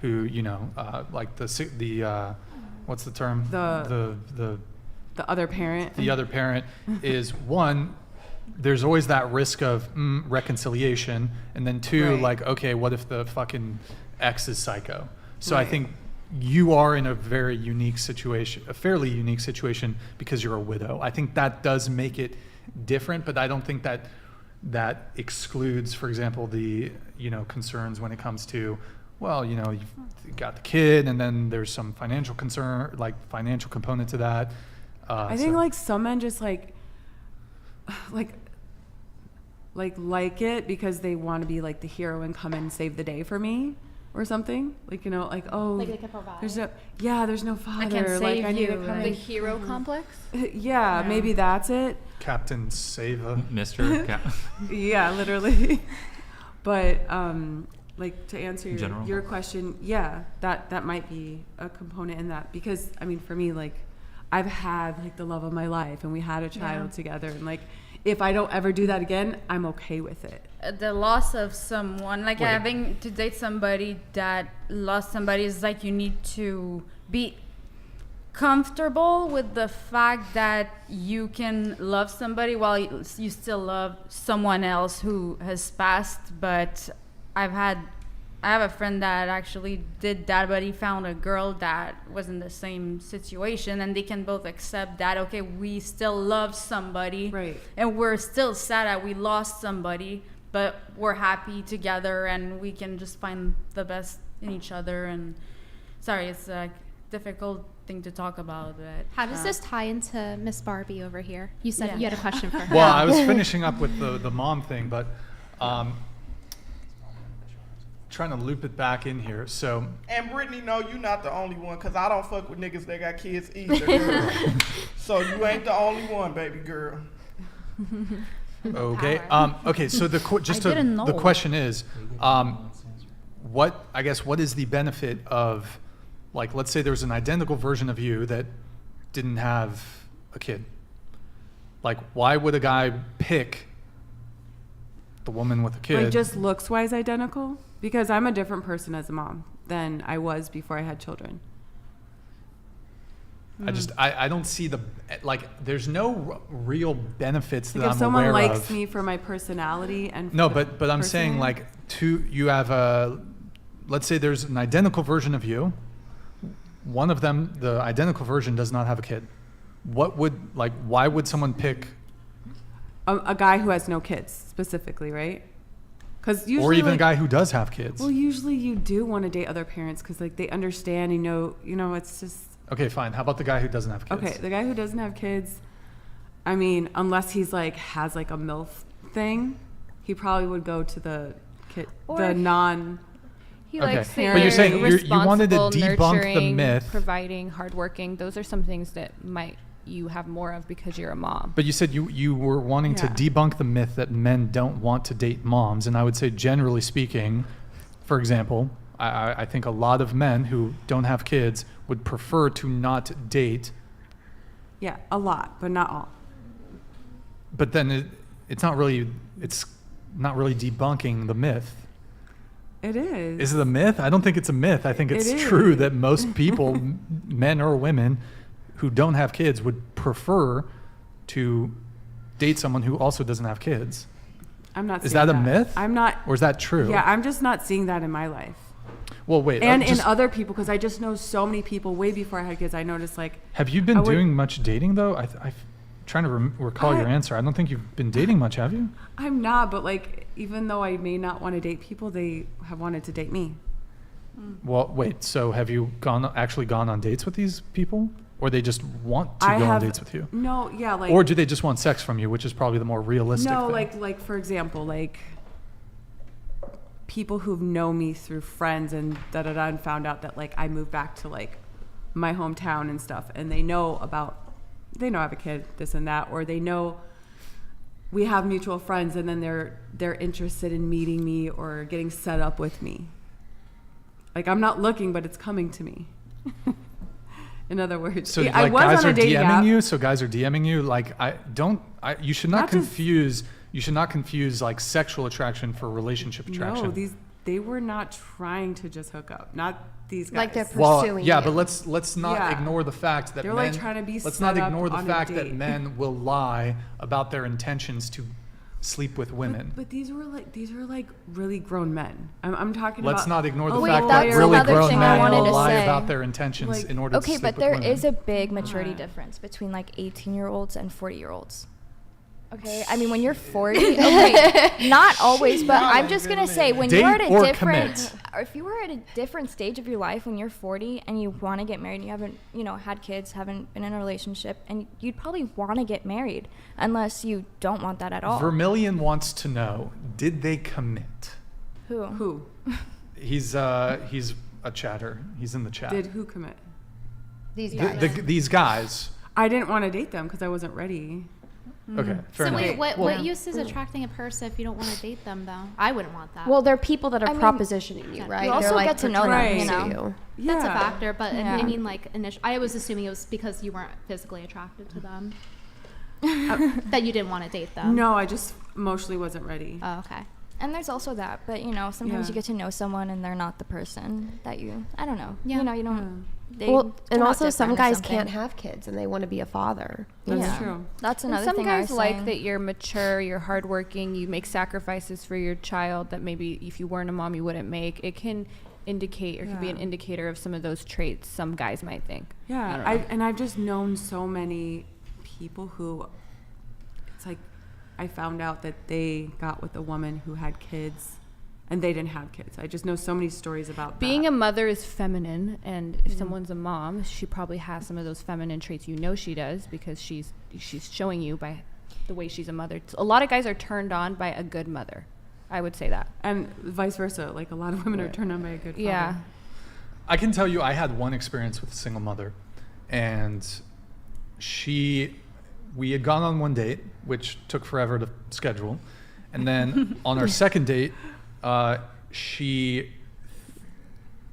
who, you know, like what's the term? The other parent. The other parent is, one, there's always that risk of reconciliation, and then two, Right. like, okay, what if the fucking ex is psycho? So I Right. think you are in a very unique situation, a fairly unique situation, because you're a widow. I think that does make it different, but I don't think that excludes, for example, the, you know, concerns when it comes to, well, you know, you've got the kid, and then there's some financial concern, like financial component to that. I think So- like some men just like it because they want to be like the hero and come and save the day for me or something. Like, you know, like, oh, Like they can provide. there's no father. I can like save I need to you. come the in. hero complex. Yeah, maybe that's it. Captain Sava. Mr. Yeah, literally. But like to answer General. your question, yeah, that might be a component in that, because I mean, for me, like I've had like the love of my life and we had a child together, and like if I don't ever do that again, I'm okay with it. The loss of someone, like Wait. having to date somebody that lost somebody, is like you need to be comfortable with the fact that you can love somebody while you still love someone else who has passed. But I have a friend that actually did that, but he found a girl that was in the same situation, and they can both accept that, okay, we still love somebody, Right. and we're still sad that we lost somebody, but we're happy together, and we can just find the best in each other. And sorry, it's a difficult thing to talk about, but How does this tie into Miss Barbie over here? You said you had a question for her. Well, I was finishing up with the mom thing, but trying to loop it back in here. So And Brittany, no, you're not the only one, because I don't fuck with niggas that got kids either, girl. So you ain't the only one, baby girl. okay, okay. So the didn't know. the question is, what is the benefit of, like, let's say there's an identical version of you that didn't have a kid. Like, why would a guy pick the woman with a kid? Like just looks wise identical, because I'm a different person as a mom than I was before I had children. I don't see there's no real benefits that Like if I'm someone aware likes of. me for my personality and No, for but I'm saying person- like you have let's say there's an identical version of you. One of them, the identical version, does not have a kid. Why would someone pick, a guy who has no kids specifically, right? Because usually, or even like, a guy who does have kids? Well, usually you do want to date other parents because like they understand, you know, it's just Okay, fine. How about the guy who doesn't have kids? okay. The guy who doesn't have kids, I mean, unless he's like has like a MILF thing, he probably would go to the kid, Or the non. He Okay. likes But that you're saying you wanted to responsible, debunk the nurturing, myth. providing, hardworking. Those are some things that you have more of because you're a mom. But you said you were wanting to Yeah. debunk the myth that men don't want to date moms, and I would say, generally speaking, for example, I think a lot of men who don't have kids would prefer to not date. Yeah, a lot, but not all. But then it's not really debunking the myth. It is. Is it a myth? I don't think it's a myth. I think it's It true is. that most people, men or women, who don't have kids would prefer to date someone who also doesn't have kids. I'm not. Is seeing that a myth? I'm not. Or is that true? Yeah, I'm just not seeing that in my life. Well, wait. And in other people, because I just know so many people way before I had kids. I noticed like have you been I would- doing much dating though? I'm trying to recall your answer. I don't think you've been dating much, have you? I'm not, but like, even though I may not want to date people, they have wanted to date me. Well, wait. So have you actually gone on dates with these people, or they just want to go on dates with you? No, yeah, like. Or do they just want sex from you, which is probably the more realistic No, thing? like for example, like people who've known me through friends and and found out that like I moved back to like my hometown and stuff, and they know I have a kid, this and that, or they know we have mutual friends, and then they're interested in meeting me or getting set up with me. Like, I'm not looking, but it's coming to me. In other words, So yeah, like I was guys on are a dating DMing app. you. So guys are DMing you. Like you should not Not just- confuse. You should not confuse like sexual attraction for relationship attraction. No, they were not trying to just hook up. Not these guys. Like they're Well, pursuing yeah, you. but let's not Yeah. ignore the fact that They're, men. like, trying to be let's set not up ignore the on a fact that date. men will lie about their intentions to sleep with women. But these were like really grown men. I'm talking Let's about. not ignore the Oh, wait, fact that's that really another grown thing I men wanted will to lie say. about their intentions Like- in order to Okay, sleep but with there women. is a big maturity difference between like 18-year-olds and 40-year-olds. Okay, I mean when you're 40, okay, not always, but I'm just gonna say when Date you're at a or different, commit. or if you were at a different stage of your life when you're 40 and you want to get married, and you haven't, had kids, haven't been in a relationship, and you'd probably want to get married unless you don't want that at all. Vermilion wants to know: did they commit? Who He's a chatter. He's in the chat. did who commit? These Th- guys. these guys. I didn't want to date them because I wasn't ready. Okay, fair So enough. wait, what Well, use is attracting a person if you don't want to date them, though? I wouldn't want that. Well, they're people that are I mean, propositioning you, right? you They're also like get to know them, Right. portraying you. that's a Yeah. factor, but Yeah. I mean, like, I was assuming it was because you weren't physically attracted to them. That you didn't want to date them. No, I just emotionally wasn't ready. Oh, okay. And there's also that, but sometimes Yeah. you get to know someone and they're not the person that I don't know. Yeah. You don't. They Well, turn and out also some different or guys something. can't have kids and they want to be a father. That's Yeah. true. That's And another some thing I guys was like saying. that you're mature, you're hardworking, you make sacrifices for your child that maybe if you weren't a mom you wouldn't make. It can indicate or can be an Yeah. indicator of some of those traits some guys might think. I Yeah, don't know. I've just known so many people who, it's like, I found out that they got with a woman who had kids, and they didn't have kids. I just know so many stories about Being that. a mother is feminine, and if someone's a mom, she probably has some of those feminine traits. She does because she's showing you by the way she's a mother. A lot of guys are turned on by a good mother. I would say that. And vice versa. Like, a lot of women are turned on by a good father. Yeah. I can tell you, I had one experience with a single mother, and we had gone on one date, which took forever to schedule, and then on our second date, she,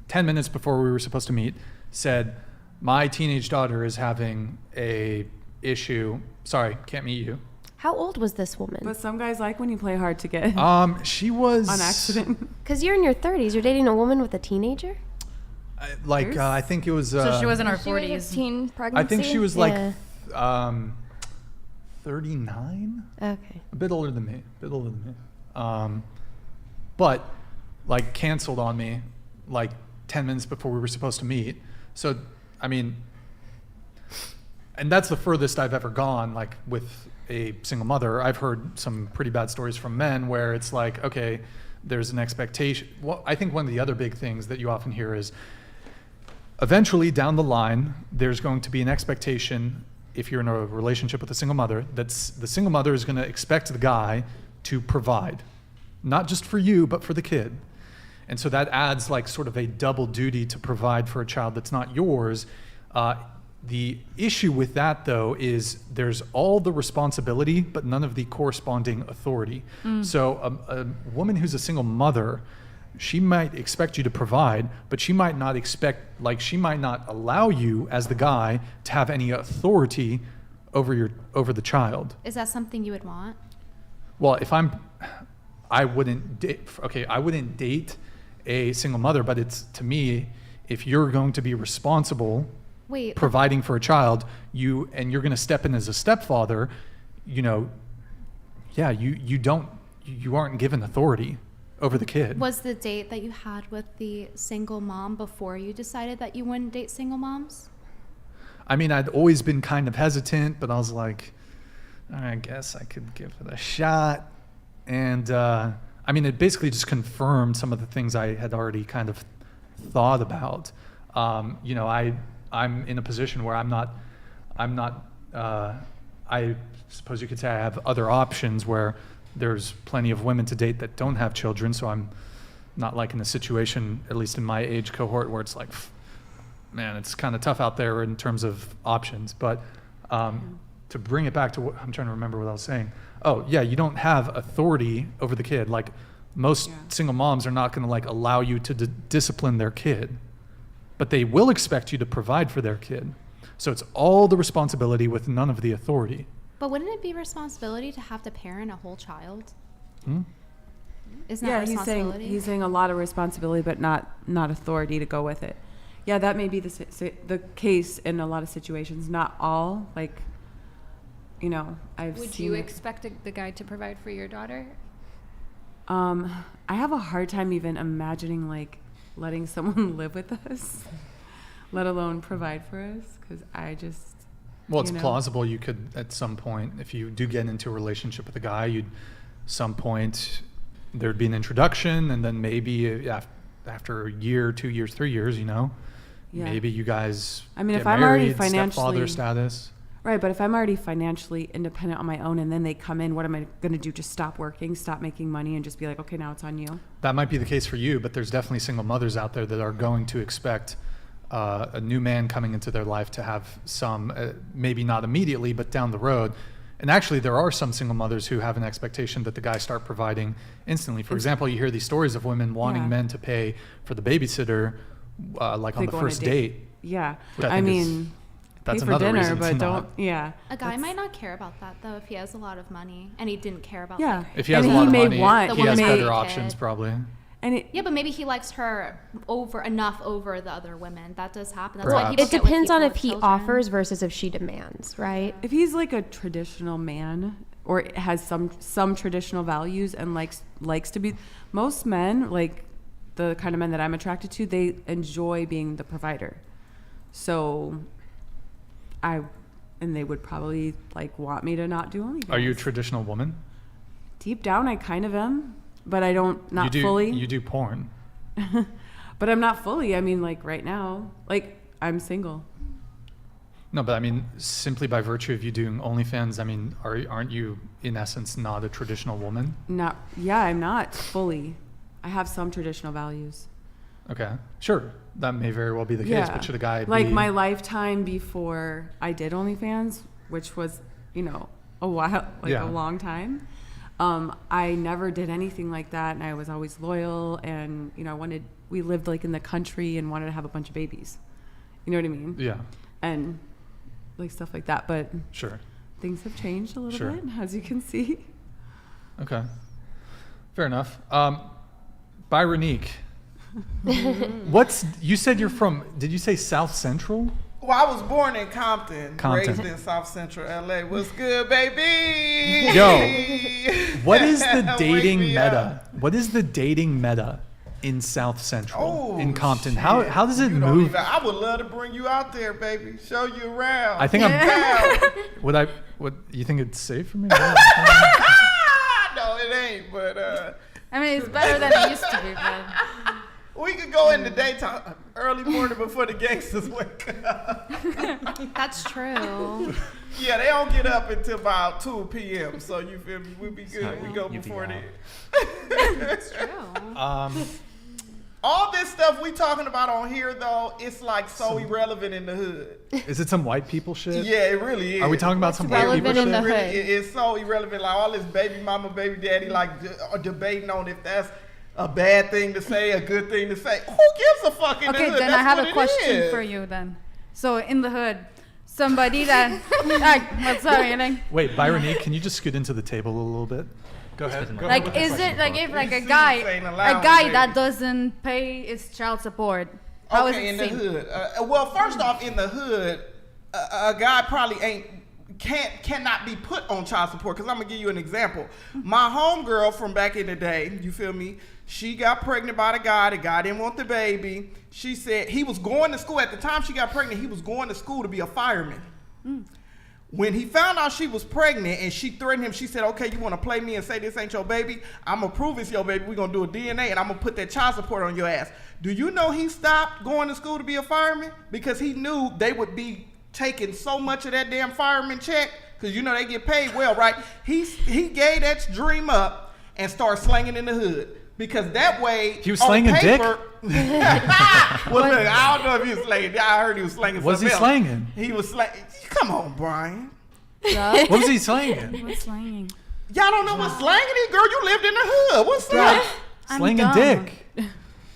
10 minutes before we were supposed to meet, said, "My teenage daughter is having a issue. Sorry, can't meet you." How old was this woman? But some guys like when you play hard to get She was on accident. Because you're in your 30s. You're dating a woman with a teenager? I think it was. So she was in her She was a 40s. teen pregnancy. I think she was Yeah. like 39. Okay. A bit older than me. But like canceled on me like 10 minutes before we were supposed to meet. So, I mean, and that's the furthest I've ever gone, like with a single mother. I've heard some pretty bad stories from men where it's like, okay, there's an expectation. Well, I think one of the other big things that you often hear is eventually down the line, there's going to be an expectation, if you're in a relationship with a single mother, that the single mother is going to expect the guy to provide, not just for you, but for the kid. And so that adds like sort of a double duty to provide for a child that's not yours. The issue with that, though, is there's all the responsibility, but none of the corresponding authority. So a woman who's a single mother, she might expect you to provide, but she might not allow you as the guy to have any authority over the child. Is that something you would want? Well, I wouldn't date a single mother, but it's, to me, if you're going to be responsible providing for a child, you're going to step in as a stepfather, you aren't given authority over the kid. Was the date that you had with the single mom before you decided that you wouldn't date single moms? I mean, I'd always been kind of hesitant, but I was like, I guess I could give it a shot. And I mean, it basically just confirmed some of the things I had already kind of thought about. You know, I'm in a position where I'm not, I suppose you could say I have other options where there's plenty of women to date that don't have children, so I'm not like in a situation, at least in my age cohort, where it's like, man, it's kind of tough out there in terms of options. But to bring it back to what, I'm trying to remember what I was saying. Oh, yeah, you don't have authority over the kid. Like, most single moms are not going to like allow you to discipline their kid, but they will expect you to provide for their kid. So it's all the responsibility with none of the authority. But wouldn't it be responsibility to have to parent a whole child? Isn't Yeah, that responsibility? he's saying a lot of responsibility, but not authority to go with it. Yeah, that may be the case in a lot of situations. Not all, like, you know, I've Would seen you it. expect the guy to provide for your daughter? I have a hard time even imagining like letting someone live with us, let alone provide for us, because I just. Well, it's you know. plausible you could, at some point, if you do get into a relationship with a guy, you'd, some point, there'd be an introduction, and then maybe after a year, 2 years, 3 years, you know, maybe you guys I mean, get if I'm already married, stepfather financially status. Right, but if I'm already financially independent on my own, and then they come in, what am I going to do? Just stop working, stop making money, and just be like, okay, now it's on you? That might be the case for you, but there's definitely single mothers out there that are going to expect a new man coming into their life to have some, maybe not immediately, but down the road. And actually, there are some single mothers who have an expectation that the guy start providing instantly. For example, you hear these stories of women wanting men to pay for the babysitter, like on the first date. Yeah, Which I mean, that's pay for another dinner, reason to but not. don't. Yeah, A guy might not care about that though if he has a lot of money and he didn't care about. Yeah. like, If he has And a lot he of may money, want- he has the better kid. options probably. and it Yeah, but maybe he likes her enough over the other women. That does happen. That's Perhaps. why people It get with depends on people if with he children. offers versus if she demands, right? if he's like a traditional man or has some traditional values and likes to be, most men, like the kind of men that I'm attracted to, they enjoy being the provider. So and they would probably like want me to not do OnlyFans. Are you a traditional woman? Deep down, I kind of am, but I don't, not you do, fully. You do porn. But I'm not fully. I mean, like right now, like I'm single. No, but I mean, simply by virtue of you doing OnlyFans, I mean, aren't you in essence not a traditional woman? I'm not fully. I have some traditional values. Okay, sure, that may very well be the case. But should a guy like be my lifetime before I did OnlyFans, which was, you know, a while, like a long time. I never did anything like that, and I was always loyal, and you know, we lived like in the country and wanted to have a bunch of babies. You know what I mean? Yeah, and like stuff like that. But sure, things have changed a little Sure. bit, as you can see. okay, fair enough. Byronique, you said you're from? Did you say South Central? Well, I was born in Compton, raised in South Central LA. What's good, baby? Yo, what is the Wake dating me meta? up. What is the dating meta in South Central, Oh, in Compton? shit. How does it You don't move? even- I would love to bring you out there, baby. Show you around. I think I'm. Yeah. Would you think it's safe for me? No, it ain't. But I mean, it's better than it used to be, but we could go in the daytime, early morning before the gangsters wake up. That's true. Yeah, they don't get up until about 2 p.m. So you feel me? We'll be good. We go before then. That's true. All this stuff we talking about on here, though, it's like so irrelevant in the hood. Is it some white people shit? Yeah, it really is. Are we talking about some white people relevant in shit? the hood? It's so irrelevant. Like all this baby mama, baby daddy, like debating on if that's a bad thing to say, a good thing to say. Who gives a fuck in the okay, hood? then That's I have what a it question is. for you then. So in the hood, somebody that what's up, Wait, Byronique, can you just scoot into the table a little bit? Go ahead. Go ahead with like the is question, it like bro. if like a Receipts guy ain't allowed, that baby. doesn't pay his child support? How is Okay, it in the seen? hood. Well, first off, in the hood, a guy probably cannot be put on child support. Because I'm gonna give you an example. My homegirl from back in the day, you feel me? She got pregnant by the guy. The guy didn't want the baby. She said he was going to school at the time she got pregnant. He was going to school to be a fireman. When he found out she was pregnant and she threatened him, she said, okay, you want to play me and say this ain't your baby? I'm going to prove it's your baby. We're going to do a DNA and I'm going to put that child support on your ass. Do you know he stopped going to school to be a fireman? Because he knew they would be taking so much of that damn fireman check, because you know they get paid well, right? He gave that dream up and started slanging in the hood. Because that way, he was slanging dick? Well, look, I don't know if he was slanging. I heard he was slanging What was he something else. slanging? He was slanging. Come on, Brian. What was he slanging? What's slanging? Y'all don't know what slanging is? Girl, you lived in the hood. What's slanging? Slanging dick.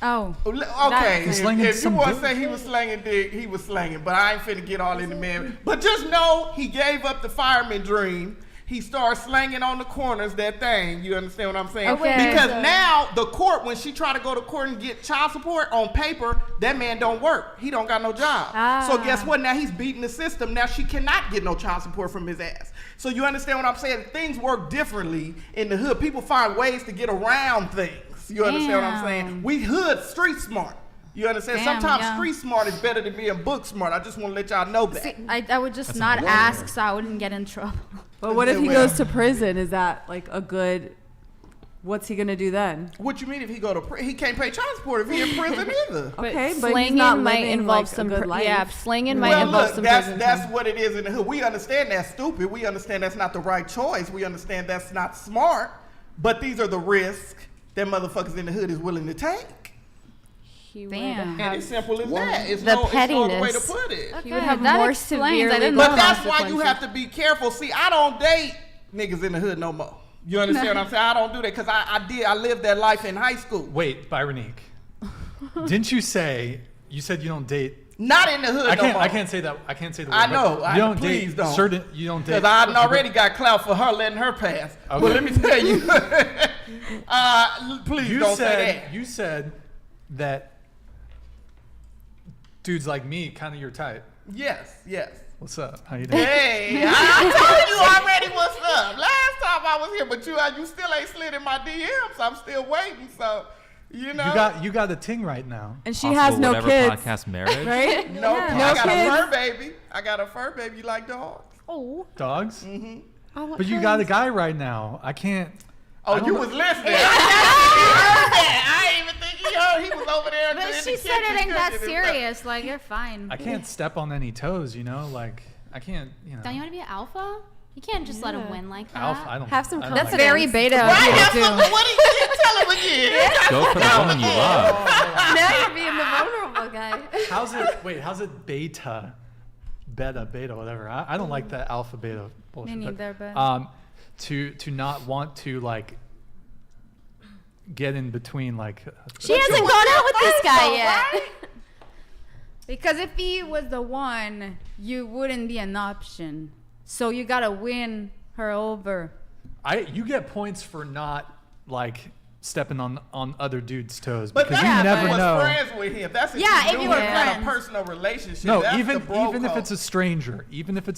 Oh. Okay, He's slanging if you some want to dick. say he was slanging dick, he was slanging. But I ain't finna get all in the man. But just know he gave up the fireman dream. He started slanging on the corners that thing. You understand what I'm saying? Okay. Because now the court, when she try to go to court and get child support on paper, that man don't work. He don't got no job. So guess what? Now he's beating the system. Now she cannot get no child support from his ass. So you understand what I'm saying? Things work differently in the hood. People find ways to get around things. You understand what I'm saying? We hood street smart. You understand? Damn, Sometimes yeah. street smart is better than being book smart. I just want to let y'all know that. See, I would just not ask so I wouldn't get in trouble. But what if he goes to prison? Is that like a good? What's he gonna do then? What you mean if he go to prison? He can't pay child support if he in prison either. Okay, but he's slanging not might living involve like some a good life. yeah, slanging might Well, involve look, some that's prison that's time. what it is in the hood. We understand that's stupid. We understand that's not the right choice. We understand that's not smart. But these are the risks that motherfuckers in the hood is willing to take. Damn. And it's simple as that. It's The no way to pettiness. put it. He would have that more explains. severely I didn't But know that's why you consequences. have to be careful. See, I don't date niggas in the hood no more. You understand what I'm saying? I don't do that because I lived that life in high school. Wait, Byronique. Didn't you said you don't date? Not in the hood no more. I can't say that. I can't say the word. I know. but You don't Please date don't. certain. You don't date. Because I already got clout for her letting her pass. Okay. Well, let me tell you. Please don't say that. You said that dudes like me, kind of your type. Yes. What's up? How you doing? Hey, I told you already what's up. Last time I was here, but you still ain't slid in my DMs. I'm still waiting. So, you know. You got a ting right now. And she has Possible no whatever kids, podcast marriage. right? No, Yeah. I No got kids. a fur baby. I got a fur baby. You like dogs? Oh. Dogs. Mm-hmm. But you got a guy right now. I can't. Oh, I don't you know. was listening. I didn't even think he heard. He was over there. But in she the said it kitchen ain't that cooking and stuff. serious. Like, you're fine. I can't step on any toes. You know, like I can't. You know. Don't you want to be an alpha? You can't just let him win like that. Alpha. I don't. Have some I don't That's like very that. beta of Right, you have to do. something. What do you tell him again? Go for the woman you love. Now you're being the vulnerable guy. How's it? Wait, how's it beta, whatever? I don't like that alpha beta bullshit. Me neither, but- to not want to like get in between like. She hasn't gone out with this guy though, yet. right? Because if he was the one, you wouldn't be an option. So you gotta win her over. You get points for not like stepping on other dudes' toes But because that's you never if you was know. friends with him. That's if Yeah, you if knew you were him had a friends. personal relationship. No, That's even the bro if code. it's a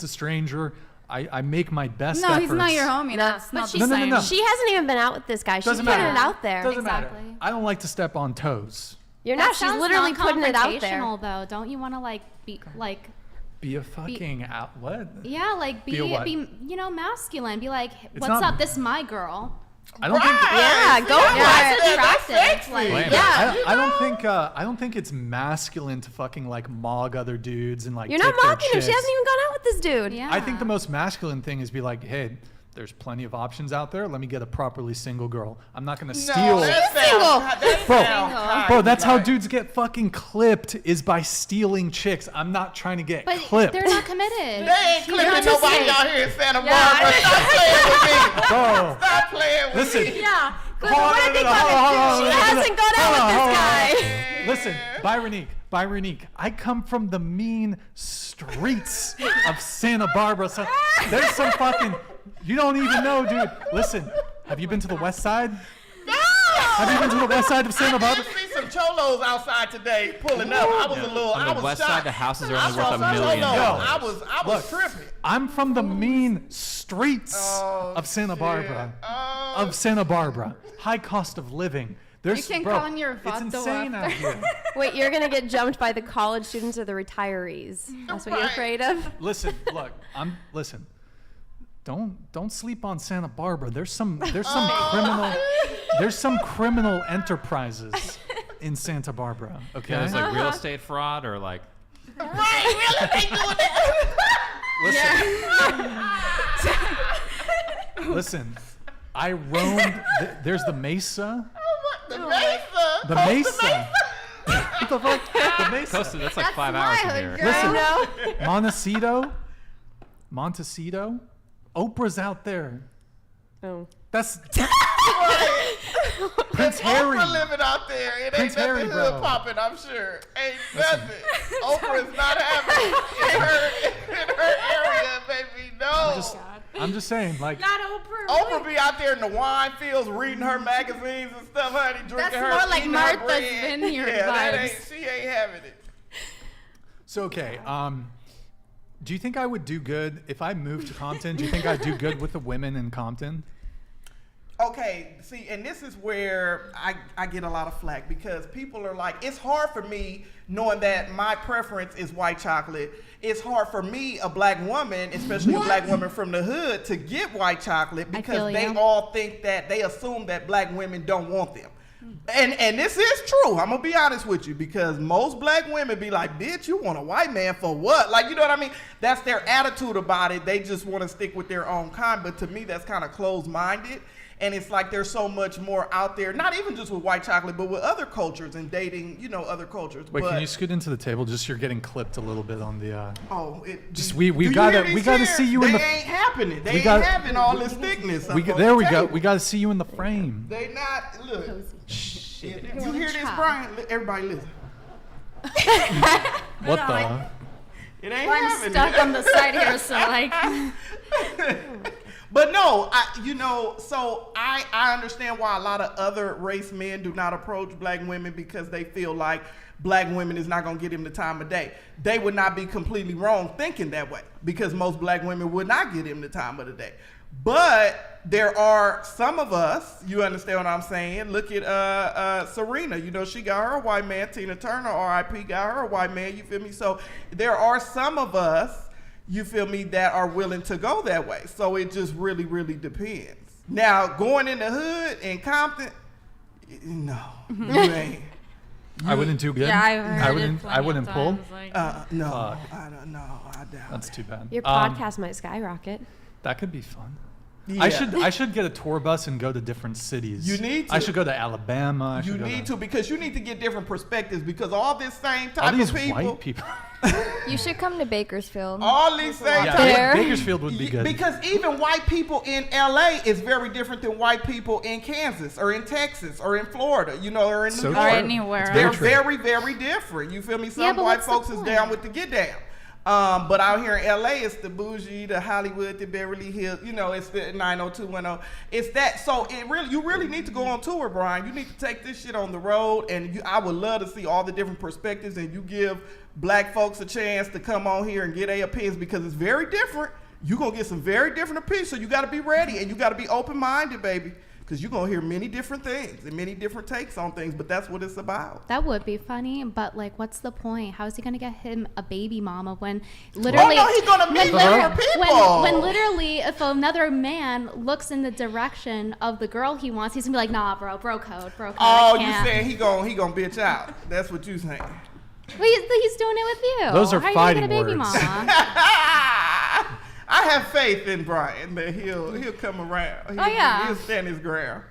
stranger, I make my best No, efforts. he's not your homie. That's But not she's the No, no, same. no. She hasn't even been out with this guy. She's Doesn't putting matter. it out there. Doesn't matter. Exactly. I don't like to step on toes. You're That not. She's sounds literally putting it out there. non-confrontational, though. Don't you want to like be like? Be a fucking out. What? Yeah, like Be a what? masculine. Be like, It's what's not- up? This is my girl. I don't think. Yeah, go for That's it. attractive. That's Like, Blame it. Yeah, I don't think it's masculine to fucking like mog other dudes and like. You're take not their mocking him. She chicks. hasn't even gone out with this dude. yeah. I think the most masculine thing is be like, hey, there's plenty of options out there. Let me get a properly single girl. I'm not gonna steal. No, that sounds Bro, that's how dudes get fucking clipped is by stealing chicks. I'm not trying to get But clipped. they're not committed. They ain't clipping not nobody just out here in Santa Barbara. Stop playing with me. Bro, Stop playing with listen. me. Yeah. Hold on, hold on, She hasn't gone out with this guy. Listen, Byronique, I come from the mean streets of Santa Barbara. So there's some fucking, you don't even know, dude. Listen, have you been to the west side? Have you been to the west side of Santa I Barbara? did see some cholos outside today pulling up. I was a little. On I the was west shocked. side, the houses are I only worth saw $1 some million. cholos. I was Look, tripping. I'm from the mean streets of Santa Barbara. Of Santa Barbara. High cost of living. There's, You can bro, call in your it's vato insane out after. here. Wait, you're gonna get jumped by the college students or the retirees? That's what you're Right. afraid of? Listen, look, listen. Don't sleep on Santa Barbara. There's some criminal enterprises in Santa Barbara. Okay. Yeah, there's like real estate fraud or like. Right, really? They doing that? Listen. I roamed. There's the Mesa. The Mesa. The Mesa. What the fuck? The Mesa. Costa, that's like 5 hours from here. Listen, Montecito. Oprah's out there. Oh. That's Prince If Harry. Oprah living out there. It Prince ain't Harry, nothing hood bro. popping, I'm sure. Ain't nothing. Oprah's not having it in her area, baby. No. I'm just saying, like, Not Oprah. Oprah be out there in the wine fields reading her magazines and stuff, honey, drinking That's her more like eating her Martha's bread. Vineyard Yeah, that vibes. she ain't having it. so okay. Do you think I would do good if I moved to Compton? Do you think I'd do good with the women in Compton? Okay, see, and this is where I get a lot of flack because people are like, it's hard for me knowing that my preference is white chocolate. It's hard for me, a black woman, especially a black woman from the hood, to get white chocolate because they all think that they assume that black women don't want them. And this is true. I'm gonna be honest with you because most black women be like, bitch, you want a white man for what? Like, you know what I mean? That's their attitude about it. They just want to stick with their own kind. But to me, that's kind of closed-minded. And it's like there's so much more out there, not even just with white chocolate, but with other cultures and dating, you know, other cultures. Wait, but, can you scoot into the table? Just you're getting clipped a little bit on the. Just we gotta see you they in the. They ain't happening. They ain't got- having all this thickness. We go. We gotta see you in the frame. They not look. Shit. You hear this, Brian? Everybody listen. What the? It ain't I'm happening. stuck on the side here, so like. But no, I understand why a lot of other race men do not approach black women because they feel like black women is not going to get him the time of day. They would not be completely wrong thinking that way because most black women would not get him the time of the day. But there are some of us, you understand what I'm saying? Look at Serena, you know, she got her a white man. Tina Turner, R.I.P., got her a white man, you feel me? So there are some of us, you feel me, that are willing to go that way. So it just really, really depends. Now, going in the hood in Compton, no, you ain't. I wouldn't do good. Yeah, I've heard I wouldn't pull. No, Fuck. I don't know. I doubt That's it. too bad. Your podcast might skyrocket. That could be fun. Yeah. I should get a tour bus and go to different cities. You need to. I should go to Alabama. You need to because you need to get different perspectives because all this same All type these of people. white people. You should come to Bakersfield. All these same Yeah, There. Bakersfield would be good. Because even white people in LA is very different than white people in Kansas or in Texas or in Florida, you know, or in So New true. York. Or anywhere. It's They're true. very, very different. You feel me? Some Yeah, but white what's the folks is point? down with the get down. But out here in LA, it's the bougie, the Hollywood, the Beverly Hills. You know, it's the 90210. It's that. So you really need to go on tour, Brian. You need to take this shit on the road, and I would love to see all the different perspectives. And you give black folks a chance to come on here and get their opinions because it's very different. You're gonna get some very different opinions, so you got to be ready and you got to be open-minded, baby. Because you're going to hear many different things and many different takes on things, but that's what it's about. That would be funny, but like, what's the point? How is he gonna get him a baby mama when literally? Oh, no, he's gonna meet different people. When literally, if another man looks in the direction of the girl he wants, he's gonna be like, nah, bro code. Oh, I you can't." saying he gonna bitch out? That's what you saying. Well, he's doing it with you. Those are How fighting you gonna get a baby words. mama? I have faith in Brian that he'll come around. He'll stand his ground.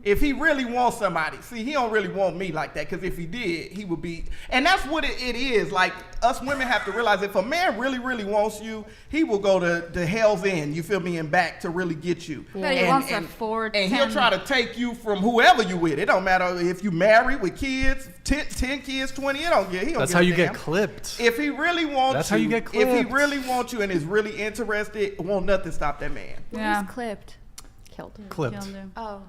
If he really wants somebody, see, he don't really want me like that, because if he did, he would be, and that's what it is. Like, us women have to realize if a man really, really wants you, he will go to hell's end, you feel me, and back to really get you. But he wants a 4, and 10. he'll try to take you from whoever you with. It don't matter if you married with kids, 10 kids, 20, it don't get, he don't That's give how a you damn. get clipped. If he really wants That's how you get if he clipped. really wants you and is really interested, won't nothing stop that man. Yeah. Who's clipped? Clipped. Oh.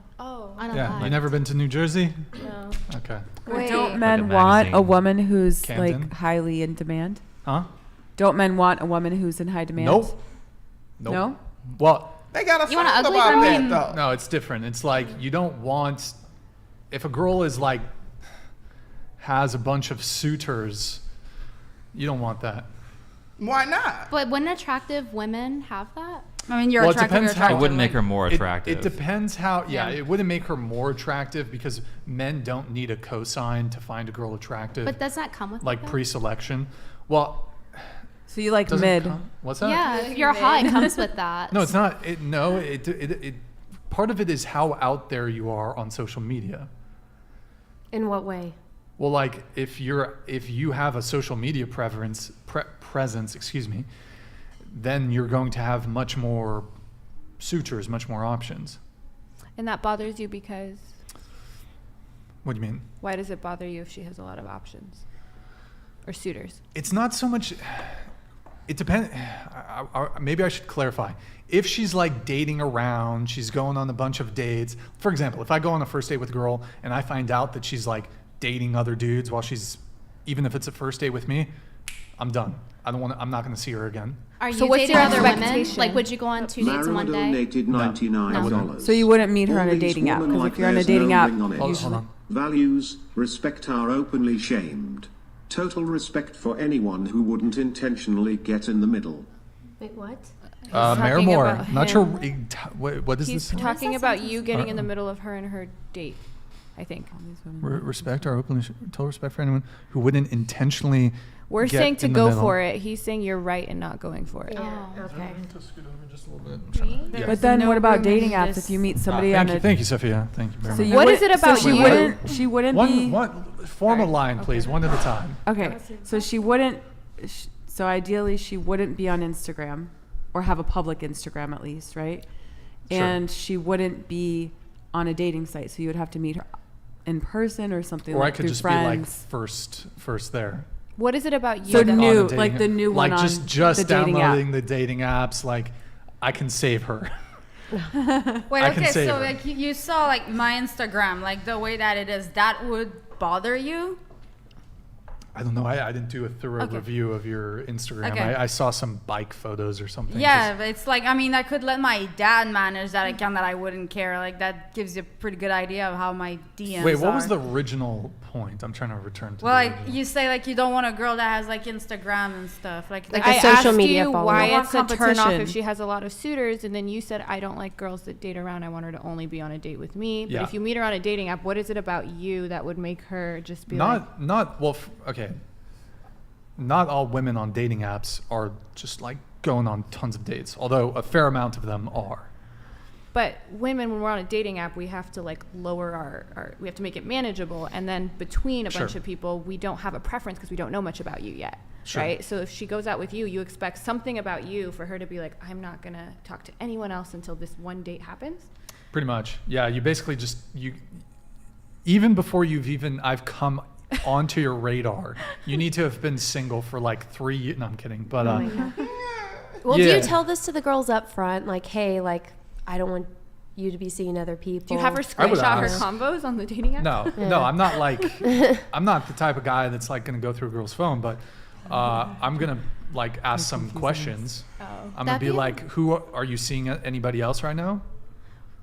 I don't Yeah, know. you never been to New Jersey? No. Okay. Wait. Don't Like men a want a magazine. woman who's Camden? like highly in demand? Huh? Don't men want a woman who's in high demand? Nope. No? Well, They got a You want song an ugly about girl? that though. no, it's different. It's like you don't want if a girl is like has a bunch of suitors, you don't want that. Why not? But wouldn't attractive women have that? I mean, you're Well, it attractive. depends You're how- attractive. It wouldn't make like- her more attractive. It depends how. Yeah, Yeah. it wouldn't make her more attractive because men don't need a cosign to find a girl attractive. But does that come with like it, though? pre-selection. Well, So you like doesn't mid. what's that? Yeah, if you're hot, it comes with that. No, it's not. It part of it is how out there you are on social media. In what way? Well, like if you have a social media presence, excuse me, then you're going to have much more suitors, much more options. And that bothers you because What do you mean? why does it bother you if she has a lot of options or suitors? It's not so much. It depends. Maybe I should clarify. If she's like dating around, she's going on a bunch of dates. For example, if I go on a first date with a girl and I find out that she's like dating other dudes while she's, even if it's a first date with me, I'm done. I'm not going to see her again. Are So you what's dating your other women? expectation? Like, would you go on 2 dates in one Marrow day? donated $99. So you wouldn't meet her on All a these dating app, women 'cause like if you're on a there's dating no app, ring on it. Hold on. Values, respect are openly shamed. Total respect for anyone who wouldn't intentionally get in the middle. Wait, what? Mayor talking Moore. about Not him. sure. What is He's this? talking about you getting in the Uh-uh. middle of her and her date, I think. Respect or openly total respect for anyone who wouldn't intentionally. We're get saying to in the go middle. for it. He's saying you're right and not going for it. Oh. Okay. Yeah. But then no what about room in dating apps? this- If you meet somebody on a Thank you, Sophia. Thank you very so much. you What would- is it about so she you? wouldn't be Form a line, please, one at a time. okay. So she wouldn't. So ideally, she wouldn't be on Instagram, or have a public Instagram at least, right? Sure. And she wouldn't be on a dating site. So you would have to meet her in person or something. Or like I could through just friends. be like first there. What is it about you? So that- new, On a dating like the app. new like one just on just the dating app. downloading the dating apps. Like I can save her. Wait, I can okay, save so her. like you saw like my Instagram, like the way that it is, that would bother you? I don't know. I didn't do a thorough Okay. review of your Instagram. Okay. I saw some bike photos or something. Yeah, but it's like, I mean, I could let my dad manage that account that I wouldn't care. Like that gives you a pretty good idea of how my DMs Wait, what are. was the original point? I'm trying to return to. Well, the like original. you say, like you don't want a girl that has like Instagram and stuff. Like Like I a social asked media you follower. why You want it's a turn off competition. if she has a lot of suitors, and then you said I don't like girls that date around. I want her to only be on a date with me. But Yeah. if you meet her on a dating app, what is it about you that would make her just be like? Okay. Not all women on dating apps are just like going on tons of dates, although a fair amount of them are. But women, when we're on a dating app, we have to like lower our we have to make it manageable. And then between a bunch Sure. of people, we don't have a preference because we don't know much about you yet. Sure. Right? So if she goes out with you, you expect something about you for her to be like, I'm not going to talk to anyone else until this one date happens. Pretty much. Yeah, you basically even before I've come onto your radar, you need to have been single for like 3 years. No, I'm kidding. But Well, do Yeah. you tell this to the girls up front? Like, hey, like, I don't want you to be seeing other people. Do you have her I would screenshot her ask. combos on the dating app? no, I'm not like, I'm not the type of guy that's like going to go through a girl's phone, but I'm going to like ask some questions. I'm going to That'd be be- like, who are you seeing anybody else right now?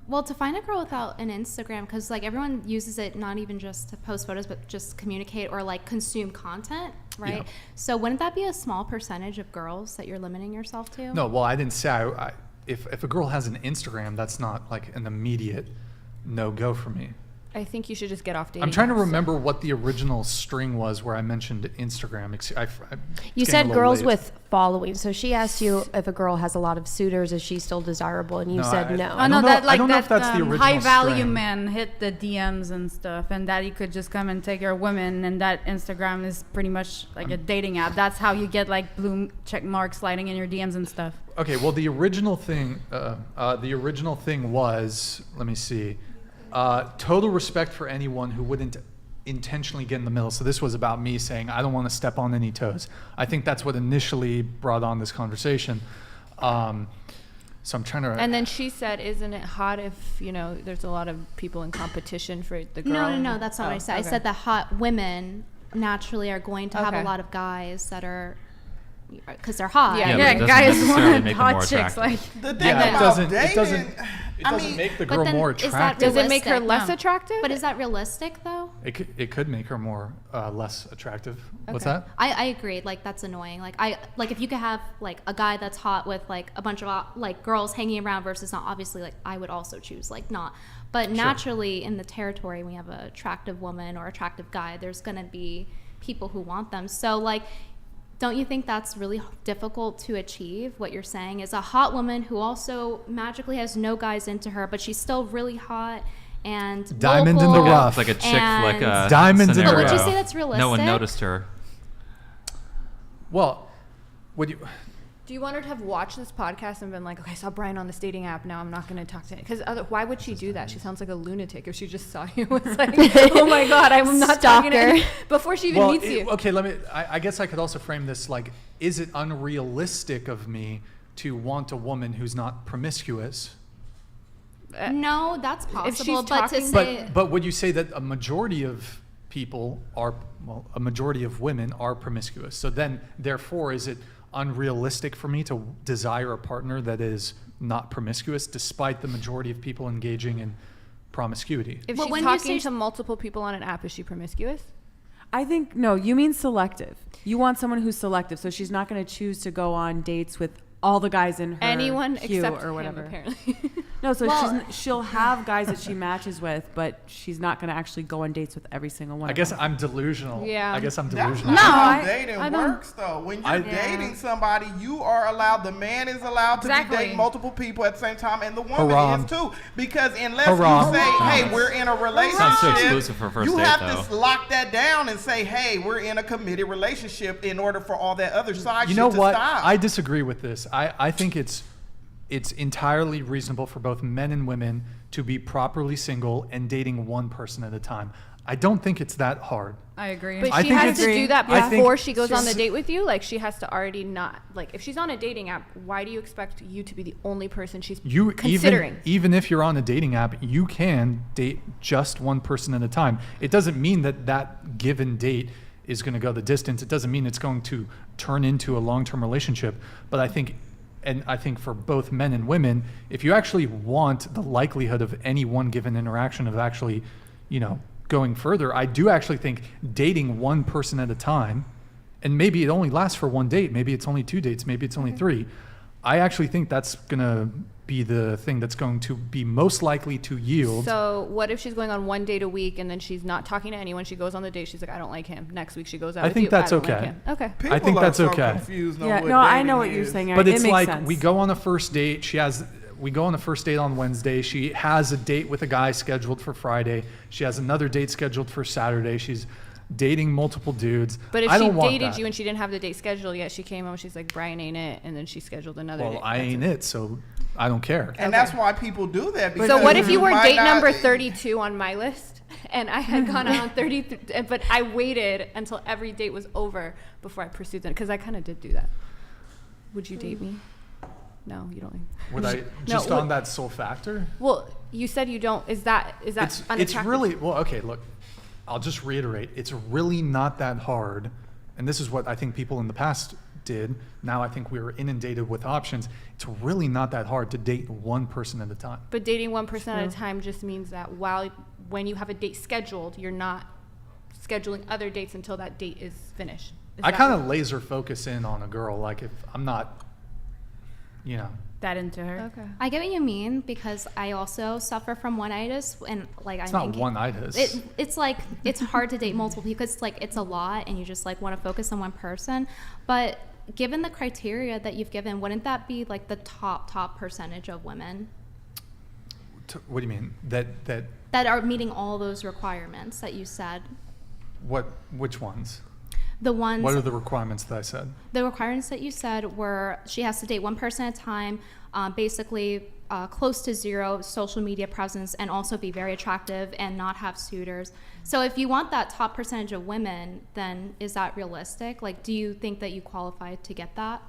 Well, to find a girl without an Instagram, because like everyone uses it not even just to post photos, but just communicate or like consume content, right? Yeah. So wouldn't that be a small percentage of girls that you're limiting yourself to? No, well, I didn't say if a girl has an Instagram, that's not like an immediate no-go for me. I think you should just get off dating I'm trying to apps. remember what the original string was where I mentioned Instagram. You said girls with following. So she asked you if a girl has a lot of suitors, is she still desirable? And you No, said no. I I know don't know- that I like don't know that if that's the original high value string. men hit the DMs and stuff, and that you could just come and take your women, and that Instagram is pretty much like a dating app. That's how you get like blue check marks sliding in your DMs and stuff. Okay, well, the original thing was, let me see, total respect for anyone who wouldn't intentionally get in the middle. So this was about me saying, I don't want to step on any toes. I think that's what initially brought on this conversation. So I'm trying to... And then she said, isn't it hot if, there's a lot of people in competition for the girl? No, that's not what I said. okay. I said that hot women naturally are going to have Okay. a lot of guys that are, because they're hot. Yeah. Yeah, but Yeah, it doesn't guys necessarily want make them hot more chicks. attractive. Like The thing Yeah, about it doesn't. It I doesn't mean- make the But girl then more is that attractive. Does it make her realistic? less No. attractive? But is that realistic though? It could make her more less attractive. What's Okay. that? I agree. Like that's annoying. Like if you could have like a guy that's hot with like a bunch of like girls hanging around versus not, obviously like I would also choose like not. But naturally in the territory when you have an attractive woman or attractive guy, there's gonna be people who want them. So like, don't you think that's really difficult to achieve? What you're saying is a hot woman who also magically has no guys into her, but she's still really hot and Diamond in the willful rough. It's like a chick and- flick. Diamonds in the But would you rough. say that's No one realistic? noticed her. Well, would you? Do you want her to have watched this podcast and been like, okay, I saw Brian on this dating app, now I'm not going to talk to him? Because why would she do that? She sounds like a lunatic if she just saw you. It's like, oh my God, I'm not talking to him before she even meets you. Okay, I guess I could also frame this like, is it unrealistic of me to want a woman who's not promiscuous? No, that's If she's possible. But to talking- say But would you say that a majority of people are, a majority of women are promiscuous? So then, therefore, is it unrealistic for me to desire a partner that is not promiscuous, despite the majority of people engaging in promiscuity? If Well, she's when you talking say- to multiple people on an app, is she promiscuous? I think, no, you mean selective. You want someone who's selective, so she's not going to choose to go on dates with all the guys in her Anyone queue except or him, whatever. apparently. No, so Well- she'll have guys that she matches with, but she's not going to actually go on dates with every single one. I of guess them. I'm delusional. Yeah. I guess I'm That's delusional. not No, how I dating don't- works, though. When you're I- dating somebody, you are allowed. The man is allowed to Exactly. be dating multiple people at the same time, and the woman Haram. is too. Because unless Haram. you say, "Hey, Haram. we're in a relationship," Sounds so exclusive for a first you date, have though. to lock that down and say, "Hey, we're in a committed relationship," in order for all that other side You shit know to what? stop. I disagree with this. I think it's entirely reasonable for both men and women to be properly single and dating one person at a time. I don't think it's that hard. I agree. But I she think has to it's- do that I think- before she goes on the s- date with you. Like she has to already not like if she's on a dating app. Why do you expect you to be the only person she's You considering? even if you're on a dating app, you can date just one person at a time. It doesn't mean that that given date is going to go the distance. It doesn't mean it's going to turn into a long-term relationship. But I think for both men and women, if you actually want the likelihood of any one given interaction of actually, going further, I do actually think dating one person at a time, and maybe it only lasts for one date, maybe it's only 2 dates, maybe it's only 3. I actually think that's going to be the thing that's going to be most likely to yield. So what if she's going on one date a week and then she's not talking to anyone? She goes on the date. She's like, I don't like him. Next week she goes out. I with think you. that's don't like okay. him. Okay. People I think are that's so okay. confused on Yeah, what no, I dating know what you're is. saying. But it it's makes like sense. we go on a first date. We go on a first date on Wednesday. She has a date with a guy scheduled for Friday. She has another date scheduled for Saturday. She's dating multiple dudes. But if I she don't want dated that. you and she didn't have the date scheduled yet, she came home. She's like, Brian ain't it, and then she scheduled another Well, date. I That's ain't it, so I don't care. And that's why people do that. Because So what if you were might date not- number 32 on my list, and I had gone out on 30, but I waited until every date was over before I pursued them? Because I kind of did do that. Would you date me? No, you don't. Would I just on that sole factor? Well, you said you don't. Is that It's unattractive? really well. Okay, look, I'll just reiterate. It's really not that hard, and this is what I think people in the past did. Now I think we were inundated with options. It's really not that hard to date one person at a time. But dating one person at a time just means that when you have a date scheduled, you're not scheduling other dates until that date is finished. I kind of laser focus in on a girl. Like if I'm not, That into her. Okay. I get what you mean because I also suffer from one-itis and like it's not one-itis. It's like it's hard to date multiple people because it's a lot and you just like want to focus on one person. But given the criteria that you've given, wouldn't that be like the top percentage of women What do you mean? That that are meeting all those requirements that you said? which ones? The ones What are the requirements that I said? The requirements that you said were she has to date one person at a time, basically close to zero social media presence, and also be very attractive and not have suitors. So if you want that top percentage of women, then is that realistic? Like, do you think that you qualify to get that?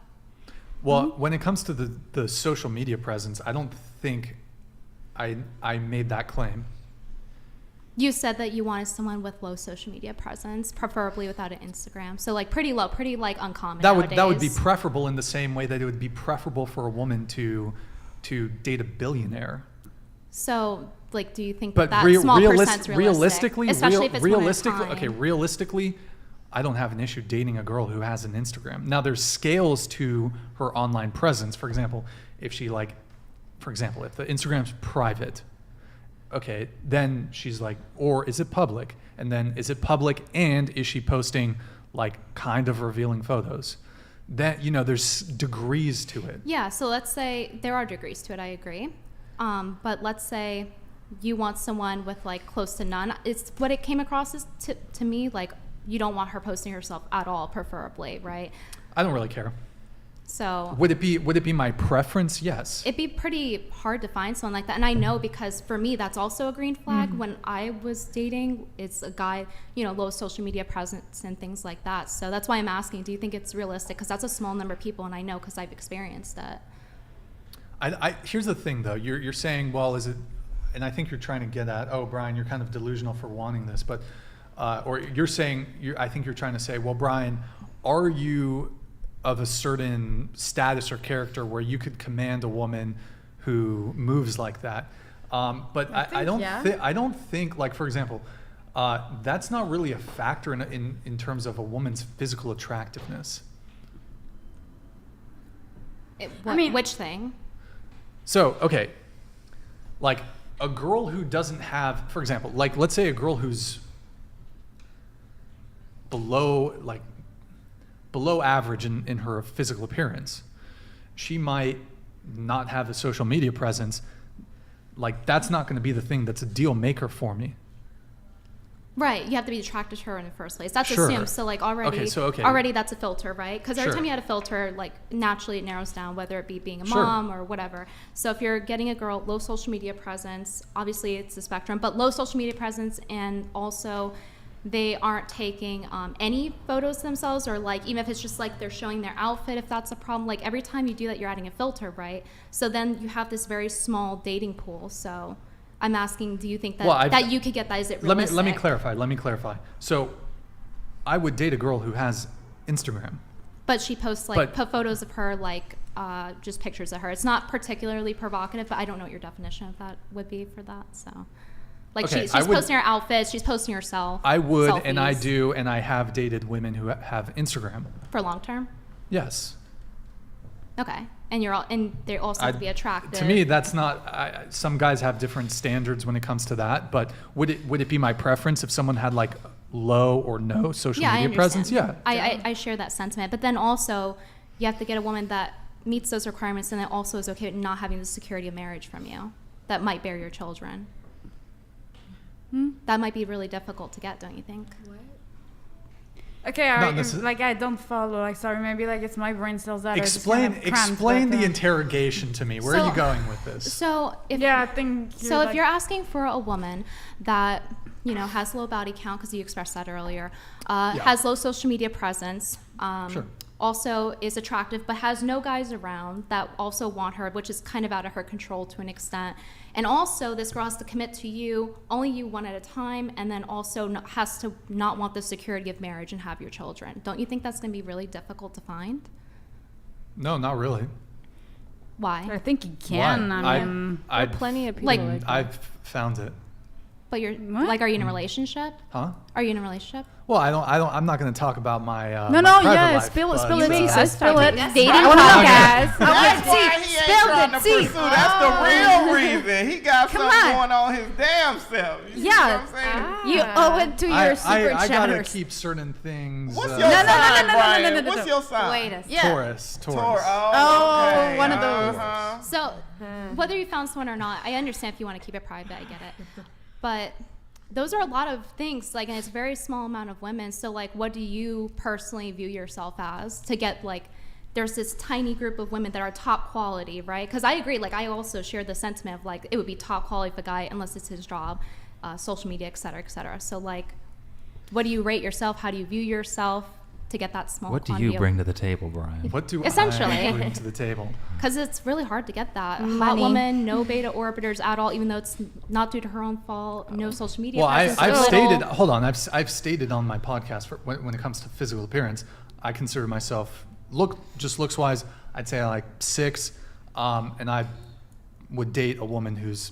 Well, when it comes to the social media presence, I don't think I made that claim. You said that you wanted someone with low social media presence, preferably without an Instagram. So like pretty low, pretty like uncommon That would be nowadays. preferable in the same way that it would be preferable for a woman to date a billionaire. So, like, do you think But that small percent's realistic? realistically, Especially if it's realistically, one at a time. okay, realistically, I don't have an issue dating a girl who has an Instagram. Now, there's scales to her online presence. For example, if she like, for example, if the Instagram's private, okay, then she's like, or is it public? And then is it public and is she posting like kind of revealing photos? That, you know, there's degrees to it. Yeah, so let's say there are degrees to it, I agree. But let's say you want someone with like close to none. It's what it came across as to me, like you don't want her posting herself at all, preferably, right? I don't really care. So Would it be my preference? Yes. it'd be pretty hard to find someone like that. And I know because for me, that's also a green flag. When I was dating, it's a guy, you know, low social media presence and things like that. So that's why I'm asking, do you think it's realistic? Because that's a small number of people, and I know because I've experienced it. Here's the thing, though. You're saying, well, is it? And I think you're trying to get at, oh, Brian, you're kind of delusional for wanting this, but, or you're saying, I think you're trying to say, well, Brian, are you of a certain status or character where you could command a woman who moves like that? But I don't think, like, for example, that's not really a factor in terms of a woman's physical attractiveness. Which thing? So, okay, like a girl who doesn't have, for example, like let's say a girl who's below average in her physical appearance, she might not have a social media presence. Like that's not going to be the thing that's a deal maker for me. Right, you have to be attracted to her in the first place. That's Sure. assumed. So like already, Okay. already that's a filter, right? Because every Sure. time you add a filter, like naturally it narrows down, whether it be being a Sure. mom or whatever. So if you're getting a girl low social media presence, obviously it's a spectrum, but low social media presence, and also they aren't taking any photos of themselves, or like even if it's just like they're showing their outfit, if that's a problem. Like every time you do that, you're adding a filter, right? So then you have this very small dating pool. So I'm asking, do you think that that you could get that? Is it realistic? Let me clarify. So I would date a girl who has Instagram. But she posts like put photos of her, like just pictures of her. It's not particularly provocative, but I don't know what your definition of that would be for that. So, like Okay, she's posting her outfits, she's posting herself. I would, selfies. and I do, and I have dated women who have Instagram. For long term. Yes. Okay, and they also have to be attractive. To me, that's not. Some guys have different standards when it comes to that. But would it be my preference if someone had like low or no social media presence? Yeah. I share that sentiment, but then also you have to get a woman that meets those requirements and that also is okay with not having the security of marriage from you, that might bear your children. That might be really difficult to get, don't you think? Okay, I don't follow. Like, sorry, maybe like it's my brain cells that Explain are just kind of cramped, the but, interrogation to me. Where are you going with this? So if I think if you're asking for a woman that has low body count, because you expressed that earlier, has low social media presence, Sure. also is attractive, but has no guys around that also want her, which is kind of out of her control to an extent. And also, this girl has to commit to you, only you one at a time, and then also has to not want the security of marriage and have your children. Don't you think that's going to be really difficult to find? No, not really. Why? I think you can. Why? I mean, I Plenty of people Like- like that. I've found it. But you're What? like, are you in a relationship? Huh? Are you in a relationship? Well, I'm not going to talk about my. no, my private yeah, life, spill it, but, spill it, tea, uh, sis, spill it. Dating I wanna know, podcast. That's why he ain't Spill trying the to tea. pursue. That's the real reason. He got Come something on. going on his damn self. You see Yeah. what I'm saying? You owe it to your super I gotta chatters. keep certain things. What's uh, your sign, no, Brian? no. What's your sign? Wait a second. Yeah. Taurus. Oh, okay. one of those. Uh-huh. So, whether you found someone or not, I understand if you want to keep it private, I get it. But those are a lot of things, like, and it's a very small amount of women. So, like, what do you personally view yourself as to get, like, there's this tiny group of women that are top quality, right? Because I agree, like, I also share the sentiment of, like, it would be top quality if a guy, unless it's his job, social media, et cetera, et cetera. So, like, what do you rate yourself? How do you view yourself to get that small What do quantity you bring to the table, Brian? What do Essentially. I bring to the table? Because it's really hard to get that. Hot Money. woman, no beta orbiters at all, even though it's not due to her own fault, no social media Well, presence. I've little. stated. Hold on. I've stated on my podcast when it comes to physical appearance, I consider myself looks wise. I'd say I like 6, and I would date a woman who's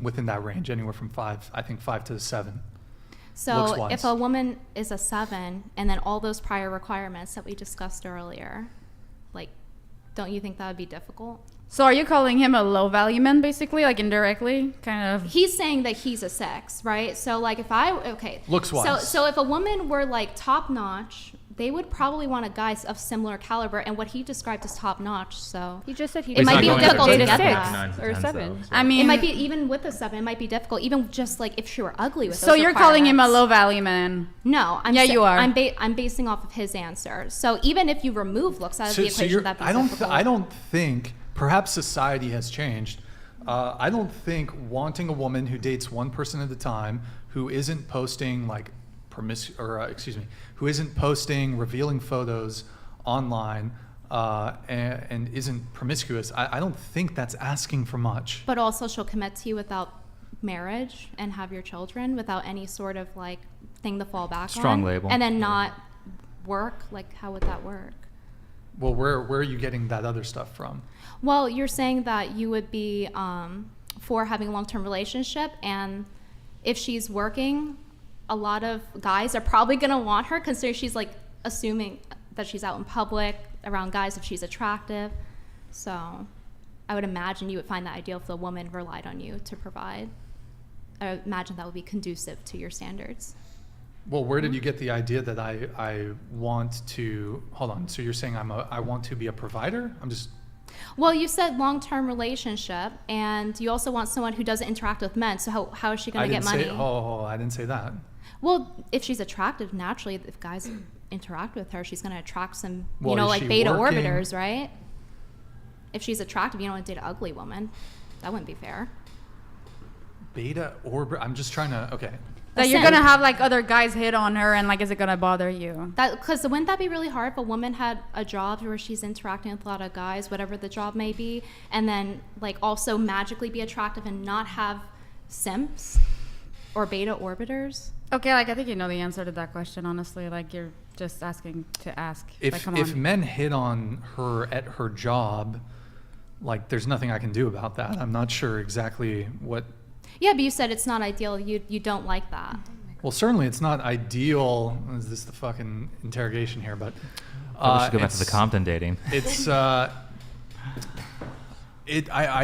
within that range, anywhere from 5 to 7. So Looks-wise. if a woman is a 7, and then all those prior requirements that we discussed earlier, like, don't you think that would be difficult? So are you calling him a low value man, basically, like indirectly, kind of? He's saying that he's a 6, right? So like Looks-wise. So if a woman were like top notch, they would probably want a guy of similar caliber, and what he described as top notch. So He just said he It might be didn't difficult to date a get 6 that. or 7. I mean, it might be even with a 7, it might be difficult, even just like if she were ugly with. So those you're calling him a requirements. low value man? No, Yeah, you are. I'm basing off of his answer. So even if you remove looks out of the equation, that'd be difficult. I don't think. Perhaps society has changed. I don't think wanting a woman who dates one person at a time, who isn't posting like who isn't posting revealing photos online and isn't promiscuous. I don't think that's asking for much. But also, she'll commit to you without marriage and have your children without any sort of like thing to fall back on. Strong label. And then not work. Like, how would that work? Well, where are you getting that other stuff from? Well, you're saying that you would be for having a long-term relationship, and if she's working, a lot of guys are probably going to want her, considering she's like assuming that she's out in public around guys if she's attractive. So I would imagine you would find that ideal if the woman relied on you to provide. I would imagine that would be conducive to your standards. Well, where did you get the idea that I want to, hold on, so you're saying I want to be a provider? Well, you said long-term relationship, and you also want someone who doesn't interact with men, so how is she going to get money? I didn't say that. Well, if she's attractive, naturally, if guys interact with her, she's going to attract some, Well, is like she beta working? orbiters, right? If she's attractive, you don't want to date an ugly woman. That wouldn't be fair. Beta orbit, I'm just trying to, okay. That you're going to have like other guys hit on her, and like, is it going to bother you? Because wouldn't that be really hard if a woman had a job where she's interacting with a lot of guys, whatever the job may be, and then like also magically be attractive and not have simps or beta orbiters? Okay, like I think you know the answer to that question, honestly. Like you're just asking to ask. Like, If come on. men hit on her at her job, like there's nothing I can do about that. I'm not sure exactly what. Yeah, but you said it's not ideal. You don't like that. Well, certainly it's not ideal. Is this the fucking interrogation here? But we should go back to the Compton dating. It's I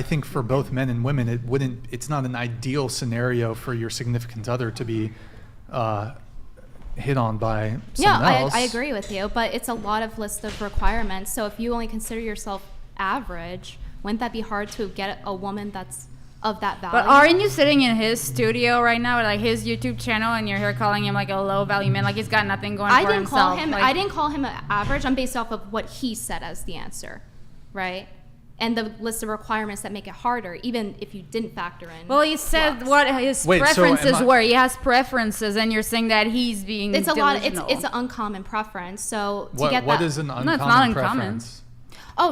think for both men and women, it's not an ideal scenario for your significant other to be hit on by someone else. I agree with you, but it's a lot of list of requirements. So if you only consider yourself average, wouldn't that be hard to get a woman that's of that value? But aren't you sitting in his studio right now, like his YouTube channel, and you're here calling him like a low value man, like he's got nothing going for himself? I didn't call him average. I'm based off of what he said as the answer, right? And the list of requirements that make it harder, even if you didn't factor in. Well, he said looks. what his preferences were. He has preferences, and you're saying that he's being It's delusional. It's an uncommon preference. So to What, get what that, is an No, uncommon it's not uncommon. preference?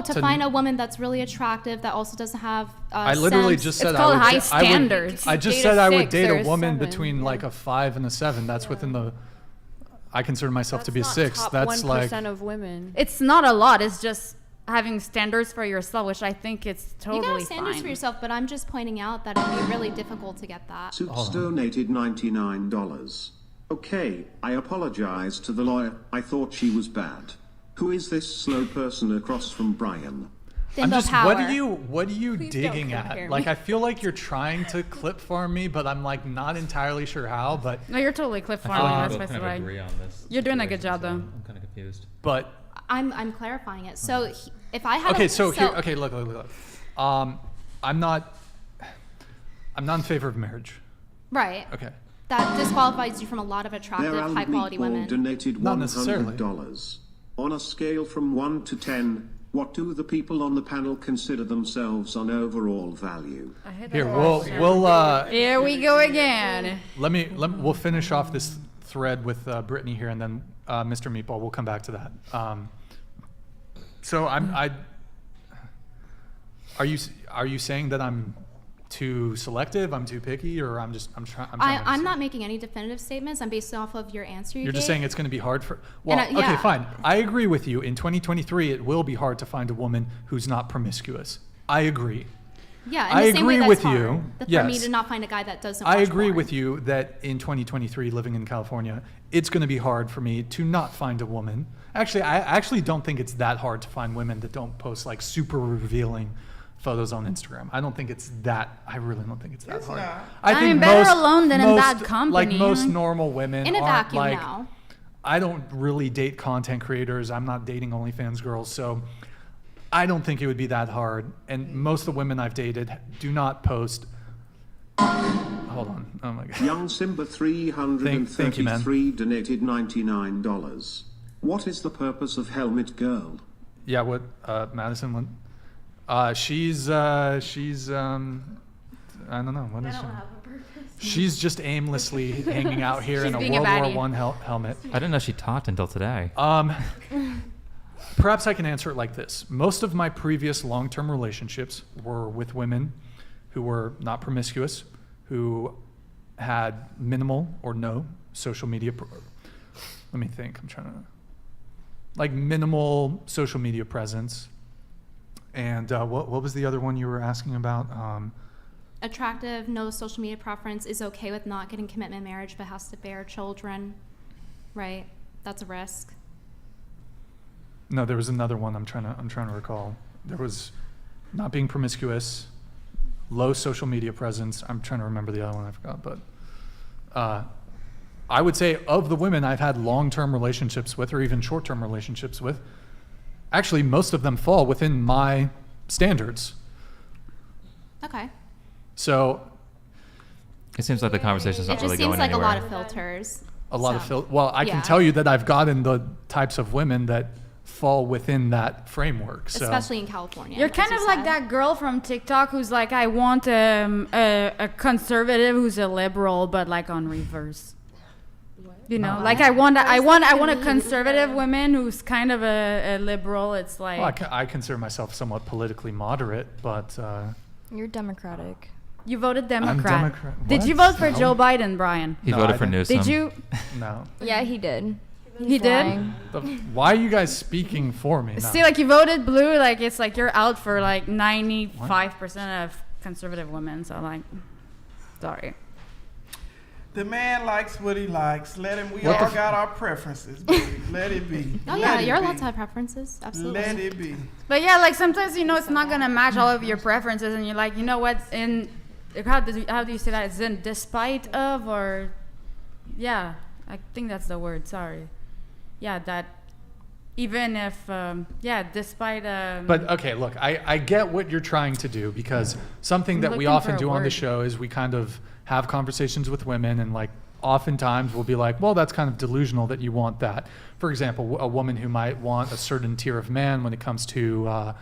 to find a woman that's really attractive that also doesn't have. I literally sense. just said It's called I would, high I standards. would, I just Date said a I would 6 date or a a woman 7, between like a 5 and a 7. That's within the. I consider myself to be a That's 6. not That's top like 1% of women. It's not a lot. It's just having standards for yourself, which I think it's You totally can have standards fine. for yourself, but I'm just pointing out that it'd be really difficult to get that. Suits donated $99. Okay, I apologize to the lawyer. I thought she was bad. Who is this slow person across from Brian? I'm Bimbo just. power. What are you Please digging don't at? compare Like me. I feel like you're trying to clip farm me, but I'm like not entirely sure how. But No, you're totally clip I feel like farming. we That's both kind of basically. agree on this. You're doing a good situation, job, though. so I'm kind of confused. but I'm clarifying it. So if I had okay. a, So here. Okay. Look. I'm not in favor of marriage. right, Okay. that disqualifies you from a lot of attractive, Their high quality Meatball women. donated Not necessarily. $100. On a scale from 1 to 10, what do the people on the panel consider themselves on overall value? Here. We'll. Here we go again. We'll finish off this thread with Brittany here, and then Mr. Meatball. We'll come back to that. So Are you saying that I'm too selective? I'm too picky, or I'm trying? I'm not making any definitive statements. I'm based off of your answer. You're gave. just saying it's going to be hard for. Well, And okay, yeah. fine. I agree with you. In 2023, it will be hard to find a woman who's not promiscuous. I agree. Yeah, in I the same way agree that's with you. hard for me Yes. to not find a guy that doesn't I watch agree porn. with you that in 2023, living in California, it's going to be hard for me to not find a woman. Actually, I actually don't think it's that hard to find women that don't post like super revealing photos on Instagram. I don't think it's that. I really don't think it's that It's hard. not. I I think mean, better most- alone than in most- bad company. Like most normal women In a aren't vacuum like. now. I don't really date content creators. I'm not dating OnlyFans girls, so I don't think it would be that hard. And most of the women I've dated do not post. Hold on. Oh my god. Young Simba Thank you, man. 333 donated $99. What is the purpose of Helmet Girl? Yeah, what Madysen went. She's I don't know, what is she? She's just aimlessly hanging out here She's in a being a World baddie. War I helmet. I didn't know she taught until today. Perhaps I can answer it like this. Most of my previous long-term relationships were with women who were not promiscuous, who had minimal or no social media. Let me think. I'm trying to. Like minimal social media presence. And what was the other one you were asking about? Attractive, no social media preference, is okay with not getting commitment marriage but has to bear children, right? That's a risk. No, there was another one I'm trying to recall. There was not being promiscuous, low social media presence. I'm trying to remember the other one, I forgot, but I would say of the women I've had long-term relationships with or even short-term relationships with, actually most of them fall within my standards. Okay. So It seems like the conversation's It not just really seems going like anywhere. a lot of filters. a lot So, of well, I yeah. can tell you that I've gotten the types of women that fall within that framework. So Especially in California. You're as kind you of like said. that girl from TikTok who's like, I want a conservative who's a liberal, but like on reverse. You know, like I want a conservative woman who's kind of a liberal. It's like well, I consider myself somewhat politically moderate, but You're Democratic. you voted Democrat. Democrat. Did What? you vote for No. Joe Biden, Brian? He No, voted I for didn't. Newsom. Did you? no. Yeah, he did. He did? Lying. Why are you guys speaking for me? No. See, like you voted blue, like it's like you're out for like 95% of conservative women. So like, sorry. The man likes what he likes. Let him. We What the all got our preferences, baby. Let it be. Oh Let yeah, it you're be. allowed to have preferences. Absolutely. Let it be. But yeah, like sometimes it's not gonna match all of your preferences, and you're like, you know what? In how do you say that? It's in despite of or, yeah, I think that's the word. Sorry. Yeah, that even if despite. But okay, look, I get what you're trying to do because something I'm that we looking often for a do on the word. show is we kind of have conversations with women and like oftentimes we'll be like, well, that's kind of delusional that you want that. For example, a woman who might want a certain tier of man when it comes to,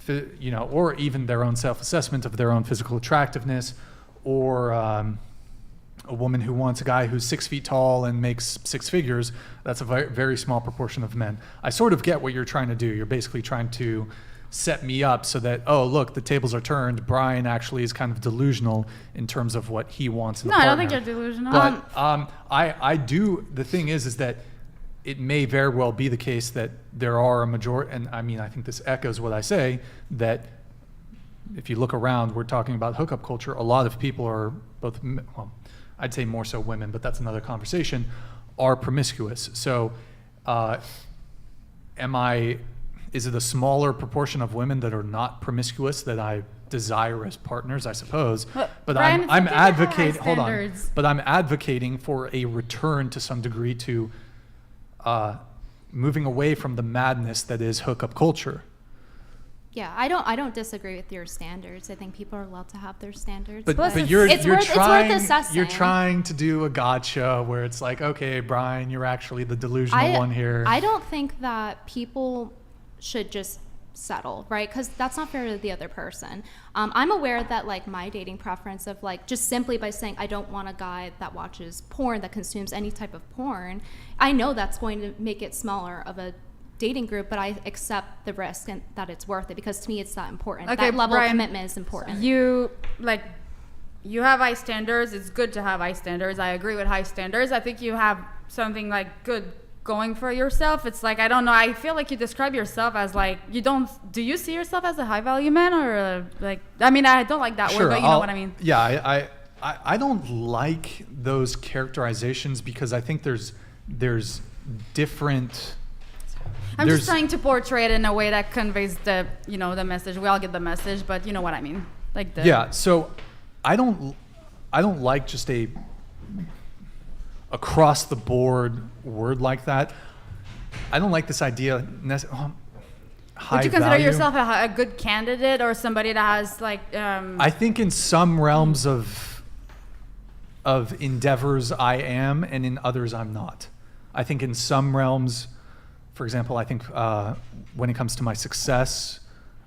or even their own self-assessment of their own physical attractiveness, or a woman who wants a guy who's 6 feet tall and makes six figures. That's a very, very small proportion of men. I sort of get what you're trying to do. You're basically trying to set me up so that, oh, look, the tables are turned. Brian actually is kind of delusional in terms of what he wants in a No, I partner. don't think you're delusional. But I do. The thing is that it may very well be the case that there are a majority, and I mean, I think this echoes what I say, that if you look around, we're talking about hookup culture. A lot of people are both, well, I'd say more so women, but that's another conversation, are promiscuous. So is it a smaller proportion of women that are not promiscuous that I desire as partners, I suppose? But But Brian, I'm it's okay to have high advocating. Hold on. standards. But I'm advocating for a return to some degree to moving away from the madness that is hookup culture. Yeah, I don't disagree with your standards. I think people are allowed to have their standards. But Plus, you're it's you're worth trying assessing. you're trying to do a gotcha where it's like, okay, Brian, you're actually the delusional one here. I don't think that people should just settle, right? Because that's not fair to the other person. I'm aware that like my dating preference of like just simply by saying I don't want a guy that watches porn, that consumes any type of porn, I know that's going to make it smaller of a dating group, but I accept the risk and that it's worth it because to me it's that important. Okay, that level Brian, of commitment is important. You have high standards. It's good to have high standards. I agree with high standards. I think you have something like good going for yourself. It's like, I don't know. I feel like you describe yourself as like, do you see yourself as a high value man or like, I mean, I don't like that word, but you know what I mean? Yeah, I don't like those characterizations because I think there's different. I'm just trying to portray it in a way that conveys the message. We all get the message, but you know what I mean. Like yeah. So I don't like just a across the board word like that. I don't like this idea. High Would you consider value. yourself a good candidate or somebody that has like? I think in some realms of endeavors I am, and in others I'm not. I think in some realms, for example, I think when it comes to my success,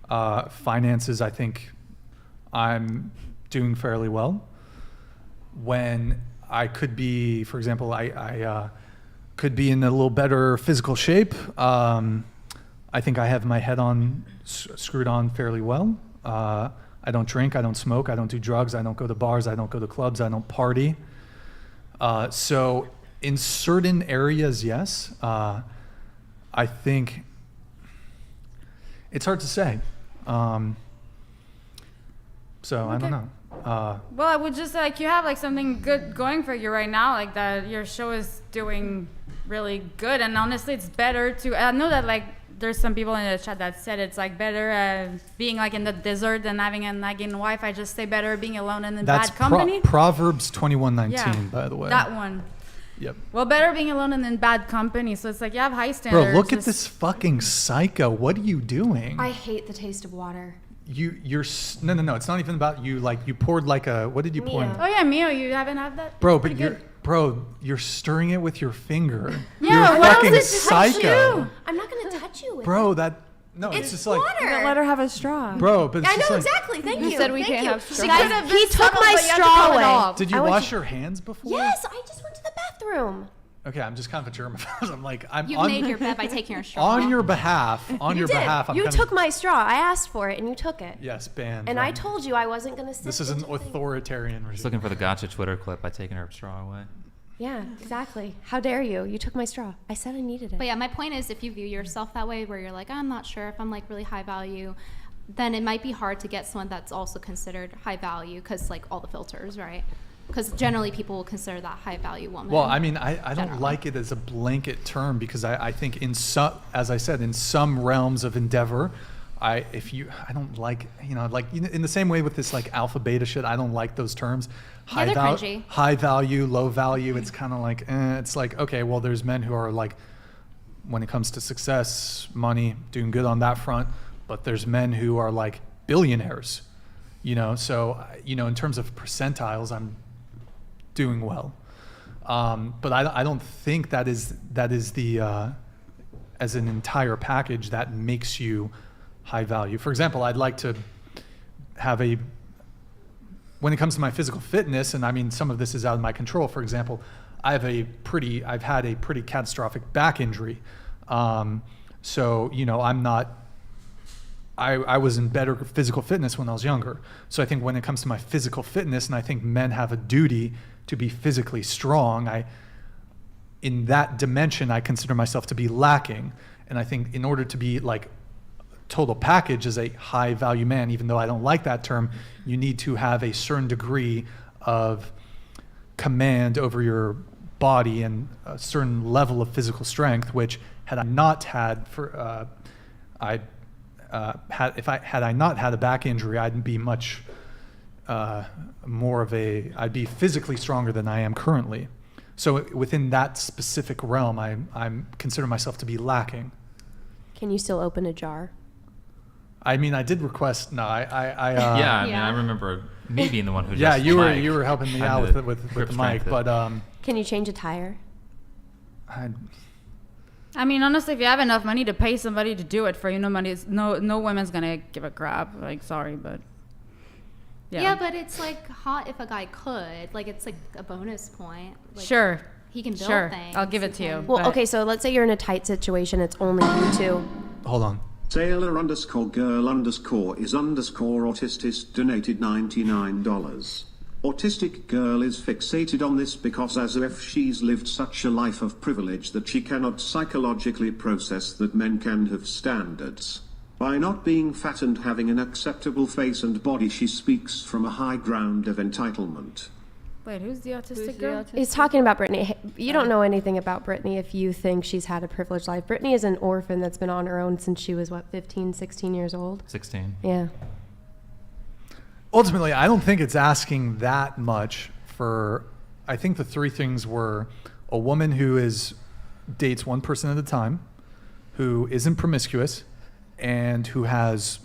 finances, I think I'm doing fairly well. When I could be, for example, I could be in a little better physical shape. I think I have my head on screwed on fairly well. I don't drink, I don't smoke, I don't do drugs, I don't go to bars, I don't go to clubs, I don't party. So in certain areas, yes. I think it's hard to say. So I don't know. Well, I would just like you have like something good going for you right now, like that your show is doing really good, and honestly, it's better to. I know that like there's some people in the chat that said it's like better being like in the desert than having a nagging wife. I just say better being alone and in bad company. Proverbs 21:19, yeah, by the way. That one. Yep. Well, better being alone and in bad company. So it's like you have high standards. Bro, look at this fucking psycho. What are you doing? I hate the taste of water. You're no. It's not even about you. Like you poured like a. What did you pour? Oh yeah, Mio, you haven't had that. Bro, but you're stirring it with your finger. Yeah, you're a fucking psycho. I'm not gonna touch you with Bro, it. it's just water. like. Let her have a straw. Bro, but it's I just know like, exactly. Thank you. You said we Thank can't you. have straws. Guys, he took my straw away. Did you wash your hands before? Yes, I just went to the bathroom. Okay, I'm just kind of a germaphobe. I'm like, You've made your bed by taking your straw. on your behalf. On your behalf, I'm You kind took my straw. I asked for it, and you took it. Yes, banned. And I told you I wasn't going to sit. This is an authoritarian regime. Just looking for the gotcha Twitter clip by taking her straw away. Yeah, exactly. How dare you? You took my straw. I said I needed it. But yeah, my point is, if you view yourself that way, where you're like, I'm not sure if I'm like really high value, then it might be hard to get someone that's also considered high value because like all the filters, right? Because generally people will consider that high value woman. Well, I mean, I don't like it as a blanket term because I think in some, as I said, in some realms of endeavor, I don't like, in the same way with this like alpha beta shit, I don't like those terms. They're cringy. High value, low value. It's kind of like, it's like, okay, well, there's men who are like, when it comes to success, money, doing good on that front, but there's men who are like billionaires, so, in terms of percentiles, I'm doing well. But I don't think that is the, as an entire package that makes you high value. For example, I'd like to have when it comes to my physical fitness, and I mean, some of this is out of my control. For example, I've had a pretty catastrophic back injury. So, I'm not, I was in better physical fitness when I was younger. So I think when it comes to my physical fitness, and I think men have a duty to be physically strong, in that dimension, I consider myself to be lacking. And I think in order to be like total package as a high value man, even though I don't like that term, you need to have a certain degree of command over your body and a certain level of physical strength, which had I not had had I not had a back injury, I'd be much I'd be physically stronger than I am currently. So within that specific realm, I'm consider myself to be lacking. Can you still open a jar? I mean, I did request. No, I mean, I remember me being the one who. Yeah, just you were helping me out with the mic, but Can you change a tire? I mean, honestly, if you have enough money to pay somebody to do it for you, no woman's gonna give a crap. Like, sorry, but yeah, but it's like hot if a guy could. Like, it's like a bonus point. Like, sure, he can build things. I'll give it to you. Well, okay, so let's say you're in a tight situation. It's only you two. Hold on. Taylor_girl_is_autistis donated $99. Autistic girl is fixated on this because as if she's lived such a life of privilege that she cannot psychologically process that men can have standards. By not being fat and having an acceptable face and body, she speaks from a high ground of entitlement. Wait, who's the autistic girl? He's talking about Brittany. You don't know anything about Brittany if you think she's had a privileged life. Brittany is an orphan that's been on her own since she was, 15, 16 years old? 16. Yeah. Ultimately, I don't think it's asking that much for, I think the three things were a woman who dates one person at a time, who isn't promiscuous, and who has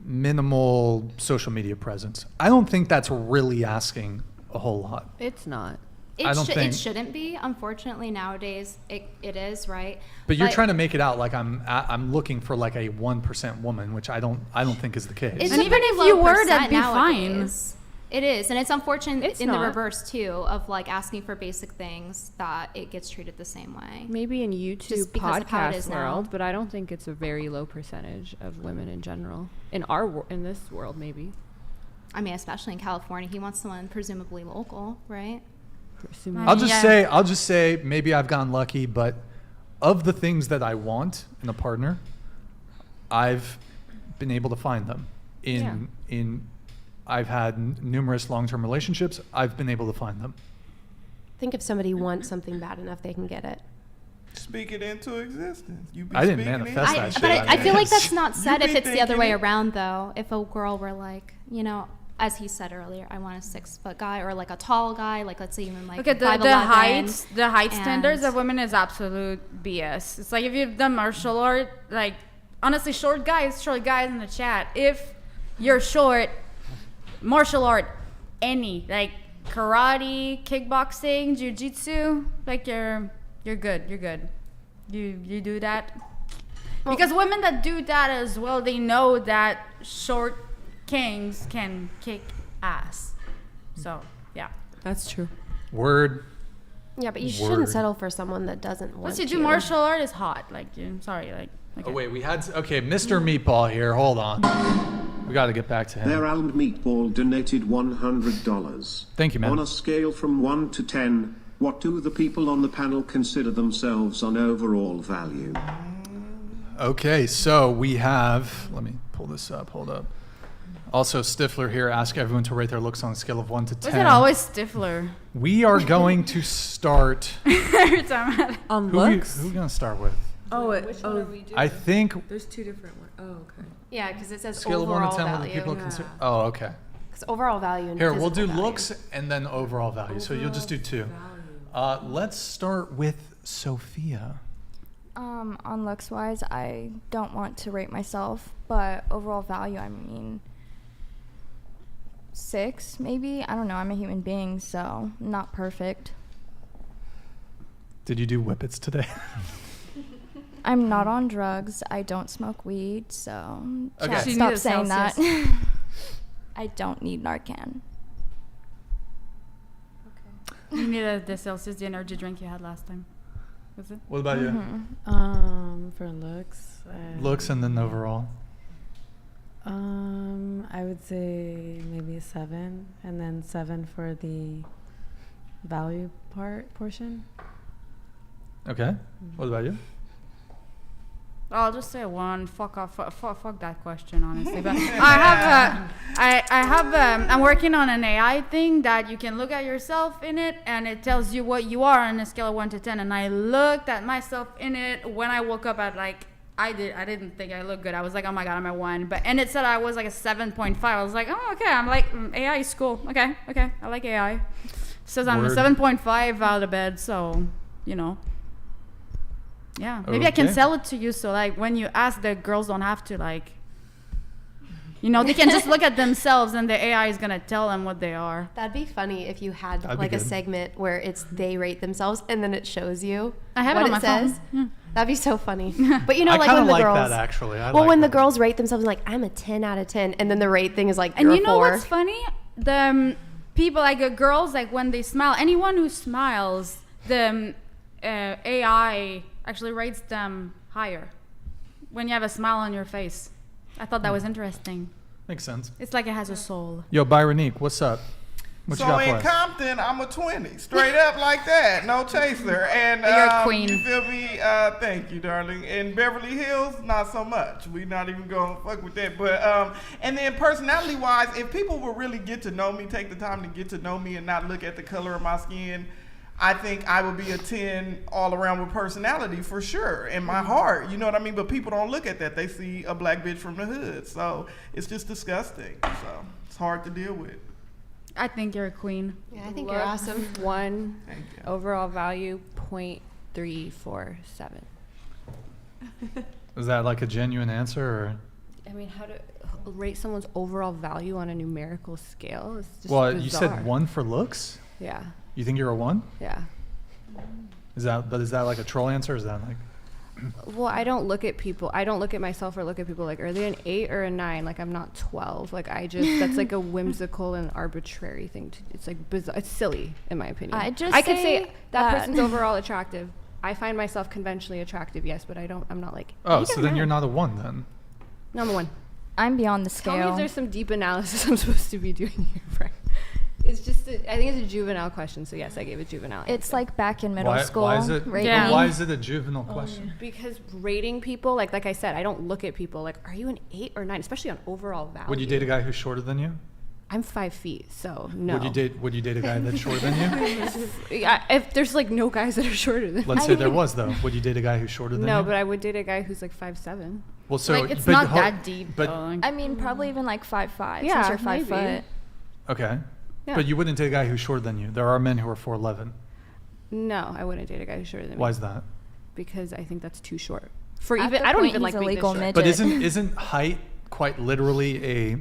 minimal social media presence. I don't think that's really asking a whole lot. It's not. It shouldn't be. Unfortunately, nowadays it is, right? But you're trying to make it out like I'm looking for like a 1% woman, which I don't think is the case. It's And a even pretty if low you were, percent that'd be nowadays. It is, and it's unfortunate It's in the not. reverse too, of like asking for basic things that it gets treated the same way. Maybe in YouTube Just because of how it is podcast now. world, but I don't think it's a very low percentage of women in general. In this world, maybe. I mean, especially in California, he wants someone presumably local, right? I'll just say maybe I've gotten lucky, but of the things that I want in a partner, I've been able to find them. I've had numerous long-term relationships. I've been able to find them. I think if somebody wants something bad enough, they can get it. Speak it into existence. You be I didn't speaking manifest it. that shit. But I feel like that's not said You if be it's the other thinking way it. around, though. If a girl were like, as he said earlier, I want a 6-foot guy or like a tall guy, like let's say even like Look at the 5'11", height standards and- of women is absolute BS. It's like if you've done martial art, like honestly, short guys in the chat. If you're short, martial art, any like karate, kickboxing, jiu-jitsu, like you're good. You're good. You do that because women that do that as well, they know that short kings can kick ass. So yeah, That's true. Word. Yeah, but you Word. shouldn't settle for someone that doesn't want once you. you do martial art, is hot. Like sorry, like. Okay. Oh wait, Mr. Meatball here. Hold on. We got to get back to him. Their Almed Meatball donated $100. Thank you, man. On a scale from 1 to 10, what do the people on the panel consider themselves on overall value? Okay, so we have, let me pull this up, hold up. Also, Stifler here, ask everyone to rate their looks on a scale of 1 to 10. Was it always Stifler? We are going to start. Every time. On Who we looks? going to start with? I think There's two different ones. Oh, okay. Yeah, because it says scale of 1 overall to 10 what the value. people consider. Oh, okay. Because overall value and Here, we'll do physical value. looks and then overall value. So you'll just do 2. Let's start with Sophia. On looks wise, I don't want to rate myself, but overall value, I mean, 6 maybe. I don't know. I'm a human being, so not perfect. Did you do whippets today? I'm not on drugs. I don't smoke weed, so Okay. chat, She stop needs saying Celsius. that. I don't need Narcan. You need the Celsius, the energy drink you had last time. Was it? What about you? For looks. Looks and then overall. I would say maybe a 7, and then 7 for the value portion. Okay. What about you? I'll just say 1. Fuck off. Fuck that question, honestly. But I'm working on an AI thing that you can look at yourself in it, and it tells you what you are on a scale of 1 to 10. And I looked at myself in it when I woke up at like. I didn't think I looked good. I was like, oh my god, I'm at 1. And it said I was like a 7.5. I was like, oh okay. I'm like, AI is cool. Okay. I like AI. Says I'm a Word. 7.5 out of bed, so you know. Yeah, maybe I can Okay. sell it to you so like when you ask, the girls don't have to like, you know, they can just look at themselves and the AI is gonna tell them what they are. That'd be funny if you had That'd be like a good. segment where it's they rate themselves and then it shows you I have what it on my says. phone. Yeah. That'd be so funny. But you know, I like kind when of the like girls, that actually. when the that. girls rate themselves like I'm a 10 out of 10, and then the rate thing is like And you're you a know 4. what's funny? The people like girls, like when they smile, anyone who smiles, the AI actually rates them higher when you have a smile on your face. I thought that was interesting. Makes sense. It's like it has a soul. Yo, Byronique, what's up? What you So got for in us? Compton, I'm a 20, straight up like that, no chaser. And You're a queen. You feel me? Thank you, darling. In Beverly Hills, not so much. We not even gonna fuck with that. But and then personality-wise, if people will really get to know me, take the time to get to know me, and not look at the color of my skin, I think I would be a 10 all around with personality for sure in my heart. You know what I mean? But people don't look at that. They see a black bitch from the hood, so it's just disgusting. So it's hard to deal with. I think you're a queen. Yeah, I think you're awesome. 1, Thank you. overall value 0.347. Is that like a genuine answer, or? I mean, how to rate someone's overall value on a numerical scale is just Well, bizarre. you said 1 for looks. Yeah, You think you're a 1? yeah. Is that like a troll answer? Or is that like? Well, I don't look at people. I don't look at myself or look at people like, are they an 8 or a 9? Like, I'm not 12. Like, that's like a whimsical and arbitrary thing. It's like bizarre. It's silly, in my opinion. I just could say say that that- person's overall attractive. I find myself conventionally attractive, yes, but I'm not like. Oh, 8 so or then 9. you're not a 1 then. No, I'm a 1. I'm beyond the Tell me if scale. there's some deep analysis I'm supposed to be doing here, Brian. It's just, I think it's a juvenile question, so yes, I gave a juvenile answer. It's like back in middle school. Why is it? rating. Yeah. Why is it a juvenile question? Because rating people, like I said, I don't look at people like, are you an 8 or 9, especially on overall value. Would you date a guy who's shorter than you? I'm 5 feet, so no. Would you date a guy that's shorter than you? Yeah, if there's like no guys that are shorter than Let's say there was though. Would you date a guy who's shorter than No, you? but I would date a guy who's like 5'7". Well, so like, it's but not ho- that deep, But though. I mean, probably even like 5'5", Yeah, since you're 5 maybe. foot. okay, Yeah. but you wouldn't date a guy who's shorter than you. There are men who are 4'11". No, I wouldn't date a guy who's shorter than me. Why is that? Because I think that's too short. For At even, the I don't point even like he's a being this legal short. midget. But isn't height quite literally a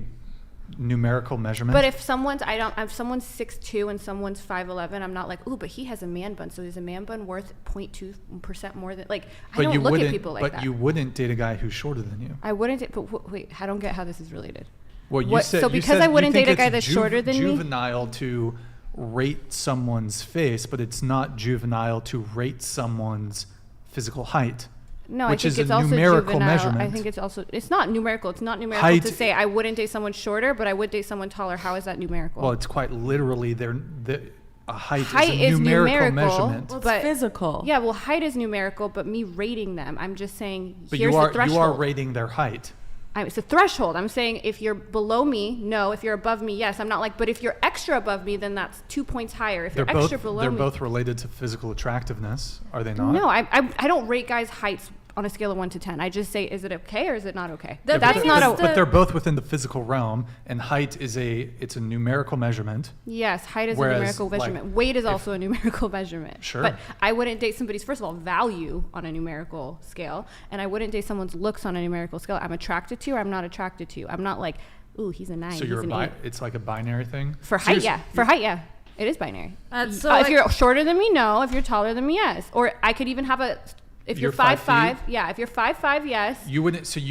numerical measurement? But if someone's 6'2" and someone's 5'11", I'm not like, ooh, but he has a man bun. So is a man bun worth 0.2% more than like? I don't look at people like that. But you wouldn't date a guy who's shorter than you. I wouldn't. But wait, I don't get how this is related. Well, you What- said so you because said I you wouldn't think date a guy it's that's shorter than me? juvenile to rate someone's face, but it's not juvenile to rate someone's physical height. No, which I is think it's a also numerical juvenile. measurement. I think it's not numerical. It's not numerical Height- to say I wouldn't date someone shorter, but I would date someone taller. How is that numerical? Well, it's quite literally a height Height is a is numerical numerical. measurement. Well, it's But- physical. yeah, well, height is numerical, but me rating them, I'm just saying But here's you the threshold. are rating their height. It's a threshold. I'm saying if you're below me, no. If you're above me, yes. I'm not like, but if you're extra above me, then that's 2 points higher. If They're you're extra below they're me, both related to physical attractiveness, are they not? no. I don't rate guys' heights on a scale of 1 to 10. I just say, is it okay or is it not okay? The That's thing not is a. But they're both within the physical realm, and height is a numerical measurement. Yes, height is Whereas, a numerical like, measurement. Weight is also a numerical measurement. Sure. But I wouldn't date somebody's, first of all, value on a numerical scale, and I wouldn't date someone's looks on a numerical scale. I'm attracted to you or I'm not attracted to you. I'm not like, ooh, he's a 9, So he's you're an 8. it's like a binary thing. For So height, you're- yeah. For height, yeah. It is binary. So if like- you're shorter than me, no. If you're taller than me, yes. Or I could even have if you're 5'5", yeah. If you're 5'5", yes. You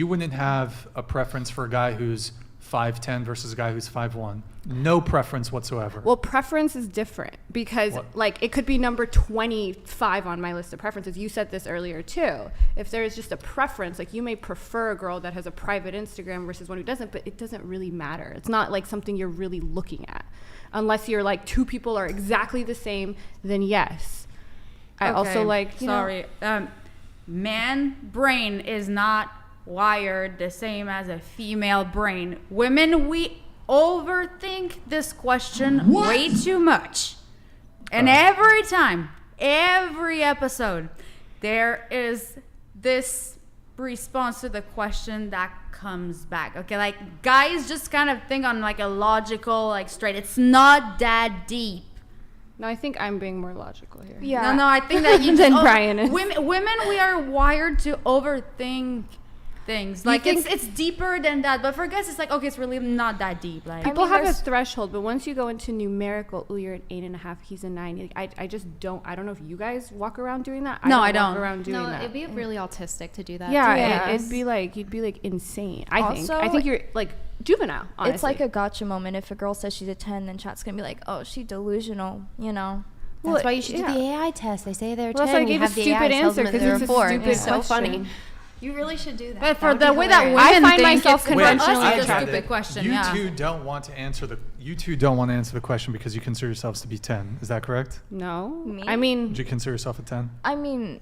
wouldn't have a preference for a guy who's 5'10" versus a guy who's 5'1". No preference whatsoever. Well, preference is different because, What? like, it could be number 25 on my list of preferences. You said this earlier, too. If there is just a preference, like, you may prefer a girl that has a private Instagram versus one who doesn't, but it doesn't really matter. It's not, like, something you're really looking at. Unless you're, like, 2 people are exactly the same, then yes. I also, Okay, like, you know- sorry. Man brain is not wired the same as a female brain. Women, we overthink this question way too much. And every time, every episode, there is this response to the question that comes back. Okay, like guys just kind of think on like a logical, like straight. It's not that deep. No, I think I'm being more logical here. Yeah. No, I think that you Than just, Brian is. Women, we are wired to overthink things. Like it's deeper than that. But for guys, it's like okay, it's really not that deep. Like People have a there's- threshold, but once you go into numerical, ooh, you're an 8.5, he's a 9. Like, I just don't. I don't know if you guys walk around doing that. No, I walk don't. Around doing No, that. it'd be really autistic to do that. Yeah, Yes. it'd be like you'd be like insane. I Also, think you're like juvenile. Honestly. It's like a gotcha moment. If a girl says she's a 10, then chat's gonna be like, oh, she delusional, you know. Well, That's why you should yeah. do the AI test. They say they're Well, 10. that's why I you gave a have the stupid AI tells answer them that because they're it's a 4. stupid It's so question. funny. You really should do that. But for That the would be way that hilarious. women I find think myself it's conventionally for us, it's a attracted. stupid question. You Yeah. two don't want to answer the question because you consider yourselves to be 10. Is that correct? No. Me? I mean, Would you consider yourself a 10? I mean,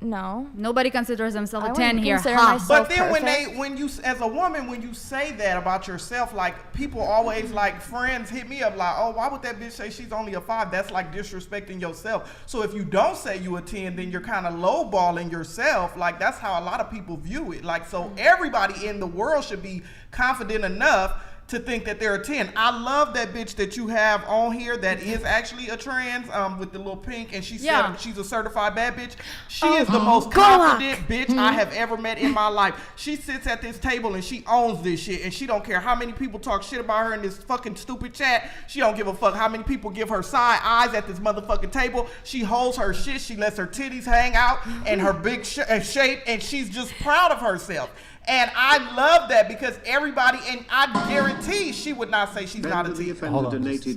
no. Nobody considers themselves I a 10 wouldn't here. consider Ha. myself- But then perfect. when you, as a woman, when you say that about yourself, like people always like friends hit me up like, oh, why would that bitch say she's only a 5? That's like disrespecting yourself. So if you don't say you a 10, then you're kind of lowballing yourself. Like that's how a lot of people view it. Like so everybody in the world should be confident enough to think that they're a 10. I love that bitch that you have on here that is actually a trans with the little pink, and she said she's a certified bad bitch. She is the most confident bitch I have ever met in my life. She sits at this table and she owns this shit, and she don't care how many people talk shit about her in this fucking stupid chat. She don't give a fuck how many people give her side eyes at this motherfucking table. She holds her shit. She lets her titties hang out and her big shape, and she's just proud of herself. And I love that because everybody, and I guarantee she would not say she's not a The 10. offender donated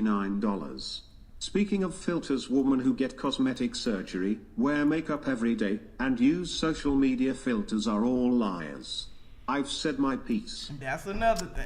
$99. Speaking of filters, women who get cosmetic surgery, wear makeup every day, and use social media filters are all liars. I've said my piece. That's another thing.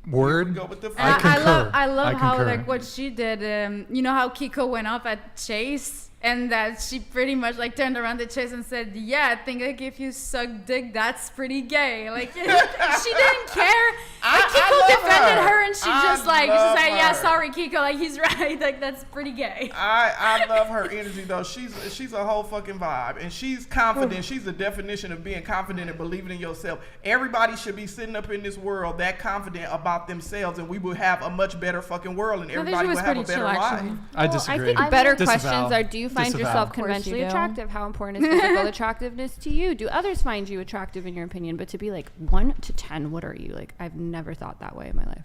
Word. Go with the I concur. I love I how concur. like what she did. You know how Kiko went off at Chase, and that she pretty much like turned around to Chase and said, "Yeah, I think like if you suck dick, that's pretty gay." Like she didn't care. Like Kiko love defended her. her, and she I just like love "Yeah, her. sorry, Kiko. Like he's right. Like that's pretty gay." I love her energy though. She's a whole fucking vibe, and she's confident. She's the definition of being confident and believing in yourself. Everybody should be sitting up in this world that confident about themselves, and we would have a much better fucking world, and everybody would have a better life. I well, disagree. I think better Disavow. questions are: do you find Disavow. yourself Of course conventionally you do. attractive? How important is physical attractiveness to you? Do others find you attractive in your opinion? But to be like 1 to 10, what are you? Like I've never thought that way in my life.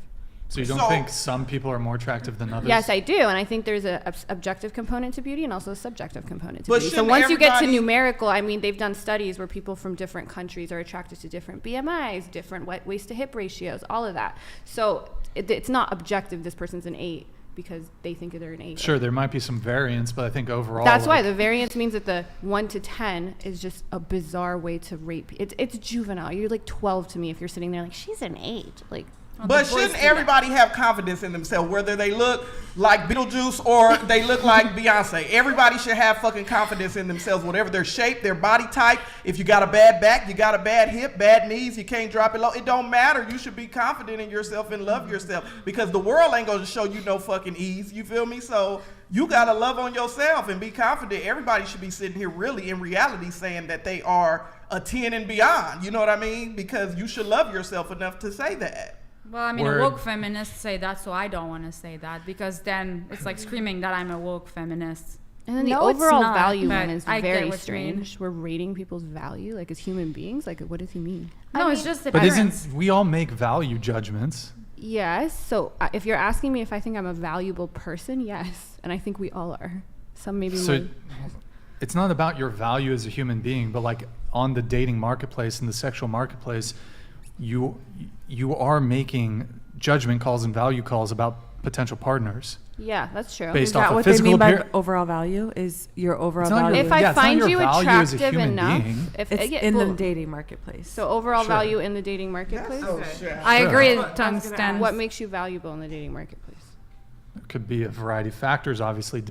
So you don't think some people are more attractive than others? Yes, I do, and I think there's a objective component to beauty and also a subjective component to But beauty. So shouldn't once you get to everybody- numerical, I mean, they've done studies where people from different countries are attracted to different BMIs, different waist to hip ratios, all of that. So it's not objective. This person's an 8 because they think they're an 8. Sure, there might be some variance, but I think overall. That's why like, the variance means that the 1 to 10 is just a bizarre way to rate. It's juvenile. You're like 12 to me if you're sitting there like she's an 8. Like. But shouldn't everybody have confidence in themselves, whether they look like Beetlejuice or they look like Beyonce? Everybody should have fucking confidence in themselves, whatever their shape, their body type. If you got a bad back, you got a bad hip, bad knees, you can't drop it low. It don't matter. You should be confident in yourself and love yourself because the world ain't gonna show you no fucking ease. You feel me? So you gotta love on yourself and be confident. Everybody should be sitting here really in reality saying that they are a 10 and beyond. You know what I mean? Because you should love yourself enough to say that. Well, I mean, Word. a woke feminists say that, so I don't want to say that because then it's like screaming that I'm a woke feminist. And then the No, it's overall not. value But one is I get very what you mean. strange. We're rating people's value like as human beings. Like, what does he mean? No, I it's mean- just the But difference. isn't we all make value judgments? Yes. So if you're asking me if I think I'm a valuable person, yes, and I think we all are. Some maybe So more. it's not about your value as a human being, but like on the dating marketplace and the sexual marketplace, you are making judgment calls and value calls about potential partners. Yeah, that's true. Based Is off that of what they physical mean by appear- overall value? Is your overall It's not your- value? If I Yeah, it's not find your you value as a attractive human enough, being. if it's yeah, in well, the dating marketplace. so overall Sure. value in the dating marketplace. I Sure. agree, That's what I was gonna Tungsten. ask. What makes you valuable in the dating marketplace? It could be a variety of factors. Obviously,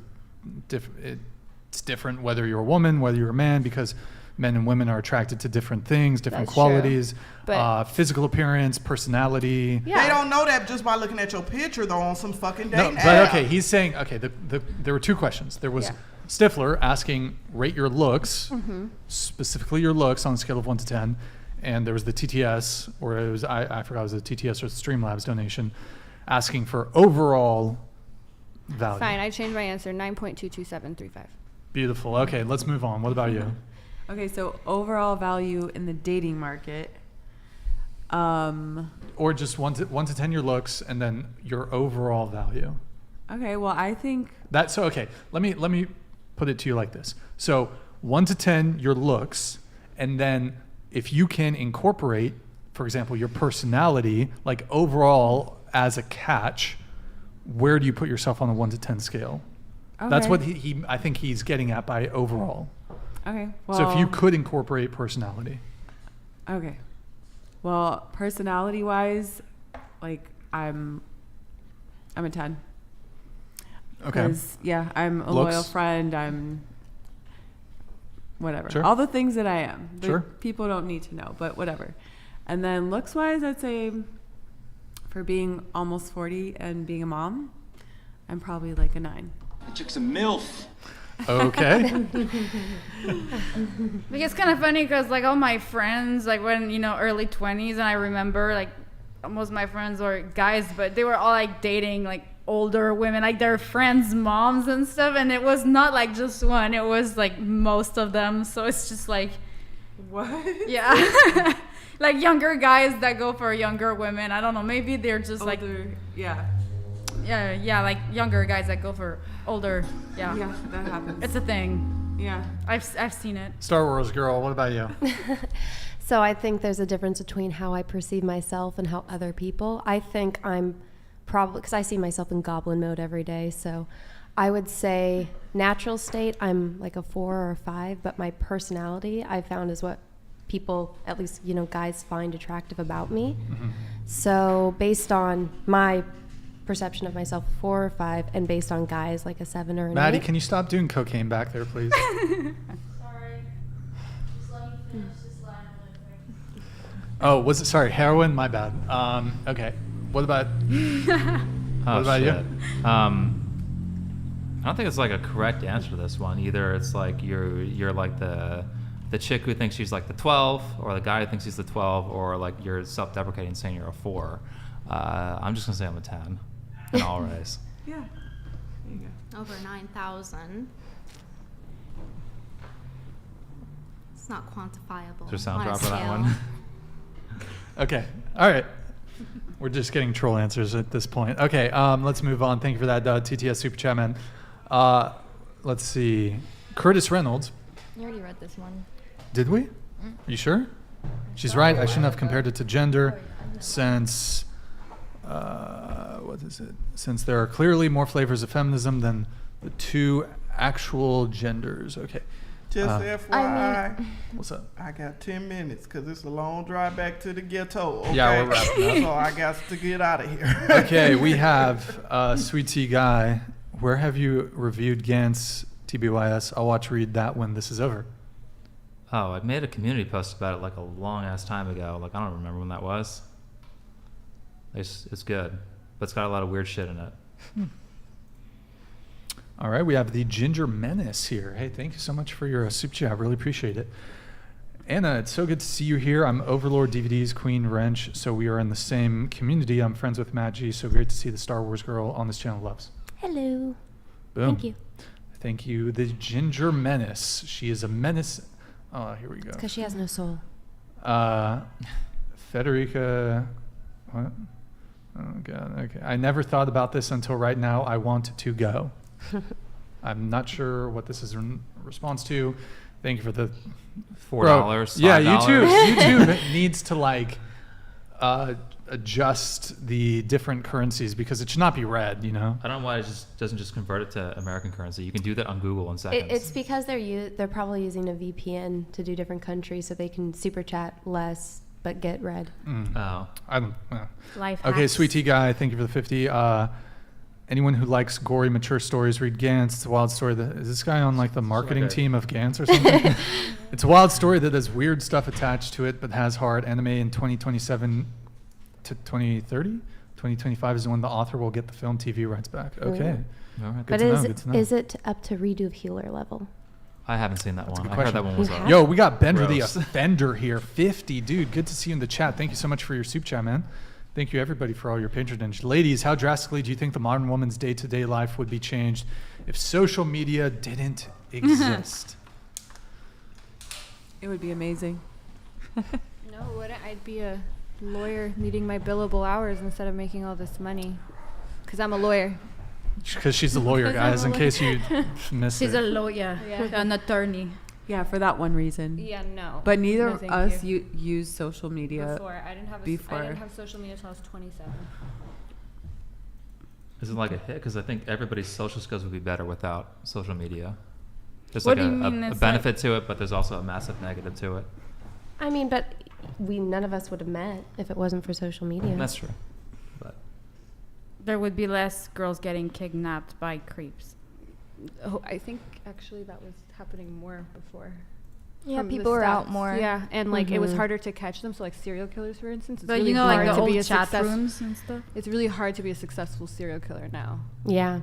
it's different whether you're a woman, whether you're a man, because men and women are attracted to different things, different That's true. qualities, But- physical appearance, personality. Yeah. They don't know that just by looking at your picture, though, on some fucking No, dating but app. okay, he's saying, okay, there were two questions. There was Yeah. Stifler asking, rate your looks, Mm-hmm. specifically your looks on a scale of 1 to 10. And there was the TTS, or it was, I forgot it was the TTS or the Streamlabs donation, asking for overall value. Fine, I changed my answer. 9.22735. Beautiful. Okay, let's move on. What about you? Okay, so overall value in the dating market. Or just 1 to 10 your looks, and then your overall value. Okay, well, I think That so okay. Let me put it to you like this. So 1 to 10 your looks, and then if you can incorporate, for example, your personality, like overall as a catch, where do you put yourself on a 1 to 10 scale? That's Okay. what he I think he's getting at by overall. Okay. Well, So if you could incorporate personality. Okay. Well, personality-wise, like I'm a 10. Okay. 'Cause, yeah, I'm a Looks? loyal friend. I'm whatever. Sure. All the things that I am. that Sure. People don't need to know, but whatever. And then looks-wise, I'd say for being almost 40 and being a mom, I'm probably like a 9. The chick's a MILF. Okay. Like, it's kind of funny because like all my friends, like when early 20s, and I remember like most of my friends were guys, but they were all like dating like older women, like their friends' moms and stuff, and it was not like just one; it was like most of them. So it's just like, What? yeah, like younger guys that go for younger women. I don't know, maybe they're just like, Older, yeah. yeah, like younger guys that go for older. Yeah, Yeah, that happens. it's a thing. Yeah. I've seen it. Star Wars girl, what about you? So I think there's a difference between how I perceive myself and how other people. I think I'm probably, because I see myself in goblin mode every day, so I would say natural state, I'm like a 4 or a 5, but my personality I found is what people, at least, guys find attractive about me. So based on my perception of myself, 4 or 5, and based on guys, like a 7 or an Maddie, 8. can you stop doing cocaine back there, please? Sorry. Just let me finish this line really quick. Oh, was it? Sorry, heroin. My bad. Okay. What about? What about you? I don't think it's like a correct answer to this one. Either it's like you're like the chick who thinks she's like the 12, or the guy who thinks he's the 12, or like you're self-deprecating saying you're a 4. I'm just gonna say I'm a 10 in all ways. Yeah. There you go. Over 9,000. It's not quantifiable. Is there a sound on a drop for that scale. one? Okay. All right. We're just getting troll answers at this point. Okay. Let's move on. Thank you for that, TTS Super Chat, man. Let's see. Curtis Reynolds. You already read this one. Did we? Are you sure? She's right. I shouldn't have compared it to gender, since what is it? Since there are clearly more flavors of feminism than the 2 actual genders. Okay. Just FYI, What's up? I got 10 minutes because it's a long drive back to the ghetto. Okay? Yeah, we're wrapping up. So I got to get out of here. Okay, we have Sweet Tea Guy. Where have you reviewed Gantz TBYS? I'll watch read that when this is over. Oh, I made a community post about it like a long ass time ago. Like I don't remember when that was. It's good, but it's got a lot of weird shit in it. All right, we have the Ginger Menace here. Hey, thank you so much for your super chat. I really appreciate it. Anna, it's so good to see you here. I'm Overlord DVD's Queen Wrench, so we are in the same community. I'm friends with Matt G, so great to see the Star Wars girl on this channel loves. Hello. Boom. Thank you. Thank you. The Ginger Menace. She is a menace. Oh, here we go. Because she has no soul. Federica. What? Oh, God. Okay. I never thought about this until right now. I want to go. I'm not sure what this is in response to. Thank you for the $4. Yeah, $5. YouTube needs to like adjust the different currencies because it should not be red. I don't know why it just doesn't just convert it to American currency. You can do that on Google in seconds. It's because they're probably using a VPN to do different countries so they can super chat less but get red. Oh. I don't. Life Okay, hacks. Sweet Tea Guy, thank you for the 50. Anyone who likes gory, mature stories, read Gantz. It's a wild story. Is this guy on like the marketing team of Gantz or something? It's a wild story that has weird stuff attached to it, but has hard anime in 2027 to 2030. 2025 is when the author will get the film TV rights back. Okay. All right. Good But to know, good to know. is it up to redo of healer level? I haven't seen that That's a one. good I heard question. that one was You up. have? Yo, we got Bender Gross. the Offender here. 50, dude. Good to see you in the chat. Thank you so much for your soup chat, man. Thank you, everybody, for all your patronage. Ladies, how drastically do you think the modern woman's day-to-day life would be changed if social media didn't exist? It would be amazing. No, wouldn't I'd be a lawyer needing my billable hours instead of making all this money? Because I'm a lawyer. Because she's a lawyer, guys, in case you missed She's a it. lawyer, Yeah. an attorney. Yeah, for that one reason. Yeah, no. But neither No, of thank us you. use social media. Before I didn't have I before. didn't have social media until I was 27. Is it like a hit? Because I think everybody's social skills would be better without social media. There's What like do you mean a it's benefit to it, but there's also a massive negative to it. I mean, but none of us would have met if it wasn't for social media. That's true. But There would be less girls getting kidnapped by creeps. Oh, I think actually that was happening more before. Yeah, From the people were out stats. more. Yeah, and like it was Mhm. harder to catch them. So like serial killers, for instance, it's But really you know, hard like the to be a old chat success. rooms and stuff. It's really hard to be a successful serial killer now. Yeah.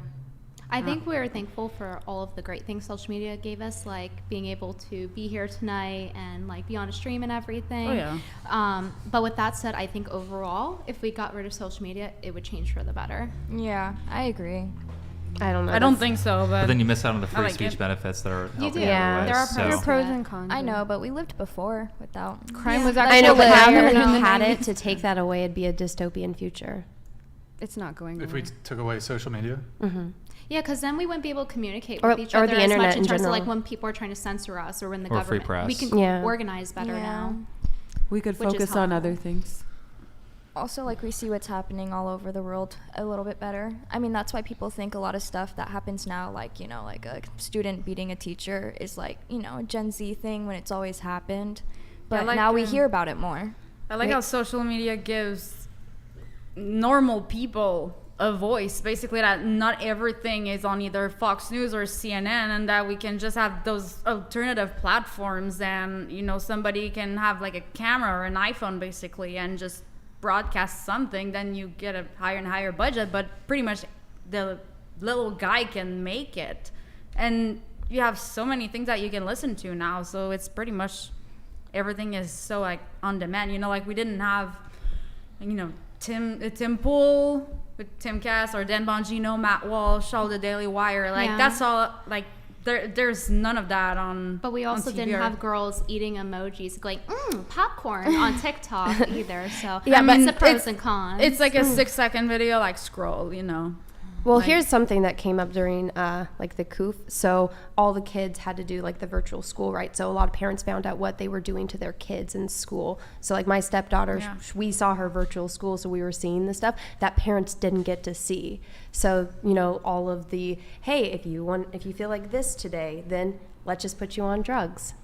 I think we're thankful for all of the great things social media gave us, like being able to be here tonight and like be on a stream and everything. Oh, yeah. But with that said, I think overall, if we got rid of social media, it would change for the better. Yeah, I agree. I don't know. I don't That's- think so, but then you miss out on the free like speech it. benefits that are helping Yeah. other There are ways. pros So to Pros that. and cons. I know, but we lived before without. Crime Yeah. was I actually know, but now lower that in we've the had it, 90s. to take that away, it'd be a dystopian future. It's not going If away. we took away social media, Mm-hmm. Yeah, because then we wouldn't be able to communicate Or- with each or other the as internet much in in terms of like general. when people are trying to censor us or when the Or free government. press. We can Yeah. organize better Yeah. now. We could Which is focus on helpful. other things. Also, like, we see what's happening all over the world a little bit better. I mean, that's why people think a lot of stuff that happens now, like, you know, like a student beating a teacher is like, you know, a Gen Z thing when it's always happened. But like, now we hear about it more. I like how social media gives normal people a voice, basically, that not everything is on either Fox News or CNN, and that we can just have those alternative platforms, and you know, somebody can have like a camera or an iPhone basically and just broadcast something. Then you get a higher and higher budget, but pretty much the little guy can make it, and you have so many things that you can listen to now, so it's pretty much everything is so like on demand. You know, like we didn't have, you know, Tim Pool with Tim Cass or Dan Bongino, Matt Walsh, all the Daily Wire. Like Yeah. that's all. Like there's none of that on. But we also on TV didn't or- have girls eating emojis like popcorn on TikTok either. So Yeah, I but mean, the pros it's- and cons. It's like a 6-second video, like scroll. You know. Well, Like- here's something that came up during like the COOF. So all the kids had to do like the virtual school, right? So a lot of parents found out what they were doing to their kids in school. So like my stepdaughter, Yeah. we saw her virtual school, so we were seeing the stuff that parents didn't get to see. So, you know, all of the, hey, if you feel like this today, then let's just put you on drugs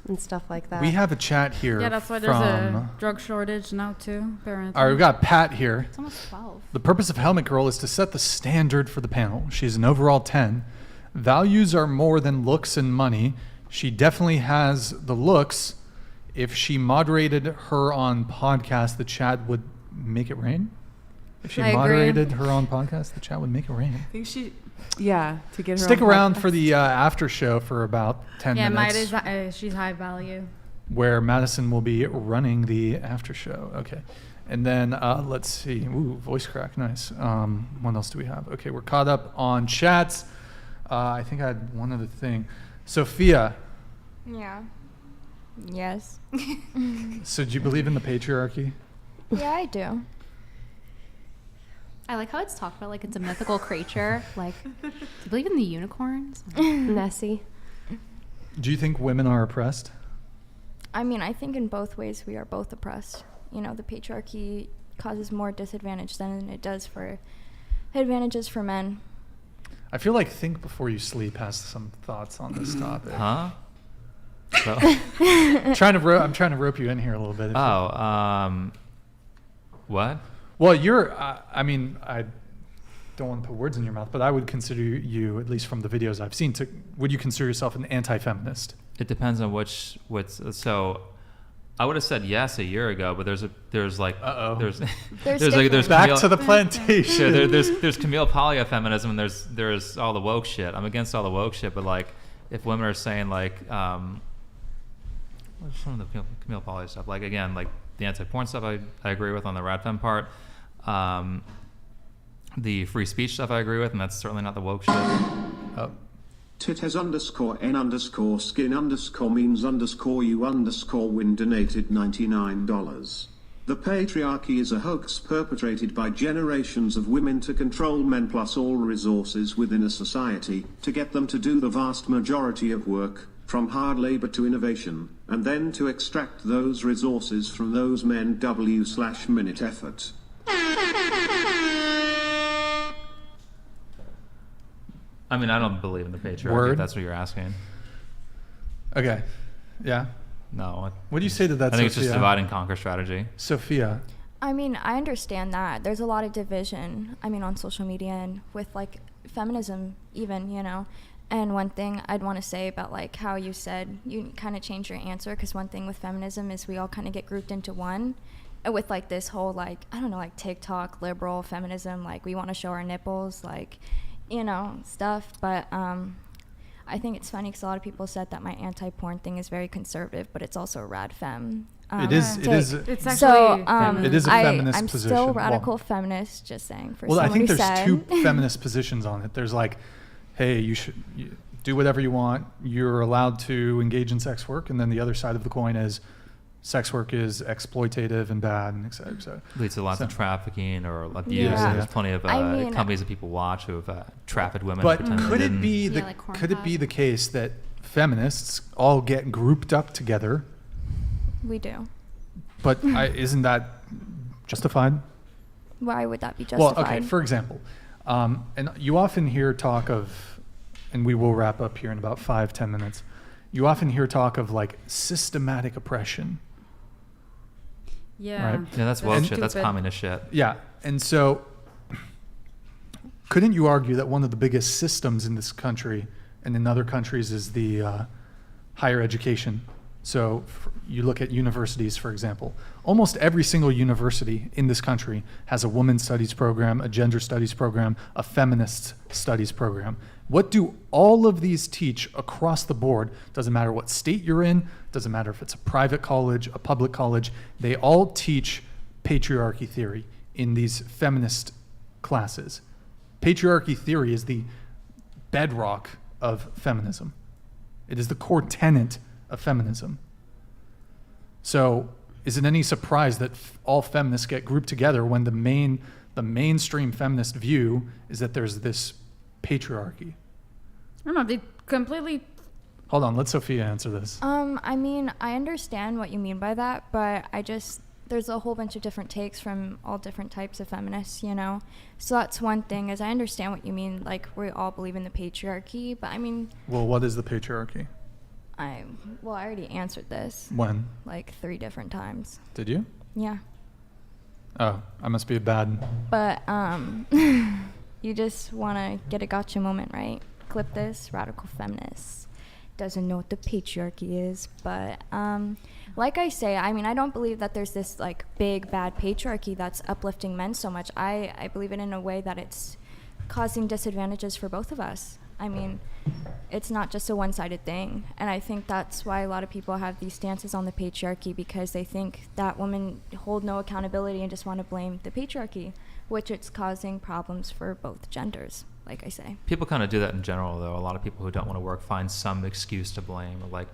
and stuff like that. we have a chat here. Yeah, that's why there's from, a drug shortage now too. Apparently. All right, we've got Pat here. it's almost 12. The purpose of Helmet Girl is to set the standard for the panel. She's an overall 10. Values are more than looks and money. She definitely has the looks. If she moderated her on podcast, the chat would make it rain. If she I agree. moderated her on podcast, the chat would make it rain. I think she, yeah, to get her Stick on around podcast. for the after show for about 10 Yeah, minutes, she's high value. where Madysen will be running the after show. Okay. And then let's see. Ooh, voice crack. Nice. What else do we have? Okay, we're caught up on chats. I think I had one other thing. Sophia, Yeah. Yes. so do you believe in the patriarchy? Yeah, I do. I like how it's talked about like it's a mythical creature. Like, do you believe in the unicorns? Nessie. Do you think women are oppressed? I mean, I think in both ways we are both oppressed. You know, the patriarchy causes more disadvantage than it does for advantages for men. I feel like Think Before You Sleep has some thoughts on this topic. Huh? So, I'm trying to rope you in here a little bit. what? Well, you're. I mean, I don't want to put words in your mouth, but I would consider you, at least from the videos I've seen, would you consider yourself an anti-feminist? It depends on so I would have said yes a year ago, but there's like Uh-oh. there's different. Back Camille, to the plantation. yeah, there's Camille Paglia feminism, and there's all the woke shit. I'm against all the woke shit, but like if women are saying like what's some of the Camille Paglia stuff, like again, like the anti-porn stuff I agree with on the radfem part. The free speech stuff I agree with, and that's certainly not the woke shit. Oh. Tites _n_skins_means_you_win donated $99. The patriarchy is a hoax perpetrated by generations of women to control men plus all resources within a society, to get them to do the vast majority of work, from hard labor to innovation, and then to extract those resources from those men w/minute effort. I mean, I don't believe in the patriarchy, Word. if that's what you're asking. Okay. Yeah. No. What do you say to that, I think it's Sophia? just divide and conquer strategy. Sophia. I mean, I understand that. There's a lot of division, I mean, on social media and with, like, feminism even, you know. And one thing I'd want to say about, like, how you said you kind of changed your answer, because one thing with feminism is we all kind of get grouped into one. With, like, this whole, like, I don't know, like, TikTok, liberal feminism, like, we want to show our nipples, like, you know, stuff. But I think it's funny because a lot of people said that my anti-porn thing is very conservative, but it's also rad fem. It is. It's actually So it is a feminist I'm position. still radical feminist, just saying. For Well, I someone think who there's said. two feminist positions on it. There's like, hey, you do whatever you want. You're allowed to engage in sex work. And then the other side of the coin is sex work is exploitative and bad, and et cetera, et cetera. Leads to lots of trafficking or abuse. Yeah. And there's plenty of I mean- companies that people watch who have trafficked women. But pretending could they it didn't. be Yeah, like could it be Pornhub. the case that feminists all get grouped up together? We do. But isn't that justified? Why would that be justified? Well, okay, for example, and you often hear talk of, and we will wrap up here in about 5-10 minutes, you often hear talk of like systematic oppression. Yeah. Right. Yeah, that's woke And- shit. That's stupid. communist shit. Yeah, and so couldn't you argue that one of the biggest systems in this country and in other countries is the higher education? So you look at universities, for example. Almost every single university in this country has a women's studies program, a gender studies program, a feminist studies program. What do all of these teach across the board? Doesn't matter what state you're in, doesn't matter if it's a private college, a public college, they all teach patriarchy theory in these feminist classes. Patriarchy theory is the bedrock of feminism. It is the core tenet of feminism. So is it any surprise that all feminists get grouped together when the mainstream feminist view is that there's this patriarchy? I don't know. They completely. Hold on, let Sophia answer this. I mean, I understand what you mean by that, but there's a whole bunch of different takes from all different types of feminists, you know? So that's one thing, is I understand what you mean, like, we all believe in the patriarchy, but I mean, Well, what is the patriarchy? I already answered this, When? like, 3 different times. Did you? Yeah. Oh, I must be a bad... But, you just want to get a gotcha moment, right? Clip this, radical feminist. Doesn't know what the patriarchy is, but, like I say, I mean, I don't believe that there's this, like, big, bad patriarchy that's uplifting men so much. I believe it in a way that it's causing disadvantages for both of us. I mean, it's not just a one-sided thing. And I think that's why a lot of people have these stances on the patriarchy, because they think that women hold no accountability and just want to blame the patriarchy, which it's causing problems for both genders, like I say. People kind of do that in general, though. A lot of people who don't want to work find some excuse to blame. Like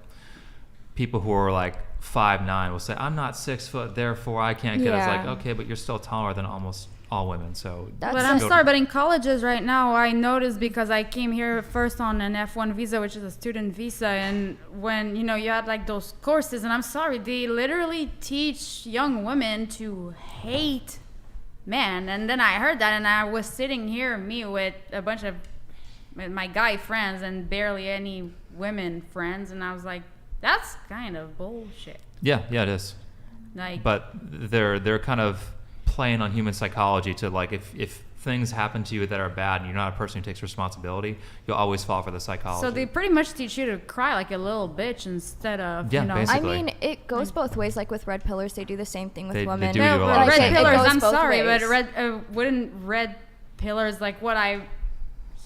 people who are like 5'9" will say, "I'm not 6 foot, therefore I can't get." It's Yeah. like, okay, but you're still taller than almost all women, so. That's But I'm sorry, but in colleges right now, I noticed, because I came here first on an F1 visa, which is a student visa, and when, you know, you had like those courses, and I'm sorry, they literally teach young women to hate men. And then I heard that, and I was sitting here, me with a bunch of my guy friends and barely any women friends, and I was like, that's kind of bullshit. Yeah, it is. Like, But they're kind of playing on human psychology to, like, if things happen to you that are bad and you're not a person who takes responsibility, you'll always fall for the psychology. so they pretty much teach you to cry like a little bitch instead of, Yeah, you know. basically. I mean, it goes both ways. Like with red pillars, they do the same thing with They women. do No, a but lot of red things. pillars, It goes I'm both sorry, ways. but wouldn't red pillars, like what I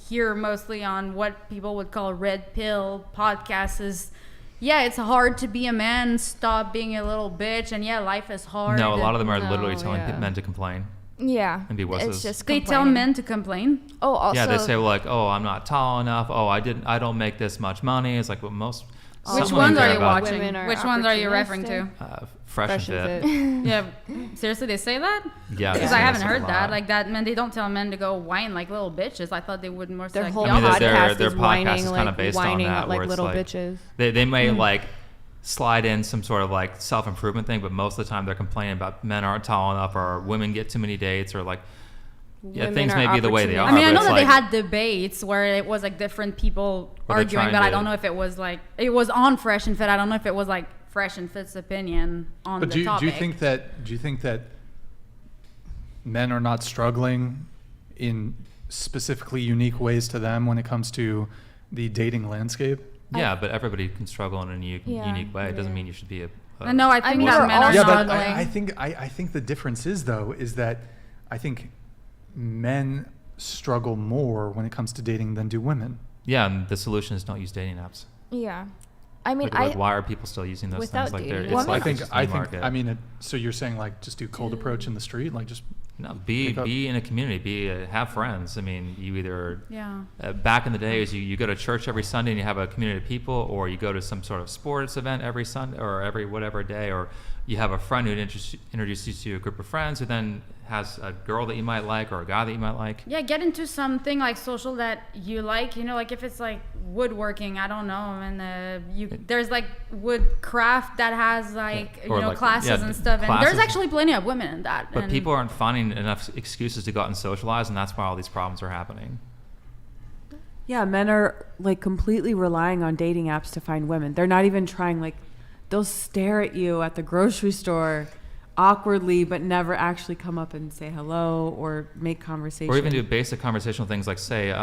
hear mostly on what people would call red pill podcasts, is, yeah, it's hard to be a man, stop being a little bitch, and yeah, life is hard. No, a lot of them are literally No, telling yeah. men to complain. Yeah. And be wusses. It's just They tell complaining. men to complain. Oh, also. Yeah, they say, like, oh, I'm not tall enough. Oh, I don't make this much money. It's like, well, most. Which some ones women are care you about, watching? Women are Which ones are you referring to? Fresh and fit. Yeah, seriously, they say that? Yeah, Because they I say haven't this a heard lot. that. Like that, man, they don't tell men to go whine like little bitches. I thought they would more say Their like, whole I mean, podcast their is podcast whining, is like, kind of based on whining that, at, where like, it's little like bitches. They may like slide in some sort of like self-improvement thing, but most of the time they're complaining about men aren't tall enough, or women get too many dates, or like Yeah, women things are may be the way they opportunistic. are. I mean, I but know it's that they like- had debates where it was like different people Were they arguing, trying but I to- don't know if it was like it was on Fresh and Fit. I don't know if it was like Fresh and Fit's opinion on But the do you topic. think that men are not struggling in specifically unique ways to them when it comes to the dating landscape? Yeah, but everybody can struggle in a unique way. It doesn't mean you should be a No, I think mean, that we're men all are Yeah, not. but I think the difference is though is that I think men struggle more when it comes to dating than do women. Yeah, and the solution is don't use dating apps. Yeah. I mean, Like, why are people still using those Without things? Like, dating it's apps. like I it's just a think market. I mean so you're saying like just do cold approach in the street, like just No, pick up- be in a community. Have friends. I mean, you either Yeah. back in the days you go to church every Sunday and you have a community of people, or you go to some sort of sports event every Sunday or every whatever day, or you have a friend who introduces you to a group of friends who then has a girl that you might like or a guy that you might like. Yeah, get into something like social that you like. You know, like if it's like woodworking, I don't know, and there's like woodcraft that has like Or like- classes yeah, and stuff, and classes. there's actually plenty of women in that. But and people aren't finding enough excuses to go out and socialize, and that's why all these problems are happening. Yeah, men are like completely relying on dating apps to find women. They're not even trying, like, they'll stare at you at the grocery store awkwardly, but never actually come up and say hello or make conversation. Or even do basic conversational things like say,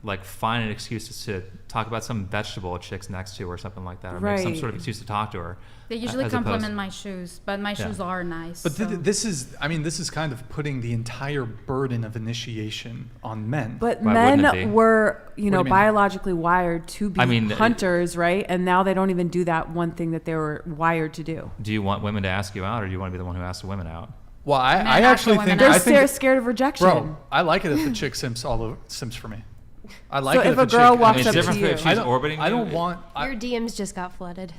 like find an excuse to talk about some vegetable a chick's next to or something like that, or make some Right. sort of excuse to talk to her. They usually as compliment opposed- my shoes, but my shoes are nice. But so. this is kind of putting the entire burden of initiation on men. But Why wouldn't it be? men were, What do you mean? biologically wired to be I mean, hunters, right? And now they don't even do that one thing that they were wired to do. Do you want women to ask you out, or do you want to be the one who asks the women out? Well, I Men actually after think women They're I think scared of rejection. bro, I like it if the chick simps for me. I like So it if a a girl chick, walks it's up different to if you. she's orbiting I you. don't want Your DMs just got flooded.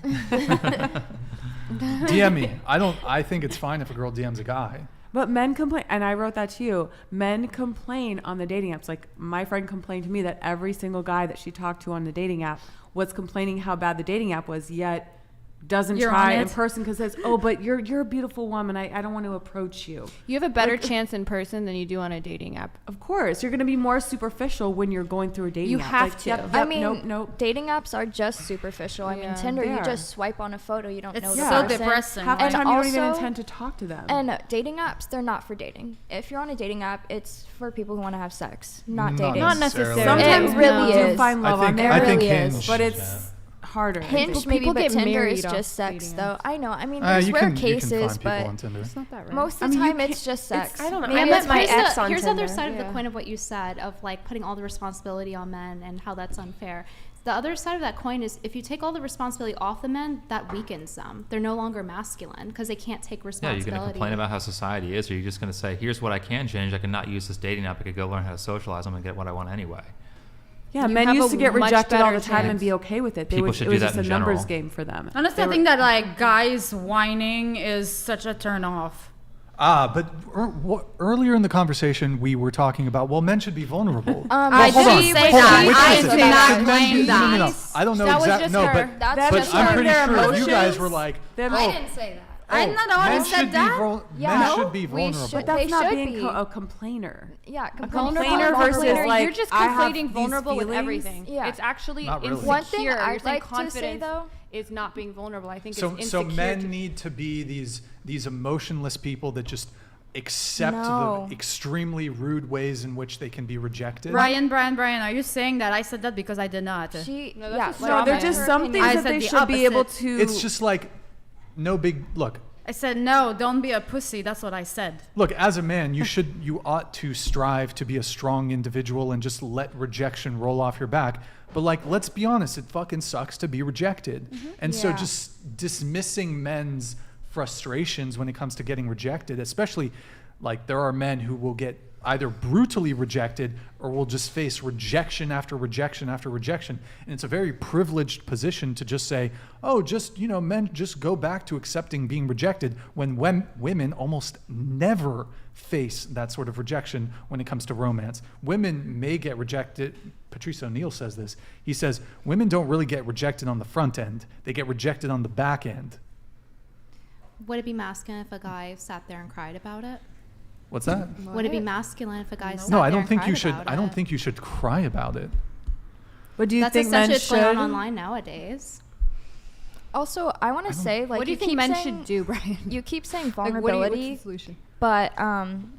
DM me. I think it's fine if a girl DMs a guy. But men complain, and I wrote that to you. Men complain on the dating apps. Like, my friend complained to me that every single guy that she talked to on the dating app was complaining how bad the dating app was, yet doesn't You're try on in it? person because says, "Oh, but you're a beautiful woman. I don't want to approach you." You have a better Like, chance in person than you do on a dating app. Of course, you're going to be more superficial when you're going through a dating You app. have Like, to. Yep, I yep, mean, nope. dating apps are just superficial. I mean, Yeah. Tinder, They you are. just swipe on a photo, you don't It's know so the person. depressing. Half the And time you don't even also- intend to talk to them. And dating apps, they're not for dating. If you're on a dating app, it's for people who want to have sex, not Not dating. Not necessarily. Sometimes It really people do is. find love I on think there, I think really is. Hinge, but it's harder. Hinge People maybe, but get Tinder married is off just sex, dating though. apps. I know. I mean, there's you rare can cases, find people but on Tinder. It's not that rare. most I of the mean, you time it's can't- just sex. I don't know. Maybe I it's met my because- ex on Here's the other Tinder. side of the Yeah. coin of what you said of like putting all the responsibility on men and how that's unfair. The other side of that coin is if you take all the responsibility off the men, that weakens them. They're no longer masculine because they can't take Yeah, you're responsibility. going to complain about how society is, or you're just going to say, here's what I can change. I can not use this dating app. I could go learn how to socialize. I'm going to get what I want anyway. Yeah, You men have used a to get much rejected all better the time and chance. be okay with it. People should it was do that just in a numbers general. game for them. Honestly, I think that like guys whining is such a turn off. But earlier in the conversation, we were talking about, well, men should be vulnerable. I hold didn't on, say hold on, that. wait, I listen. did not Should men claim be- no, no, no. that. I don't know That was exactly. just No, her. but That's but just I'm her. pretty Their sure you guys emotions. were like, They're- oh, say that. I'm not the one who men said should be that. Yeah. men No, should be we vulnerable. should- But that's They not should being be. a complainer. Yeah, complainer versus, like, you're just I have conflating these vulnerable with feelings. everything. Yeah. It's actually Not really. insecure. One thing You're I'd saying like to say, confidence though- is not being vulnerable. I think So it's insecure. men to- need to be these emotionless people that just accept No. the extremely rude ways in which they can be rejected. Brian, are you saying that? I said that because I did not. She, No, that's yeah, just like, No, they're Ramen. just her some opinion. things I that said they the should be able opposite. to. It's just like no big look. I said no. Don't be a pussy. That's what I said. Look, as a man, you ought to strive to be a strong individual and just let rejection roll off your back. But like, let's be honest, it fucking sucks to be rejected. And so Yeah. just dismissing men's frustrations when it comes to getting rejected, especially like there are men who will get either brutally rejected or will just face rejection after rejection after rejection. And it's a very privileged position to just say, oh, just, men just go back to accepting being rejected when women almost never face that sort of rejection when it comes to romance. Women may get rejected. Patrice O'Neill says this. He says, women don't really get rejected on the front end. They get rejected on the back end. Would it be masculine if a guy sat there and cried about it? What's that? Would it be masculine if a guy sat No, I there don't and think you cried should. about I don't it? think you should cry about it. But do you That's think men essentially what's should? going on online nowadays. Also, I want to say, like, What do you think keep men saying- should do, Brian? You keep saying Like, what's vulnerability, the solution? but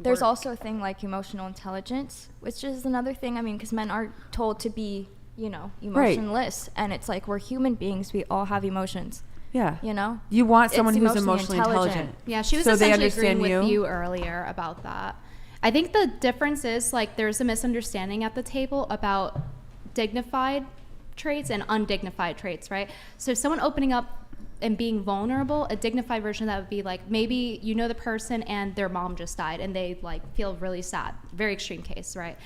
there's Work. also a thing like emotional intelligence, which is another thing. I mean, because men are told to be, Right. emotionless, and it's like we're human beings. We all have emotions. Yeah. You know. You want It's someone who's emotionally emotionally intelligent. intelligent. Yeah, she was So they essentially agreeing understand with you? you earlier about that. I think the difference is like there's a misunderstanding at the table about dignified traits and undignified traits, right? So someone opening up and being vulnerable, a dignified version of that would be like maybe you know the person and their mom just died and they like feel really sad. Very extreme case, right?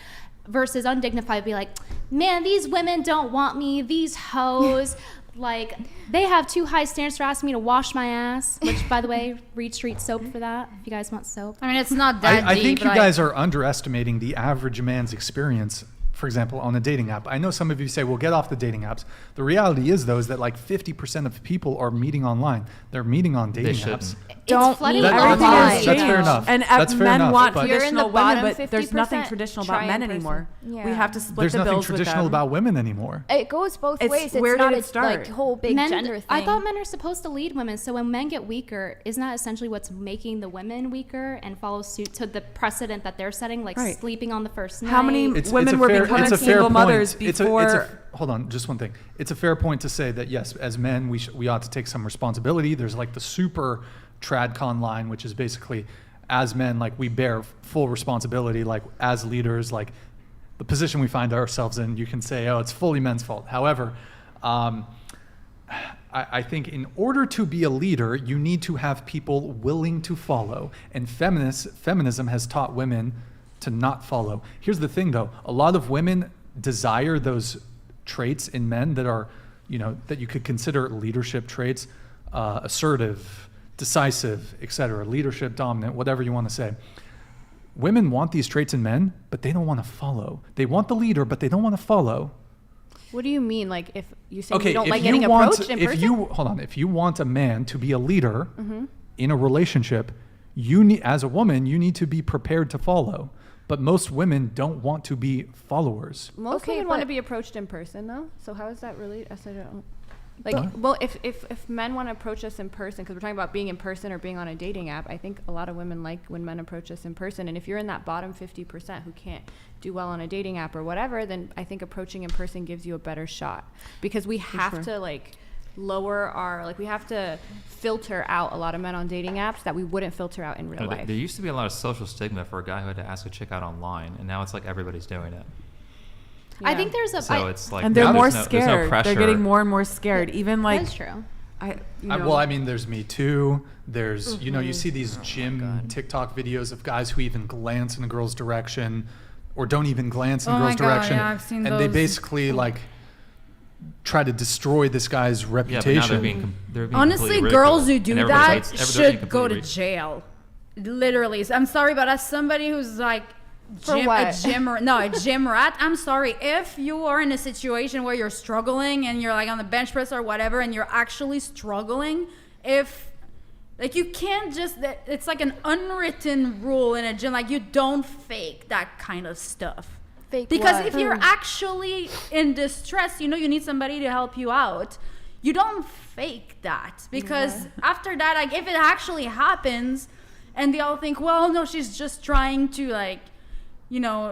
Versus undignified would be like, man, these women don't want me, these hoes. Like, they have too high standards for asking me to wash my ass, which, by the way, Reed Street soap for that, if you guys want soap. I mean, it's not that I deep. think you like- guys are underestimating the average man's experience, for example, on a dating app. I know some of you say, well, get off the dating apps. The reality is, though, is that like 50% of people are meeting online. They're meeting on dating apps. Don't flooding meet the Everything online. has That's fair changed. enough. And That's fair men enough, want but- If you're in the traditional women, bottom but there's nothing 50%, traditional try about in men person. anymore. Yeah. We have to split There's the nothing bills with traditional them. about women anymore. It goes both It's- ways. It's where did not it a start? like whole big gender thing. I thought men are supposed to lead women, so when men get weaker, isn't that essentially what's making the women weaker and follow suit to the precedent that they're setting, like Right. sleeping on the first night? How many women a were fair- becoming it's a fair single point. mothers It's a- before? hold on, just one thing. It's a fair point to say that yes, as men, we ought to take some responsibility. There's like the super tradcon line, which is basically as men, like we bear full responsibility, like as leaders, like the position we find ourselves in, you can say, oh, it's fully men's fault. However, I think in order to be a leader, you need to have people willing to follow. And feminism has taught women to not follow. Here's the thing, though. A lot of women desire those traits in men that are, that you could consider leadership traits, assertive, decisive, etc., leadership, dominant, whatever you want to say. Women want these traits in men, but they don't want to follow. They want the leader, but they don't want to follow. What do you mean? Like, if you say Okay, you don't if like you getting want, approached in person? If you want a man to be a leader in a relationship, you need, as a woman, you need to be prepared to follow. But most women don't want to be followers. Most Okay, women want to but- be approached in person, though. So how is that really? I said, I don't. What? Like, well, if men want to approach us in person, because we're talking about being in person or being on a dating app, I think a lot of women like when men approach us in person. And if you're in that bottom 50% who can't do well on a dating app or whatever, then I think approaching in person gives you a better shot, because we have to like lower our, like we have to filter out a lot of men on dating apps that we wouldn't filter out in real life. There used to be a lot of social stigma for a guy who had to ask a chick out online, and now it's like everybody's doing it. I think there's a... So it's like And they're now more there's no scared. pressure. They're getting more and more scared. Even like, That's true. Well, I mean, there's Me Too. There's, you see these gym TikTok videos of guys who even glance in a girl's direction or don't even glance in a Oh my girl's God, direction. yeah, I've seen and they those. basically like try to destroy this guy's Yeah, but now reputation. they're being Honestly, completely girls who ridiculed, do and that everybody's being should go to completely jail. Literally. I'm sorry, but as somebody who's like For a what? gym rat, I'm sorry. If you are in a situation where you're struggling and you're like on the bench press or whatever and you're actually struggling, like you can't just, it's like an unwritten rule in a gym, like you don't fake that kind of stuff. Fake Because what? if you're actually in distress, you need somebody to help you out. You don't fake that, because after that, like if it actually happens and they all think, well, no, she's just trying to like,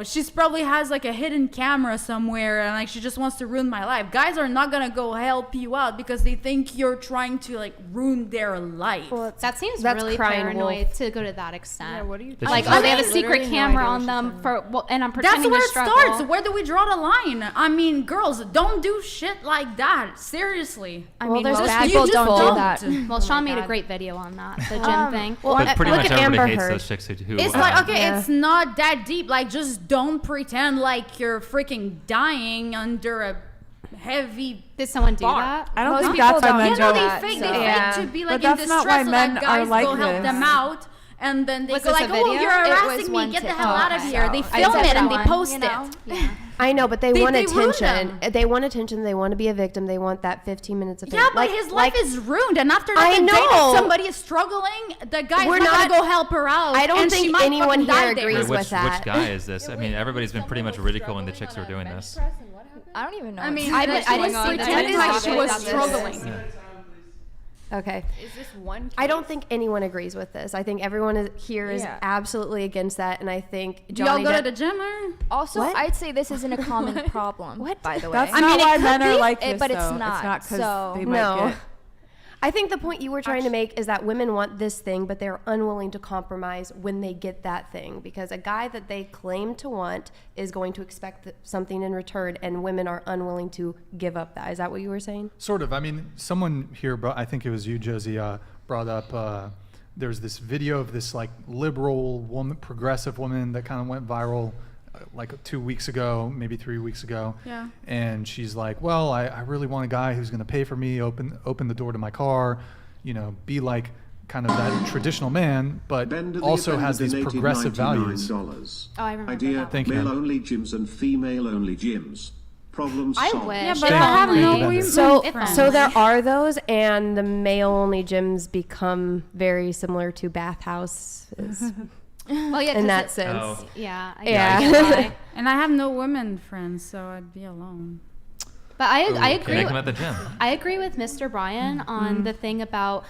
she's probably has like a hidden camera somewhere and like she just wants to ruin my life. Guys are not gonna go help you out because they think you're trying to like ruin their life. Well, That seems That's really crying paranoid wolf. to go to that extent. Yeah, what are you This Like, is- oh, they have a Literally secret no camera idea on what them she's for, and I'm That's pretending where to it struggle. starts. Where do we draw the line? I mean, girls, don't do shit like that. Seriously. I mean, there's most just- people you don't just do don't. that. Well, Sean made a great video on that, the gym thing. But pretty look much at everybody Amber hates Heard. those chicks who It's like, okay, Yeah. it's not that deep. Like, just don't pretend like you're freaking dying under a heavy. Did someone do Bar. that? I don't Most think people that's why don't men Yeah, do no, go. they that, fake. so- They Yeah. fake to be But like in that's distress, not why so men that are guys like go help this. them out. And then they Was go this like, a oh, video? you're It was harassing me. one Get the TikTok. hell out of here. They I film said it and that they one, post you know? it. Yeah. I know, but they want ruined attention. him. They want attention. They want to be a victim. They want that 15 minutes of fame. Yeah, but his life is ruined, and after I like a day know. that somebody is struggling, the guy's We're not not- gonna go help her out. I don't and she think might anyone fucking die here there. agrees Wait, with that. which guy is this? I mean, everybody's been pretty much ridiculing the chicks who are doing this. I don't even know. I mean, what's I going didn't on. pretend I like she didn't was talk about struggling. this. Okay. Is this one? I don't think anyone agrees with this. I think everyone here is Yeah. absolutely against that, and I think Do y'all Johnny go to Depp- the gym or? Also, What? I'd say this isn't a common problem. What? By the way, That's I not mean, it why could men are be, like this, but it's though. not, It's not because so- they might No. get... I think the point you were trying to make is that women want this thing, but they're unwilling to compromise when they get that thing. Because a guy that they claim to want is going to expect something in return, and women are unwilling to give up that. Is that what you were saying? Sort of. I mean, someone here, I think it was you, Josie, brought up, there's this video of this like liberal woman, progressive woman that kind of went viral like 2 weeks ago, maybe 3 weeks ago. Yeah. And she's like, well, I really want a guy who's going to pay for me, open the door to my car, you know, be like kind of that traditional man, but Bender the also has these Offender progressive donated values. $99. Oh, I remember Idea, that. Thank you, man. male-only gyms and female-only gyms. Problem I solved. wish. Yeah, but Thank I have you, no Bender. women So, friends. so there are those, and the male-only gyms become very similar to bathhouses Well, yeah, in 'cause that it- sense. Oh. Yeah. I Yeah. get why. And I have no women friends, so I'd be alone. But I They agree. make them at the gym. I agree with Mr. Bryan on the thing about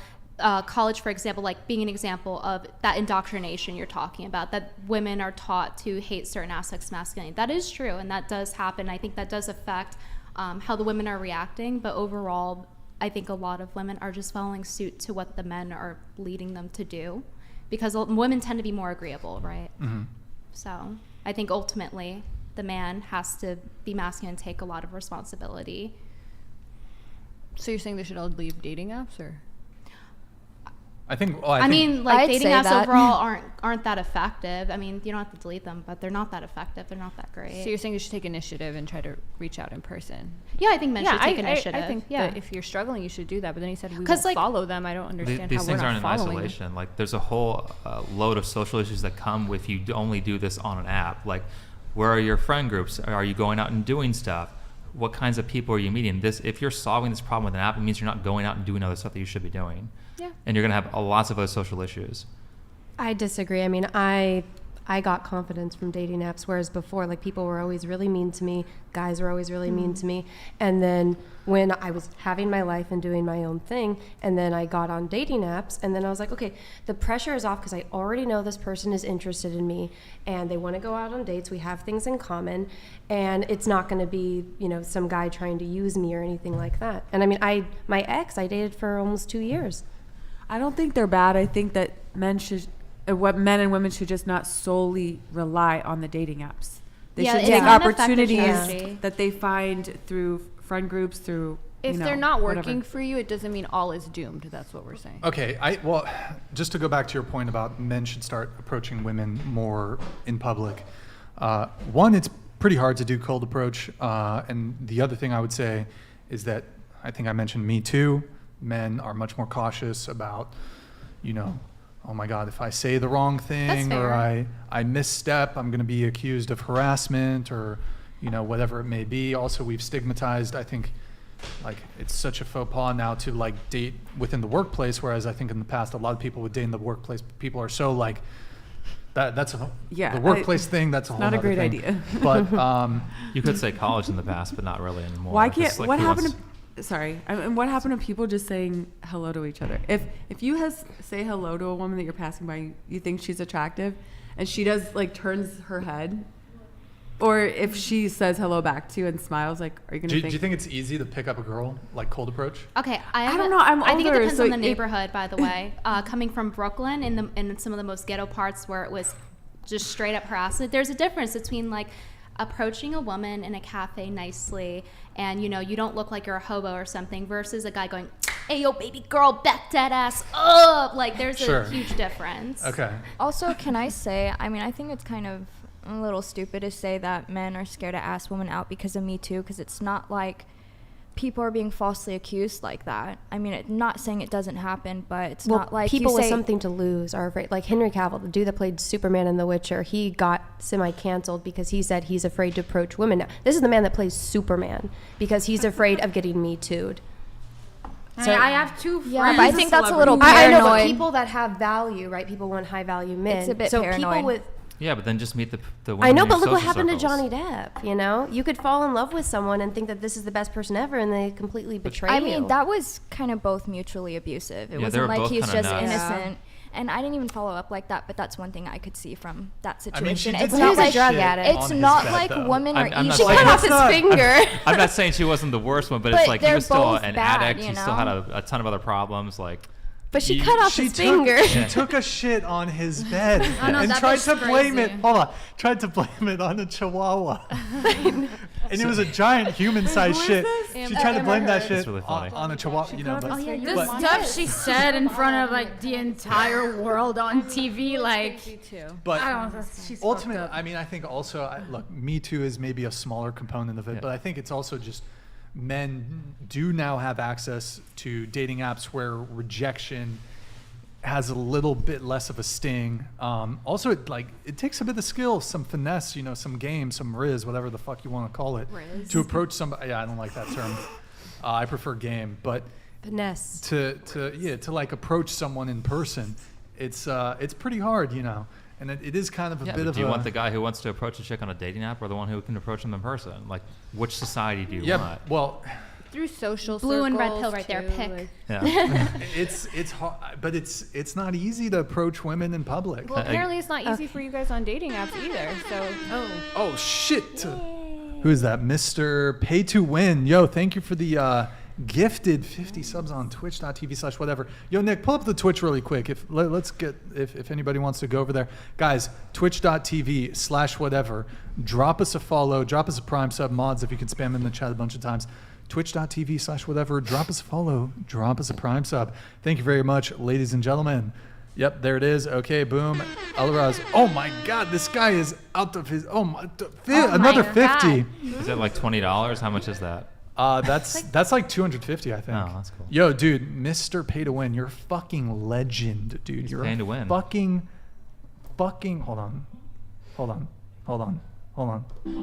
college, for example, like being an example of that indoctrination you're talking about, that women are taught to hate certain aspects of masculinity. That is true, and that does happen. I think that does affect how the women are reacting, but overall, I think a lot of women are just following suit to what the men are leading them to do, because women tend to be more agreeable, right? Mm-hmm. So I think ultimately the man has to be masculine and take a lot of responsibility. So you're saying they should all leave dating apps, or? I think. Well, I think, mean, like I'd dating say apps that. overall aren't that effective. I mean, you don't have to delete them, but they're not that effective. They're not that great. So you're saying you should take initiative and try to reach out in person? Yeah, I think men should take initiative. I think yeah. that if you're struggling, you should do that. But then he said we 'Cause, won't like- follow them. I don't understand These how things we're aren't not in following them. isolation. Like, there's a whole load of social issues that come if you only do this on an app. Like, where are your friend groups? Are you going out and doing stuff? What kinds of people are you meeting? If you're solving this problem with an app, it means you're not going out and doing other stuff that you should be doing. Yeah. And you're going to have lots of other social issues. I disagree. I mean, I got confidence from dating apps, whereas before, like, people were always really mean to me, guys were always really mean to me, and then when I was having my life and doing my own thing, and then I got on dating apps, and then I was like, okay, the pressure is off because I already know this person is interested in me, and they want to go out on dates, we have things in common, and it's not going to be, you know, some guy trying to use me or anything like that. And I mean, my ex, I dated for almost 2 years. I don't think they're bad. I think that men and women should just not solely rely on the dating apps. They Yeah, should it's take not an effective opportunities strategy. that they find through friend groups, through If you know, they're not whatever. working for you, it doesn't mean all is doomed. That's what we're saying. Okay, well, just to go back to your point about men should start approaching women more in public. One, it's pretty hard to do cold approach, and the other thing I would say is that I think I mentioned Me Too. Men are much more cautious about, you know, oh my God, if I say the wrong thing or I misstep, I'm going to be accused of harassment or, you know, whatever it may be. Also, we've stigmatized, I think, like, it's such a faux pas now to like date within the workplace, whereas I think in the past a lot of people would date in the workplace. People are so like that's the workplace thing. That's a whole not a nother great thing. idea. But You could say college in the past, but not really anymore. Why Just can't? like What who happened? wants- Sorry, and what happened to people just saying hello to each other? If you say hello to a woman that you're passing by, you think she's attractive, and she does like turns her head, or if she says hello back to you and smiles, like, are you gonna do think? you think it's easy to pick up a girl like cold approach? Okay, I don't know, I'm I think it older, depends so on the it- neighborhood, by the way. Coming from Brooklyn, in some of the most ghetto parts where it was just straight up harassment, there's a difference between like approaching a woman in a cafe nicely and, you know, you don't look like you're a hobo or something, versus a guy going, hey, yo, baby girl, back that ass up. Like, there's Sure. a huge difference. Okay. Also, can I say, I mean, I think it's kind of a little stupid to say that men are scared to ask women out because of Me Too, because it's not like people are being falsely accused like that. I mean, not saying it doesn't happen, but it's not like people you with say, something to lose are afraid. Like Henry Cavill, the dude that played Superman in The Witcher, he got semi-canceled because he said he's afraid to approach women. Now, this is the man that plays Superman because he's afraid of getting Me Too'd. So I have two friends. Yeah, but I think that's a little I know, but paranoid. people that have value, right? People want high-value men. It's a bit so paranoid. people with Yeah, but then just meet the women I know, in your but look what social happened circles. to Johnny Depp, you know? You could fall in love with someone and think that this is the best person ever, and they completely betray I you. mean, that was kind of both mutually abusive. It Yeah, they were wasn't like both he was kinda just nuts. innocent. And I didn't even follow up like that, but that's one thing I could see from that I mean, she situation. did It's take not He's a like drug shit addict. on it's his not bed, like though. women are I'm not easy. She cut off his finger. I'm not saying she wasn't the worst one, but But it's like he they're was still both an bad, addict. you He still had know? a ton of other problems. Like, But she cut off his finger. She took a shit on his bed no, and that tried was to blame it. crazy. Hold on, tried to blame it on a chihuahua, and it was a giant human-sized shit. She tried to blame that shit It's really funny. on a chihuahua. You know, but, The but, stuff she said in front of like the entire world on TV, like but I don't know, she's ultimately, fucked up. I mean, I think also, look, Me Too is maybe a smaller component of it, Yeah. but I think it's also just men do now have access to dating apps where rejection has a little bit less of a sting. Also, it takes a bit of skill, some finesse, you know, some game, some rizz, whatever the fuck you want to call it, to approach somebody. Yeah, I don't like that term. I prefer game, but Finesse. to like approach someone in person, it's pretty hard, you know. And it is kind of a yeah, bit but of do you a, want the guy who wants to approach a chick on a dating app, or the one who can approach them in person? Like, which society do you yeah, want? well, Through social Blue and red circles, pill right there. too, Pick. like- Yeah. it's hard, but it's not easy to approach women in public. Well, apparently it's not easy for you guys on dating apps either. So, Oh shit! Who is that? Mr. Pay to Win. Yo, thank you for the gifted 50 subs on twitch.tv/whatever. Yo, Nick, pull up the Twitch really quick. Let's get if anybody wants to go over there, guys. Twitch.tv/whatever. Drop us a follow. Drop us a prime sub. Mods, if you can spam in the chat a bunch of times. Twitch.tv/whatever. Drop us a follow. Drop us a prime sub. Thank you very much, ladies and gentlemen. Yep, there it is. Okay, boom. Alraz. Oh my God, this guy is out of his. Another 50. Is it like $20? How much is that? That's like 250, I think. Oh, that's cool. Yo, dude, Mr. Pay to Win, you're a fucking legend, dude. He's You're paying a to win. fucking. Hold on.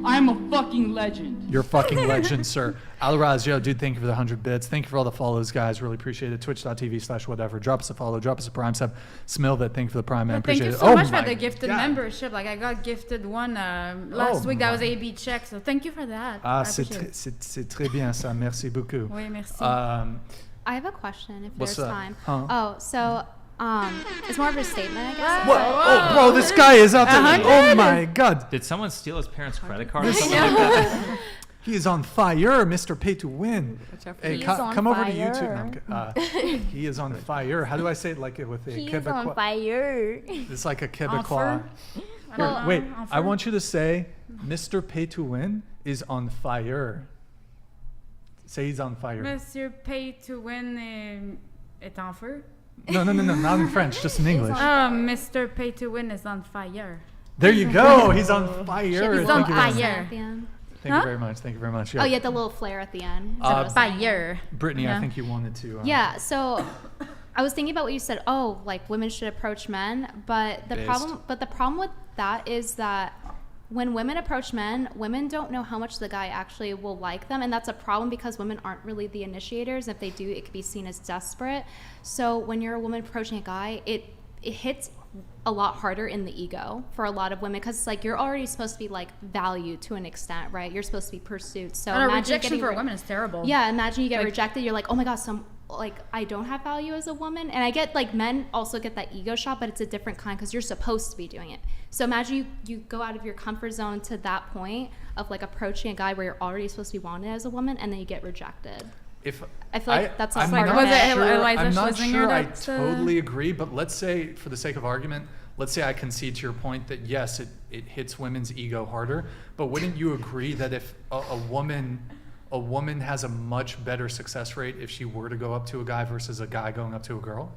I'm a fucking legend. You're a fucking legend, sir. Alraz, yo, dude, thank you for the 100 bits. Thank you for all the follows, guys. Really appreciate it. Twitch.tv/whatever. Drop us a follow. Drop us a prime sub. Smilvet, thank you for the prime, man. Thank Appreciate you it. so much my for the gifted God. membership. Like I got gifted one last week. That was my- AB check. So thank you for that. Ah, I c'est appreciate it. c'est très bien ça. Merci beaucoup. Oui, merci. I have a question if What's there's up? time. Huh? Oh, so it's more of a statement, I guess. What? Oh, bro, this guy is out there. Oh my God. Did someone steal his parents' credit card or something like that? He is on fire, Mr. Pay to Win. Hey, He's on come over to fire. YouTube. No, I'm kidding. He is on fire. How do I say it like it with a He's Quebecois? on fire. It's like a Enfer? Quebecois. I don't know. Wait, Enfer? I want you to say, Mr. Pay to Win is on fire. Say he's on fire. Monsieur Pay to Win est en feu. No, not in French, just in English. Mr. Pay to Win is on fire. There you go. He's on fire. He's Thank on you very much. fire. At the end. Thank you very much. Thank you very much. Yeah. Oh, yeah, the little flare at the end. Fire. Brittany, I Yeah. think you wanted to. Yeah, so I was thinking about what you said. Oh, like women should approach men, but the Based. problem with that is that when women approach men, women don't know how much the guy actually will like them, and that's a problem because women aren't really the initiators. If they do, it could be seen as desperate. So when you're a woman approaching a guy, it hits a lot harder in the ego for a lot of women because it's like you're already supposed to be like valued to an extent, right? You're supposed to be pursued. So And a imagine rejection getting for women is terrible. Yeah, imagine you get Like- rejected. You're like, oh my God, I don't have value as a woman. And I get like men also get that ego shot, but it's a different kind because you're supposed to be doing it. So imagine you go out of your comfort zone to that point of like approaching a guy where you're already supposed to be wanted as a woman and then you get rejected. I feel like that's a I'm part not of Was it sure, Eliza I'm not Schlesinger sure I that, totally agree, but let's say, for the sake of argument, let's say I concede to your point that yes, it hits women's ego harder, but wouldn't you agree that if a woman has a much better success rate if she were to go up to a guy versus a guy going up to a girl?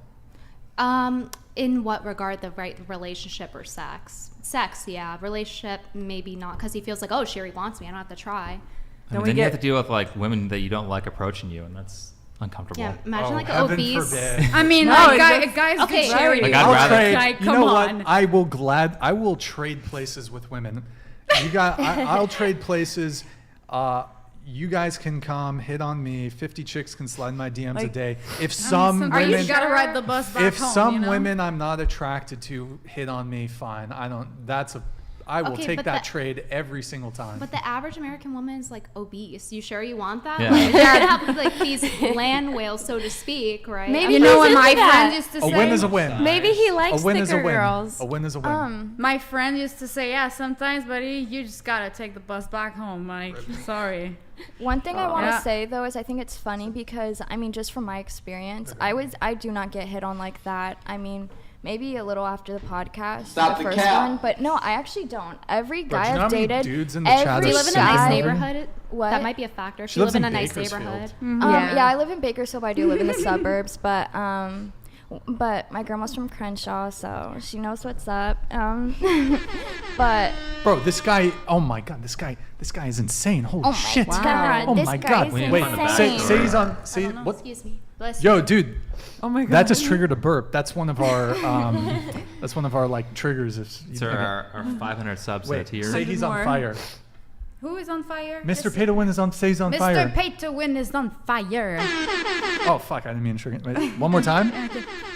In what regard? The right relationship or sex? Sex, yeah. Relationship, maybe not, because he feels like, oh, she already wants me. I don't have to try. And then you have to deal with like women that you don't like approaching you, and that's uncomfortable. Yeah, imagine like an heaven obese. forbid. I mean, No, like, it's guys okay, do charity. Like, I'd I'll rather- trade. Like, You come know on. what? I will trade places with women. I'll trade places. You guys can come hit on me. 50 chicks can slide in my DMs a Like- day. If some Are you women, gotta ride the bus back if home, some you know? women I'm not attracted to hit on me, fine. I will Okay, take but that the- trade every single time. But the average American woman is like obese. You sure you want that? Yeah. Like, you're gonna have like these land whales, so to speak, right? Maybe I You mean, know what He's my into friend that. used to a say? win is a win. Maybe he likes A win is a thicker win. girls. A win is a win. My friend used to say, yeah, sometimes, buddy, you just gotta take the bus back home. Like, sorry. One thing I want to Yeah. say though is I think it's funny because I mean just from my experience, I do not get hit on like that. I mean, maybe a little after the podcast, Stop the the first cap. one, but no, I actually don't. Every Bro, guy do you know I've how many dated, dudes in the chat every Do you are live in a nice Guy? neighborhood? What? That might be a factor. If She you lives live in a in nice Bakersfield. neighborhood. Yeah, I live in Bakersfield, but I do live in the suburbs. But my grandma's from Crenshaw, so she knows what's up. But Bro, this guy. Oh my God, this guy is insane. Holy oh my shit. god, Oh this my guy God. is We need to Wait, find the back insane. say he's on. I Say don't know. what? Excuse me. Bless Yo, you. dude, Oh my god. that just triggered a burp. That's one of our. That's one of our like triggers. If you So think our 500 subs wait, here. say he's on more. fire. Who is on fire? Mr. Pay to Win is on. Say he's on Mr. fire. Pay to Win is on fire. Oh fuck! I didn't mean to trigger. Wait, one more time.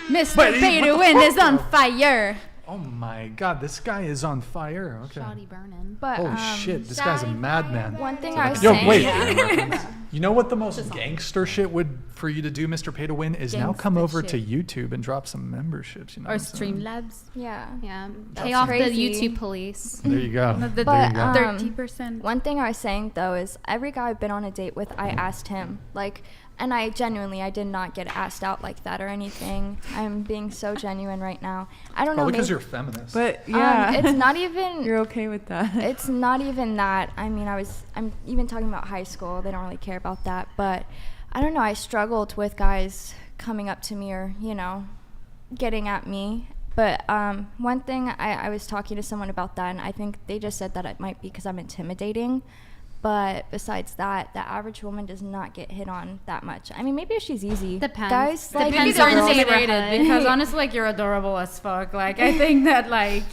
Mr. Wait, Pay what to the Win fuck? is on fire. Oh my God, this guy is on fire. Okay. Shoddy burning. but Holy shit, this guy's a madman. one thing I was Yo, saying. wait. You know what the most gangster shit would for you to do, Mr. Pay to Win, is now come Gangster over to shit. YouTube and drop some memberships. You know Or what I'm saying? Streamlabs. Yeah. Yeah. That's Pay off crazy. the YouTube police. There you go. The There you go. 30%. One thing I was saying though is every guy I've been on a date with, I asked him like, and I did not get asked out like that or anything. I'm being so genuine right now. I don't know. Probably because maybe- you're feminist. But yeah, it's not even. you're okay with that. It's not even that. I mean, I'm even talking about high school. They don't really care about that. But I don't know. I struggled with guys coming up to me or, getting at me. But one thing, I was talking to someone about that, and I think they just said that it might be because I'm intimidating. But besides that, the average woman does not get hit on that much. I mean, maybe if she's easy. Depends. Guys, like, Depends Maybe on they're the intimidated neighborhood. because honestly, like, you're adorable as fuck. Like, I think that, like,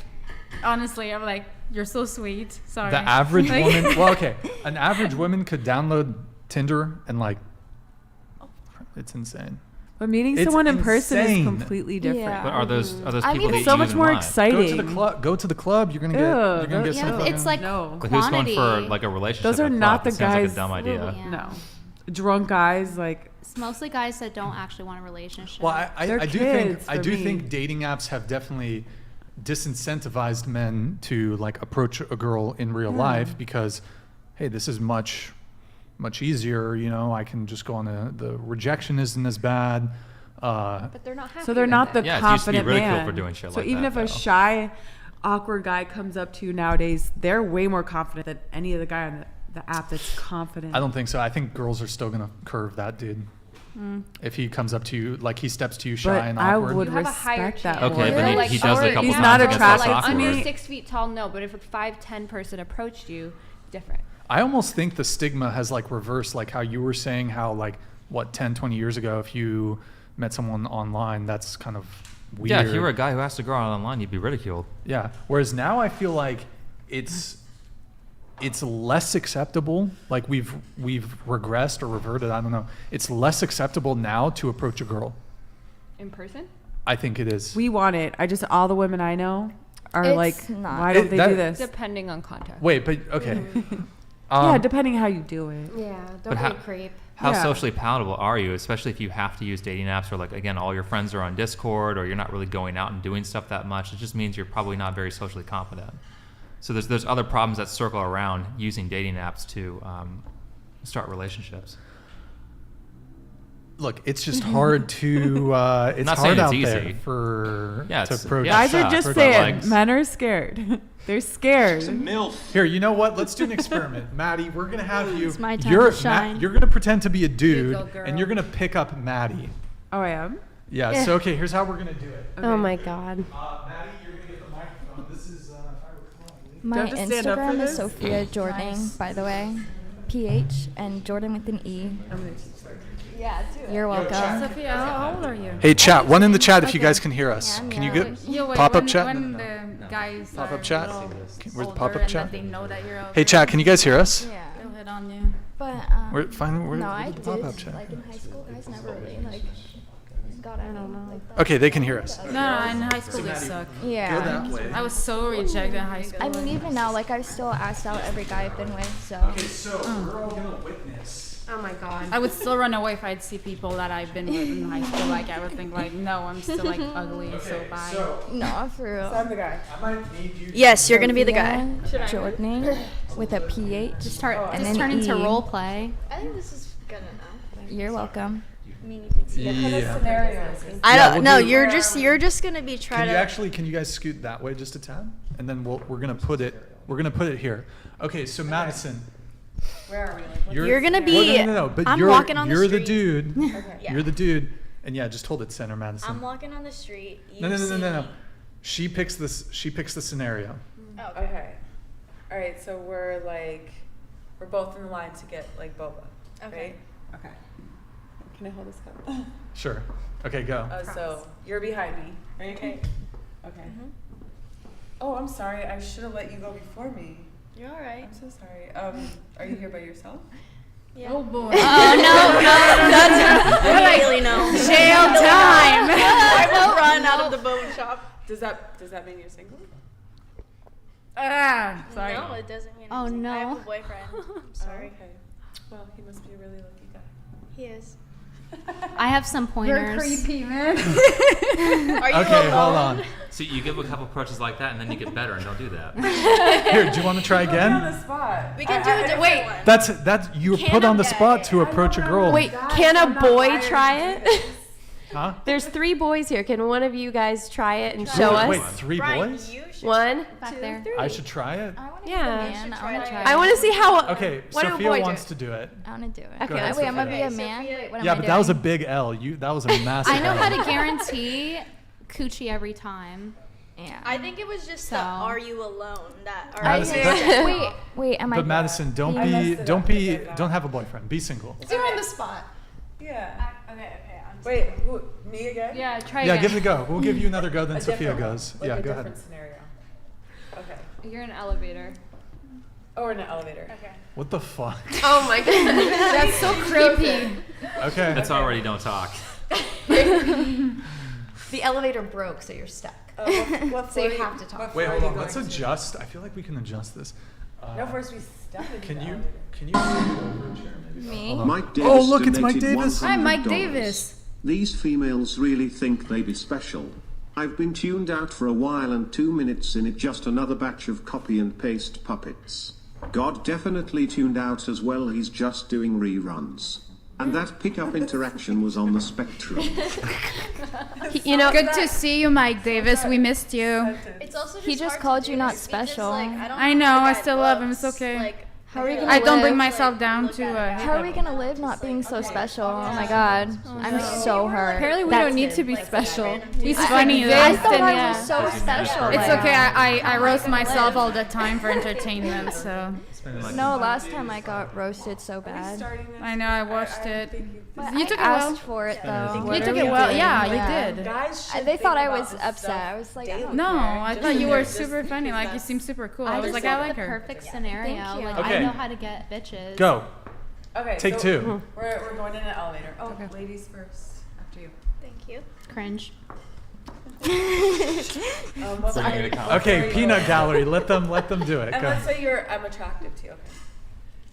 honestly, I'm like, you're so sweet. Sorry. the average Like- woman, well, okay, an average woman could download Tinder and like, it's insane. But meeting It's someone in person is insane. completely different. Yeah. But are those I people mean, that It's so you much use more in live? exciting. Go to the club. You're gonna get. Ew, You're gonna get those- some. Yeah, fucking- it's like No. But who's going for quantity. like a relationship? Those are at a not club? the That sounds like guys- a dumb idea. Yeah. No, drunk guys like It's mostly guys that don't actually want a relationship. Well, They're I do kids think for me. think dating apps have definitely disincentivized men to like approach a girl in real life because, hey, this is much easier. I can just go on the rejection isn't as bad. But they're not happy. so they're not the Yeah, it used to be confident ridiculed man. for doing shit so like even that, if though. a shy, awkward guy comes up to you nowadays, they're way more confident than any of the guy on the app that's confident. I don't think so. I think girls are still gonna curve that dude. If he comes up to you, like he steps to you shy But and I awkward. would You have a higher respect that. chance. Okay, more. but You're, he like, does it a short. couple He's times. not against us attractive to awkward. me. Under 6 feet tall, no. But if a 5'10" person approached you, different. I almost think the stigma has like reversed, like how you were saying how like 10, 20 years ago, if you met someone online, that's kind of weird. Yeah, if you were a guy who asked a girl out online, you'd be ridiculed. Yeah. Whereas now I feel like it's less acceptable. Like we've regressed or reverted. I don't know. It's less acceptable now to approach a girl. In person? I think it is. We want it. All the women I know are It's like, not. why don't they That- do this? Depending on context. Wait, but okay. Yeah, depending how you do it. Yeah, But don't be how- a creep. How Yeah. socially palatable are you, especially if you have to use dating apps or like, again, all your friends are on Discord or you're not really going out and doing stuff that much. It just means you're probably not very socially competent. So there's other problems that circle around using dating apps to start relationships. Look, it's just hard to. It's not hard saying it's out easy. there for Yeah, to it's- approach. yeah, Guys it's are tough. just But, saying, like- men are scared. They're scared. MILF. Here, you know what? Let's do an experiment, Maddie. We're gonna have you. It's my time you're to shine. you're gonna pretend to be a dude, go, girl. and you're gonna pick up Maddie. Oh, I am? Yeah. So okay, here's how we're gonna do it. Oh my god. Maddie, you're gonna get the microphone. This is if I recall. My Do I have to stand up for Instagram is this? Sophia Jordan, by the way. PH and Jordan with an E. Yeah, do it. You're welcome. Sophia, how old are you? Hey, chat. One in the chat if you guys can hear us. Can you get pop-up chat? When the guys Pop-up are chat? a little Where's the older pop-up and chat? that they know that you're over. Hey, chat. Can you guys hear us? Yeah. They'll hit on you. But We're fine. We're no, I the did. pop-up chat. Like in high school, guys never really like got at me like that. Okay, they can hear us. No, in high school they suck. Yeah. I was so rejected in high school. I mean, even now, like I've still asked out every guy I've been with. So. So we're all gonna witness. Oh my god. I would still run away if I'd see people that I've been with in high school. Like I would think like, no, I'm still like ugly, so bye. No, for real. I'm the guy. I might need you. Yes, you're gonna be the guy. Jordan with a PH. Just and turn then into E. role play. I think this is good enough. You're welcome. Yeah. I Yeah, don't. we'll No, do- you're just gonna be trying to. Can you guys scoot that way just a tad, and then we're gonna put it here. Okay, so Madysen, Where are we? You're gonna be. Well, no. But I'm you're walking on the you're street. the dude. Yeah. You're the dude, and yeah, just hold it center, Madysen. I'm walking on the street. You No. see No. me. She picks this. She picks the scenario. Oh, Okay. All right. So we're both in the line to get like boba. Okay. Right? Okay. Can I hold this cup? Sure. Okay, go. So you're behind me. Right? Okay. Okay. Oh, I'm sorry. I should have let you go before me. You're all right. I'm so sorry. Are you here by yourself? Yeah. Oh boy. Oh no, that's immediately no. Jail time. I will run out of the boba shop. Does that mean you're single? Sorry. No, it doesn't mean. Oh, anything. I have no. a boyfriend. I'm sorry. Okay. Well, he must be a really lucky guy. He is. I have some pointers. man. Are you Okay, alone? hold on. So you give a couple approaches like that, and then you get better, and don't do that. Here, do you want to try On again? the spot. We can do a different one. That's you were put on the spot to approach a girl. Wait, can a boy try it? Huh? There's 3 boys here. Can one of you guys try it and show us? Wait, 3 Brian, boys? you should. 1, Back 2, there. 3. I should try it. I want to Yeah. be the man. I want to try. I want to see how. Okay, What do a Sophia boy wants do? to do it. I want to do it. Okay, ahead, let's Wait, I'm gonna Sophia. be a man. Sophia. Wait, what am Yeah, I but that was a doing? big L. That was a massive. I know L. how to guarantee coochie every time. Yeah. I think it was just So- the "Are you alone?" that. Are Madysen, you that- Wait, am I? But Madysen, don't have a boyfriend. Be single. You're on the spot. Yeah. Okay. Wait, who? Me again? Yeah, try Yeah, again. give it a go. We'll give you another go, then A Sophia different one, goes. like Yeah, a go ahead. different scenario. Okay. You're in an elevator. Oh, we're in an elevator. Okay. What the fuck? Oh my goodness. That's so creepy. Okay. That's already don't talk. The elevator broke, so you're stuck. What So you floor have to talk. what Wait, floor hold are on. you Let's going to? adjust. I feel like we can adjust this. No, first we step into Can the you elevator. scoot over a chair maybe? Me? Hold on. Mike Davis Oh, look, it's Mike donated Davis. Hi, Mike $100. Davis. These females really think they be special. I've been tuned out for a while and 2 minutes in it just another batch of copy and paste puppets. God definitely tuned out as well, he's just doing reruns. And that pickup interaction was on the spectrum. You know, Good to see you, Mike Davis. We missed you. It's also He just hard called to you do not this because, special. like, I know, I still love him. It's okay. Like, How are we gonna I don't bring live? myself down to. How are we gonna live not being so special? Oh my god, I'm so hurt. Apparently, we don't need to be special. He's I funny. exist I though. thought I Yeah. was so special. It's like- okay. I roast myself all the time for entertainment. So No, last time I got roasted so bad. I know I watched it. But You I took it well. asked for it though. You took it well. Yeah, you did. Guys They thought I was upset. I was like, I don't No, care. I thought you were super funny. Like you seem super cool. I was just like, have I like the her. perfect scenario. Thank you. Like Okay. I know how to get bitches. Go. Okay. Take so two. We're going in an elevator. Oh, ladies first. After you. Thank you. Cringe. What floor are you Okay, going? peanut gallery. Let them do it. And Go. let's say I'm attractive to you. Okay.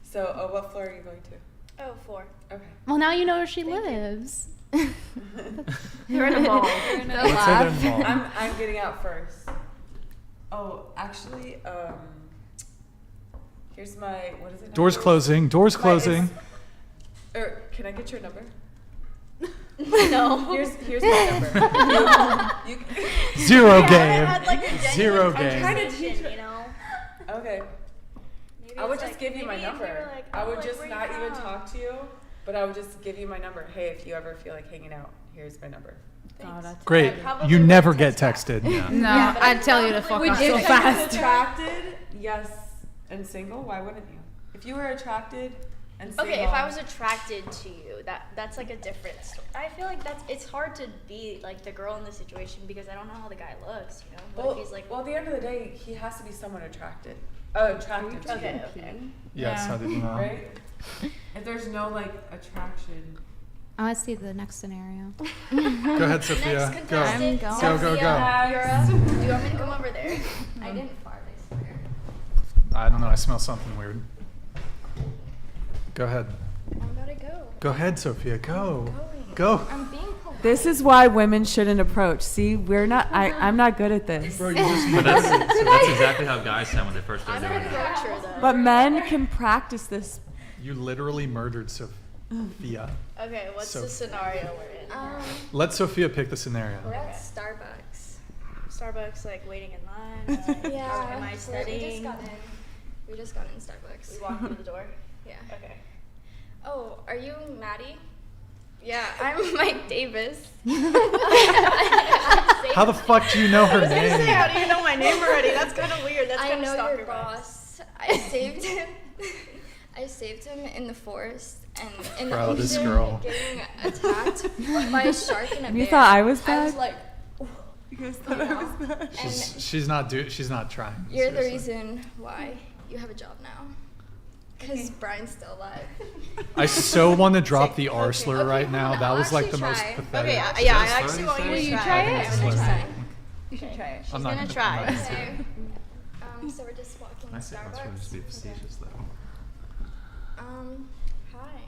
So, what floor are you going to? Oh, 4. Okay. Well, now you know where she lives. you're in a mall. Let's say they're in the mall. I'm getting out first. Oh, actually, here's my what is it? Doors closing. Doors closing. Or can I get your number? No. Here's my number. you, Zero We haven't game. had, like, a genuine Zero game. conversation, you know? okay. Maybe I would it's just like- give you my maybe if we number. were like, I oh, would like, just where you not even from? talk to you, but I would just give you my number. Hey, if you ever feel like hanging out, here's my number. Great. Probably You would never text get texted. No, I'd tell you to fuck off so fast. Attracted, yes, and single. Why wouldn't you? If you were attracted and single. Okay, if I was attracted to you, that's like a different story. I feel like it's hard to be like the girl in the situation because I don't know how the guy looks, you know? What if he's like... Well, at the end of the day, he has to be somewhat attracted. Attractive to you. Okay. Yes, how did you know? Right? If there's no, like, attraction. Oh, let's see the next scenario. Go ahead, Sophia. Next Go. contestant, Go. Go, go, go. You're up. Do you want me to come over there? I didn't fart, I swear. I don't know. I smell something weird. Go ahead. I'm about to go. Go ahead, Sophia. Go. Going. Go. I'm being polite. This is why women shouldn't approach. See, I'm not good at this. Bro, you just But that's exactly how guys sound when they first start doing it. But men can practice this. You literally murdered Sophia. Okay, what's So- the scenario we're in? Let Sophia pick the scenario. We're at Starbucks. Starbucks, like waiting in line. Like, Yeah. Am I We just studying? got in. We just got in Starbucks. We walked through the door. Yeah. Okay. Oh, are you Maddie? Yeah. I'm Mike Davis. How the fuck do you know her name? How do you know my name already? That's kind of weird. That's I kind of know stalker your vibes. boss. I saved him. I saved him in the forest and in the Bro, ocean, this girl. getting attacked by a shark and a bear. You thought I was I bad? was like, You guys thought I was bad? She's not trying. you're the seriously. reason why you have a job now. Because Brian's still alive. I so want to drop the R slur Okay, right now. hold on, That I'll was like the actually most try. pathetic. Okay, yeah, I Yes, actually want you Will to you try. try Okay, it? I'm gonna try. You should try it. I'm not gonna gonna try. I'm not gonna Okay. So we're just walking I to say that's supposed to be Starbucks. facetious though. Hi.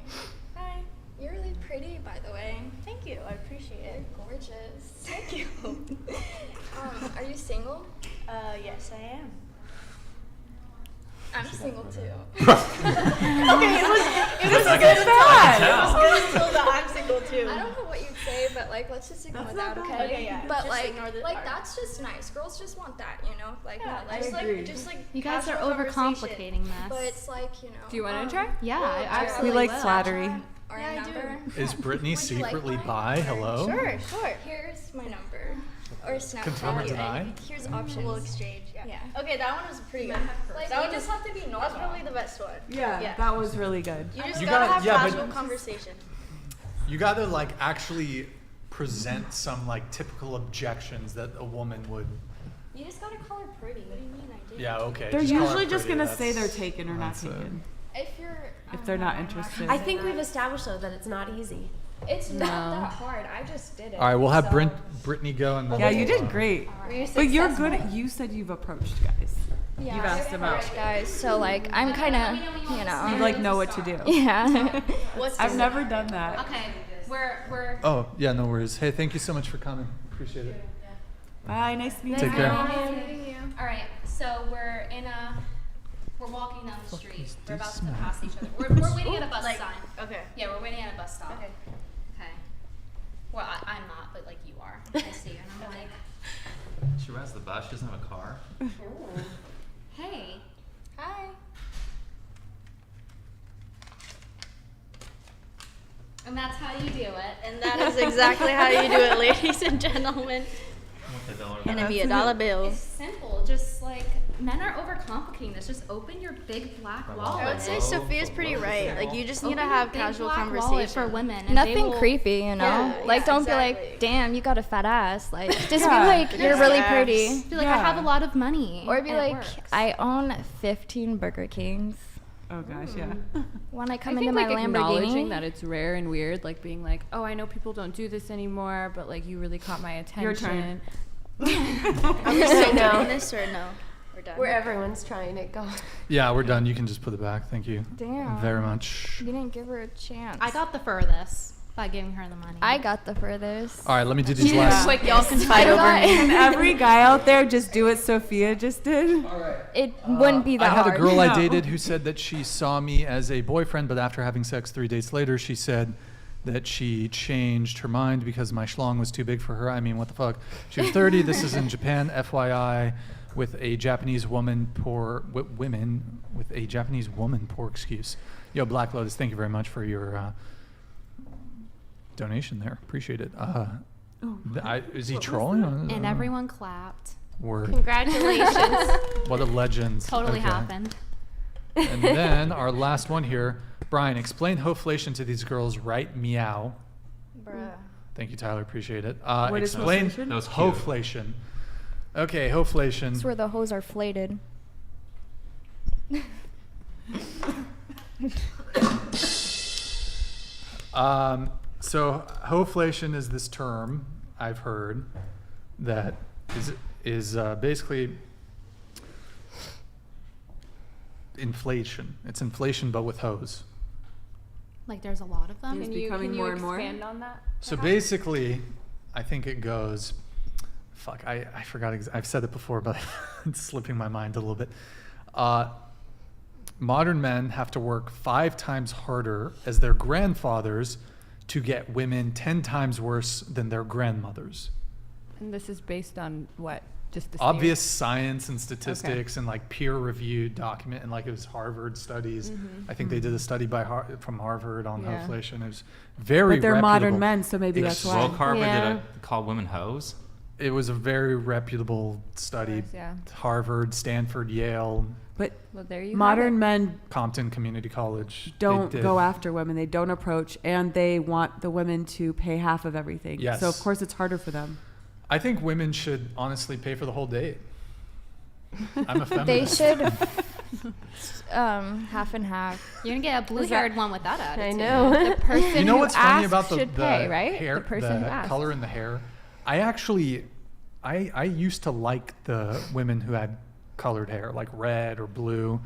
Hi. You're really pretty, by the way. Thank you. I appreciate it. You're gorgeous. Thank you. Are you single? Yes, I am. I'm single too. It was good Bad. until the I'm single too. I don't know what you'd say, but like, let's just ignore That's that, not okay? bad. Okay, yeah. But Just like, ignore the part. that's just nice. Girls just want that, you know? Like, Yeah, not just like, agree. just like You guys are casual conversation. overcomplicating but this. it's like, you know. Do you want to try? Yeah, well, I do you absolutely We like will. flattery. Or Yeah, a I do. number? Is Brittany Would you like secretly mine? bi? Hello? Sure. Here's my number. Or Snapchat. Confirm or deny? Here's options. We'll exchange. Yeah. Yeah. Okay, that one was pretty good. Like, That we one just have to be normal. That's probably the best one. Yeah, that was really good. You just You gotta gotta- have yeah, but- casual conversation. You gotta like actually present some like typical objections that a woman would. You just gotta call her pretty. What do you mean I did? Yeah, okay. They're just call her usually just pretty, gonna say they're that's- taken or not that's it. taken. If you're. If they're not interested. I think we've established though that it's not easy. It's not that hard. I just did it. All right, we'll have so- Brittany go and then Yeah, you did great. Were you But you're successful? good. You said you've approached guys. Yeah, You've asked them out. guys. So like, I'm kind of, you know. You like know what to do. Yeah. I've never done that. Okay, we're Oh yeah, no worries. Hey, thank you so much for coming. Appreciate it. Bye. Nice to meet you. Take care. all right. So we're walking down the street. We're about to pass each other. We're waiting at a bus sign. Okay. Yeah, we're waiting at a bus stop. Okay. Okay. Well, I'm not, but like you are. I see you, and I'm like, She rides the bus. She doesn't have a car. hey. Hi. And that's how you do it. And that is exactly how you do it, ladies and gentlemen. Gonna be $1 bill. It's simple. Just like men are overcomplicating this. Just open your big black wallet. I would say Sophia's pretty right. Like you just need to Open have your big casual black conversation wallet for women. And they Nothing will- creepy, you know. Yeah, like, yeah, don't be exactly. like, "Damn, you got a fat ass." Like, just Yeah. be like, "You're really Yes. pretty," Be like, I have a lot of money. or be and it like, works. "I own 15 Burger Kings." Oh gosh, yeah. When I I come think into my like acknowledging Lamborghini, that it's rare and weird, like being like, "Oh, I know people don't do this anymore, but like you really caught my attention." Your turn. Are we still doing this or no? We're done. Where everyone's trying it. Go. Yeah, we're done. You can just put it back. Thank you. Damn. Very much. You didn't give her a chance. I got the furthest by giving her the money. I got the furthest. All right, let me do these last. Quick, y'all can fight I over got- me. Can every guy out there just do what Sophia just did? It wouldn't be I that had hard. a girl I No. dated who said that she saw me as a boyfriend, but after having sex 3 days later, she said that she changed her mind because my schlong was too big for her. I mean, what the fuck? She was 30. This is in Japan, FYI, with a Japanese woman women with a Japanese woman poor excuse. Yo, Black Lotus, thank you very much for your donation there. Appreciate it. Is he trolling? and everyone clapped. Word. Congratulations. What a legend. Totally Okay. happened. And then our last one here, Brian, explain hoflation to these girls, right? Meow. Bruh. Thank you, Tyler. Appreciate it. What is Explain hoflation? That was cute. hoflation. Okay, hoflation. It's where the hoes are flated. So hoflation is this term I've heard that is basically inflation. It's inflation, but with hoes. Like there's a lot of them. It's becoming more and more. Expand on that? So basically, I think it goes. Fuck, I forgot. I've said it before, but it's slipping my mind a little bit. Modern men have to work 5 times harder as their grandfathers to get women 10 times worse than their grandmothers. And this is based on what? Just the Obvious science and statistics and like peer-reviewed document, and like it was Harvard studies. I think they did a study from Harvard on Yeah. hoflation. It was very But they're reputable. modern men, so maybe that's why. Well, Harvard Yeah. did call women hoes. It was a very reputable study. Yeah. Harvard, Stanford, Yale, But Well, there you modern men Compton Community College. They don't did- go after women. They don't approach, and they want the women to pay half of everything. Yes. So of course it's harder for them. I think women should honestly pay for the whole date. I'm a They feminist. should half and half. You're gonna get a blue-haired one with that attitude. I know. The person You know who what's funny asked about the should pay, right? hair, The person who the asked. color in the hair? I used to like the women who had colored hair, like red or blue,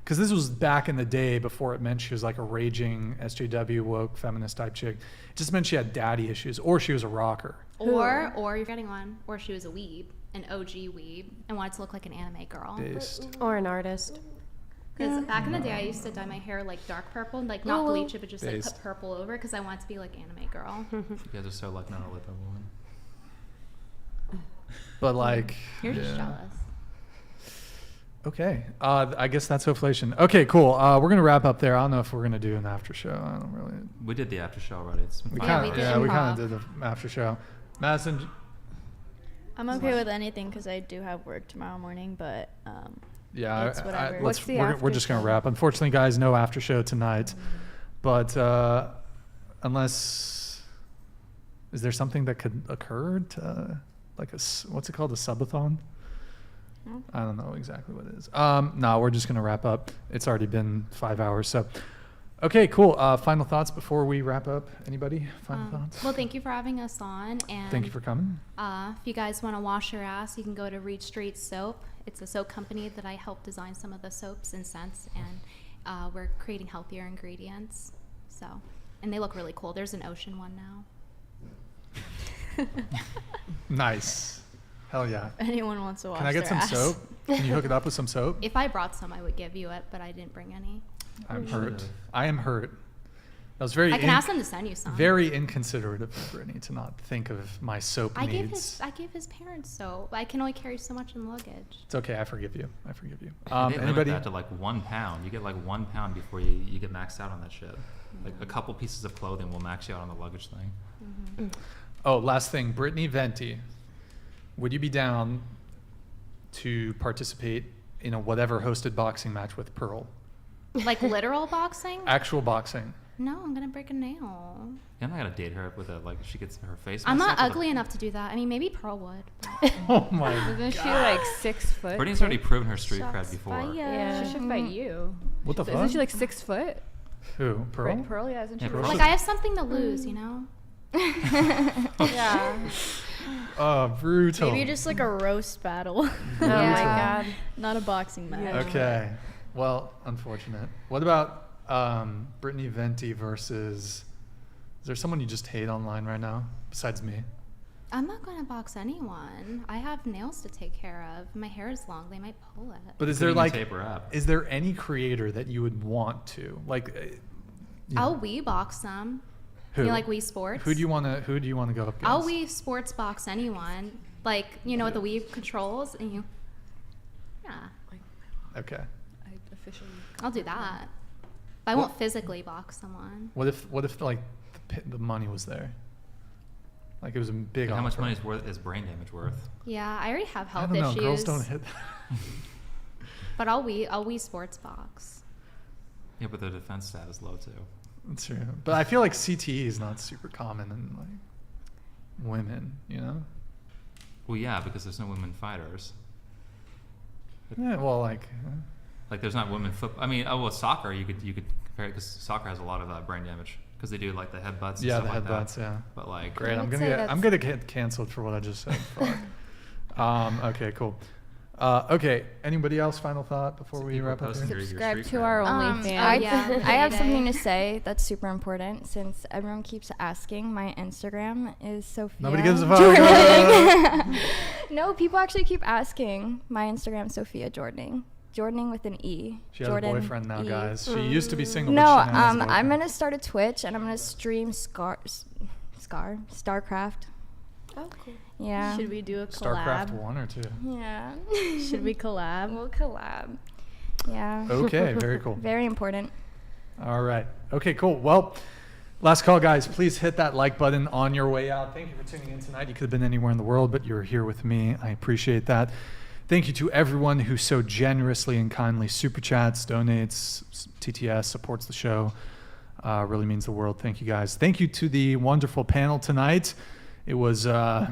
because this was back in the day before it meant she was like a raging SJW woke feminist type chick. It just meant she had daddy issues, or she was a rocker. Or you're getting one, or she was a weeb, an OG weeb, and wanted to look like an anime girl. Based. Or an artist. Because back in the day, I used to dye my hair like dark purple, like not bleach it, but just like Based. put purple over, because I wanted to be like anime girl. You guys are so like not a lipo woman. But like, You're just yeah. jealous. Okay, I guess that's hoflation. Okay, cool. We're gonna wrap up there. I don't know if we're gonna do an after show. I don't really. We did the after show already. It's been We fine. kind we of did we improv. kind of did the after show. Madysen, I'm okay with anything because I do have work tomorrow morning, but yeah, It's whatever. What's the we're after just gonna show? wrap. Unfortunately, guys, no after show tonight. But unless, is there something that could occur to like what's it called, a subathon? I don't know exactly what it is. No, we're just gonna wrap up. It's already been 5 hours, so. Okay, cool. Final thoughts before we wrap up. Anybody? Final thoughts? Well, thank you for having us on. And Thank you for coming. if you guys want to wash your ass, you can go to Reed Street Soap. It's a soap company that I helped design some of the soaps and scents, and we're creating healthier ingredients. So, and they look really cool. There's an ocean one now. Nice. Hell yeah. anyone wants to wash Can I get their some ass. soap? Can you hook it up with some soap? If I brought some, I would give you it, but I didn't bring any. I'm hurt. I am hurt. That was very I can ask them to send you some. very inconsiderate of Brittany to not think of my soap I needs. gave his parents soap. I can only carry so much in luggage. It's okay. I forgive you. I forgive you. They limit Anybody? that to like 1 pound. You get like 1 pound before you get maxed out on that shit. Like a couple pieces of clothing will max you out on the luggage thing. Oh, last thing. Brittany Venti. Would you be down to participate in a whatever hosted boxing match with Pearl? Like literal boxing? Actual boxing. No, I'm gonna break a nail. Yeah, I'm not gonna date her with a like she gets her face. I'm messed not up with a- ugly enough to do that. I mean, maybe Pearl would. But Oh my Isn't she God. like 6 foot? Brittany's already proven her street Shots cred before. fired. Yeah, she should fight you. What the Isn't fuck? she like 6 foot? Who? Pearl? Right, Pearl, yeah, isn't she? Yeah, really- Pearl's like I have something to lose, you know. yeah. Oh, brutal. Maybe just like a roast battle, Oh my god. not a boxing match. Okay. Well, unfortunate. What about Brittany Venti versus? Is there someone you just hate online right now besides me? I'm not going to box anyone. I have nails to take care of. My hair is long. They might pull it. But is Couldn't there even like, tape her up. is there any creator that you would want to like? You know, I'll Wii box them. who? You like Wii Sports? Who do you want to go up against? I'll Wii Sports box anyone. Like, you know, with the Wii controls and you. Yeah, Okay. I officially. I'll do that. But I won't physically box someone. What if like the money was there? Like it was a big. Like, how much offer. money is brain damage worth? Yeah, I already have I health don't know. issues. Girls don't hit. But I'll Wii Sports box. Yeah, but the defense stat is low too. That's true. But I feel like CTE is not super common in like women, you know? Well, yeah, because there's no women fighters. Yeah, well, like Like there's not women football. I mean, soccer you could compare it because soccer has a lot of brain damage because they do like the headbutts. And yeah, stuff the like headbutts, that. yeah. But like, great. I I'm would gonna say get canceled for what I just said. Fuck. Okay, cool. Okay, anybody else? Final thought before we wrap up here? Subscribe to our OnlyFans. I have something to say that's super important since everyone keeps asking. My Instagram is Sophia. Nobody gives a fuck. No, people actually keep asking. My Instagram, Sophia Jordaning. Jordaning with an E. She has Jordan a boyfriend now, E. guys. She used to be single. No, but she now has a I'm boyfriend. gonna start a Twitch and I'm gonna stream StarCraft. Oh, cool. Yeah. Should we do a StarCraft collab? 1 or 2? Yeah. Should we collab? We'll collab. Yeah. Okay, very cool. Very important. All right. Okay, cool. Well, last call, guys. Please hit that like button on your way out. Thank you for tuning in tonight. You could have been anywhere in the world, but you're here with me. I appreciate that. Thank you to everyone who so generously and kindly super chats, donates, TTS, supports the show. Really means the world. Thank you, guys. Thank you to the wonderful panel tonight. It was good.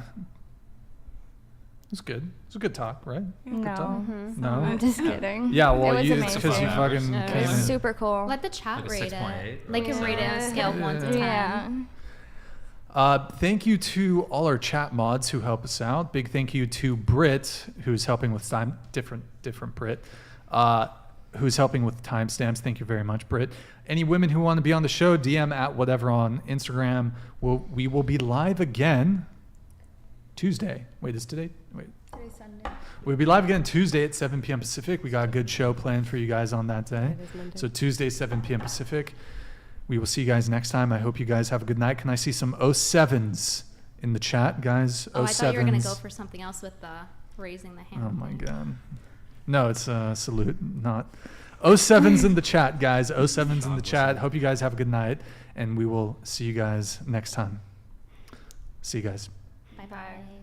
It was a good talk, right? Good talk? No. I'm just kidding. Yeah, well, it was it's because you amazing. fucking It came was in. super cool. Let the chat Like a rate 6.8 it. or They can rate it on a scale of 1 to 10. Yeah. Thank you to all our chat mods who help us out. Big thank you to Britt, who's helping with time. Different Britt, who's helping with timestamps. Thank you very much, Britt. Any women who want to be on the show, DM at whatever on Instagram. We will be live again Tuesday. Wait, is today? Wait. Today's Sunday. We'll be live again Tuesday at 7 p.m. Pacific. We got a good show planned for you guys on that day. So Tuesday, 7 p.m. Pacific. We will see you guys next time. I hope you guys have a good night. Can I see some 07s in the chat, guys? Oh, I thought you were going to go 07s. for something else with the raising the hand. Oh my God. No, it's a salute, not 07s in the chat, guys. 07s in the chat. Hope you guys have a good night, and we will see you guys next time. See you guys. Bye-bye.